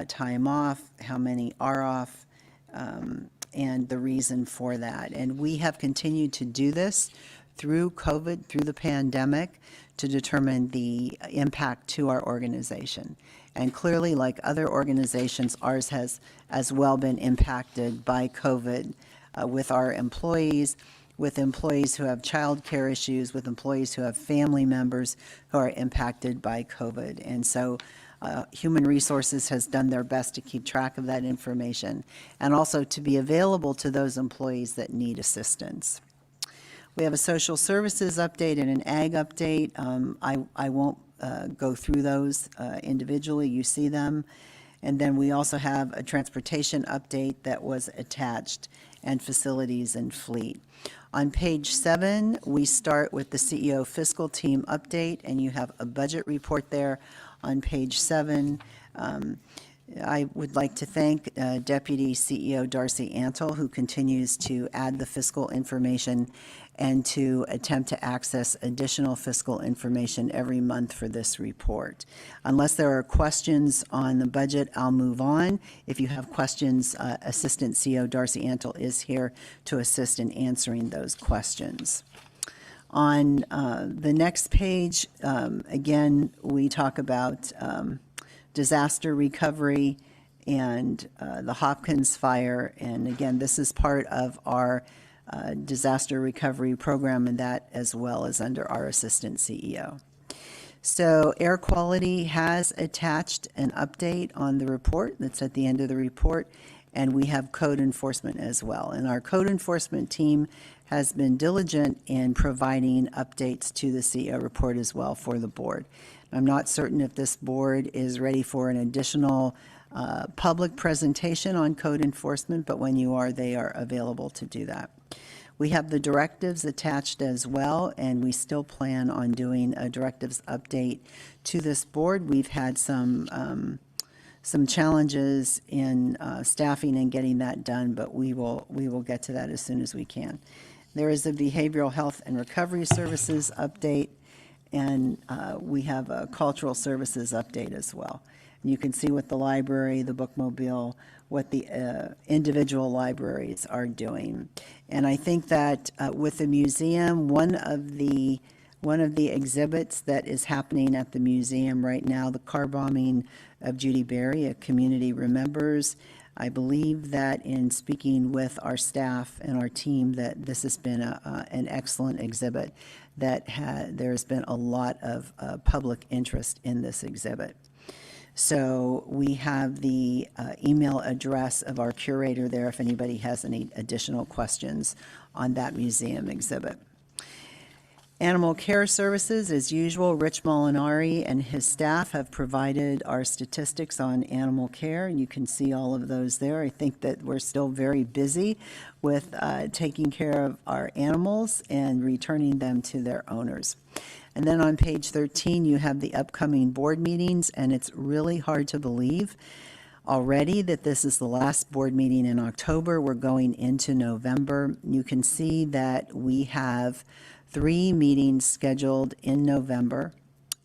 [SPEAKER 5] time off, how many are off, and the reason for that. And we have continued to do this through COVID, through the pandemic, to determine the impact to our organization. And clearly, like other organizations, ours has as well been impacted by COVID, with our employees, with employees who have childcare issues, with employees who have family members who are impacted by COVID. And so Human Resources has done their best to keep track of that information and also to be available to those employees that need assistance. We have a social services update and an ag update. I won't go through those individually. You see them. And then we also have a transportation update that was attached, and facilities and fleet. On page 7, we start with the CEO fiscal team update, and you have a budget report there on page 7. I would like to thank Deputy CEO Darcy Antle, who continues to add the fiscal information and to attempt to access additional fiscal information every month for this report. Unless there are questions on the budget, I'll move on. If you have questions, Assistant CEO Darcy Antle is here to assist in answering those questions. On the next page, again, we talk about disaster recovery and the Hopkins fire. And again, this is part of our disaster recovery program, and that as well as under our assistant CEO. So air quality has attached an update on the report that's at the end of the report, and we have code enforcement as well. And our code enforcement team has been diligent in providing updates to the CEO report as well for the board. I'm not certain if this board is ready for an additional public presentation on code enforcement, but when you are, they are available to do that. We have the directives attached as well, and we still plan on doing a directives update to this board. We've had some challenges in staffing and getting that done, but we will get to that as soon as we can. There is a behavioral health and recovery services update, and we have a cultural services update as well. And you can see with the library, the bookmobile, what the individual libraries are doing. And I think that with the museum, one of the exhibits that is happening at the museum right now, the car bombing of Judy Berry, a community remembers. I believe that in speaking with our staff and our team, that this has been an excellent exhibit, that there's been a lot of public interest in this exhibit. So we have the email address of our curator there if anybody has any additional questions on that museum exhibit. Animal care services, as usual, Rich Molinari and his staff have provided our statistics on animal care, and you can see all of those there. I think that we're still very busy with taking care of our animals and returning them to their owners. And then on page 13, you have the upcoming board meetings, and it's really hard to believe already that this is the last board meeting in October. We're going into November. You can see that we have 3 meetings scheduled in November,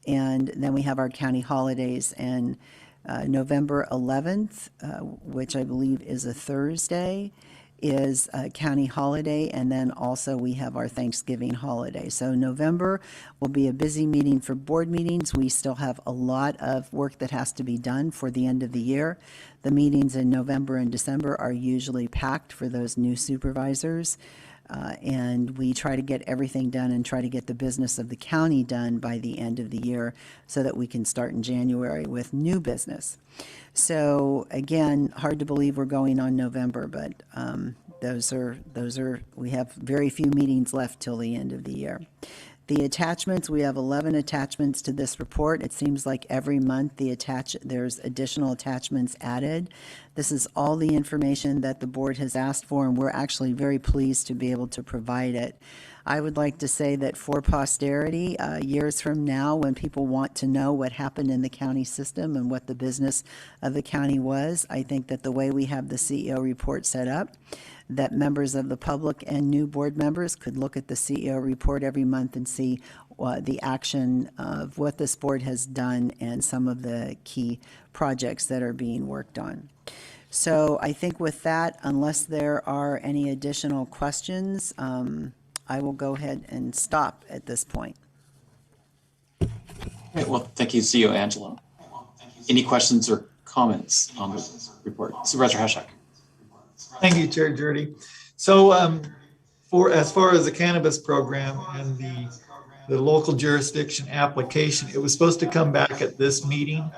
[SPEAKER 5] and then we have our county holidays. And November 11th, which I believe is a Thursday, is a county holiday, and then also we have our Thanksgiving holiday. So November will be a busy meeting for board meetings. We still have a lot of work that has to be done for the end of the year. The meetings in November and December are usually packed for those new supervisors. And we try to get everything done and try to get the business of the county done by the end of the year so that we can start in January with new business. So again, hard to believe we're going on November, but we have very few meetings left till the end of the year. The attachments, we have 11 attachments to this report. It seems like every month there's additional attachments added. This is all the information that the board has asked for, and we're actually very pleased to be able to provide it. I would like to say that for posterity, years from now, when people want to know what happened in the county system and what the business of the county was, I think that the way we have the CEO report set up, that members of the public and new board members could look at the CEO report every month and see the action of what this board has done and some of the key projects that are being worked on. So I think with that, unless there are any additional questions, I will go ahead and stop at this point.
[SPEAKER 10] Okay, well, thank you, CEO Angelo. Any questions or comments on the report? Supervisor Hashak.
[SPEAKER 20] Thank you, Chair Jurdy. So as far as the cannabis program and the local jurisdiction application, it was supposed to come back at this meeting,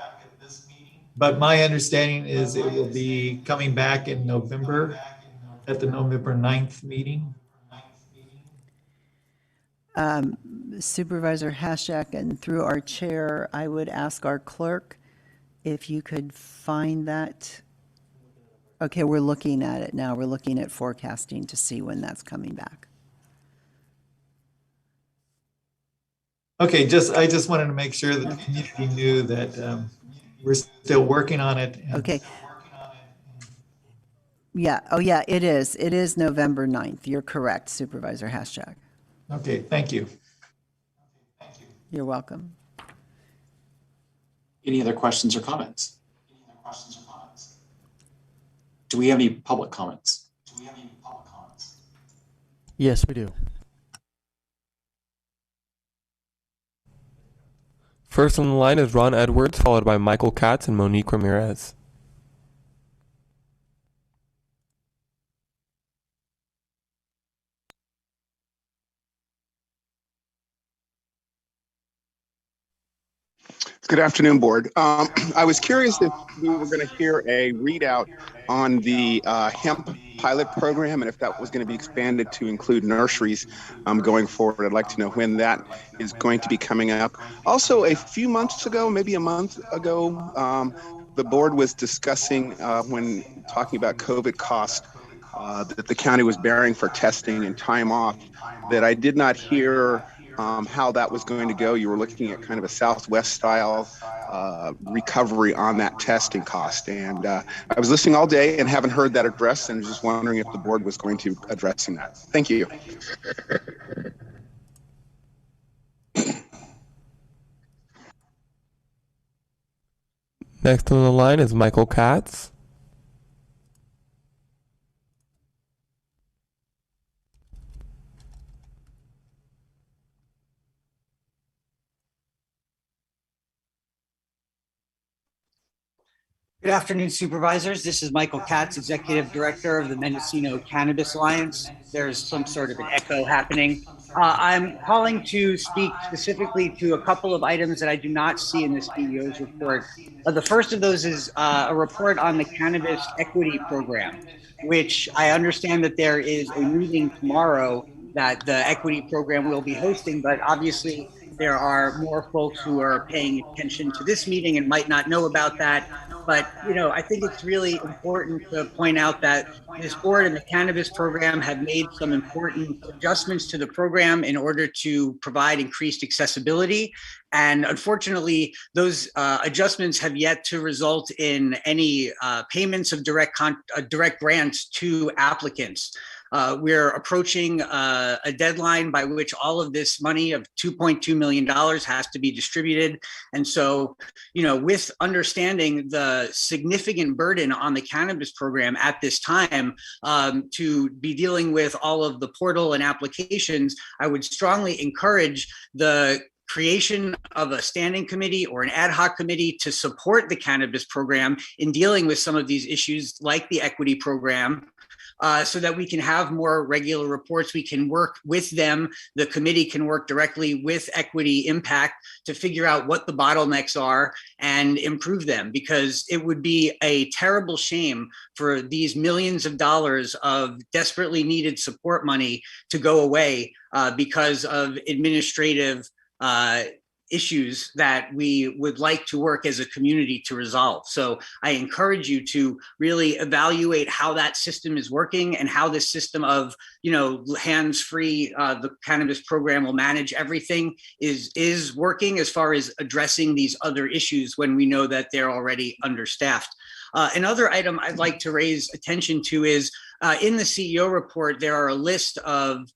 [SPEAKER 20] but my understanding is it will be coming back in November at the November 9th meeting.
[SPEAKER 5] Supervisor Hashak, and through our chair, I would ask our clerk if you could find that. Okay, we're looking at it now. We're looking at forecasting to see when that's coming back.
[SPEAKER 20] Okay, I just wanted to make sure that the community knew that we're still working on it.
[SPEAKER 5] Okay. Yeah, oh yeah, it is. It is November 9th. You're correct, Supervisor Hashak.
[SPEAKER 20] Okay, thank you.
[SPEAKER 5] You're welcome.
[SPEAKER 10] Any other questions or comments? Do we have any public comments?
[SPEAKER 11] Yes, we do.
[SPEAKER 9] First on the line is Ron Edwards, followed by Michael Katz and Monique Ramirez.
[SPEAKER 13] Good afternoon, board. I was curious if we were going to hear a readout on the hemp pilot program and if that was going to be expanded to include nurseries going forward. I'd like to know when that is going to be coming up. Also, a few months ago, maybe a month ago, the board was discussing when talking about COVID costs that the county was bearing for testing and time off, that I did not hear how that was going to go. You were looking at kind of a Southwest style recovery on that testing cost. And I was listening all day and haven't heard that addressed, and was just wondering if the board was going to addressing that. Thank you.
[SPEAKER 9] Next on the line is Michael Katz.
[SPEAKER 1] Good afternoon, supervisors. This is Michael Katz, Executive Director of the Mendocino Cannabis Alliance. There's some sort of an echo happening. I'm calling to speak specifically to a couple of items that I do not see in the CEO's report. The first of those is a report on the Cannabis Equity Program, which I understand that there is a meeting tomorrow that the equity program will be hosting, but obviously there are more folks who are paying attention to this meeting and might not know about that. But, I think it's really important to point out that this board and the cannabis program have made some important adjustments to the program in order to provide increased accessibility. And unfortunately, those adjustments have yet to result in any payments of direct grants to applicants. We're approaching a deadline by which all of this money of $2.2 million has to be distributed. And so, with understanding the significant burden on the cannabis program at this time, to be dealing with all of the portal and applications, I would strongly encourage the creation of a standing committee or an ad hoc committee to support the cannabis program in dealing with some of these issues like the equity program. So that we can have more regular reports. We can work with them. The committee can work directly with Equity Impact to figure out what the bottlenecks are and improve them, because it would be a terrible shame for these millions of dollars of desperately needed support money to go away because of administrative issues that we would like to work as a community to resolve. So I encourage you to really evaluate how that system is working and how this system of, hands-free, the cannabis program will manage everything is working as far as addressing these other issues when we know that they're already understaffed. Another item I'd like to raise attention to is in the CEO report, there are a list of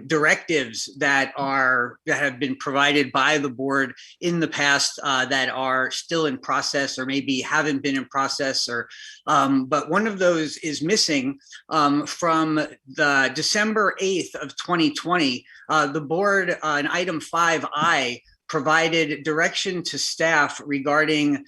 [SPEAKER 1] directives that have been provided by the board in the past that are still in process or maybe haven't been in process, but one of those is missing from the December 8th of 2020. The board on item 5I provided direction to staff regarding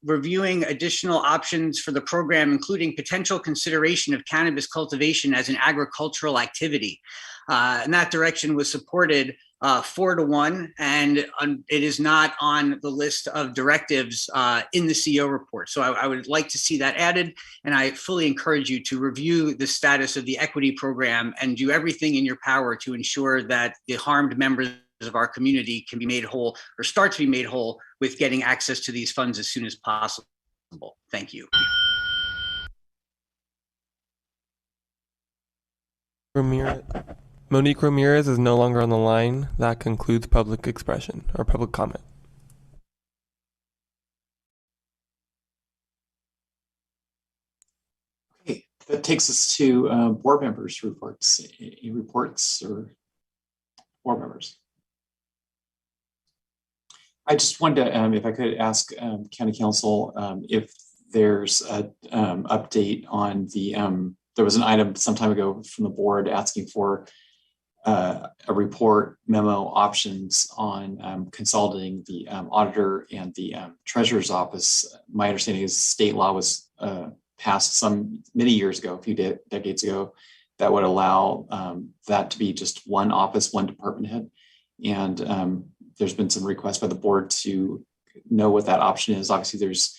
[SPEAKER 1] reviewing additional options for the program, including potential consideration of cannabis cultivation as an agricultural activity. And that direction was supported 4-1, and it is not on the list of directives in the CEO report. So I would like to see that added, and I fully encourage you to review the status of the equity program and do everything in your power to ensure that the harmed members of our community can be made whole or start to be made whole with getting access to these funds as soon as possible. Thank you.
[SPEAKER 9] Monique Ramirez is no longer on the line. That concludes public expression or public comment.
[SPEAKER 10] Okay, that takes us to board members' reports. Any reports or board members? I just wanted to, if I could ask County Council if there's an update on the, there was an item some time ago from the board asking for a report memo options on consolidating the auditor and the treasurer's office. My understanding is state law was passed many years ago, a few decades ago, that would allow that to be just one office, one department head. And there's been some requests by the board to know what that option is. Obviously, there's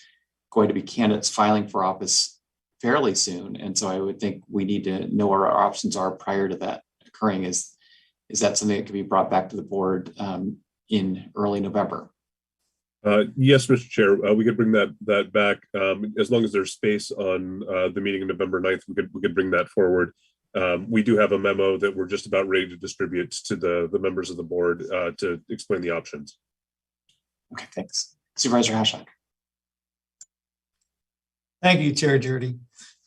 [SPEAKER 10] going to be candidates filing for office fairly soon. And so I would think we need to know what our options are prior to that occurring. Is that something that can be brought back to the board in early November?
[SPEAKER 16] Yes, Mr. Chair, we could bring that back as long as there's space on the meeting on November 9th. We could bring that forward. We do have a memo that we're just about ready to distribute to the members of the board to explain the options.
[SPEAKER 10] Okay, thanks. Supervisor Hashak.
[SPEAKER 20] Thank you, Chair Jurdy.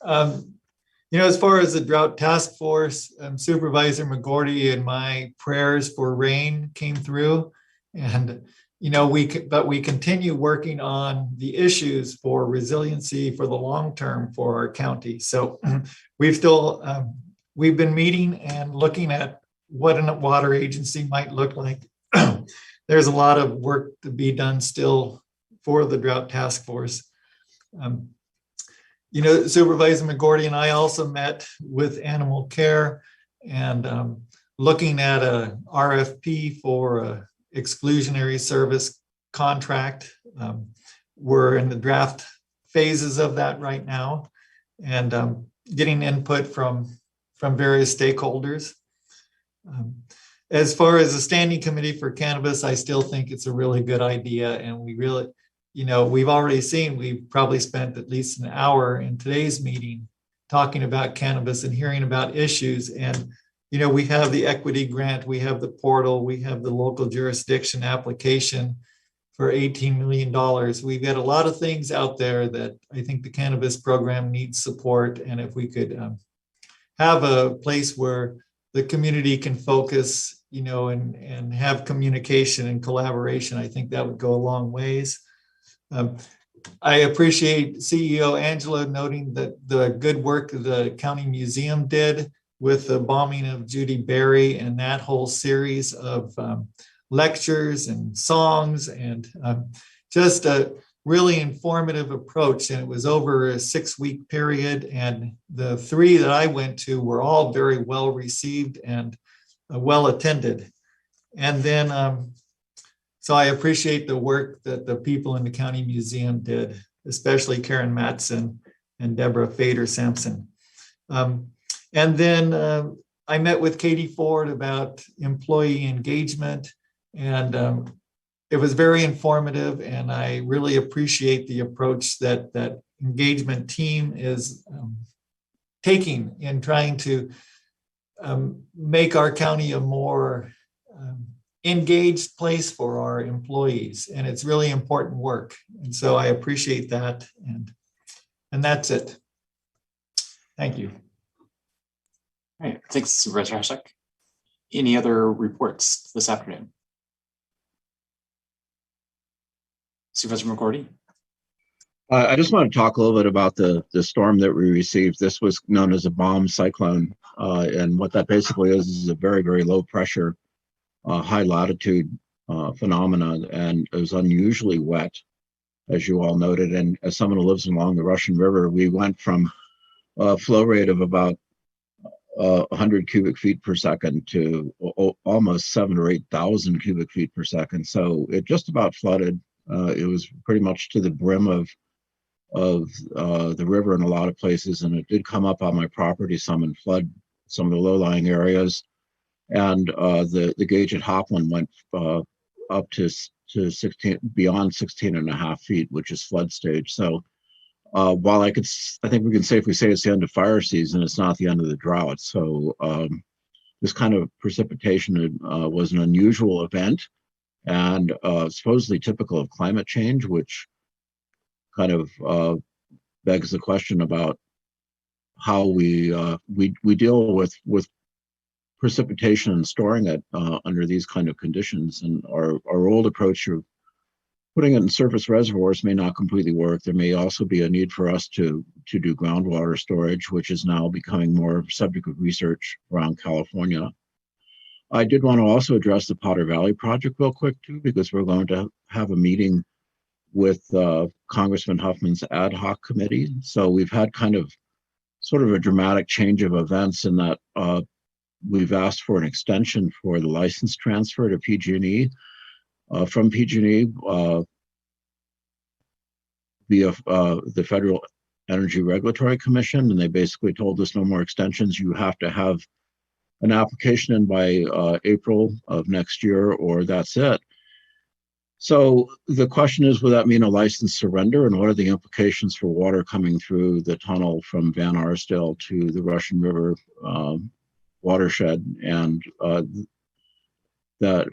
[SPEAKER 20] As far as the drought task force, Supervisor McGorty and my prayers for rain came through, and we continue working on the issues for resiliency for the long term for our county. So we've been meeting and looking at what a water agency might look like. There's a lot of work to be done still for the drought task force. Supervisor McGorty and I also met with animal care and looking at a RFP for a exclusionary service contract. We're in the draft phases of that right now and getting input from various stakeholders. As far as the standing committee for cannabis, I still think it's a really good idea, and we've already seen, we've probably spent at least an hour in today's meeting talking about cannabis and hearing about issues. And, we have the equity grant, we have the portal, we have the local jurisdiction application for $18 million. We've got a lot of things out there that I think the cannabis program needs support. And if we could have a place where the community can focus, and have communication and collaboration, I think that would go a long ways. I appreciate CEO Angela noting that the good work the county museum did with the bombing of Judy Berry and that whole series of lectures and songs, and just a really informative approach. And it was over a 6-week period. And the 3 that I went to were all very well received and well attended. And then, so I appreciate the work that the people in the county museum did, especially Karen Matson and Deborah Fader-Sampson. And then I met with Katie Ford about employee engagement, and it was very informative, and I really appreciate the approach that that engagement team is taking in trying to make our county a more engaged place for our employees. And it's really important work. And so I appreciate that. And that's it. Thank you.
[SPEAKER 10] All right, thanks, Supervisor Hasek. Any other reports this afternoon? Supervisor McCordy?
[SPEAKER 22] I just want to talk a little bit about the storm that we received. This was known as a bomb cyclone. And what that basically is a very, very low pressure, high latitude phenomenon. And it was unusually wet, as you all noted. And as someone who lives along the Russian River, we went from a flow rate of about 100 cubic feet per second to almost 7,000 or 8,000 cubic feet per second. So it just about flooded. It was pretty much to the brim of the river in a lot of places, and it did come up on my property some and flood some of the low-lying areas. And the gauge at Hopkins went up to 16, beyond 16 and a half feet, which is flood stage. So while I think we can safely say it's the end of fire season, it's not the end of the drought. So this kind of precipitation was an unusual event, and supposedly typical of climate change, which kind of begs the question about how we deal with precipitation and storing it under these kind of conditions. And our old approach of putting it in surface reservoirs may not completely work. There may also be a need for us to do groundwater storage, which is now becoming more subject of research around California. I did want to also address the Potter Valley project real quick too, because we're going to have a meeting with Congressman Huffman's ad hoc committee. So we've had kind of sort of a dramatic change of events in that we've asked for an extension for the license transfer to PG&E. From PG&E via the Federal Energy Regulatory Commission, and they basically told us no more extensions. You have to have an application in by April of next year, or that's it. So the question is, will that mean a license surrender, and what are the implications for water coming through the tunnel from Van Arsdale to the Russian River watershed? And that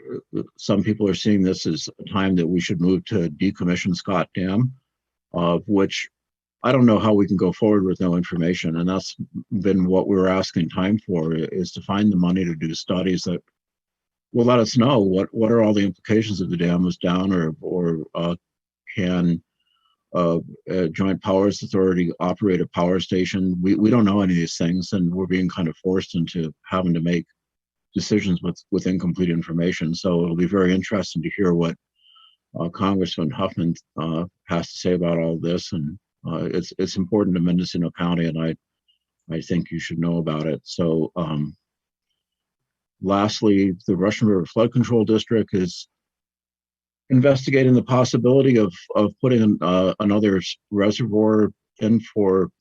[SPEAKER 22] some people are seeing this as a time that we should move to decommission Scott Dam, which I don't know how we can go forward with no information. And that's been what we're asking time for, is to find the money to do studies that will let us know what are all the implications if the dam was down, or can Joint Powers Authority operate a power station. We don't know any of these things, and we're being kind of forced into having to make decisions with incomplete information. So it'll be very interesting to hear what Congressman Huffman has to say about all this. And it's important to Mendocino County, and I think you should know about it. So lastly, the Russian River Flood Control District is investigating the possibility of putting another reservoir in for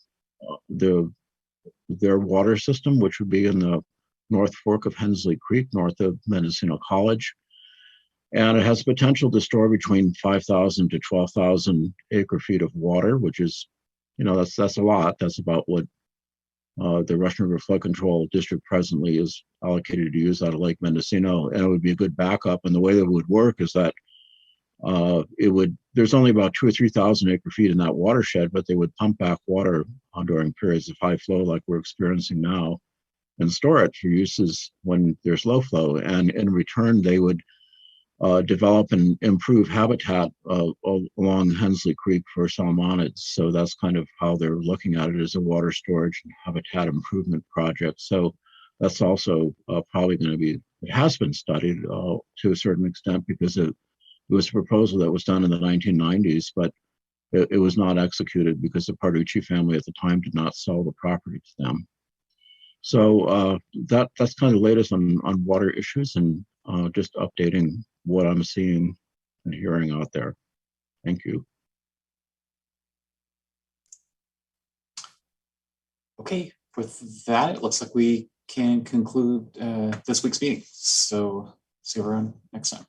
[SPEAKER 22] their water system, which would be in the North Fork of Hensley Creek, north of Mendocino College. And it has potential to store between 5,000 to 12,000 acre feet of water, which is, that's a lot. That's about what the Russian River Flood Control District presently is allocated to use out of Lake Mendocino, and it would be a good backup. And the way that it would work is that there's only about 2,000 or 3,000 acre feet in that watershed, but they would pump back water during periods of high flow like we're experiencing now and store it for uses when there's low flow. And in return, they would develop and improve habitat along Hensley Creek for salmonids. So that's kind of how they're looking at it, as a water storage and habitat improvement project. So that's also probably going to be, it has been studied to a certain extent, because it was a proposal that was done in the 1990s, but it was not executed because the Parducci family at the time did not sell the property to them. So that's kind of the latest on water issues, and just updating what I'm seeing and hearing out there. Thank you.
[SPEAKER 10] Okay, with that, it looks like we can conclude this week's meeting. So see everyone next time.